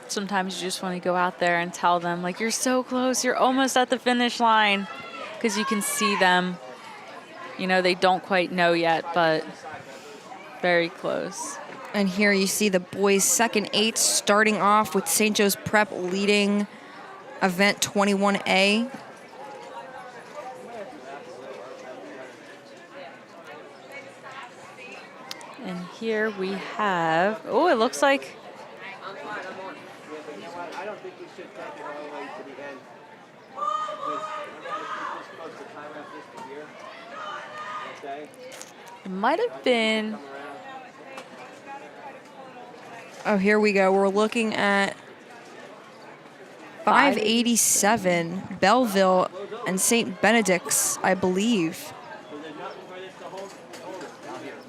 Sometimes you just want to go out there and tell them, like, you're so close, you're almost at the finish line, because you can see them. You know, they don't quite know yet, but very close. And here you see the boys' second eight starting off with St. Joe's Prep leading event 21A. And here we have, oh, it looks like, I don't think we should take it all the way to the end. Because we're supposed to time out this year. Okay? it might have been, Oh, here we go. We're looking at 587 Belleville and St. Benedict's, I believe.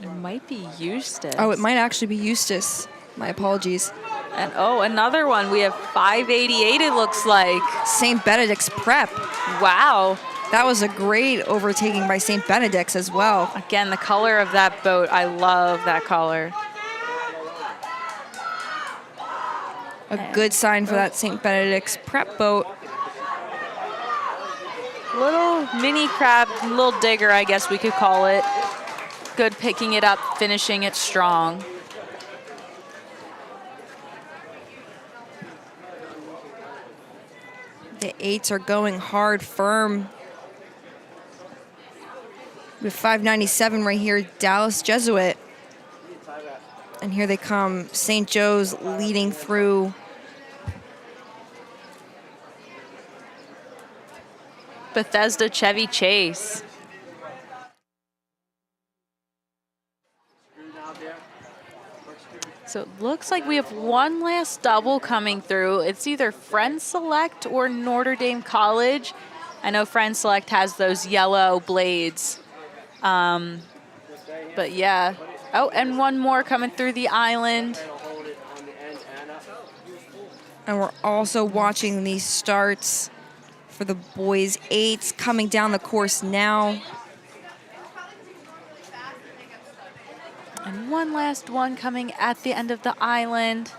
it might be Eustace. Oh, it might actually be Eustace. My apologies. And oh, another one. We have 588, it looks like. St. Benedict's Prep. Wow. That was a great overtaking by St. Benedict's as well. Again, the color of that boat, I love that color. A good sign for that St. Benedict's Prep boat. Little mini crab, little digger, I guess we could call it. Good picking it up, finishing it strong. The eights are going hard, firm. With 597 right here, Dallas Jesuit. And here they come, St. Joe's leading through. Bethesda Chevy Chase. So it looks like we have one last double coming through. It's either Friends Select or Notre Dame College. I know Friends Select has those yellow blades. But yeah. Oh, and one more coming through the island. And we're also watching these starts for the boys' eights coming down the course now. And one last one coming at the end of the island.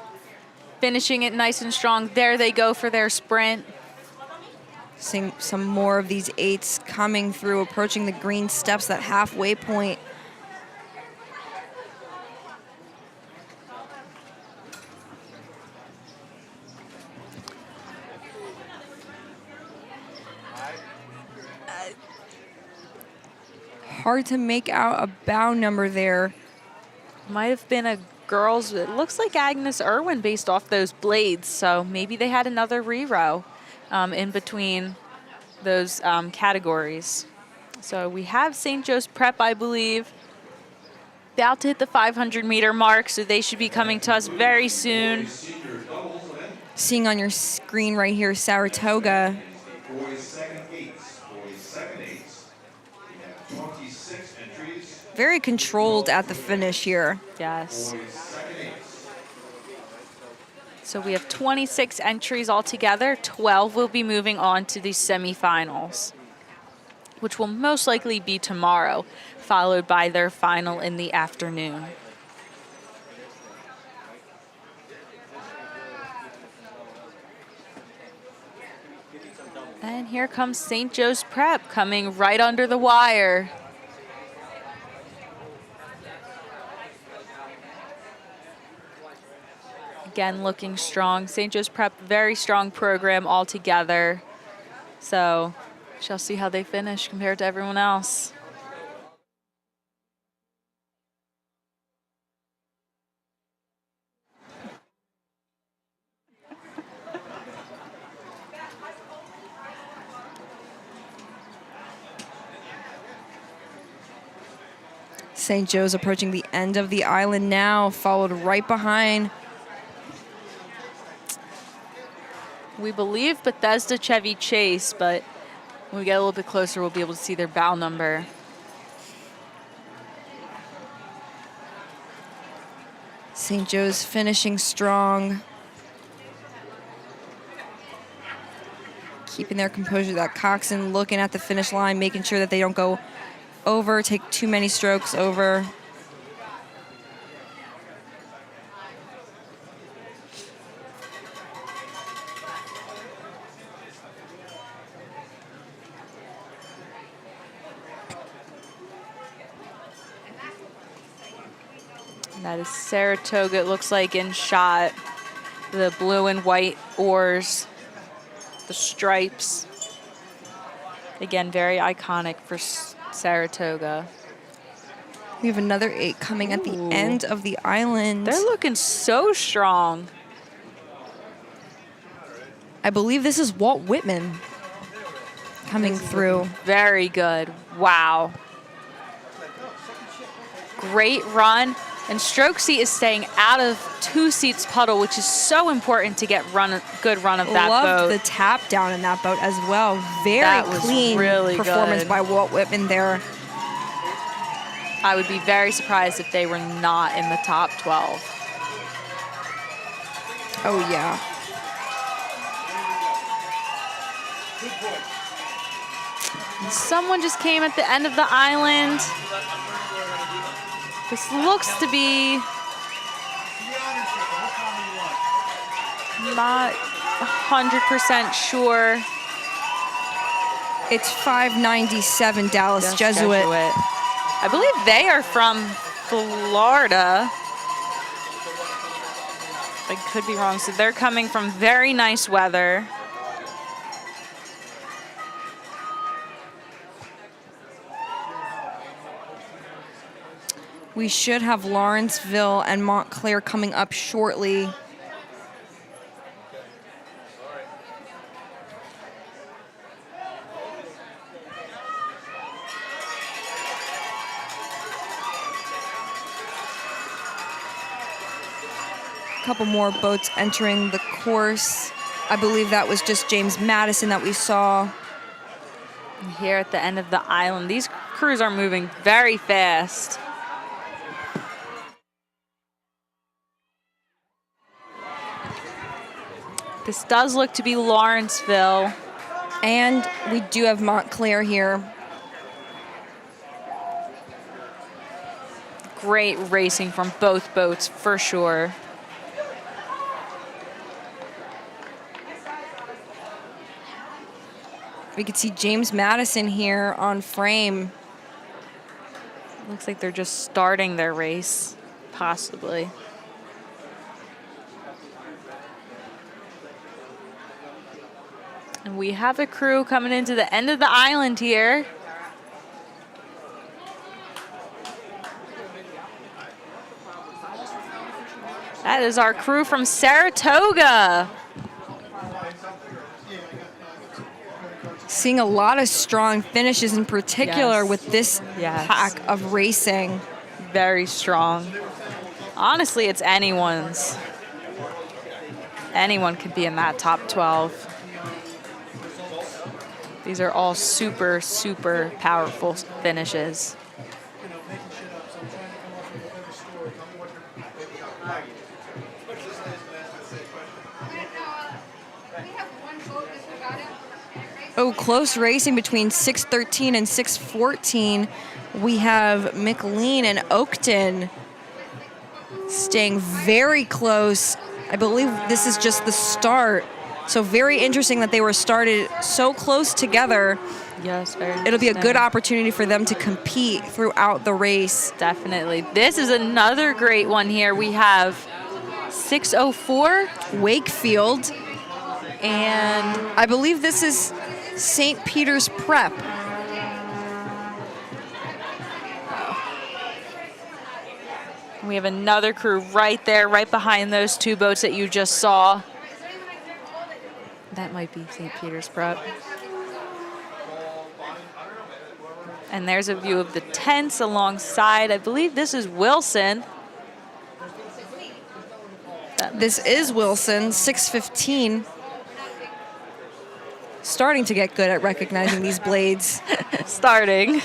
Finishing it nice and strong. There they go for their sprint. Seeing some more of these eights coming through, approaching the green steps, that halfway point. Hard to make out a bow number there. Might have been a girls, it looks like Agnes Irwin based off those blades. So maybe they had another re-row in between those categories. So we have St. Joe's Prep, I believe, about to hit the 500-meter mark, so they should be coming to us very soon. Seeing on your screen right here, Saratoga. Very controlled at the finish here. Yes. So we have 26 entries altogether. 12 will be moving on to the semifinals, which will most likely be tomorrow, followed by their final in the afternoon. And here comes St. Joe's Prep coming right under the wire. Again, looking strong. St. Joe's Prep, very strong program altogether. So, shall see how they finish compared to everyone else. St. Joe's approaching the end of the island now, followed right behind. We believe Bethesda Chevy Chase, but when we get a little bit closer, we'll be able to see their bow number. St. Joe's finishing strong. Keeping their composure. That coxswain looking at the finish line, making sure that they don't go over, take too many strokes over. That is Saratoga, it looks like, in shot. The blue and white oars, the stripes. Again, very iconic for Saratoga. We have another 8 coming at the end of the island. They're looking so strong. I believe this is Walt Whitman coming through. Very good. Wow. Great run. And stroke seat is staying out of 2 seats puddle, which is so important to get good run of that boat. Loved the tap down in that boat as well. Very clean really performance good by Walt Whitman there. I would be very surprised if they were not in the top 12. Oh, yeah. And someone just came at the end of the island. This looks to be not 100% sure. It's 597 Dallas Jesuit. I believe they are from Florida. I could be wrong. So they're coming from very nice weather. We should have Lawrenceville and Montclair coming up shortly. A couple more boats entering the course. I believe that was just James Madison that we saw. Here at the end of the island, these crews are moving very fast. This does look to be Lawrenceville. And we do have Montclair here. Great racing from both boats, for sure. We could see James Madison here on frame. Looks like they're just starting their race, possibly. And we have a crew coming into the end of the island here. That is our crew from Saratoga. Seeing a lot of strong finishes, in particular Yes. with this Yes. pack of racing. Very strong. Honestly, it's anyone's. Anyone could be in that top 12. These are all super, super powerful finishes. Oh, close racing between 6:13 and 6:14. We have McLean and Oakton staying very close. I believe this is just the start. So very interesting that they were started so close together. Yes, very It'll be a good interesting. opportunity for them to compete throughout the race. Definitely. This is another great one here. We have 6:04 Wakefield, and I believe this is St. Peter's Prep. we have another crew right there, right behind those two boats that you just saw. That might be St. Peter's Prep. And there's a view of the tents alongside. I believe this is Wilson. This is Wilson, 6:15. Starting to get good at recognizing these blades. Starting.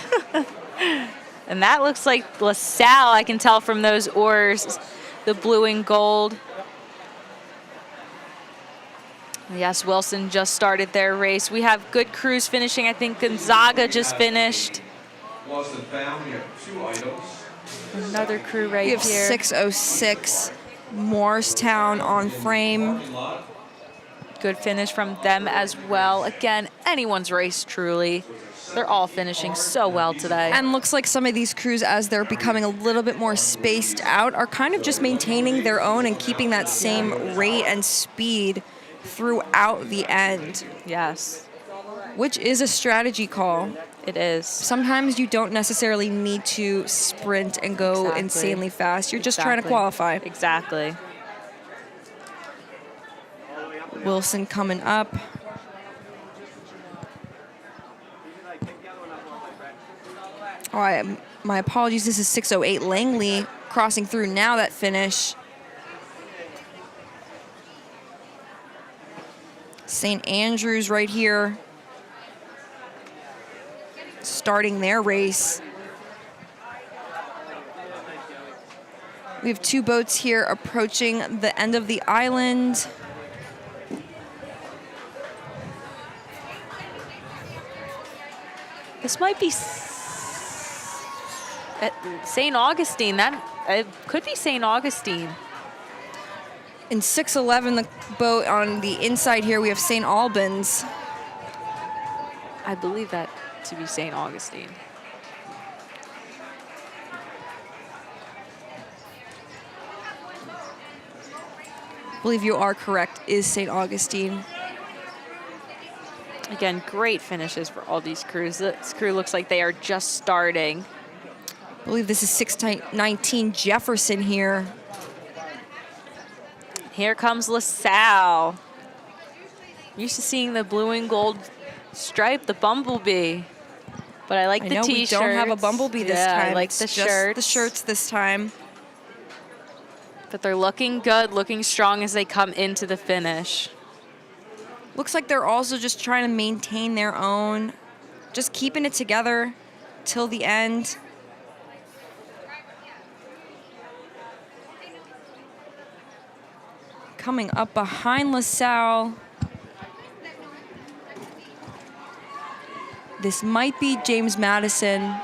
And that looks like LaSalle, I can tell from those oars, the blue and gold. Yes, Wilson just started their race. We have good crews finishing. I think Gonzaga just finished. Lost and found, we have 2 items. Another crew right We have here. 6:06, Morristown on frame. Good finish from them as well. Again, anyone's race, truly. They're all finishing so well today. And looks like some of these crews, as they're becoming a little bit more spaced out, are kind of just maintaining their own and keeping that same rate and speed throughout the end, Yes, which is a strategy call. it is. Sometimes you don't necessarily need to sprint and go Exactly. insanely fast. You're just trying to Exactly. qualify. Exactly. Wilson coming up. Oh, my apologies. This is 6:08 Langley crossing through now that finish. St. Andrews right here, starting their race. We have 2 boats here approaching the end of the island. This might be at St. Augustine. That it could be St. Augustine. In 6:11, the boat on the inside here, we have St. Albans. I believe that to be St. Augustine. I believe you are correct, is St. Augustine. Again, great finishes for all these crews. This crew looks like they are just starting. I believe this is 6:19 Jefferson here. Here comes LaSalle. Used to seeing the blue and gold stripe, the bumblebee. But I like I the know t-shirts. we don't have a bumblebee this Yeah, time. I like It's the just shirts. the shirts this time. But they're looking good, looking strong as they come into the finish. Looks like they're also just trying to maintain their own, just keeping it together till the end. Coming up behind LaSalle. This might be James Madison.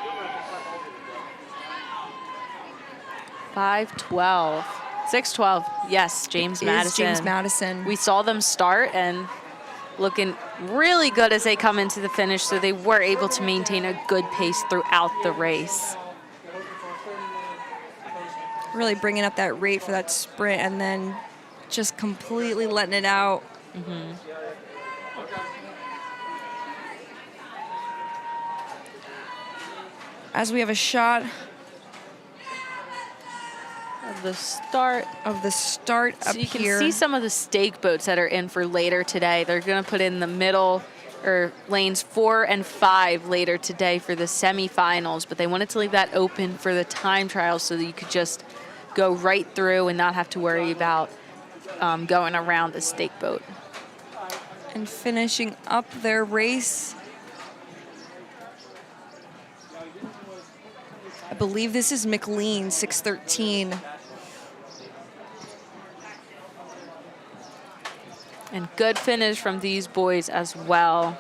5:12. 6:12. Yes, James Is Madison. James Madison. We saw them start and looking really good as they come into the finish, so they were able to maintain a good pace throughout the race. Really bringing up that rate for that sprint and then just completely letting it out. As we have a shot of the start. Up So you can here. see some of the stake boats that are in for later today. They're going to put in the middle or lanes 4 and 5 later today for the semifinals, but they wanted to leave that open for the time trials so that you could just go right through and not have to worry about going around the stake boat. And finishing up their race, I believe this is McLean, 613. And good finish from these boys as well.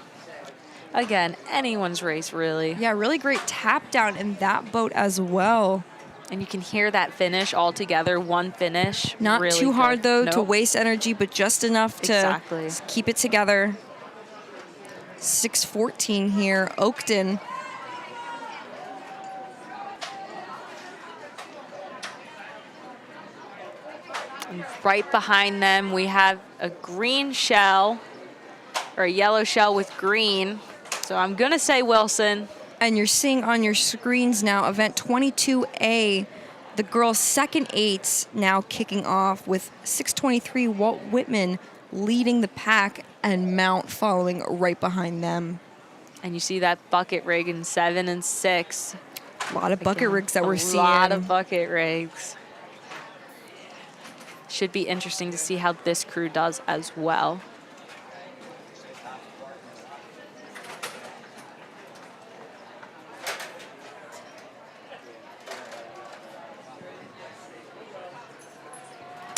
Again, anyone's race, really. Yeah, really great tap down in that boat as well. And you can hear that finish all together, one finish. Not really too hard, good. though, Nope. to waste energy, but just enough to Exactly. keep it together. 614 here, Oakton. And right behind them, we have a green shell, or a yellow shell with green. So I'm going to say Wilson. And you're seeing on your screens now, event 22A, the girls' second eights now kicking off with 623 Walt Whitman leading the pack and Mount following right behind them. And you see that bucket rig in 7 and 6. A lot of bucket rigs that we're seeing. A lot of bucket rigs. Should be interesting to see how this crew does as well.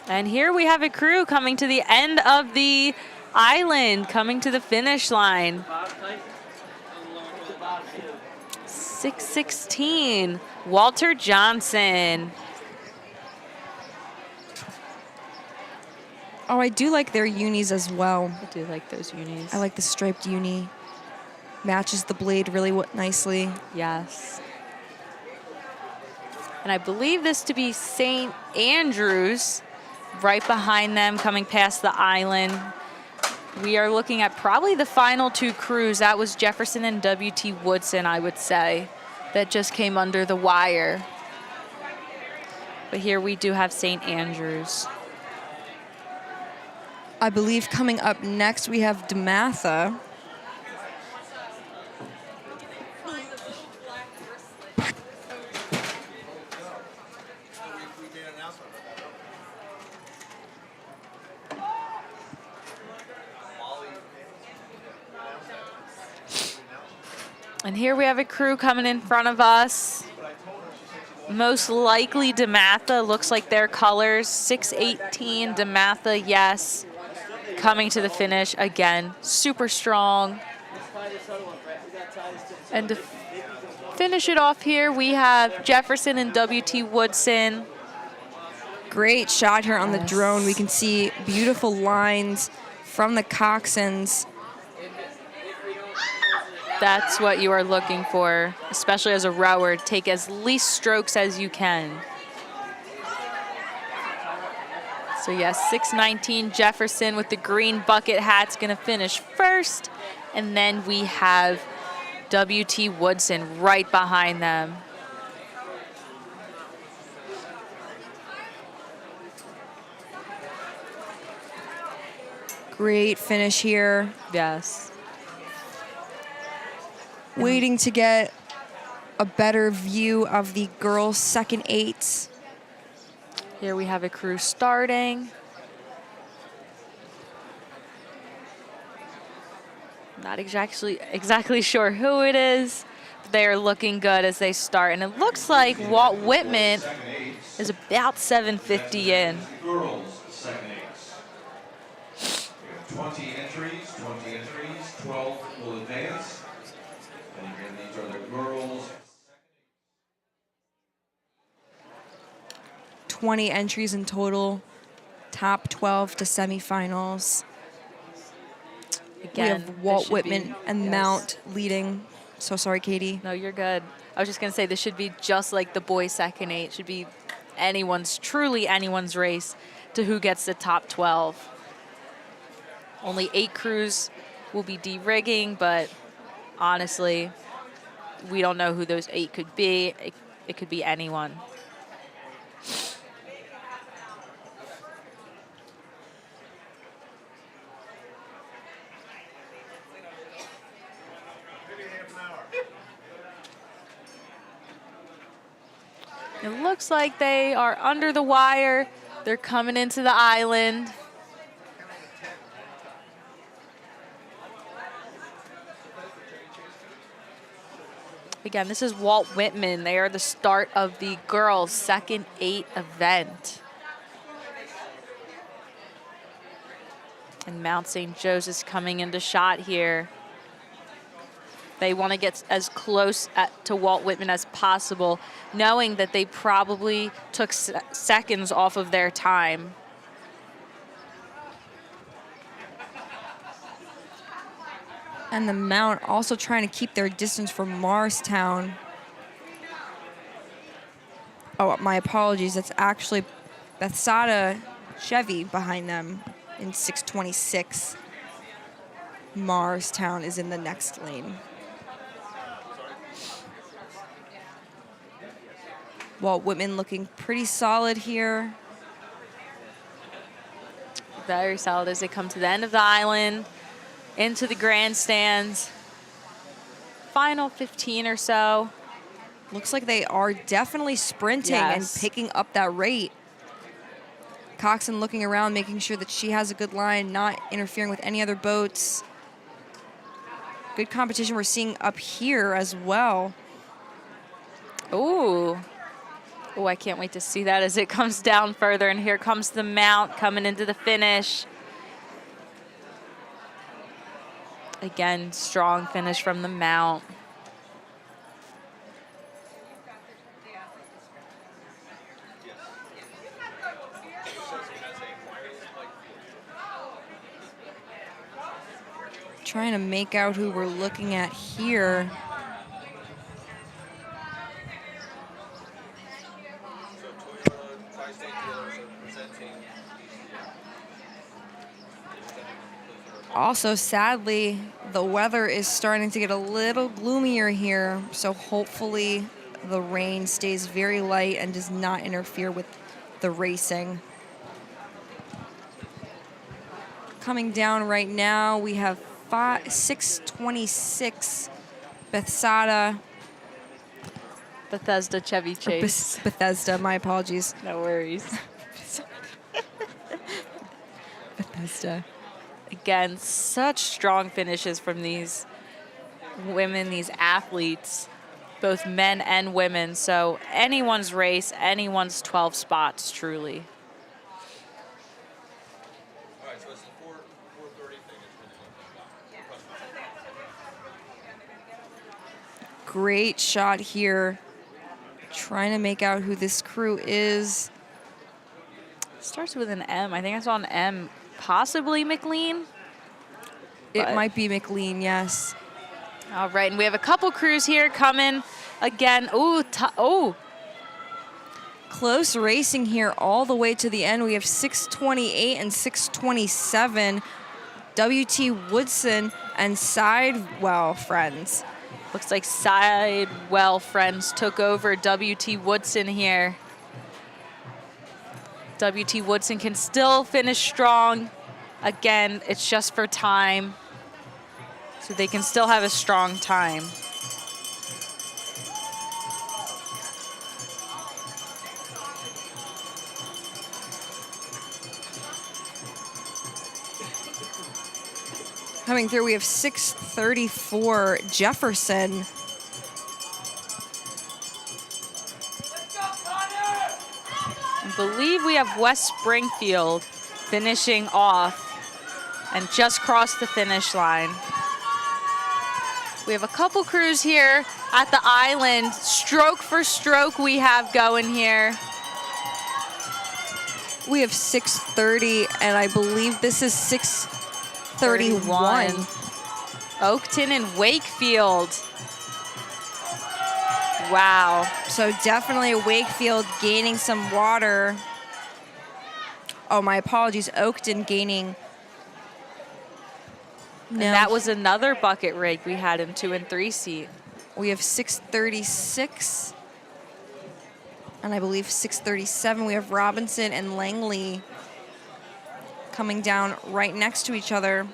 And here we have a crew coming to the end of the island, coming to the finish line. 616, Walter Johnson. Oh, I do like their unis as well. I do like those unis. I like the striped uni. Matches the blade really nicely. Yes. And I believe this to be St. Andrews, right behind them, coming past the island. We are looking at probably the final two crews. That was Jefferson and W.T. Woodson, I would say, that just came under the wire. But here we do have St. Andrews. I believe coming up next we have DeMatha. And here we have a crew coming in front of us. Most likely DeMatha, looks like their colors. 618 DeMatha, yes. Coming to the finish again, super strong. And to finish it off here, we have Jefferson and W.T. Woodson. Great shot here on the drone. We can see beautiful lines from the coxswains. That's what you are looking for, especially as a rower. Take as least strokes as you can. So yes, 619 Jefferson with the green bucket hat's gonna finish first. And then we have W.T. Woodson right behind them. Great finish here. Yes. Waiting to get a better view of the girls' second eights. Here we have a crew starting. Not exactly sure who it is, but they are looking good as they start. And it looks like Walt Whitman is about 750 in. Girls second eights. We have 20 entries, 12 will advance. And again, these are the girls. 20 entries in total, top 12 to semifinals. Again, we have Walt Whitman and Mount leading. So sorry, Katie. No, you're good. I was just going to say this should be just like the boys' second eight. It should be truly anyone's race to who gets the top 12. Only 8 crews will be de-rigging, but honestly, we don't know who those 8 could be. It could be anyone. It looks like they are under the wire. They're coming into the island. Again, this is Walt Whitman. They are the start of the girls' second 8 event. And Mount St. Joseph's coming into shot here. They want to get as close to Walt Whitman as possible, knowing that they probably took seconds off of their time. And the Mount also trying to keep their distance from Morristown. Oh, my apologies. That's actually Bethsada Chevy behind them in 626. Morristown is in the next lane. Walt Whitman looking pretty solid here. Very solid as they come to the end of the island, into the grandstands. Final 15 or so. Looks like they are definitely sprinting and picking up that rate. Coxon looking around, making sure that she has a good line, not interfering with any other boats. Good competition we're seeing up here as well. Ooh. Oh, I can't wait to see that as it comes down further. And here comes the Mount coming into the finish. Again, strong finish from the Mount. Trying to make out who we're looking at here. Also, sadly, the weather is starting to get a little gloomier here, so hopefully the rain stays very light and does not interfere with the racing. Coming down right now, we have 626 Bethsada. Bethesda Chevy Chase. Bethesda, my apologies. No worries. Bethesda. Again, such strong finishes from these women, these athletes, both men and women. So anyone's race, anyone's 12 spots, truly. All right, so it's the 4:30 thing. Great shot here. Trying to make out who this crew is. Starts with an M. I think I saw an M. Possibly McLean? It might be McLean, yes. All right, and we have a couple crews here coming again. Ooh, Close racing here all the way to the end. We have 628 and 627. W.T. Woodson and Sidewell Friends. Looks like Sidewell Friends took over W.T. Woodson here. W.T. Woodson can still finish strong. Again, it's just for time. So they can still have a strong time. Coming through, we have 634 Jefferson. I believe we have West Springfield finishing off and just crossed the finish line. We have a couple crews here at the island. Stroke for stroke we have going here. We have 630, and I believe this is 631. Oakton and Wakefield. Wow. So definitely Wakefield gaining some water. Oh, my apologies. Oakton gaining. No. And that was another bucket rig we had in 2 and 3 seat. We have 636. And I believe 637. We have Robinson and Langley coming down right next to each other.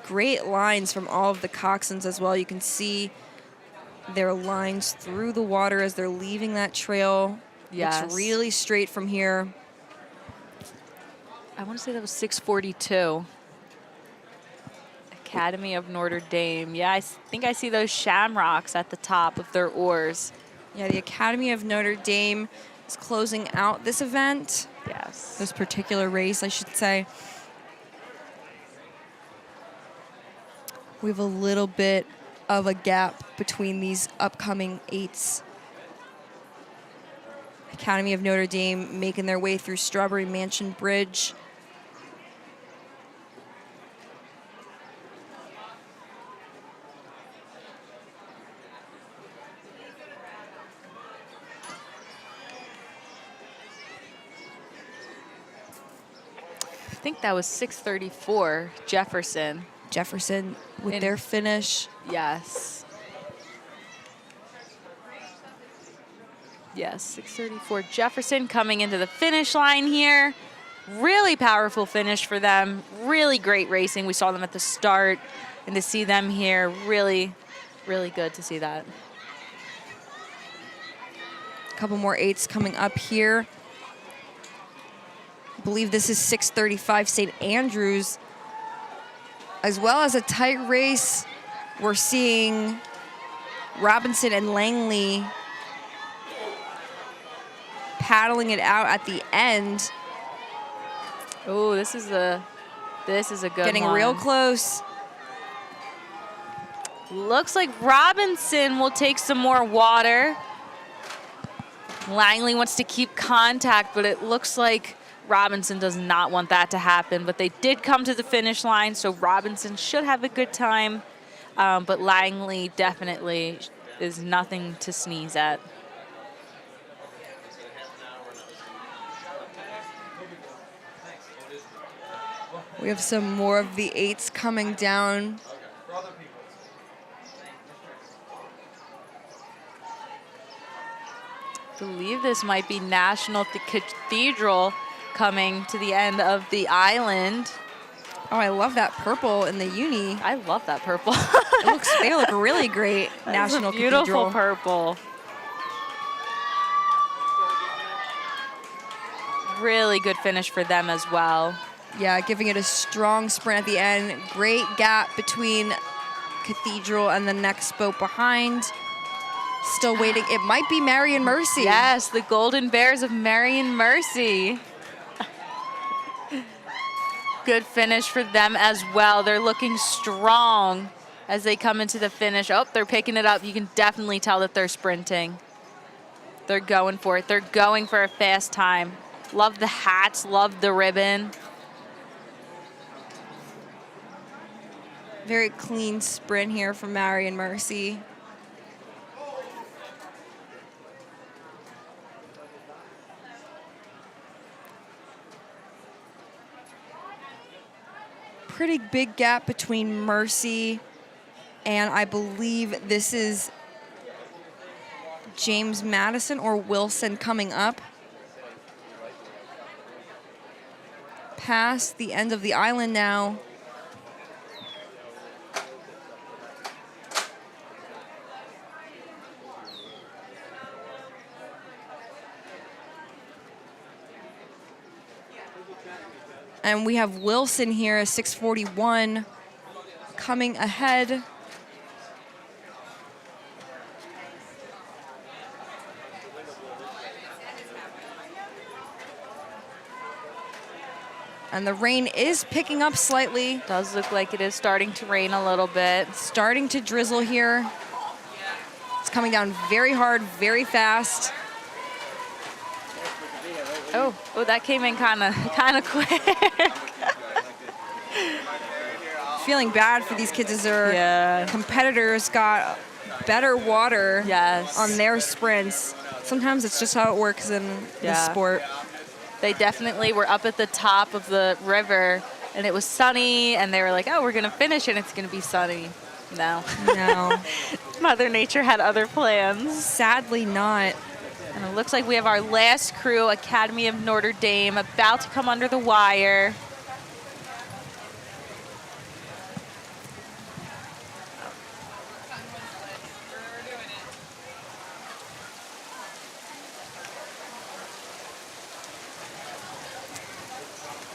Great lines from all of the coxswains as well. You can see their lines through the water as they're leaving that trail. Yes. Looks really straight from here. I want to say that was 6:42. Academy of Notre Dame. Yeah, I think I see those shamrocks at the top of their oars. Yeah, the Academy of Notre Dame is closing out this event. Yes. This particular race, I should say. We have a little bit of a gap between these upcoming 8s. Academy of Notre Dame making their way through Strawberry Mansion Bridge. I think that was 6:34, Jefferson. Jefferson with their finish. Yes. Yes, 6:34. Jefferson coming into the finish line here. Really powerful finish for them. Really great racing. We saw them at the start, and to see them here, really, really good to see that. A couple more 8s coming up here. I believe this is 6:35 St. Andrews. As well as a tight race, we're seeing Robinson and Langley paddling it out at the end. Oh, this is a good Getting one. real close. Looks like Robinson will take some more water. Langley wants to keep contact, but it looks like Robinson does not want that to happen. But they did come to the finish line, so Robinson should have a good time. But Langley definitely is nothing to sneeze at. We have some more of the 8s coming down. I believe this might be National Cathedral coming to the end of the island. Oh, I love that purple in the uni. I love that purple. They look really great. National That's a beautiful Cathedral. purple. Really good finish for them as well. Yeah, giving it a strong sprint at the end. Great gap between Cathedral and the next boat behind. Still waiting. It might be Marion Mercy. Yes, the Golden Bears of Marion Mercy. Good finish for them as well. They're looking strong as they come into the finish. Oh, they're picking it up. You can definitely tell that they're sprinting. They're going for it. They're going for a fast time. Love the hats, love the ribbon. Very clean sprint here from Marion Mercy. Pretty big gap between Mercy and I believe this is James Madison or Wilson coming up. Past the end of the island now. And we have Wilson here at 6:41 coming ahead. And the rain is picking up slightly. Does look like it is starting to rain a little bit. Starting to drizzle here. It's coming down very hard, very fast. Oh, that came in kind of quick. Feeling bad for these kids as their competitors got better water on their sprints. Sometimes it's just how it works in the sport. They definitely were up at the top of the river, and it was sunny, and they were like, oh, we're going to finish, and it's going to be sunny. No. No. Mother Nature had other plans. Sadly not. And it looks like we have our last crew, Academy of Notre Dame, about to come under the wire.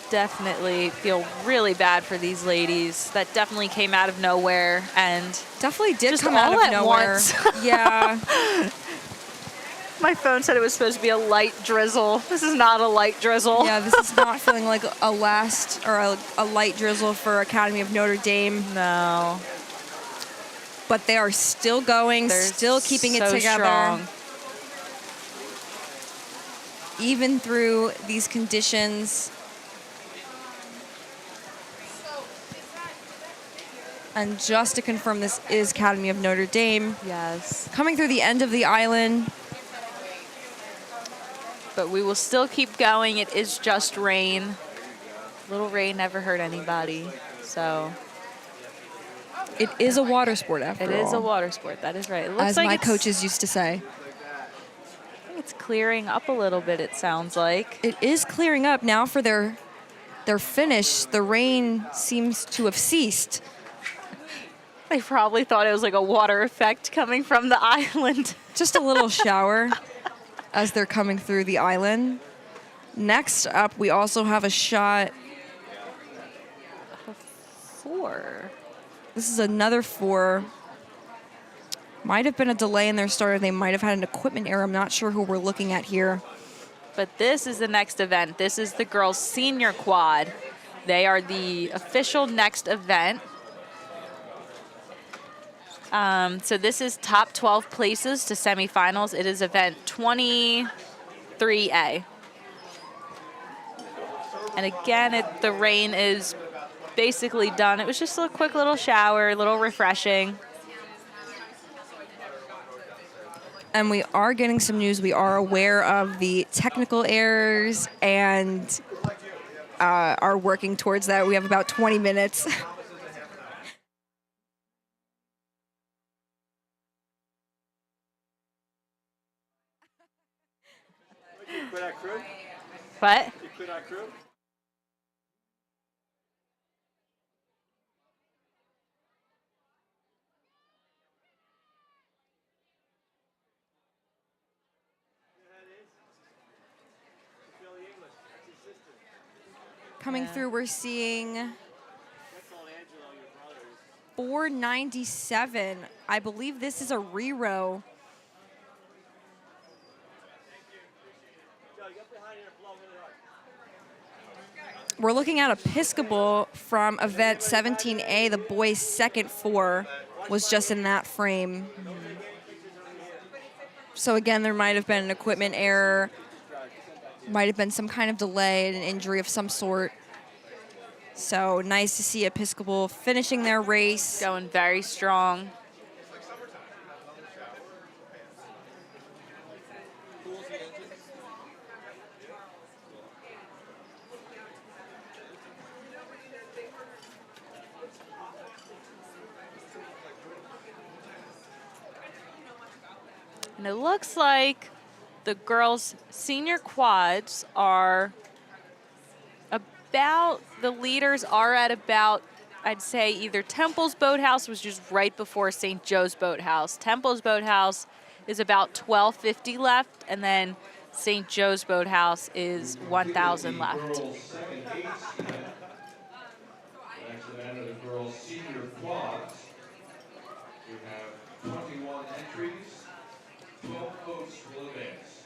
definitely feel really bad for these ladies. That definitely came out of nowhere and Definitely did just come out all of at nowhere. once. Yeah. My phone said it was supposed to be a light drizzle. This is not a light drizzle. Yeah, this is not feeling like a light drizzle for Academy of Notre Dame. No. But they are still going, They're still keeping it so together. strong. Even through these conditions. And just to confirm, this is Academy of Notre Dame. Yes. Coming through the end of the island. But we will still keep going. It is just rain. Little rain never hurt anybody. So It is a water sport after all. it is a water sport. That is right. It looks As like my it's- coaches used to say. I think it's clearing up a little bit, it sounds like. It is clearing up now for their finish. The rain seems to have ceased. They probably thought it was like a water effect coming from the island. Just a little shower as they're coming through the island. Next up, we also have a shot. 4. This is another 4. Might have been a delay in their start. They might have had an equipment error. I'm not sure who we're looking at here. But this is the next event. This is the girls' senior quad. They are the official next event. So this is top 12 places to semifinals. It is event 23A. And again, the rain is basically done. It was just a quick little shower, a little refreshing. And we are getting some news. We are aware of the technical errors and are working towards that. We have about 20 minutes. Quit our crew? What? You quit our crew? Coming through, we're seeing That's all Angelo, your brothers. 497. I believe this is a rerow. We're looking at Episcopal from event 17A. The boys' second 4 was just in that frame. So again, there might have been an equipment error. Might have been some kind of delay, an injury of some sort. So nice to see Episcopal finishing their race. Going very strong. And it looks like the girls' senior quads are about, the leaders are at about, I'd say either Temple's Boathouse, which is right before St. Joe's Boathouse. Temple's Boathouse is about 1250 left, and then St. Joe's Boathouse is 1,000 left. Next event of the girls' senior quads. We have 21 entries. 12 boats will advance.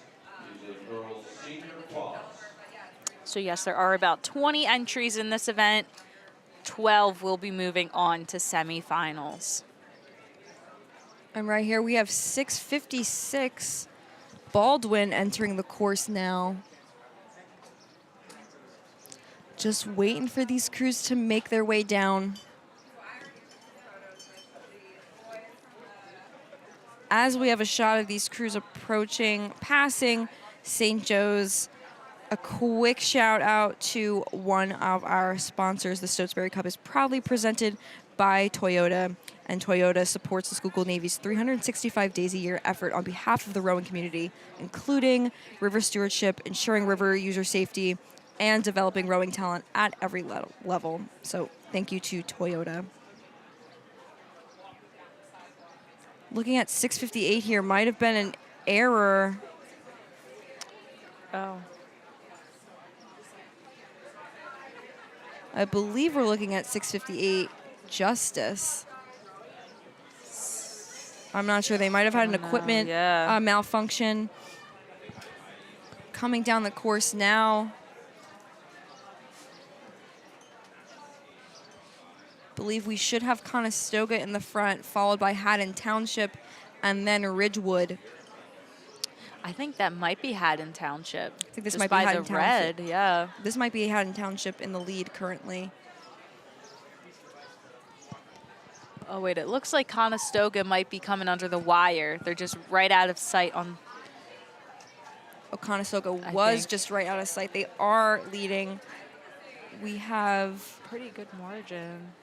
These are the girls' senior quads. So yes, there are about 20 entries in this event. 12 will be moving on to semifinals. And right here we have 656 Baldwin entering the course now. Just waiting for these crews to make their way down. As we have a shot of these crews approaching, passing St. Joe's, a quick shout out to one of our sponsors. The Stotesbury Cup is proudly presented by Toyota, and Toyota supports the Schuylkill Navy's 365 days a year effort on behalf of the rowing community, including river stewardship, ensuring river user safety, and developing rowing talent at every level. So thank you to Toyota. Looking at 658 here, might have been an error. Oh. I believe we're looking at 6:58 Justice. I'm not sure. They might have had an equipment malfunction. Coming down the course now. Believe we should have Conestoga in the front, followed by Haddon Township, and then Ridgewood. I think that might be Haddon Township. I think this just might be by Haddon the Township. red, yeah. This might be Haddon Township in the lead currently. Oh, wait, it looks like Conestoga might be coming under the wire. They're just right out of sight on... Oh, Conestoga was just right out of sight. They are leading. We have... Pretty good margin.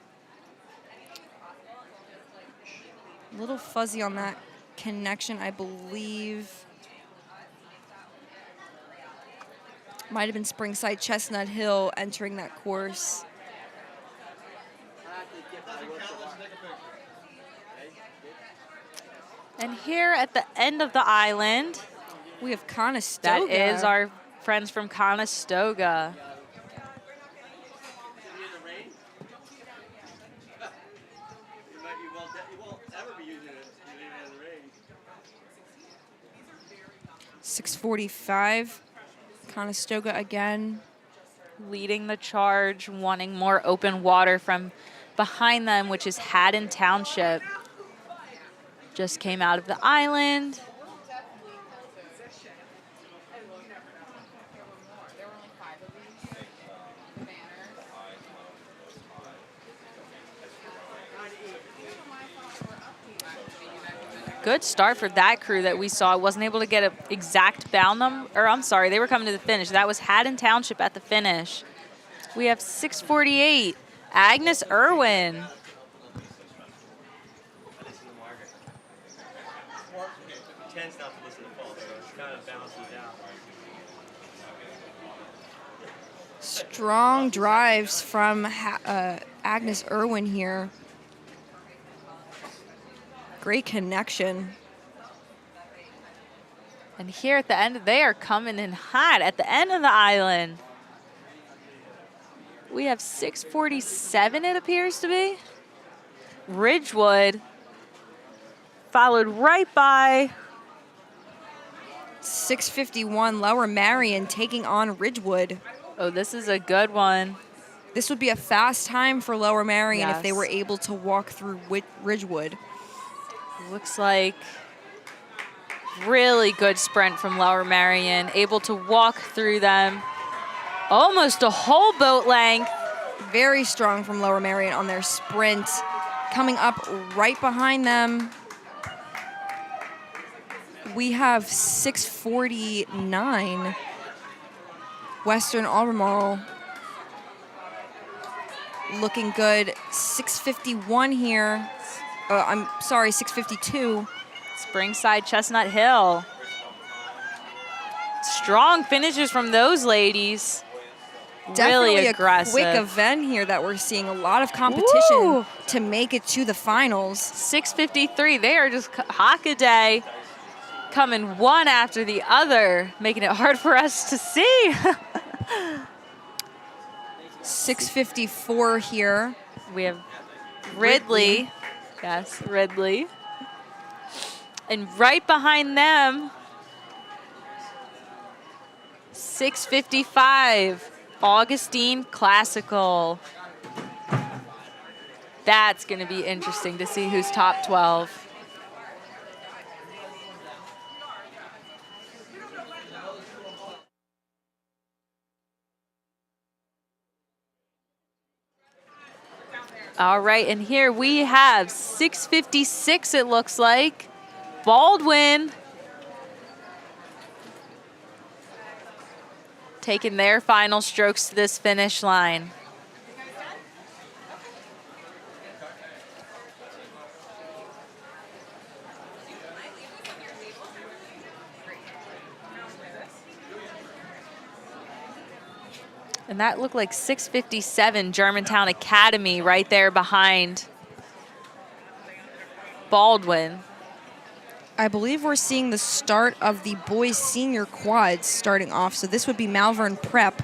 A little fuzzy on that connection, I believe. Might have been Springside Chestnut Hill entering that course. And here at the end of the island, we have Conestoga. That is our friends from Conestoga. .645. Conestoga again. Leading the charge, wanting more open water from behind them, which is Haddon Township. Just came out of the island. Good start for that crew that we saw. Wasn't able to get an exact bound number, or I'm sorry, they were coming to the finish. That was Haddon Township at the finish. We have 6:48, Agnes Irwin. Tends not to listen to Paul, so it kind of balances out. Strong drives from Agnes Irwin here. Great connection. And here at the end, they are coming in hot at the end of the island. We have 6:47, it appears to be. Ridgewood, followed right by 6:51, Lower Marion taking on Ridgewood. Oh, this is a good one. This would be a fast time for Lower Marion if they were able to walk through Ridgewood. Looks like really good sprint from Lower Marion, able to walk through them. Almost a whole boat length. Very strong from Lower Marion on their sprint. Coming up right behind them, we have 6:49, Western Albemarle. Looking good. 6:51 here. I'm sorry, 6:52. Springside Chestnut Hill. Strong finishes from those ladies. Definitely really aggressive. A quick event here that we're seeing a lot of competition to make it to the finals. 6:53. They are just Hockaday coming one after the other, making it hard for us to see. 6:54 here. We have Ridley. Yes, Ridley. And right behind them, 6:55, Augustine Classical. That's going to be interesting to see who's top 12. All right, and here we have 6:56, it looks like. Baldwin taking their final strokes to this finish line. And that looked like 6:57 Germantown Academy right there behind Baldwin. I believe we're seeing the start of the boys senior quads starting off. So this would be Malvern Prep.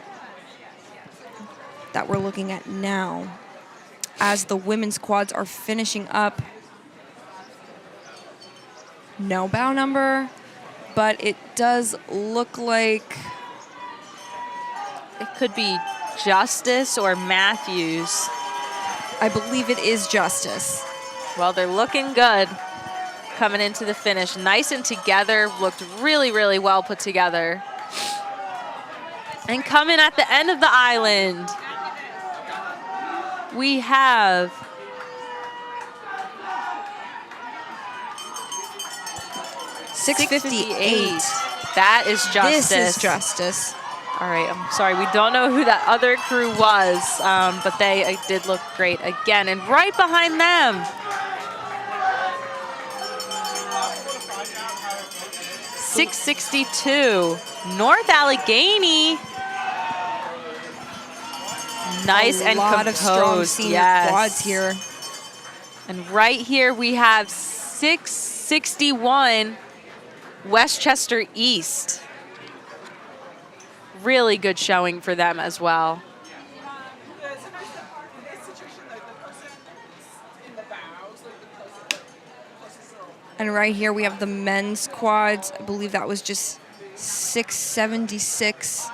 that we're looking at now as the women's quads are finishing up. No bow number, but it does look like It could be Justice or Matthews. I believe it is Justice. Well, they're looking good coming into the finish. Nice and together, looked really, really well put together. And coming at the end of the island, we have $6.58. That is Justice. This is Justice. All right, I'm sorry, we don't know who that other crew was, but they did look great again. And right behind them, $6.62, North Allegheny. Nice and composed. A lot of strong senior quads here. And right here we have 661 Westchester East. Really good showing for them as well. And right here we have the men's quads. I believe that was just 676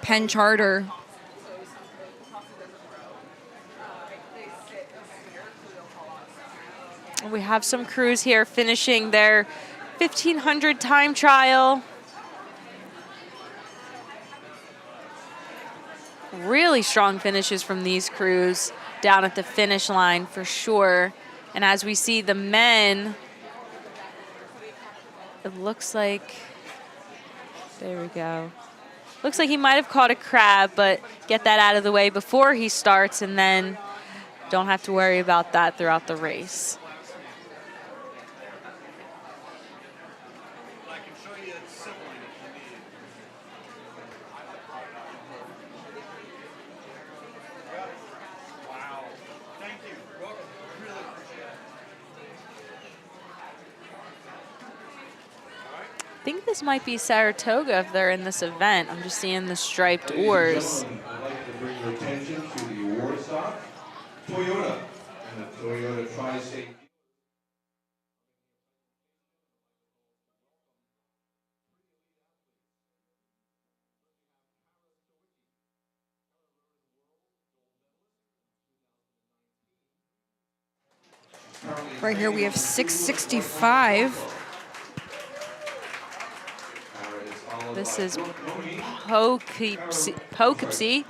Penn Charter. We have some crews here finishing their 1500 time trial. Really strong finishes from these crews down at the finish line for sure. And as we see the men, it looks like, there we go. Looks like he might have caught a crab, but get that out of the way before he starts and then don't have to worry about that throughout the race. I think this might be Saratoga if they're in this event. I'm just seeing the striped oars. I'd like to bring your attention to the award stop. Toyota and the Toyota Tri-State. Right here we have 665. This is Poughkeepsie,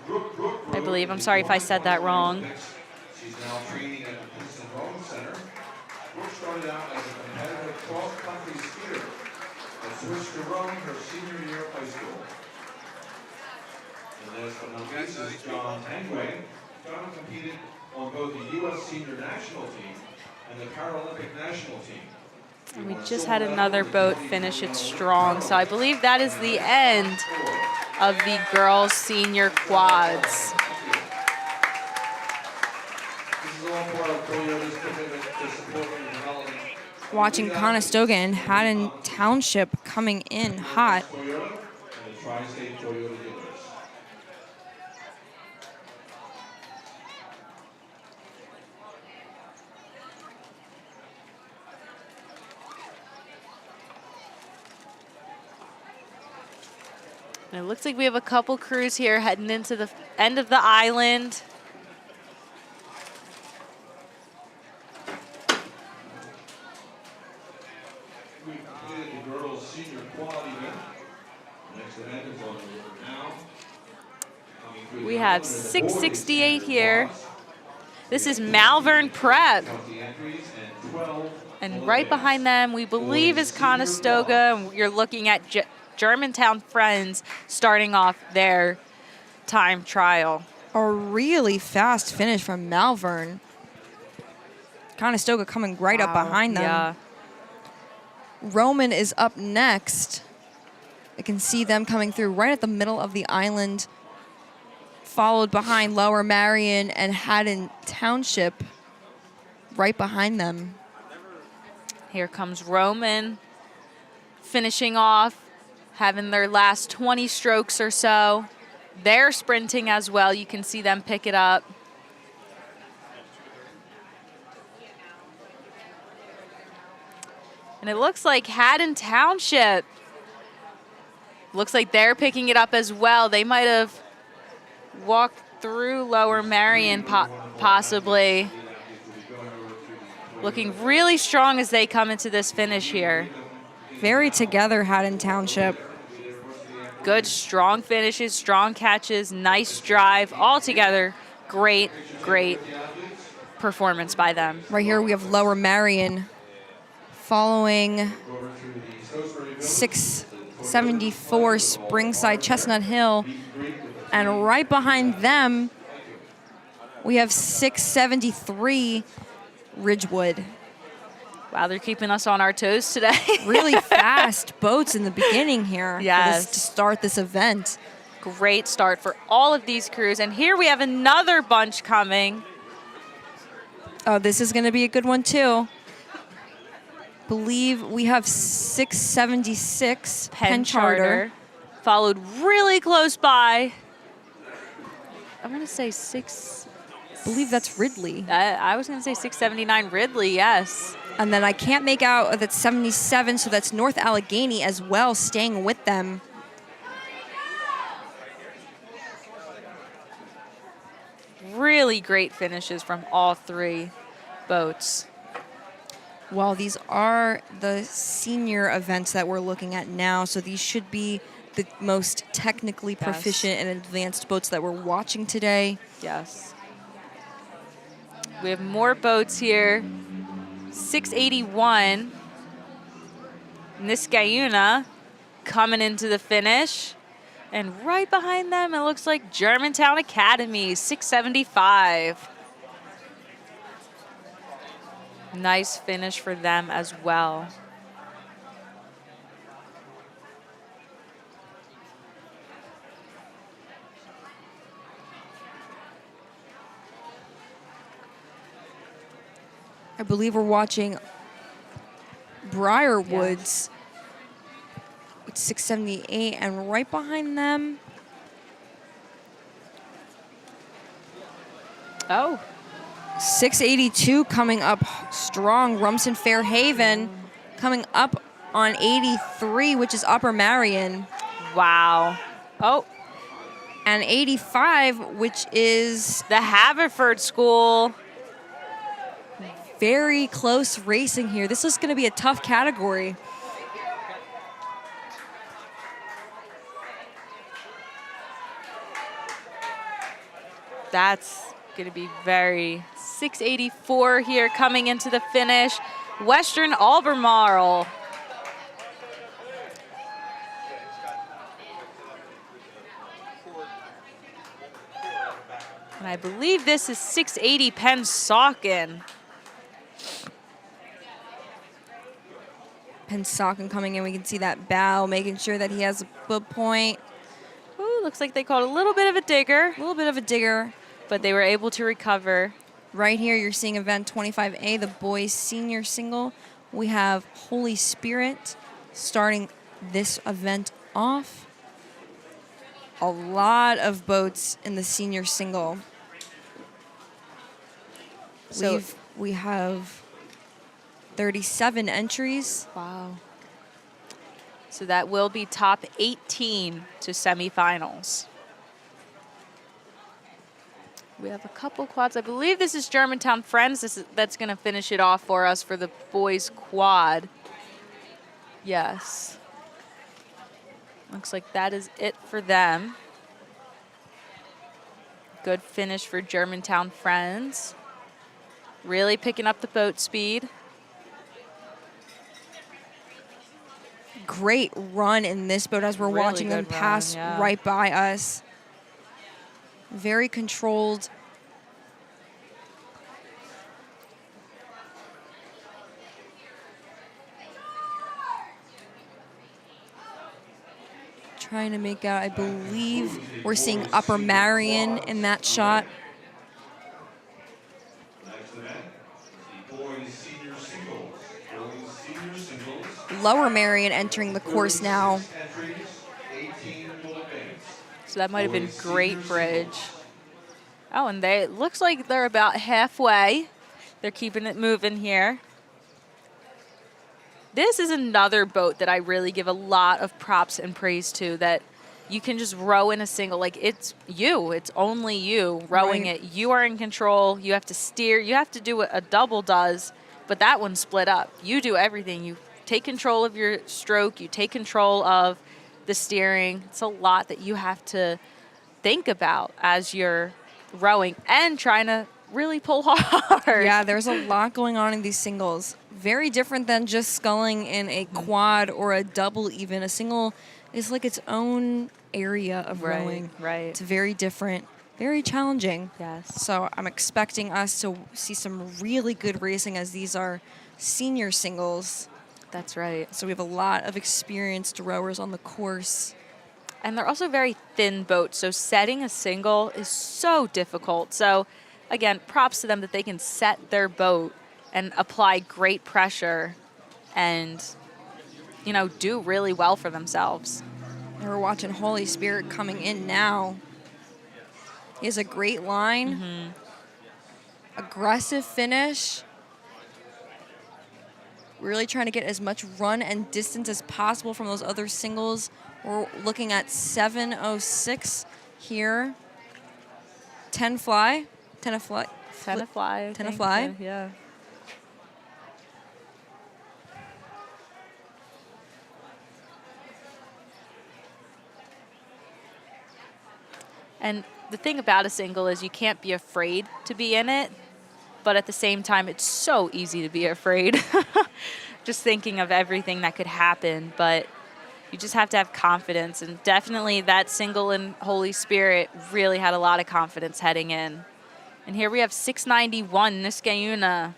I believe. I'm sorry if I said that wrong. She's now training at the Princeton Rowing Center. Brooke started out as a competitive cross-country skier and switched to rowing her senior year of high school. And last but not least is John Tangway. John competed on both the U.S. senior national team and the Paralympic national team. And we just had another boat finish it strong. So I believe that is the end of the girls' senior quads. Watching Conestoga and Haddon Township coming in hot. And it looks like we have a couple crews here heading into the end of the island. We completed the girls' senior quad event. Next event is on the river now. We have 668 here. This is Malvern Prep. And right behind them, we believe is Conestoga. And you're looking at Germantown Friends starting off their time trial. A really fast finish from Malvern. Conestoga coming right up behind them. Yeah. Roman is up next. I can see them coming through right at the middle of the island, followed behind Lower Marion and Haddon Township right behind them. Here comes Roman finishing off, having their last 20 strokes or so. They're sprinting as well. You can see them pick it up. And it looks like Haddon Township. Looks like they're picking it up as well. They might have walked through Lower Marion possibly. Looking really strong as they come into this finish here. Very together, Haddon Township. Good, strong finishes, strong catches, nice drive, all together. Great, great performance by them. Right here we have Lower Marion following 674 Springside Chestnut Hill. And right behind them, we have 673 Ridgewood. Wow, they're keeping us on our toes today. Really fast boats in the beginning here. Yes. To start this event. Great start for all of these crews. And here we have another bunch coming. Oh, this is going to be a good one too. Believe we have 676 Penn Charter. Followed really close by. I'm going to say six. I believe that's Ridley. I was going to say 679 Ridley, yes. And then I can't make out that's 77, so that's North Allegheny as well, staying with them. Really great finishes from all three boats. Well, these are the senior events that we're looking at now, so these should be the most technically proficient and advanced boats that we're watching today. Yes. We have more boats here. 681. Niskayuna coming into the finish. And right behind them, it looks like Germantown Academy, 675. Nice finish for them as well. I believe we're watching Briarwoods with 678, and right behind them, oh, 682 coming up strong. Rumson Fairhaven coming up on 83, which is Upper Marion. Wow. Oh. And 85, which is the Haverford School. Very close racing here. This is going to be a tough category. That's going to be very 684 here coming into the finish. Western Albemarle. And I believe this is 680 Pennsauken. Pennsauken coming in. We can see that bow, making sure that he has a good point. Ooh, looks like they caught a little bit of a digger. A little bit of a digger. But they were able to recover. Right here, you're seeing event 25A, the boys senior single. We have Holy Spirit starting this event off. A lot of boats in the senior single. So we have 37 entries. Wow. So that will be top 18 to semifinals. We have a couple quads. I believe this is Germantown Friends. That's going to finish it off for us for the boys quad. Yes. Looks like that is it for them. Good finish for Germantown Friends. Really picking up the boat speed. Great run in this boat as we're Really watching them good run, pass yeah. right by us. Very controlled. Trying to make out, I believe we're seeing Upper Marion in that shot. Lower Marion entering the course now. So that might have been great bridge. Oh, and it looks like they're about halfway. They're keeping it moving here. This is another boat that I really give a lot of props and praise to, that you can just row in a single. Like, it's you. It's only you rowing Right. it. You are in control. You have to steer. You have to do what a double does, but that one's split up. You do everything. You take control of your stroke. You take control of the steering. It's a lot that you have to think about as you're rowing and trying to really pull hard. Yeah, there's a lot going on in these singles. Very different than just sculling in a quad or a double even. A single is like its own area of rowing. Right. It's very different, very challenging. Yes. So I'm expecting us to see some really good racing, as these are senior singles. That's right. So we have a lot of experienced rowers on the course. And they're also very thin boats, so setting a single is so difficult. So, again, props to them that they can set their boat and apply great pressure and, do really well for themselves. And we're watching Holy Spirit coming in now. He has a great line. Aggressive finish. Really trying to get as much run and distance as possible from those other singles. We're looking at 7:06 here. 10 fly. 10 a fly. 10 a fly. 10 a fly. Yeah. And the thing about a single is you can't be afraid to be in it, but at the same time, it's so easy to be afraid. Just thinking of everything that could happen, but you just have to have confidence. And definitely that single in Holy Spirit really had a lot of confidence heading in. And here we have 691, Niskayuna.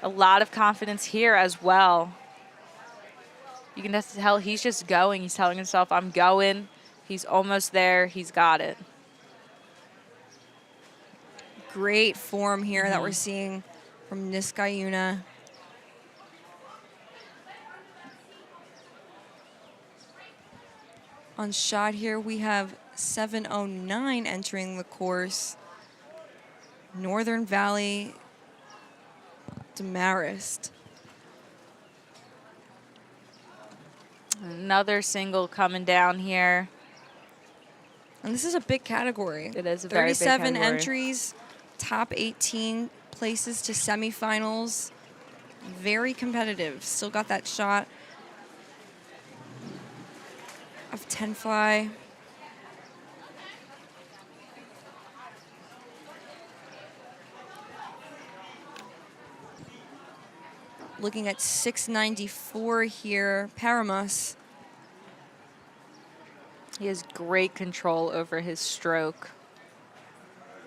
A lot of confidence here as well. You can just tell he's just going. He's telling himself, I'm going. He's almost there. He's got it. Great form here that we're seeing from Niskayuna. On shot here, we have 709 entering the course. Northern Valley, Demarest. Another single coming down here. And this is a big category. It is a very big 37 category. entries, top 18 places to semifinals. Very competitive. Still got that shot of 10 fly. Looking at 694 here, Paramus. He has great control over his stroke.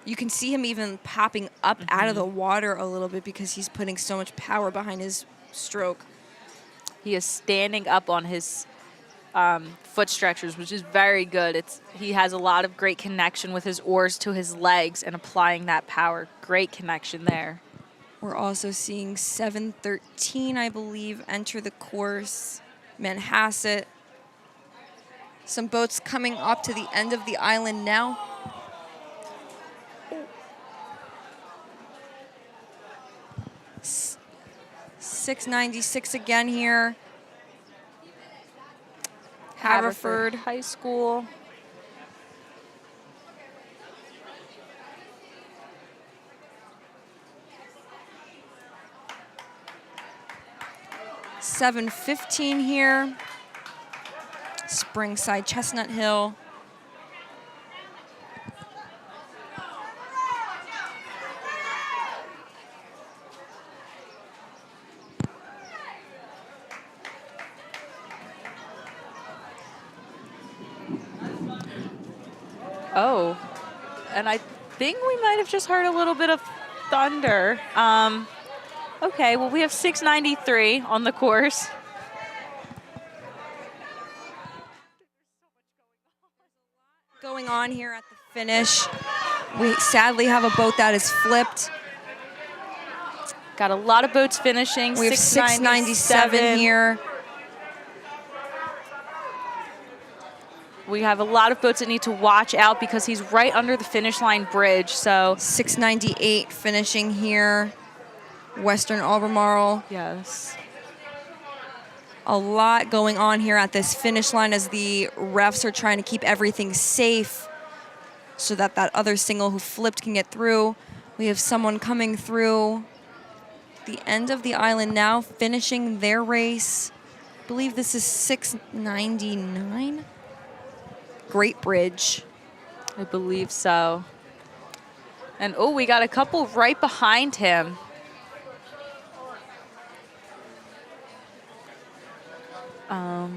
You can see him even popping up out of the water a little bit because he's putting so much power behind his stroke. He is standing up on his foot stretchers, which is very good. He has a lot of great connection with his oars to his legs and applying that power. Great connection there. We're also seeing 713, I believe, enter the course. Manhasset. Some boats coming up to the end of the island now. S 696 again here. Haverford High School. $7.15 here. Springside Chestnut Hill. Oh, and I think we might have just heard a little bit of thunder. Okay, well, we have 693 on the course. Going on here at the finish. We sadly have a boat that is flipped. Got a lot of boats finishing. We have 697 here. we have a lot of boats that need to watch out because he's right under the finish line bridge. So 698 finishing here. Western Albemarle. yes. A lot going on here at this finish line as the refs are trying to keep everything safe so that that other single who flipped can get through. We have someone coming through the end of the island now, finishing their race. I believe this is 699. Great bridge. I believe so. And oh, we got a couple right behind him. I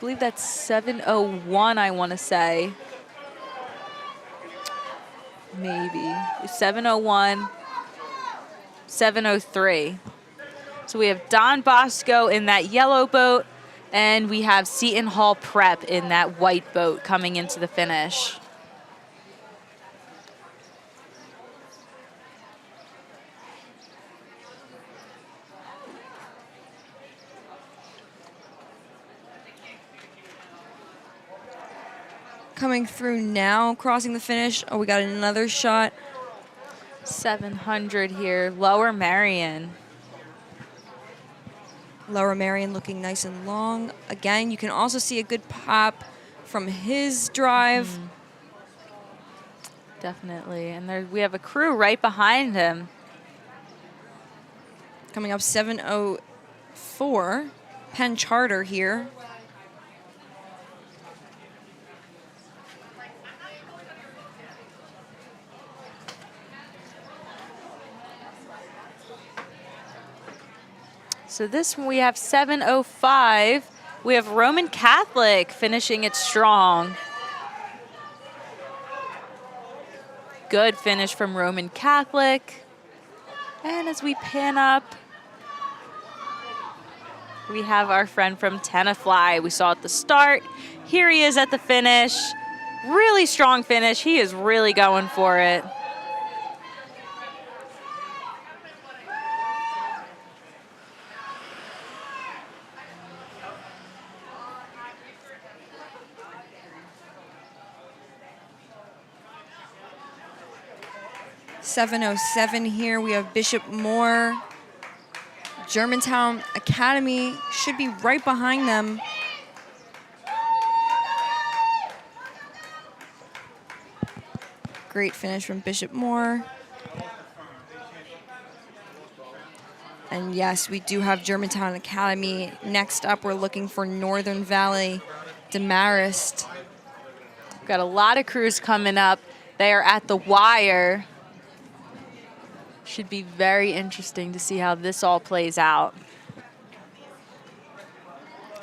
believe that's 701, I want to say. Maybe. 701, 703. So we have Don Bosco in that yellow boat, and we have Seton Hall Prep in that white boat coming into the finish. Coming through now, crossing the finish. Oh, we got another shot. 700 here, Lower Marion. Lower Marion looking nice and long. Again, you can also see a good pop from his drive. Definitely, and there we have a crew right behind him. Coming up 704, Penn Charter here. So this one we have 705. We have Roman Catholic finishing it strong. Good finish from Roman Catholic. And as we pan up, we have our friend from Tenafly. We saw at the start. Here he is at the finish. Really strong finish. He is really going for it. .707 here. We have Bishop Moore. Germantown Academy should be right behind them. Great finish from Bishop Moore. And yes, we do have Germantown Academy. Next up, we're looking for Northern Valley Demarest. We've got a lot of crews coming up. They are at the wire. Should be very interesting to see how this all plays out.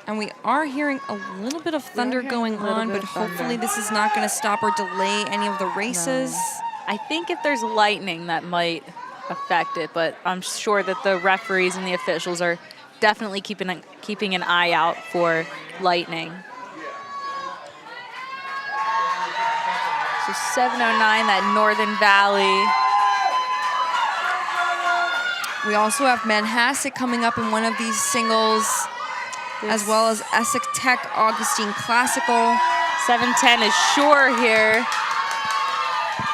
And we are hearing a little bit of thunder going on, but hopefully this is not going to stop or delay any of the races. No. I think if there's lightning, that might affect it, but I'm sure that the referees and the officials are definitely keeping an eye out for lightning. So 709, that Northern Valley. We also have Manhasset coming up in one of these singles, as well as Essex Tech Augustine Classical. 710 is Shore here.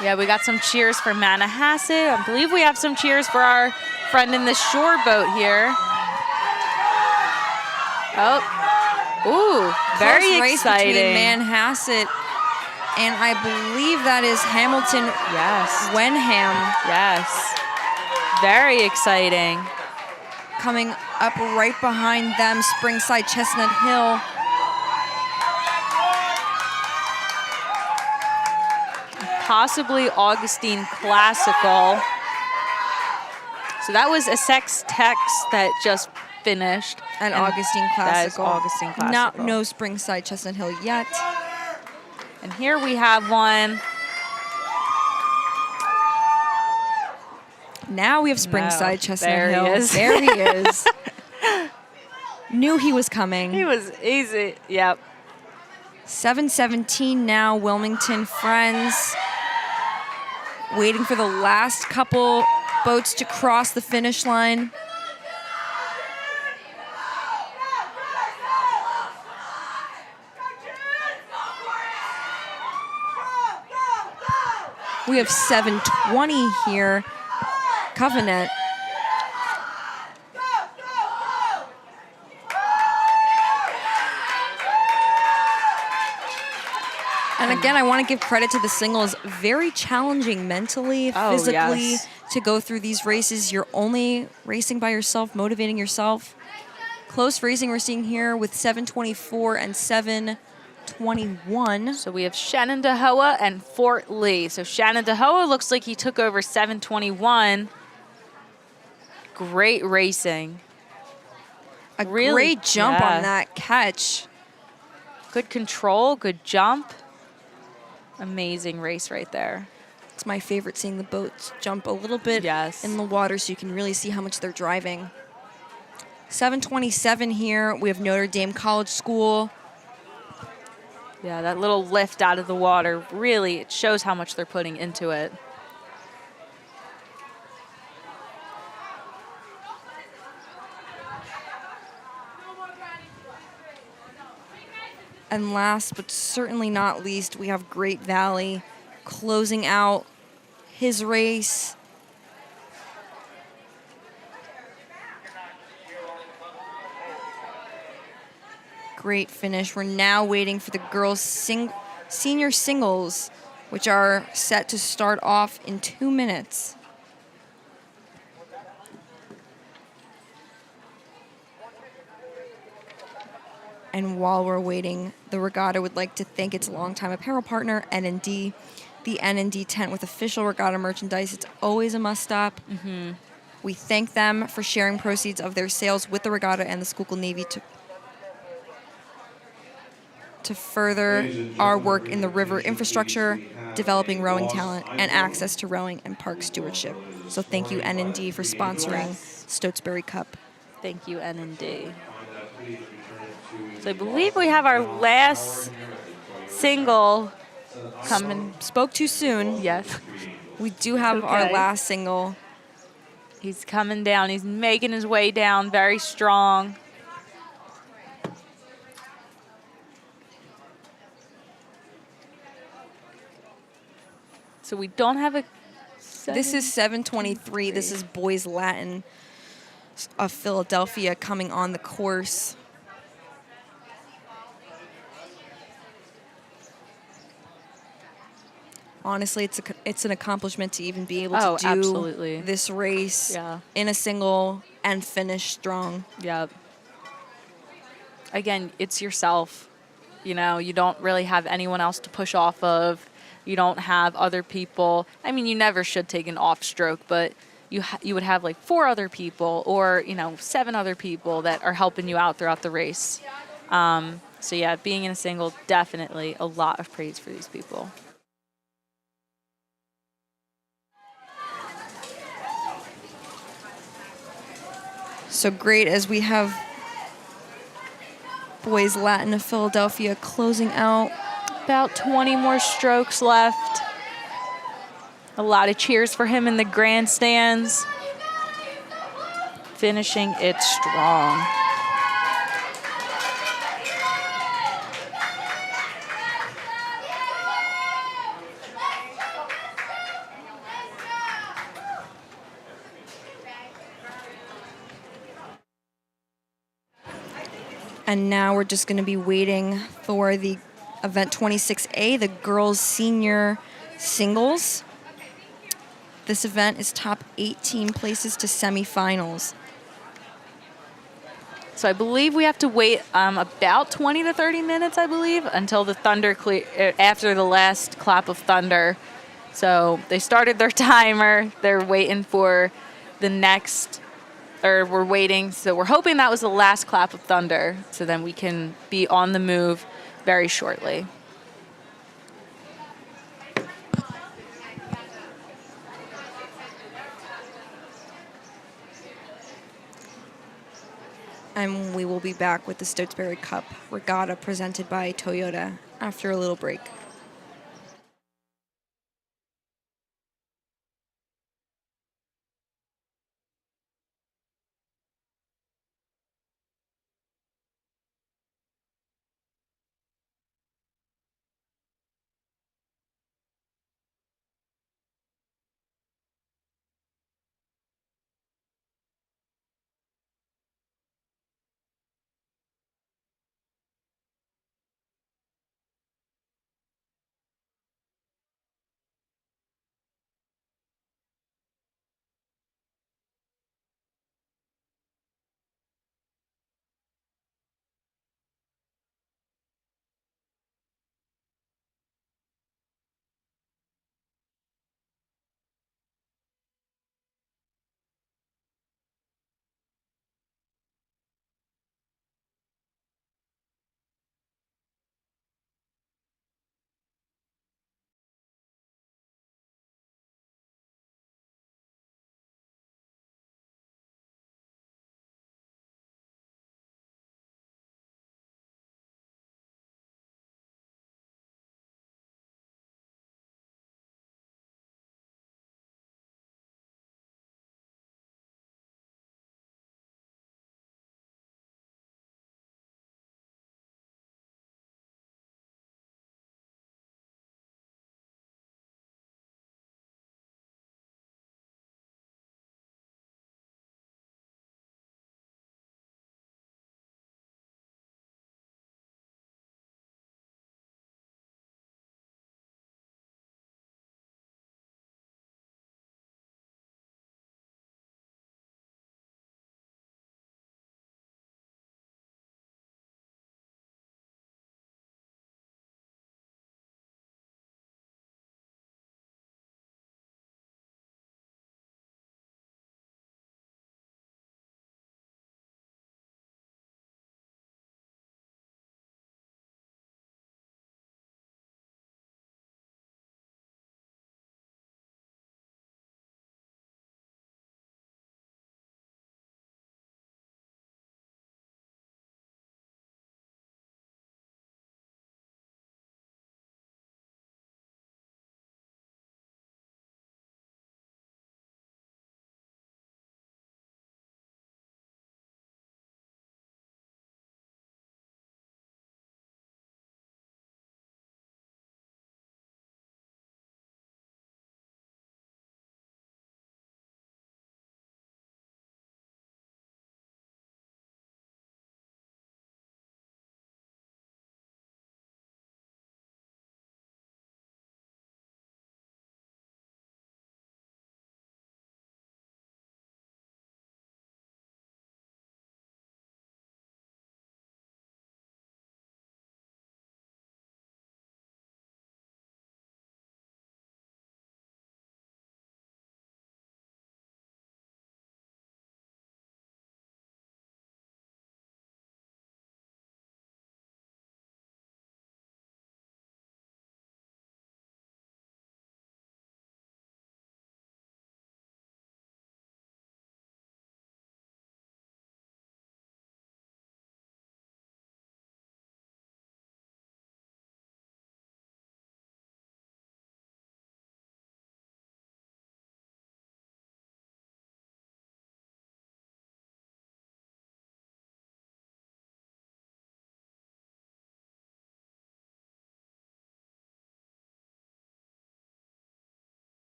Yeah, we got some cheers for Manhasset. I believe we have some cheers for our friend in the Shore boat here. Oh, ooh, very Close race exciting. between Manhasset and I believe that is Hamilton. Yes. Wenham. Yes. Very exciting. Coming up right behind them, Springside Chestnut Hill. Possibly Augustine Classical. So that was Essex Tech that just finished. And Augustine Classical. That is Augustine Classical. No Springside Chestnut Hill yet. And here we have one. Now we have Springside Chestnut there Hill. He is. There he is. Knew he was coming. He was easy. Yep. 7:17 now, Wilmington Friends. Waiting for the last couple boats to cross the finish line. We have 7:20 here. Covenant. And again, I want to give credit to the singles. Very challenging mentally, physically, yes. to go through these races. You're only racing by yourself, motivating yourself. Close racing we're seeing here with 7:24 and 7:21. So we have Shenandoah and Fort Lee. So Shenandoah looks like he took over 7:21. Great racing. A Really, great jump yeah. on that catch. Good control, good jump. Amazing race right there. It's my favorite, seeing the boats jump a little bit Yes. in the water so you can really see how much they're driving. 7:27 here. We have Notre Dame College School. Yeah, that little lift out of the water, really, it shows how much they're putting into it. And last but certainly not least, we have Great Valley closing out his race. Great finish. We're now waiting for the girls' senior singles, which are set to start off in 2 minutes. And while we're waiting, the regatta would like to thank its longtime apparel partner, N&D. The N&D tent with official regatta merchandise. It's always a must-stop. We thank them for sharing proceeds of their sales with the regatta and the Schuylkill Navy to further our work in the river infrastructure, developing rowing talent, and access to rowing and park stewardship. So thank you, N&D, for sponsoring Stotesbury Cup. Thank you, N&D. So I believe we have our last single coming. Spoke too soon. Yes. We do have our Okay. last single. He's coming down. He's making his way down very strong. So we don't have a... This is 7:23. This is Boys Latin of Philadelphia coming on the course. Honestly, it's an accomplishment to even be able to do absolutely. this race Yeah. in a single and finish strong. Yep. Again, it's yourself. You know, you don't really have anyone else to push off of. You don't have other people. I mean, you never should take an off stroke, but you would have like 4 other people or, 7 other people that are helping you out throughout the race. So yeah, being in a single, definitely a lot of praise for these people. So great as we have Boys Latin of Philadelphia closing out. About 20 more strokes left. A lot of cheers for him in the grandstands. Finishing it strong. And now we're just going to be waiting for the event 26A, the girls' senior singles. This event is top 18 places to semifinals. So I believe we have to wait about 20 to 30 minutes, I believe, until the thunder after the last clap of thunder. So they started their timer. They're waiting for the next, or we're waiting. So we're hoping that was the last clap of thunder, so then we can be on the move very shortly. And we will be back with the Stotesbury Cup Regatta presented by Toyota after a little break.